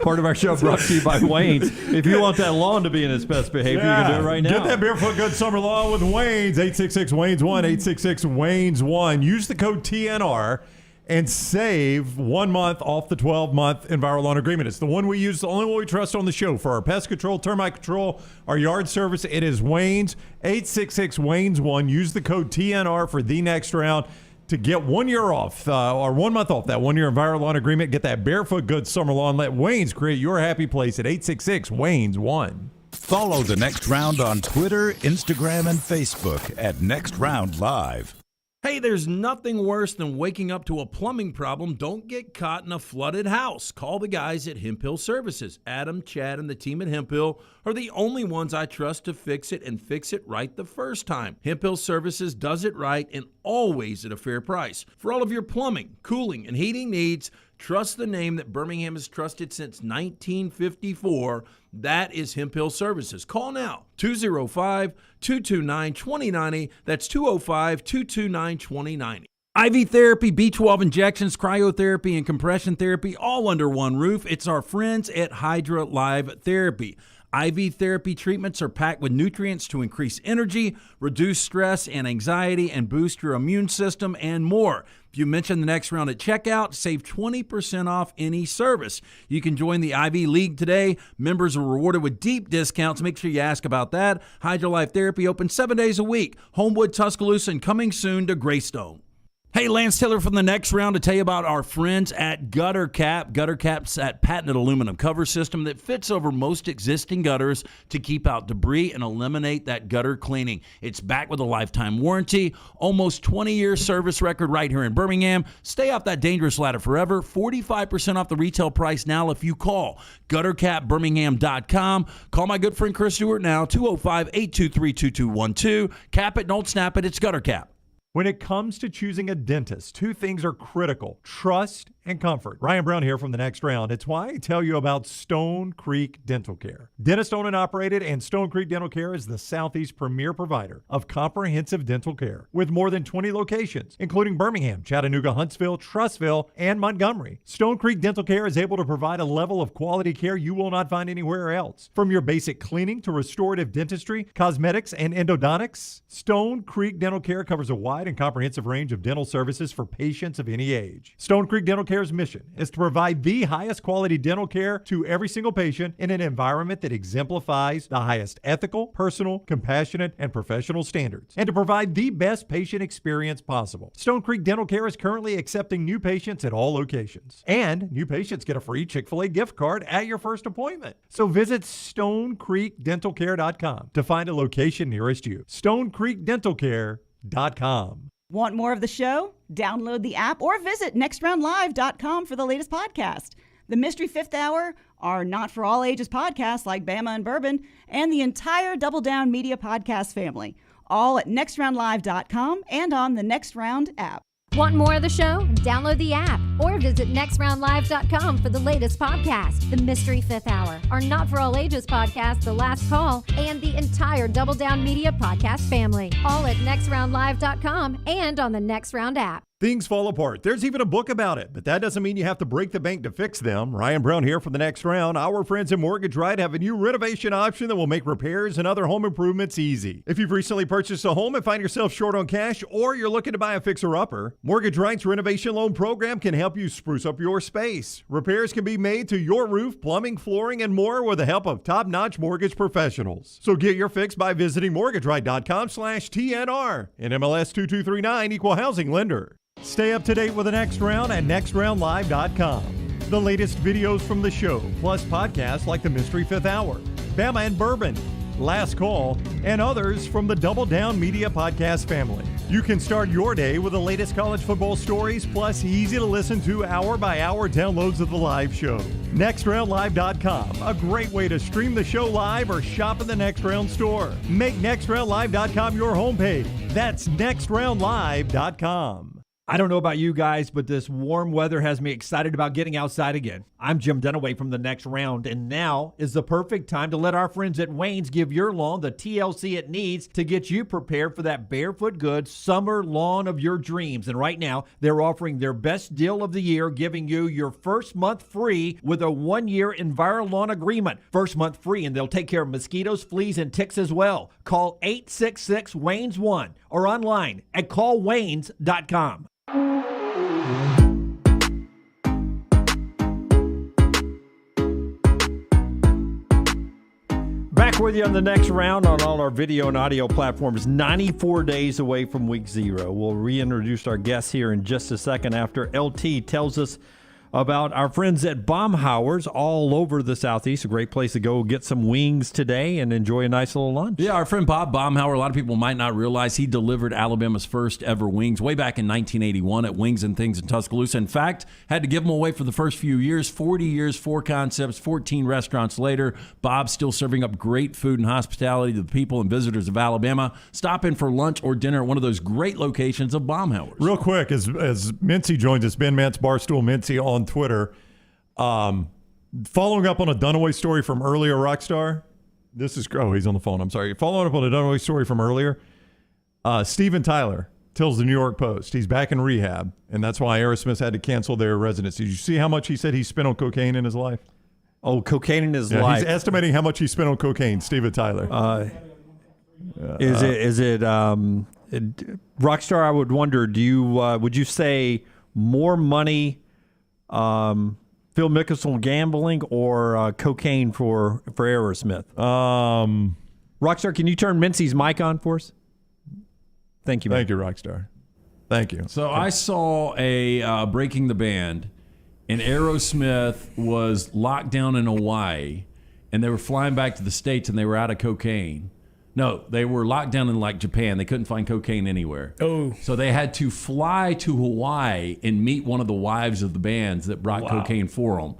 Part of our show brought to you by Wayne's. If you want that lawn to be in its best behavior, you can do it right now. Get that Barefoot Good Summer Lawn with Wayne's. 866-WAYNES-1, 866-WAYNES-1. Use the code TNR and save 1 month off the 12-month EnviroLawn agreement. It's the one we use, the only one we trust on the show for our pest control, termite control, our yard service. It is Wayne's. 866-WAYNES-1. Use the code TNR for the next round to get 1 year off, or 1 month off that 1 year EnviroLawn agreement. Get that Barefoot Good Summer Lawn. Let Wayne's create your happy place at 866-WAYNES-1. Follow The Next Round on Twitter, Instagram, and Facebook at Next Round Live. Hey, there's nothing worse than waking up to a plumbing problem. Don't get caught in a flooded house. Call the guys at Hemp Hill Services. Adam, Chad, and the team at Hemp Hill are the only ones I trust to fix it and fix it right the first time. Hemp Hill Services does it right and always at a fair price. For all of your plumbing, cooling, and heating needs, trust the name that Birmingham has trusted since 1954. That is Hemp Hill Services. Call now, 205-229-2090. That's 205-229-2090. IV therapy, B12 injections, cryotherapy, and compression therapy, all under one roof. It's our friends at Hydra Live Therapy. IV therapy treatments are packed with nutrients to increase energy, reduce stress and anxiety, and boost your immune system, and more. If you mention the Next Round at checkout, save 20% off any service. You can join the Ivy League today. Members are rewarded with deep discounts. Make sure you ask about that. HydroLife Therapy open 7 days a week. Homewood, Tuscaloosa, and coming soon to Greystone. Hey, Lance Taylor from the Next Round to tell you about our friends at Gutter Cap. Gutter Cap's that patented aluminum cover system that fits over most existing gutters to keep out debris and eliminate that gutter cleaning. It's backed with a lifetime warranty, almost 20-year service record right here in Birmingham. Stay off that dangerous ladder forever. 45% off the retail price now if you call guttercapbirmingham.com. Call my good friend Chris Stewart now, 205-823-2212. Cap it, don't snap it. It's Gutter Cap. When it comes to choosing a dentist, two things are critical: trust and comfort. Ryan Brown here from the Next Round. It's why I tell you about Stone Creek Dental Care. Dentist owned and operated, and Stone Creek Dental Care is the Southeast premier provider of comprehensive dental care with more than 20 locations, including Birmingham, Chattanooga, Huntsville, Trussville, and Montgomery. Stone Creek Dental Care is able to provide a level of quality care you will not find anywhere else. From your basic cleaning to restorative dentistry, cosmetics, and endodontics, Stone Creek Dental Care covers a wide and comprehensive range of dental services for patients of any age. Stone Creek Dental Care's mission is to provide the highest quality dental care to every single patient in an environment that exemplifies the highest ethical, personal, compassionate, and professional standards, and to provide the best patient experience possible. Stone Creek Dental Care is currently accepting new patients at all locations, and new patients get a free Chick-fil-A gift card at your first appointment. So visit StoneCreekDentalCare.com to find a location nearest you. StoneCreekDentalCare.com. Want more of the show? Download the app or visit nextroundlive.com for the latest podcast. The Mystery Fifth Hour, our not for all ages podcasts like Bama and Bourbon, and the entire Double Down Media podcast family, all at nextroundlive.com and on the Next Round app. Want more of the show? Download the app or visit nextroundlive.com for the latest podcast. The Mystery Fifth Hour, our not for all ages podcast, The Last Call, and the entire Double Down Media podcast family. All at nextroundlive.com and on the Next Round app. Things fall apart. There's even a book about it, but that doesn't mean you have to break the bank to fix them. Ryan Brown here for the Next Round. Our friends at Mortgage Right have a new renovation option that will make repairs and other home improvements easy. If you've recently purchased a home and find yourself short on cash, or you're looking to buy a fixer-upper, Mortgage Right's renovation loan program can help you spruce up your space. Repairs can be made to your roof, plumbing, flooring, and more with the help of top-notch mortgage professionals. So get your fix by visiting mortgageright.com/TNR. NMLS 2239, Equal Housing Lender. Stay up to date with the Next Round at nextroundlive.com. The latest videos from the show, plus podcasts like the Mystery Fifth Hour, Bama and Bourbon, Last Call, and others from the Double Down Media podcast family. You can start your day with the latest college football stories, plus easy-to-listen to hour-by-hour downloads of the live show. NextRoundLive.com, a great way to stream the show live or shop in the Next Round store. Make NextRoundLive.com your homepage. That's NextRoundLive.com. I don't know about you guys, but this warm weather has me excited about getting outside again. I'm Jim Dunaway from the Next Round, and now is the perfect time to let our friends at Wayne's give your lawn the TLC it needs to get you prepared for that barefoot good summer lawn of your dreams. And right now, they're offering their best deal of the year, giving you your first month free with a 1-year EnviroLawn agreement. First month free, and they'll take care of mosquitoes, fleas, and ticks as well. Call 866-WAYNES1 or online at callwaynes.com. Back with you on the Next Round on all our video and audio platforms. 94 days away from week 0. We'll reintroduce our guests here in just a second after LT tells us about our friends at Baumhauer's all over the Southeast. A great place to go get some wings today and enjoy a nice little lunch. Yeah, our friend Bob Baumhauer, a lot of people might not realize he delivered Alabama's first ever wings way back in 1981 at Wings and Things in Tuscaloosa. In fact, had to give them away for the first few years. 40 years, 4 concepts, 14 restaurants later. Bob's still serving up great food and hospitality to the people and visitors of Alabama. Stop in for lunch or dinner at one of those great locations of Baumhauer's. Real quick, as Mintzy joins us, Ben Mantz, Barstool Mintzy on Twitter, following up on a Dunaway story from earlier, Rockstar. He's on the phone. I'm sorry. Following up on a Dunaway story from earlier, Steven Tyler tells the New York Post he's back in rehab, and that's why Aerosmith had to cancel their residency. Did you see how much he said he spent on cocaine in his life? Oh, cocaine in his life. He's estimating how much he spent on cocaine, Steven Tyler. Rockstar, I would wonder, would you say more money, Phil Mickelson gambling, or cocaine for Aerosmith? Rockstar, can you turn Mintzy's mic on for us? Thank you, man. Thank you, Rockstar. Thank you. So I saw a Breaking the Band, and Aerosmith was locked down in Hawaii, and they were flying back to the States, and they were out of cocaine. No, they were locked down in like Japan. They couldn't find cocaine anywhere. Oh. So they had to fly to Hawaii and meet one of the wives of the bands that brought cocaine for them.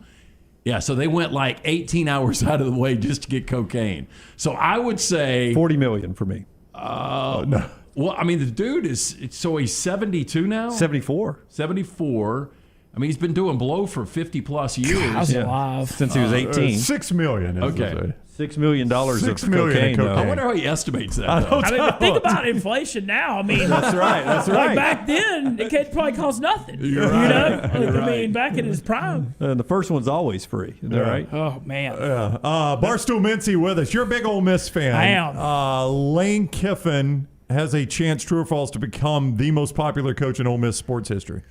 Yeah, so they went like 18 hours out of the way just to get cocaine. So I would say $40 million for me. No. Well, I mean, the dude is, so he's 72 now? 74. 74. I mean, he's been doing blow for 50 plus years. I was alive. Since he was 18. $6 million. Okay. $6 million $6 million of cocaine. I wonder how he estimates that. I mean, but think about inflation now. I mean, That's right. That's like right. back then, it probably cost nothing. You're right. You know, like, You're I mean, right. back in his prime. And the first one's always free. Is that right? Oh man. Barstool Mintzy with us. You're a big Ole Miss fan. I am. Lane Kiffin has a chance, true or false, to become the most popular coach in Ole Miss sports history.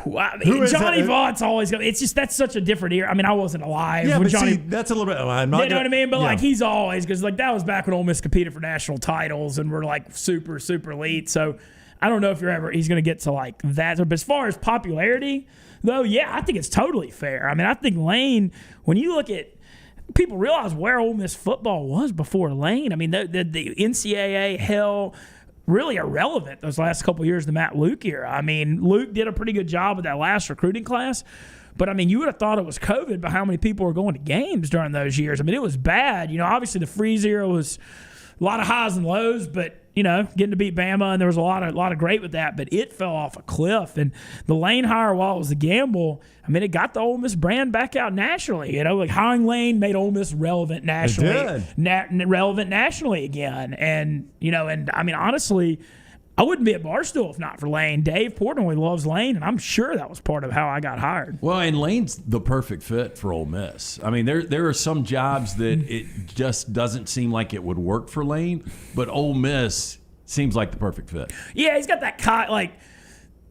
Wow. Who is Johnny that? Vaught's always going. It's just that's such a different era. I mean, I wasn't alive Yeah, when but Johnny. see, that's a little bit. I'm You not know what I mean? But yeah. like he's always, because like that was back when Ole Miss competed for national titles and we're like super elite. So I don't know if he's going to get to like that. But as far as popularity, though, yeah, I think it's totally fair. I mean, I think Lane, when you look at, people realize where Ole Miss football was before Lane. I mean, the NCAA hell. Really irrelevant those last couple of years, the Matt Luke era. I mean, Luke did a pretty good job with that last recruiting class, but I mean, you would have thought it was COVID by how many people were going to games during those years. I mean, it was bad. You know, obviously the Freeze era was a lot of highs and lows, but you know, getting to beat Bama, and there was a lot of great with that, but it fell off a cliff. And the Lane hire, while it was a gamble, I mean, it got the Ole Miss brand back out nationally. You know, like hiring Lane made Ole Miss relevant nationally, relevant nationally again. And you know, and I mean, honestly, I wouldn't be at Barstool if not for Lane. Dave Portnoy loves Lane, and I'm sure that was part of how I got hired. Well, and Lane's the perfect fit for Ole Miss. I mean, there are some jobs that it just doesn't seem like it would work for Lane, but Ole Miss seems like the perfect fit. Yeah, he's got that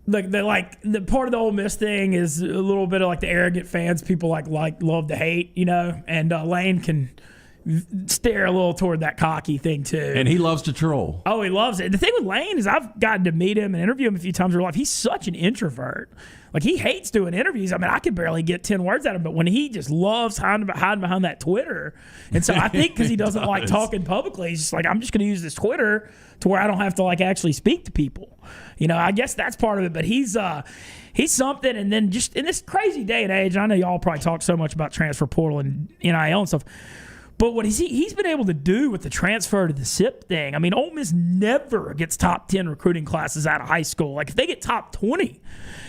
the part of the Ole Miss thing is a little bit of like the arrogant fans people like love to hate, you know, and Lane can steer a little toward that cocky thing too. And he loves to troll. Oh, he loves it. The thing with Lane is I've gotten to meet him and interview him a few times in real life. He's such an introvert. Like, he hates doing interviews. I mean, I could barely get 10 words out of him, but when he just loves hiding behind that Twitter. And so I think because he doesn't like talking publicly, he's just like, I'm just going to use this Twitter to where I don't have to, like, actually speak to people. You know, I guess that's part of it, but he's something. And then just in this crazy day and age, I know y'all probably talk so much about transfer portal and NIL and stuff, but what he's been able to do with the transfer to the SIP thing, I mean, Ole Miss never gets top 10 recruiting classes out of high school. Like, if they get top 20,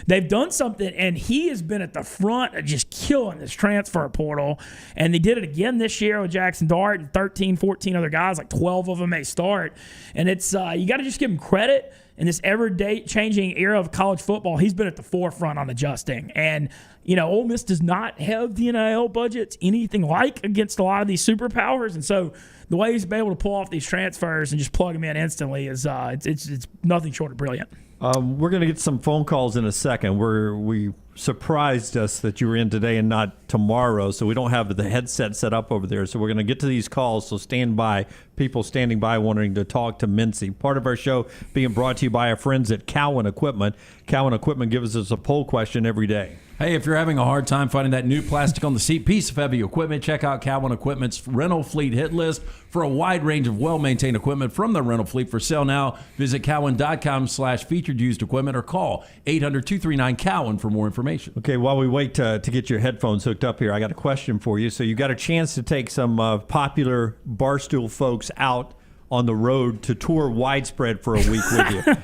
they've done something, and he has been at the front of just killing this transfer portal. And they did it again this year with Jackson Dart and 13, 14 other guys, like 12 of them may start. And it's you got to just give him credit. In this ever-changing era of college football, he's been at the forefront on adjusting. And, you know, Ole Miss does not have the NIL budgets anything like against a lot of these superpowers. And so the way he's been able to pull off these transfers and just plug them in instantly is it's nothing short of brilliant. We're going to get some phone calls in a second. We surprised us that you were in today and not tomorrow, so we don't have the headset set up over there. So we're going to get to these calls, so stand by. People standing by wanting to talk to Mintzy. Part of our show being brought to you by our friends at Cowan Equipment. Cowan Equipment gives us a poll question every day. Hey, if you're having a hard time finding that new plastic on the seat piece of heavy equipment, check out Cowan Equipment's rental fleet hit list for a wide range of well-maintained equipment from the rental fleet. For sale now, visit cowan.com/featured used equipment or call 800-239-COWAN for more information. Okay, while we wait to get your headphones hooked up here, I got a question for you. So you got a chance to take some popular Barstool folks out on the road to tour widespread for a week with you.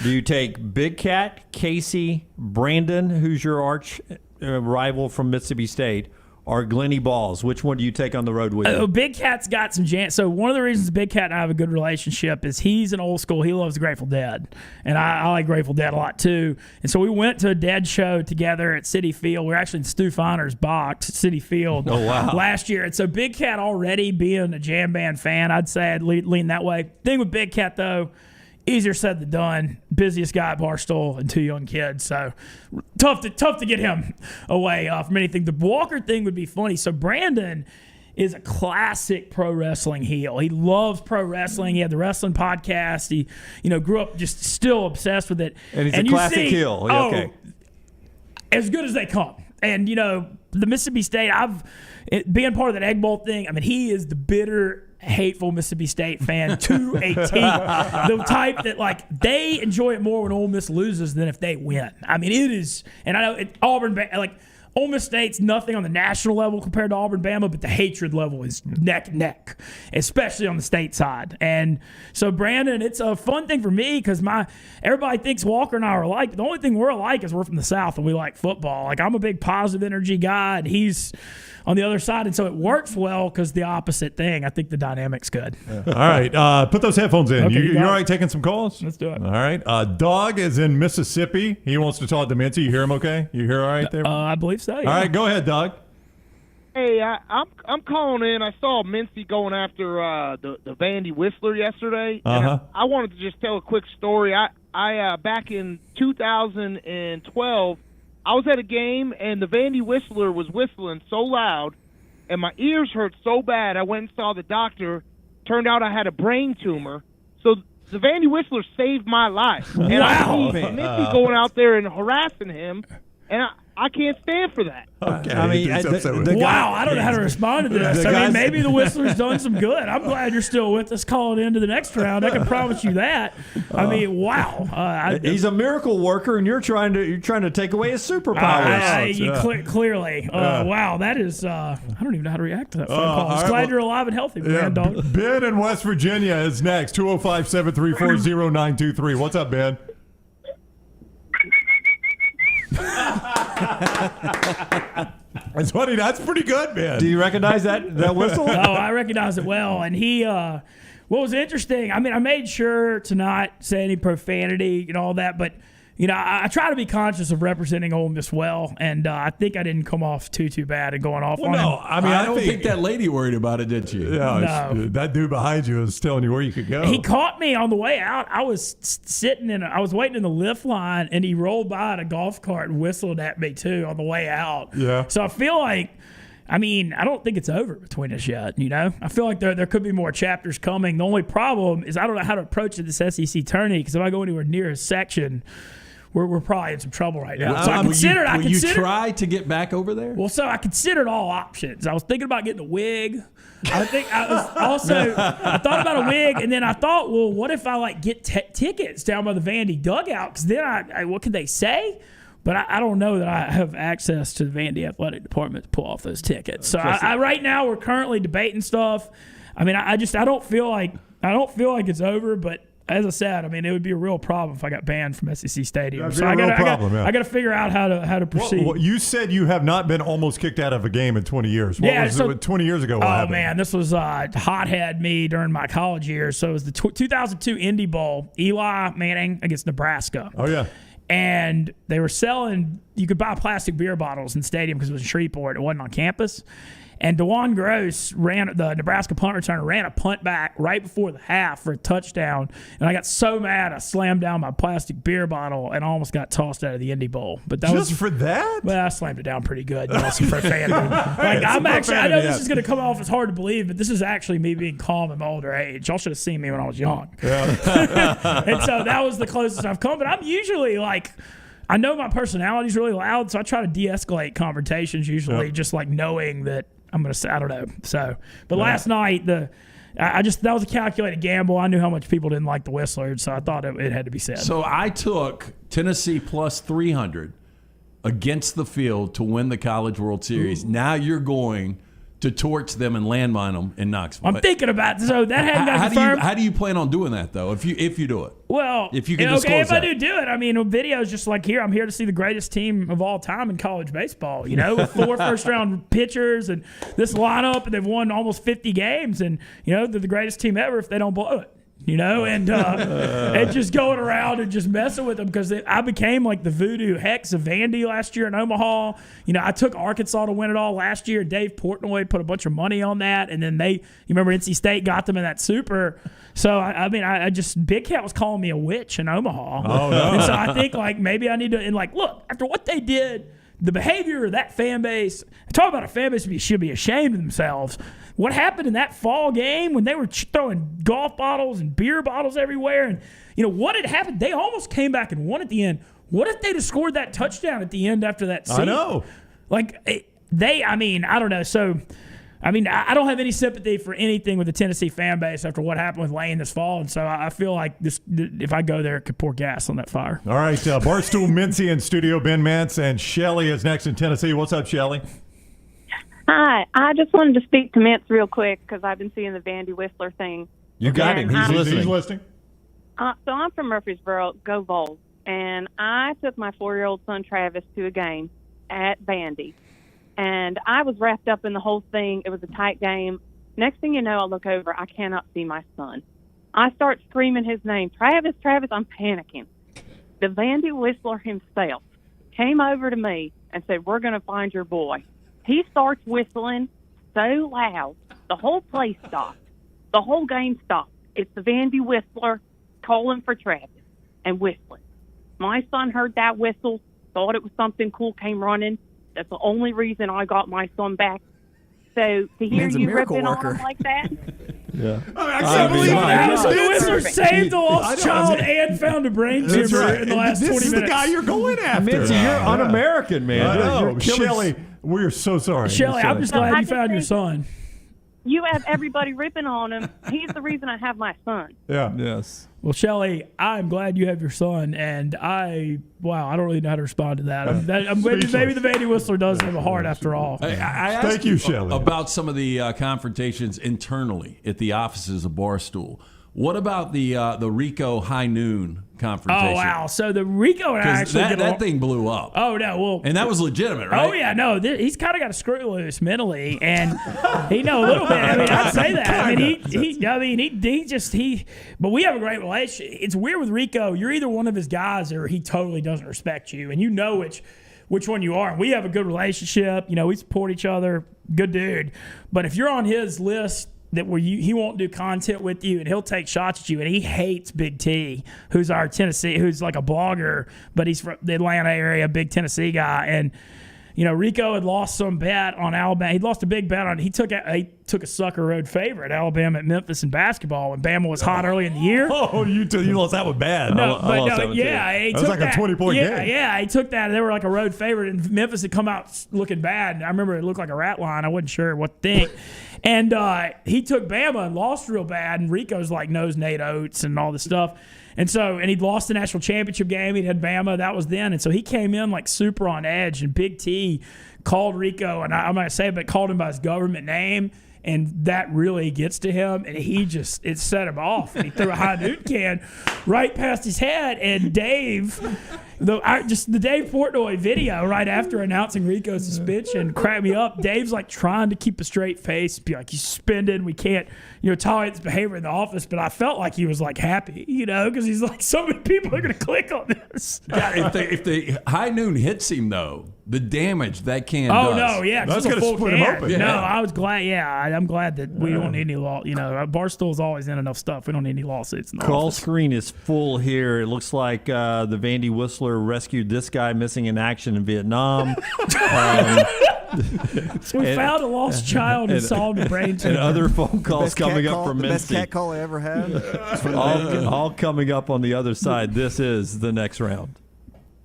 Do you take Big Cat, Casey, Brandon, who's your arch rival from Mississippi State, or Glennie Balls? Which one do you take on the road with you? Big Cat's got some jam. So one of the reasons Big Cat and I have a good relationship is he's an old school. He loves the Grateful Dead. And I like Grateful Dead a lot too. And so we went to a Dead show together at Citi Field. We were actually in Stu Finer's box at Citi Field last year. And so Big Cat already being a jam band fan, I'd say I'd lean that way. Thing with Big Cat though, easier said than done. Busiest guy at Barstool and 2 young kids, so tough to get him away from anything. The Walker thing would be funny. So Brandon is a classic pro wrestling heel. He loves pro wrestling. He had the wrestling podcast. He, grew up just still obsessed with it. And he's a classic heel. Okay. As good as they come. And, the Mississippi State, being part of that Egg Bowl thing, I mean, he is the bitter, hateful Mississippi State fan to a T. The type that, they enjoy it more when Ole Miss loses than if they win. I mean, it is, and I know Auburn, Ole Miss State's nothing on the national level compared to Auburn, Bama, but the hatred level is neck and neck, especially on the state side. And so, Brandon, it's a fun thing for me because everybody thinks Walker and I are alike, but the only thing we're alike is we're from the South and we like football. I'm a big positive energy guy, and he's on the other side, and so it works well because the opposite thing. I think the dynamic's good. Yeah. All right, put those headphones in. Okay, you all right taking some calls? Let's do it. All right. Doug is in Mississippi. He wants to talk to Mintzy. You hear him okay? You hear all right there? I believe so, yeah. All right, go ahead, Doug. Hey, I'm calling in. I saw Mintzy going after the Vandy Whistler yesterday. And I wanted to just tell a quick story. I back in 2012, I was at a game, and the Vandy Whistler was whistling so loud, and my ears hurt so bad, I went and saw the doctor. Turned out I had a brain tumor. So the Vandy Whistler saved my life. And I see Mintzy going out there and harassing him, and I can't stand for that. Okay. I mean, I don't know how to respond to this. Maybe the Whistler's done some good. I'm glad you're still with us calling into the next round. I can promise you that. Wow. He's a miracle worker, and you're trying to take away his superpowers. Clearly. Wow, that is. I don't even know how to react to that phone call. I'm glad you're alive and healthy, man, dog. Ben in West Virginia is next. 205-734-0923. What's up, Ben? That's funny. That's pretty good, man. Do you recognize that whistle? Oh, I recognize it well. And he, what was interesting, I made sure to not say any profanity and all that, but I try to be conscious of representing Ole Miss well, and I think I didn't come off too bad and going off on him. I don't think that lady worried about it, did she? Yeah, no. That dude behind you was telling you where you could go. He caught me on the way out. I was I was waiting in the lift line, and he rolled by in a golf cart and whistled at me too on the way out. Yeah. So I feel like, I don't think it's over between us yet, I feel like there could be more chapters coming. The only problem is I don't know how to approach this SEC tourney, because if I go anywhere near his section, we're probably in some trouble right now. So I considered. You try to get back over there? Well, so I considered all options. I was thinking about getting a wig. I thought about a wig, and then I thought, well, what if I get tickets down by the Vandy dugout? Because then what could they say? But I don't know that I have access to the Vandy athletic department to pull off those tickets. So right now we're currently debating stuff. I don't feel like it's over, but. As I said, it would be a real problem if I got banned from SEC Stadium. So I got to figure out how to proceed. Well, you said you have not been almost kicked out of a game in 20 years. What was it 20 years ago? What happened? Man, this was hothead me during my college years. So it was the 2002 Indy Bowl, Eli Manning against Nebraska. Oh, yeah. And they were selling, you could buy plastic beer bottles in the stadium because it was in Shreveport. It wasn't on campus. And DeJuan Gross the Nebraska punt returner, ran a punt back right before the half for a touchdown. And I got so mad, I slammed down my plastic beer bottle and almost got tossed out of the Indy Bowl. But that just for that? Well, I slammed it down pretty good. Some profanity. I know this is going to come off as hard to believe, but this is actually me being calm in my older age. Y'all should have seen me when I was young. Yeah. And so that was the closest I've come. But I'm usually I know my personality is really loud, so I try to de-escalate confrontations usually, just knowing that I'm going to say, I don't know. So, but last night, that was a calculated gamble. I knew how much people didn't like the Whistlers, so I thought it had to be said. So I took Tennessee plus 300 against the field to win the College World Series. Ooh. Now you're going to torch them and landmine them in Knoxville. I'm thinking about so that hadn't got confirmed. How do you plan on doing that though? If you do it, well, if you can disclose I do it. A video is just here. I'm here to see the greatest team of all time in college baseball. With 4 first-round pitchers and this lineup, and they've won almost 50 games, and they're the greatest team ever if they don't blow it. And just going around and just messing with them because I became the voodoo hex of Vandy last year in Omaha. I took Arkansas to win it all last year. Dave Portnoy put a bunch of money on that, and then you remember NC State got them in that super. So, I just, Big Cat was calling me a witch in Omaha. Oh, no. And so I think, maybe I need to, look, after what they did, the behavior of that fan base, talk about a fan base who should be ashamed of themselves. What happened in that fall game when they were throwing golf bottles and beer bottles everywhere? And, what had happened? They almost came back and won at the end. What if they'd have scored that touchdown at the end after that season? I know. I don't know. So, I don't have any sympathy for anything with the Tennessee fan base after what happened with Lane this fall. And so I feel like if I go there, it could pour gas on that fire. All right, Barstool, Mintzy in studio, Ben Mantz, and Shelly is next in Tennessee. What's up, Shelly? Hi. I just wanted to speak to Mintz real quick because I've been seeing the Vandy Whistler thing. You got him. He's listening. He's listening. So I'm from Murfreesboro, go Vols. And I took my 4-year-old son, Travis, to a game at Vandy. And I was wrapped up in the whole thing. It was a tight game. Next thing you know, I look over. I cannot see my son. I start screaming his name, Travis, Travis. I'm panicking. The Vandy Whistler himself came over to me and said, we're going to find your boy. He starts whistling so loud, the whole place stopped. The whole game stopped. It's the Vandy Whistler calling for Travis and whistling. My son heard that whistle, thought it was something cool, came running. That's the only reason I got my son back. So to hear you ripping on him like that. Yeah. I can't believe the Whistler saved a lost child and found a brain tumor in the last 20 minutes. This is the guy you're going after. Mintzy, you're un-American, man. I know. You're killing Shelly, we're so sorry. Shelly, I'm just glad you found your son. You have everybody ripping on him. He's the reason I have my son. Yeah. Yes. Well, Shelly, I'm glad you have your son, and I don't really know how to respond to that. Maybe the Vandy Whistler does have a heart after all. I asked Thank you, Shelly, about some of the confrontations internally at the offices of Barstool. What about the Rico High Noon confrontation? Oh, wow. So the Rico and I actually that thing blew up. Oh, no. Well, and that was legitimate, right? Oh, yeah. No, he's kind of got a screw loose mentally, and he know a little bit. I'd say that. But we have a great relationship. It's weird with Rico. You're either one of his guys or he totally doesn't respect you, and you know which one you are. And we have a good relationship. We support each other. Good dude. But if you're on his list, he won't do content with you, and he'll take shots at you, and he hates Big T, who's our Tennessee, who's like a blogger, but he's from the Atlanta area, big Tennessee guy. And Rico had lost some bet on Alabama. He lost a big bet on. He took a sucker road favorite, Alabama at Memphis in basketball when Bama was hot early in the year. Oh, you lost that one bad. He that was like a 20-point game. Yeah, he took that. They were like a road favorite, and Memphis had come out looking bad. I remember it looked like a rat line. I wasn't sure what to think. And he took Bama and lost real bad, and Rico's like knows Nate Oates and all this stuff. And he'd lost the national championship game. He'd had Bama. That was then. And so he came in like super on edge, and Big T called Rico, and I'm not going to say it, but called him by his government name. And that really gets to him, and it set him off. And he threw a high noon can right past his head. And Dave, the Dave Portnoy video right after announcing Rico's suspension cracked me up. Dave's like trying to keep a straight face, be like, he's suspended. We can't, tolerate this behavior in the office. But I felt like he was like happy, because he's like, so many people are going to click on this. Yeah, if the high noon hits him though, the damage that can does. Oh no, yeah, that's going to split him open. Yeah. No, I was glad. Yeah, I'm glad that we don't need any law. Barstool's always in enough stuff. We don't need any lawsuits in the Call office. screen is full here. It looks like the Vandy Whistler rescued this guy missing in action in Vietnam. So we found a lost child and solved a brain tumor. And other phone calls coming up from Mintzy. The best cat call I ever had. all coming up on the other side. This is the next round.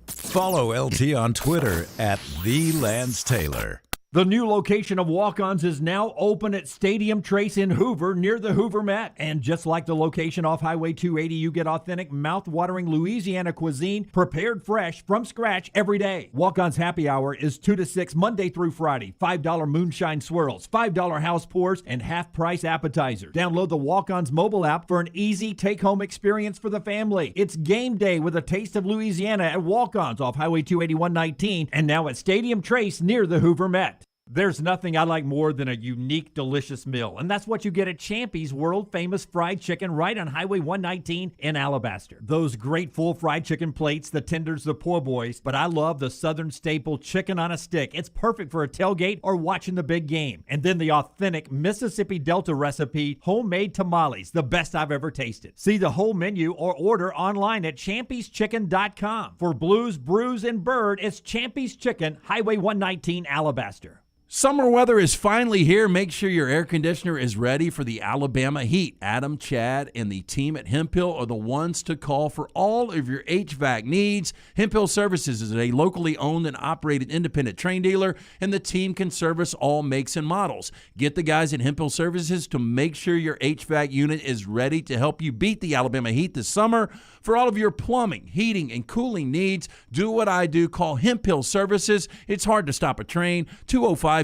Follow LT on Twitter @TheLanceTaylor. The new location of Walk-Ons is now open at Stadium Trace in Hoover, near the Hoover Met. And just like the location off Highway 280, you get authentic, mouth-watering Louisiana cuisine prepared fresh from scratch every day. Walk-Ons Happy Hour is 2 to 6 Monday through Friday. $5 moonshine swirls, $5 house pours, and half-price appetizers. Download the Walk-Ons mobile app for an easy take-home experience for the family. It's game day with a taste of Louisiana at Walk-Ons off Highway 281-19 and now at Stadium Trace near the Hoover Met. There's nothing I like more than a unique, delicious meal, and that's what you get at Champy's world-famous fried chicken right on Highway 119 in Alabaster. Those great full fried chicken plates, the tenders, the po' boys, but I love the Southern staple chicken on a stick. It's perfect for a tailgate or watching the big game. And then the authentic Mississippi Delta recipe homemade tamales, the best I've ever tasted. See the whole menu or order online at champy'schicken.com. For Blues, Brews, and Bird, it's Champy's Chicken, Highway 119, Alabaster. Summer weather is finally here. Make sure your air conditioner is ready for the Alabama heat. Adam, Chad, and the team at Hemp Hill are the ones to call for all of your HVAC needs. Hemp Hill Services is a locally owned and operated independent train dealer, and the team can service all makes and models. Get the guys at Hemp Hill Services to make sure your HVAC unit is ready to help you beat the Alabama heat this summer. For all of your plumbing, heating, and cooling needs, do what I do. Call Hemp Hill Services. It's hard to stop a train. 205-229-2090.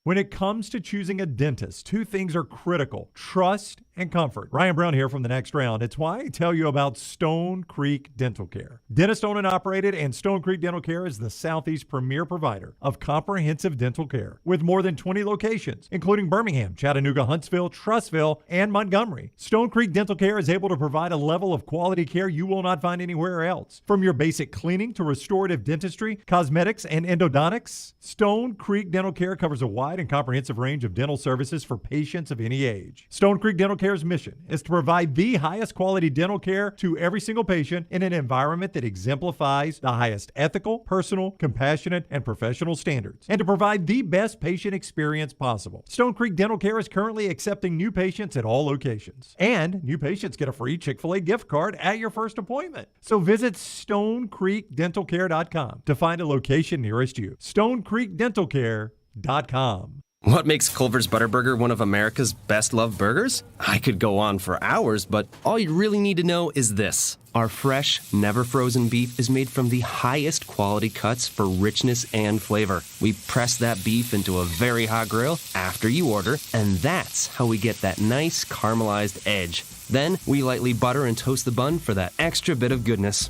When it comes to choosing a dentist, two things are critical: trust and comfort. Ryan Brown here from The Next Round. It's why I tell you about Stone Creek Dental Care. Dentist owned and operated, and Stone Creek Dental Care is the Southeast premier provider of comprehensive dental care with more than 20 locations, including Birmingham, Chattanooga, Huntsville, Trussville, and Montgomery. Stone Creek Dental Care is able to provide a level of quality care you will not find anywhere else. From your basic cleaning to restorative dentistry, cosmetics, and endodontics, Stone Creek Dental Care covers a wide and comprehensive range of dental services for patients of any age. Stone Creek Dental Care's mission is to provide the highest quality dental care to every single patient in an environment that exemplifies the highest ethical, personal, compassionate, and professional standards, and to provide the best patient experience possible. Stone Creek Dental Care is currently accepting new patients at all locations, and new patients get a free Chick-fil-A gift card at your first appointment. So visit StoneCreekDentalCare.com to find a location nearest you. StoneCreekDentalCare.com. What makes Culver's Butterburger one of America's best-loved burgers? I could go on for hours, but all you really need to know is this. Our fresh, never-frozen beef is made from the highest quality cuts for richness and flavor. We press that beef into a very hot grill after you order, and that's how we get that nice caramelized edge. Then we lightly butter and toast the bun for that extra bit of goodness.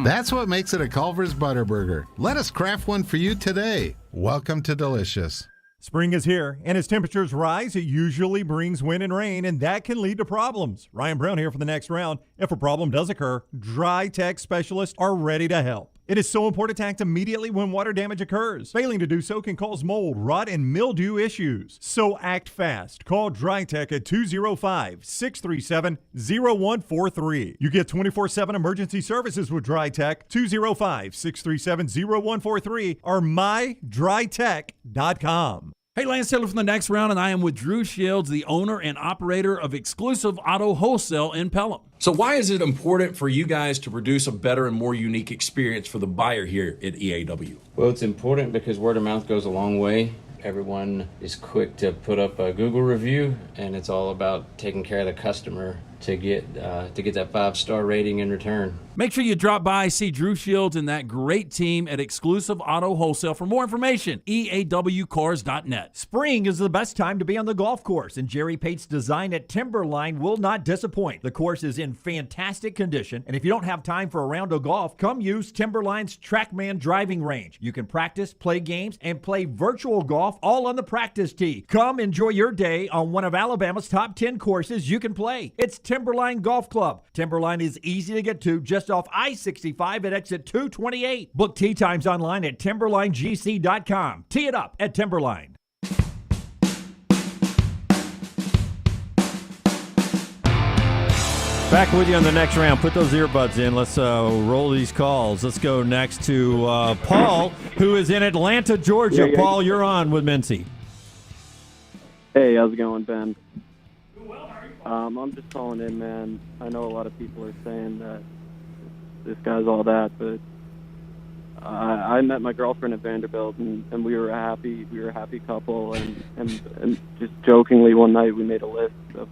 That's what makes it a Culver's Butterburger. Let us craft one for you today. Welcome to Delicious. Spring is here, and as temperatures rise, it usually brings wind and rain, and that can lead to problems. Ryan Brown here for The Next Round. If a problem does occur, Dry Tech specialists are ready to help. It is so important to act immediately when water damage occurs. Failing to do so can cause mold, rot, and mildew issues. So act fast. Call Dry Tech at 205-637-0143. You get 24/7 emergency services with Dry Tech. 205-637-0143 or mydrytech.com. Hey, Lance Taylor from The Next Round, and I am with Drew Shields, the owner and operator of Exclusive Auto Wholesale in Pelham. So why is it important for you guys to produce a better and more unique experience for the buyer here at EAW? Well, it's important because word of mouth goes a long way. Everyone is quick to put up a Google review, and it's all about taking care of the customer to get that 5-star rating in return. Make sure you drop by, see Drew Shields and that great team at Exclusive Auto Wholesale. For more information, eawcars.net. Spring is the best time to be on the golf course, and Jerry Pate's design at Timberline will not disappoint. The course is in fantastic condition, and if you don't have time for a round of golf, come use Timberline's TrackMan driving range. You can practice, play games, and play virtual golf all on the practice tee. Come enjoy your day on one of Alabama's top 10 courses you can play. It's Timberline Golf Club. Timberline is easy to get to just off I-65 at exit 228. Book tee times online at timberlinegc.com. Tee it up at Timberline. Back with you on The Next Round. Put those earbuds in. Let's roll these calls. Let's go next to Paul, who is in Atlanta, Georgia. Yeah. Paul, you're on with Mintzy. Hey, how's it going, Ben? I'm just calling in, man. I know a lot of people are saying that this guy's all that, but I met my girlfriend at Vanderbilt, and we were a happy couple, and just jokingly one night we made a list of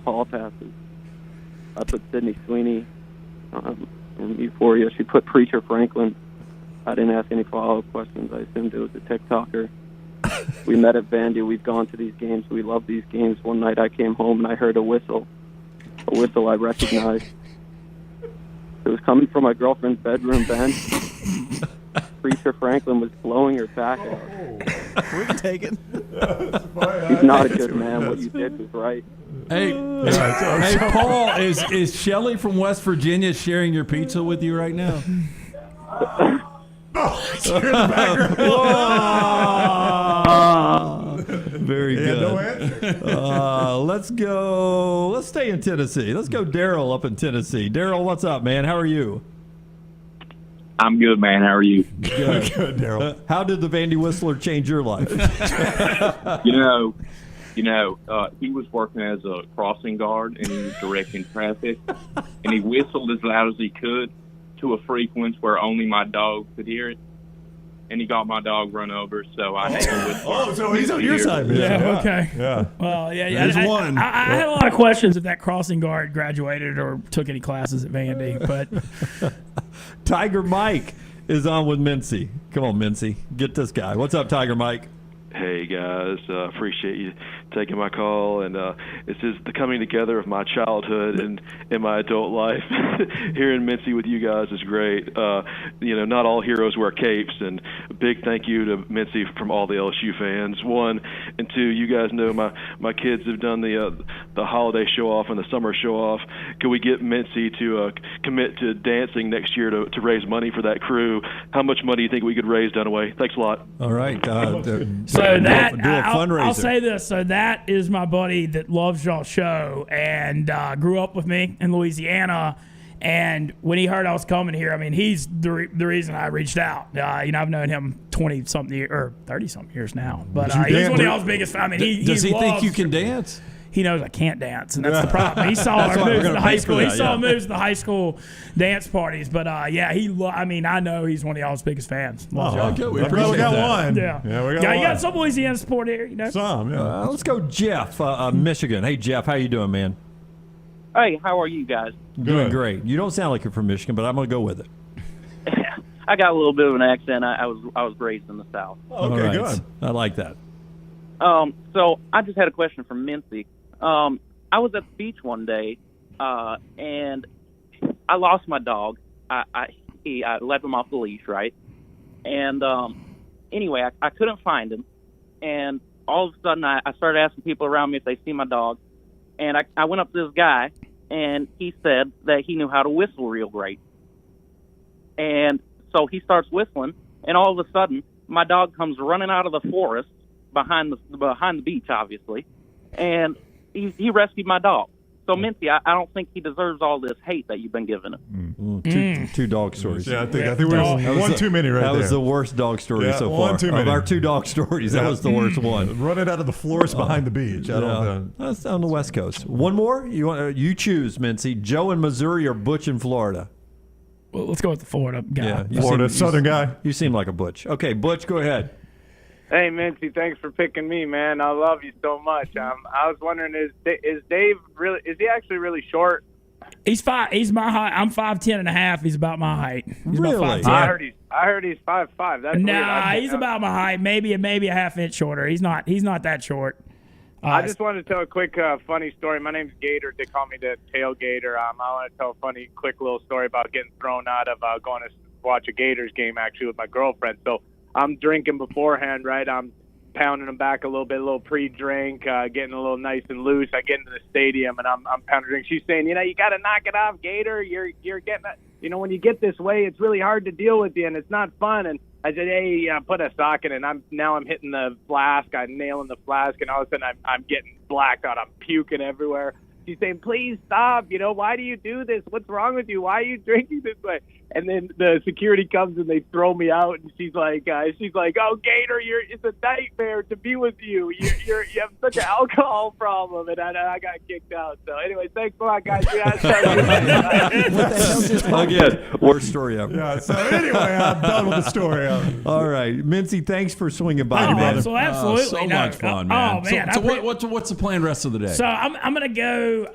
hall passes. I put Sydney Sweeney in Euphoria. She put Preacher Franklin. I didn't ask any follow-up questions. I assumed it was a TikToker. We met at Vandy. We've gone to these games. We love these games. One night I came home and I heard a whistle I recognized. It was coming from my girlfriend's bedroom, Ben. Preacher Franklin was blowing her back out. We're taken. He's not a good man. What you did was right. Hey, hey, Paul, is Shelly from West Virginia sharing your pizza with you right now? Very good. No answer. Let's stay in Tennessee. Let's go Daryl up in Tennessee. Daryl, what's up, man? How are you? I'm good, man. How are you? Good, Daryl. How did the Vandy Whistler change your life? He was working as a crossing guard, and he was directing traffic, and he whistled as loud as he could to a frequency where only my dog could hear it, and he got my dog run over, so I had to whistle. So he's on your side, man. Yeah, okay. Yeah. Well, yeah. There's one. I had a lot of questions if that crossing guard graduated or took any classes at Vandy, but Tiger Mike is on with Mintzy. Come on, Mintzy. Get this guy. What's up, Tiger Mike? Hey, guys. Appreciate you taking my call. And it's just the coming together of my childhood and my adult life. Here in Mintzy with you guys is great. Not all heroes wear capes. And a big thank you to Mintzy from all the LSU fans. One. And two, you guys know my kids have done the holiday show-off and the summer show-off. Can we get Mintzy to commit to dancing next year to raise money for that crew? How much money do you think we could raise, Dunaway? Thanks a lot. All right. so that do a fundraiser. I'll say this. So that is my buddy that loves y'all's show and grew up with me in Louisiana. And when he heard I was coming here, I mean, he's the reason I reached out. I've known him 20-something years or 30-something years now. But he's one of y'all's biggest fans. I mean, does he think loves you can dance? He knows I can't dance, and that's the problem. He saw our moves in the high school. He saw moves in the high school dance parties. But I know he's one of y'all's biggest fans. Okay, we got one. Yeah, we got one. You got some Louisiana support here, Some, yeah. Let's go Jeff, Michigan. Hey, Jeff, how you doing, man? Hey, how are you guys? Doing great. You don't sound like you're from Michigan, but I'm going to go with it. I got a little bit of an accent. I was raised in the South. Okay, good. I like that. So I just had a question for Mintzy. I was at the beach one day, and I lost my dog. I let him off the leash, right? And anyway, I couldn't find him, and all of a sudden I started asking people around me if they see my dog, and I went up to this guy, and he said that he knew how to whistle real great. And so he starts whistling, and all of a sudden my dog comes running out of the forest behind the beach, obviously, and he rescued my dog. So, Mintzy, I don't think he deserves all this hate that you've been giving him. Two dog stories. Yeah, I think we're one too many right there. That was the worst dog story so far. One too many. Of our two dog stories, that was the worst one. Running out of the forest behind the beach. That's on the West Coast. One more? You choose, Mintzy. Joe in Missouri or Butch in Florida? Well, let's go with the Florida guy. Yeah, Florida, southern guy. You seem like a Butch. Okay, Butch, go ahead. Hey, Mintzy, thanks for picking me, man. I love you so much. I was wondering, is Dave really? Is he actually really short? He's my height. I'm 5'10" and a half. He's about my height. He's really? About 5'10". I heard he's 5'5". That's nah, weird. he's about my height. Maybe a half inch shorter. He's not that short. I just wanted to tell a quick funny story. My name's Gator. They call me the tailgater. I want to tell a funny, quick little story about getting thrown out of going to watch a Gators game actually with my girlfriend. So I'm drinking beforehand, right? I'm pounding them back a little bit, a little pre-drink, getting a little nice and loose. I get into the stadium and I'm pounding drink. She's saying, you got to knock it off, Gator. You're getting it. When you get this way, it's really hard to deal with you and it's not fun. And I said, hey, put a sock in, and I'm hitting the flask. I'm nailing the flask, and all of a sudden I'm getting blacked out. I'm puking everywhere. She's saying, please stop. Why do you do this? What's wrong with you? Why are you drinking this way? And then the security comes and they throw me out. And she's like, oh, Gator, it's a nightmare to be with you. You have such an alcohol problem. And I got kicked out. So anyway, thanks a lot, guys. Again, worst story ever. Yeah. So anyway, I'm done with the story. All right, Mintzy, thanks for swinging by, man. So absolutely, so much fun, man. Oh man. So what's the plan rest of the day? So I'm gonna go.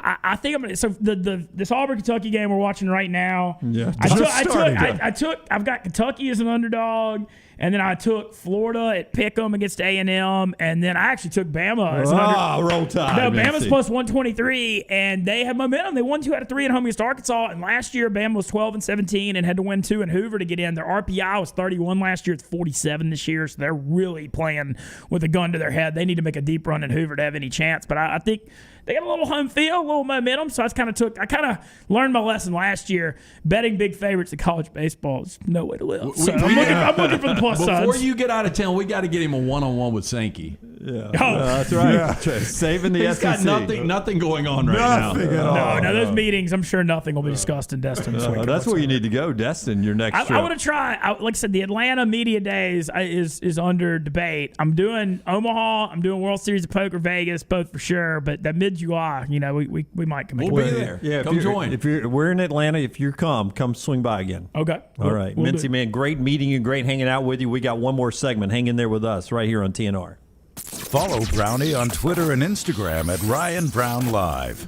I think I'm gonna. So this Auburn Kentucky game we're watching right now. Yeah. I've got Kentucky as an underdog, and then I took Florida at Pick'em against A&M, and then I actually took Bama as an underdog. Roll Tide. No, Bama's plus 123, and they have momentum. They won 2 out of 3 at home against Arkansas, and last year Bama was 12-17 and had to win 2 in Hoover to get in. Their RPI was 31 last year. It's 47 this year, so they're really playing with a gun to their head. They need to make a deep run in Hoover to have any chance, but I think they got a little home field, a little momentum, so I kind of learned my lesson last year. Betting big favorites in college baseball is no way to live. So I'm looking for the plus sides. Before you get out of town, we got to get him a one-on-one with Sankey. Yeah, that's right. Yeah. Saving the He's SEC. got nothing going on right now. No, those meetings, I'm sure nothing will be discussed in Destin this week. That's where you need to go, Destin, your next trip. I want to try. Like I said, the Atlanta Media Days is under debate. I'm doing Omaha. I'm doing World Series of Poker Vegas, both for sure. But that mid-July, we might come. We'll be there. Yeah, come join. We're in Atlanta. If you come swing by again. Okay. All right. Mintzy, man, great meeting you. Great hanging out with you. We got one more segment. Hang in there with us right here on TNR. Follow Brownie on Twitter and Instagram at Ryan Brown Live.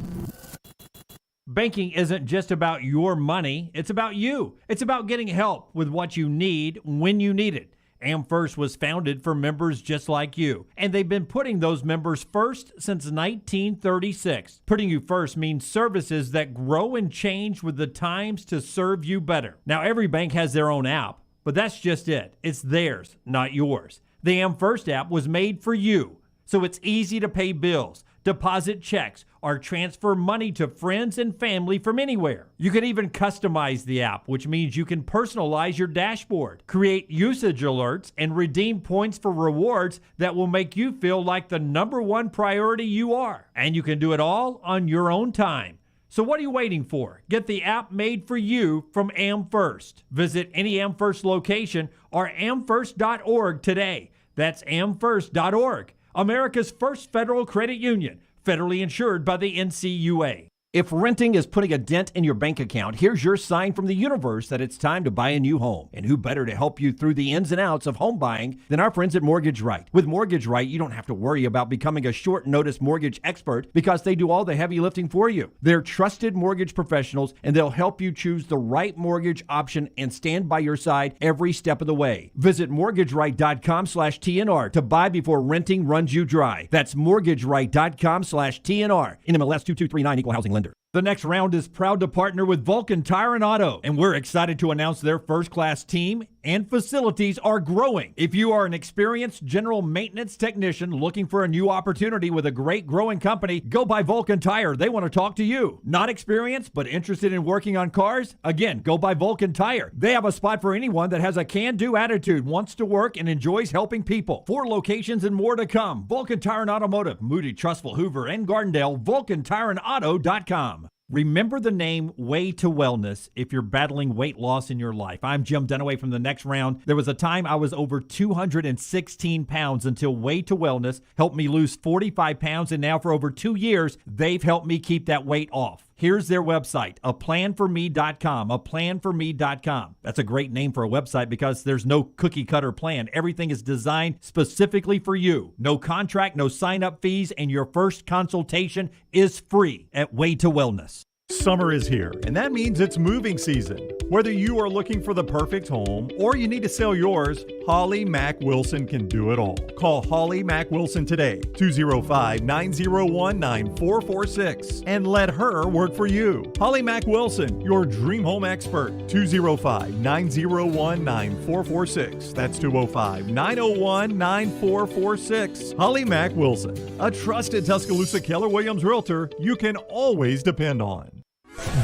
Banking isn't just about your money. It's about you. It's about getting help with what you need when you need it. AmFirst was founded for members just like you, and they've been putting those members first since 1936. Putting you first means services that grow and change with the times to serve you better. Now, every bank has their own app, but that's just it. It's theirs, not yours. The AmFirst app was made for you, so it's easy to pay bills, deposit checks, or transfer money to friends and family from anywhere. You can even customize the app, which means you can personalize your dashboard, create usage alerts, and redeem points for rewards that will make you feel like the #1 priority you are. And you can do it all on your own time. So what are you waiting for? Get the app made for you from AmFirst. Visit any AmFirst location or amfirst.org today. That's amfirst.org. America's first federal credit union, federally insured by the NCUA. If renting is putting a dent in your bank account, here's your sign from the universe that it's time to buy a new home. And who better to help you through the ins and outs of home buying than our friends at Mortgage Right. With Mortgage Right, you don't have to worry about becoming a short notice mortgage expert because they do all the heavy lifting for you. They're trusted mortgage professionals, and they'll help you choose the right mortgage option and stand by your side every step of the way. Visit mortgageright.com/TNR to buy before renting runs you dry. That's mortgageright.com/TNR. NMLS 2239, Equal Housing Lender. The next round is proud to partner with Vulcan Tire and Auto, and we're excited to announce their first-class team and facilities are growing. If you are an experienced general maintenance technician looking for a new opportunity with a great growing company, go by Vulcan Tire. They want to talk to you. Not experienced, but interested in working on cars? Again, go by Vulcan Tire. They have a spot for anyone that has a can-do attitude, wants to work, and enjoys helping people. 4 locations and more to come. Vulcan Tire and Automotive, Moody, Trustful, Hoover, and Gardendale, VulcanTireandAuto.com. Remember the name Way to Wellness if you're battling weight loss in your life. I'm Jim Dunaway from The Next Round. There was a time I was over 216 pounds until Way to Wellness helped me lose 45 pounds, and now for over 2 years, they've helped me keep that weight off. Here's their website, aplanforme.com, aplanforme.com. That's a great name for a website because there's no cookie cutter plan. Everything is designed specifically for you. No contract, no sign-up fees, and your first consultation is free at Way to Wellness. Summer is here, and that means it's moving season. Whether you are looking for the perfect home or you need to sell yours, Holly Mack Wilson can do it all. Call Holly Mack Wilson today, 205-901-9446, and let her work for you. Holly Mack Wilson, your dream home expert, 205-901-9446. That's 205-901-9446. Holly Mack Wilson, a trusted Tuscaloosa Keller Williams realtor you can always depend on.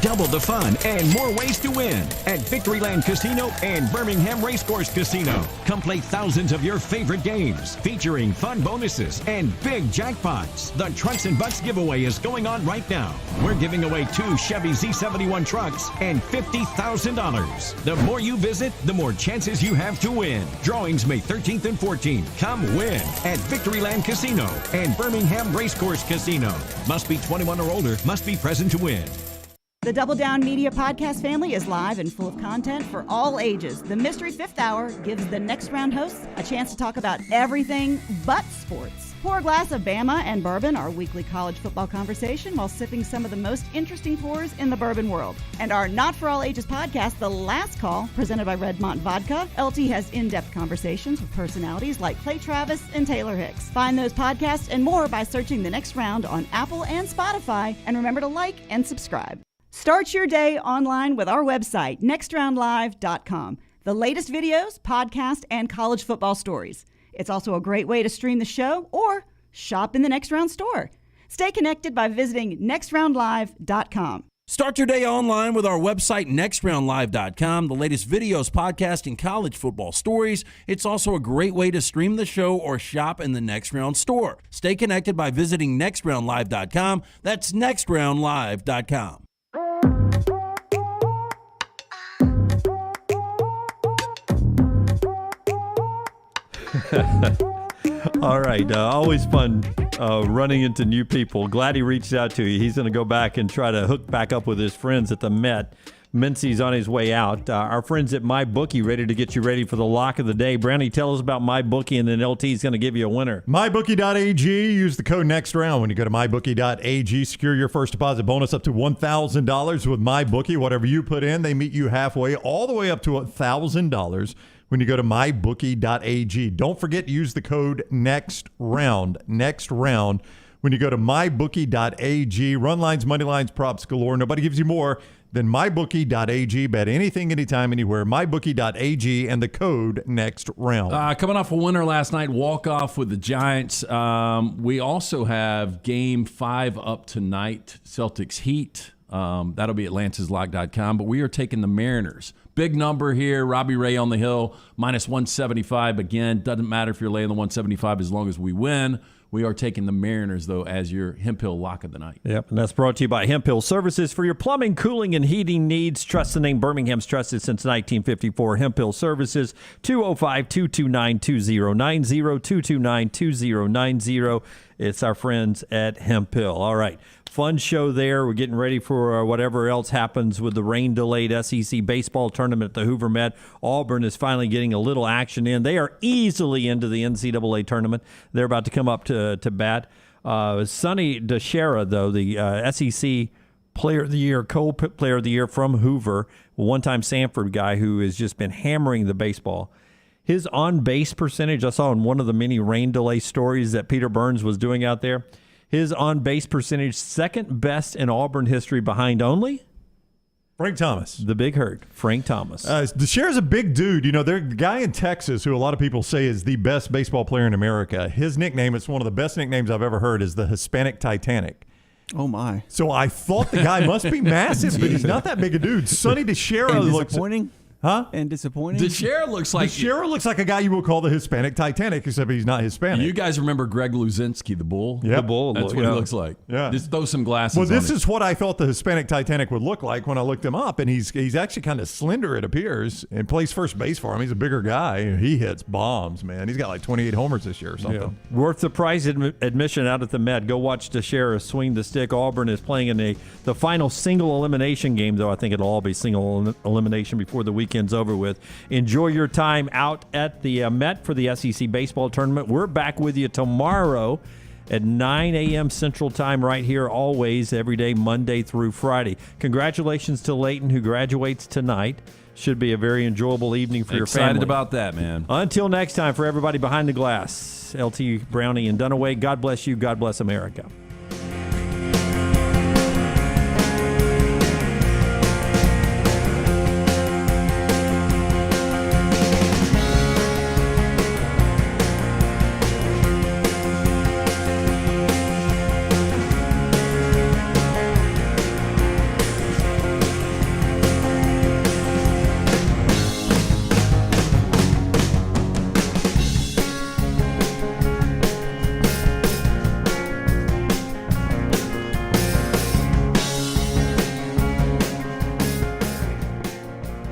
Double the fun and more ways to win at Victoryland Casino and Birmingham Racecourse Casino. Come play thousands of your favorite games featuring fun bonuses and big jackpots. The Trucks and Bucks giveaway is going on right now. We're giving away 2 Chevy Z71 trucks and $50,000. The more you visit, the more chances you have to win. Drawings May 13th and 14th. Come win at Victoryland Casino and Birmingham Racecourse Casino. Must be 21 or older. Must be present to win. The Double Down Media podcast family is live and full of content for all ages. The Mystery Fifth Hour gives the Next Round hosts a chance to talk about everything but sports. Pour a glass of Bama and bourbon, our weekly college football conversation, while sipping some of the most interesting pours in the bourbon world. And our Not For All Ages podcast, The Last Call, presented by Redmont Vodka. LT has in-depth conversations with personalities like Clay Travis and Taylor Hicks. Find those podcasts and more by searching The Next Round on Apple and Spotify. And remember to like and subscribe. Start your day online with our website, nextroundlive.com. The latest videos, podcasts, and college football stories. It's also a great way to stream the show or shop in the Next Round store. Stay connected by visiting nextroundlive.com. Start your day online with our website, nextroundlive.com. The latest videos, podcasts, and college football stories. It's also a great way to stream the show or shop in the Next Round store. Stay connected by visiting nextroundlive.com. That's nextroundlive.com. All right. Always fun running into new people. Glad he reached out to you. He's going to go back and try to hook back up with his friends at the Met. Mintzy's on his way out. Our friends at MyBookie ready to get you ready for the lock of the day. Brownie, tell us about MyBookie, and then LT is going to give you a winner. MyBookie.ag. Use the code NEXTROUND when you go to MyBookie.ag. Secure your first deposit bonus up to $1,000 with MyBookie. Whatever you put in, they meet you halfway, all the way up to $1,000. When you go to mybookie.ag. Don't forget to use the code NEXTROUND. Next round. When you go to mybookie.ag. Run lines, money lines, props galore. Nobody gives you more than mybookie.ag. Bet anything, anytime, anywhere. Mybookie.ag and the code NEXTROUND. Coming off a winner last night, walk-off with the Giants. We also have Game 5 up tonight, Celtics Heat. That'll be at lanceslock.com. But we are taking the Mariners. Big number here. Robbie Ray on the hill, minus 175. Again, doesn't matter if you're laying the 175 as long as we win. We are taking the Mariners, though, as your Hemp Hill lock of the night. Yep, and that's brought to you by Hemp Hill Services. For your plumbing, cooling, and heating needs, trust the name Birmingham's trusted since 1954. Hemp Hill Services, 205-229-2090, 229-2090. It's our friends at Hemp Hill. All right. Fun show there. We're getting ready for whatever else happens with the rain-delayed SEC baseball tournament at the Hoover Met. Auburn is finally getting a little action in. They are easily into the NCAA tournament. They're about to come up to bat. Sonny DeShera, though, the SEC Player of the Year, co-player of the year from Hoover, one-time Sanford guy who has just been hammering the baseball. His on-base percentage, I saw in one of the many rain delay stories that Peter Burns was doing out there, his on-base percentage, second best in Auburn history, behind only Frank Thomas. The Big Hurt, Frank Thomas. DeShera's a big dude. You know, the guy in Texas who a lot of people say is the best baseball player in America. His nickname, it's one of the best nicknames I've ever heard, is the Hispanic Titanic. Oh, my. So I thought the guy must be massive, but he's not that big a dude. Sonny DeShera looks... Disappointing? Huh? And disappointing? DeShera looks like a guy you would call the Hispanic Titanic, except he's not Hispanic. You guys remember Greg Luzinski, the bull? Yep. The bull. That's what he looks like. Yeah. Just throw some glasses Well, this on is what I thought the Hispanic Titanic would look like when I looked him up, and he's actually kind of slender, it appears, and plays first base for him. He's a bigger guy. He hits bombs, man. He's got like 28 homers this year or something. Yeah. Worth the price admission out at the Met. Go watch DeShera swing the stick. Auburn is playing in the final single elimination game, though I think it'll all be single elimination before the weekend's over with. Enjoy your time out at the Met for the SEC baseball tournament. We're back with you tomorrow at 9 a.m. Central Time right here, always, every day, Monday through Friday. Congratulations to Leighton, who graduates tonight. Should be a very enjoyable evening for your family. Excited about that, man. Until next time, for everybody behind the glass, LT, Brownie, and Dunaway, God bless you. God bless America.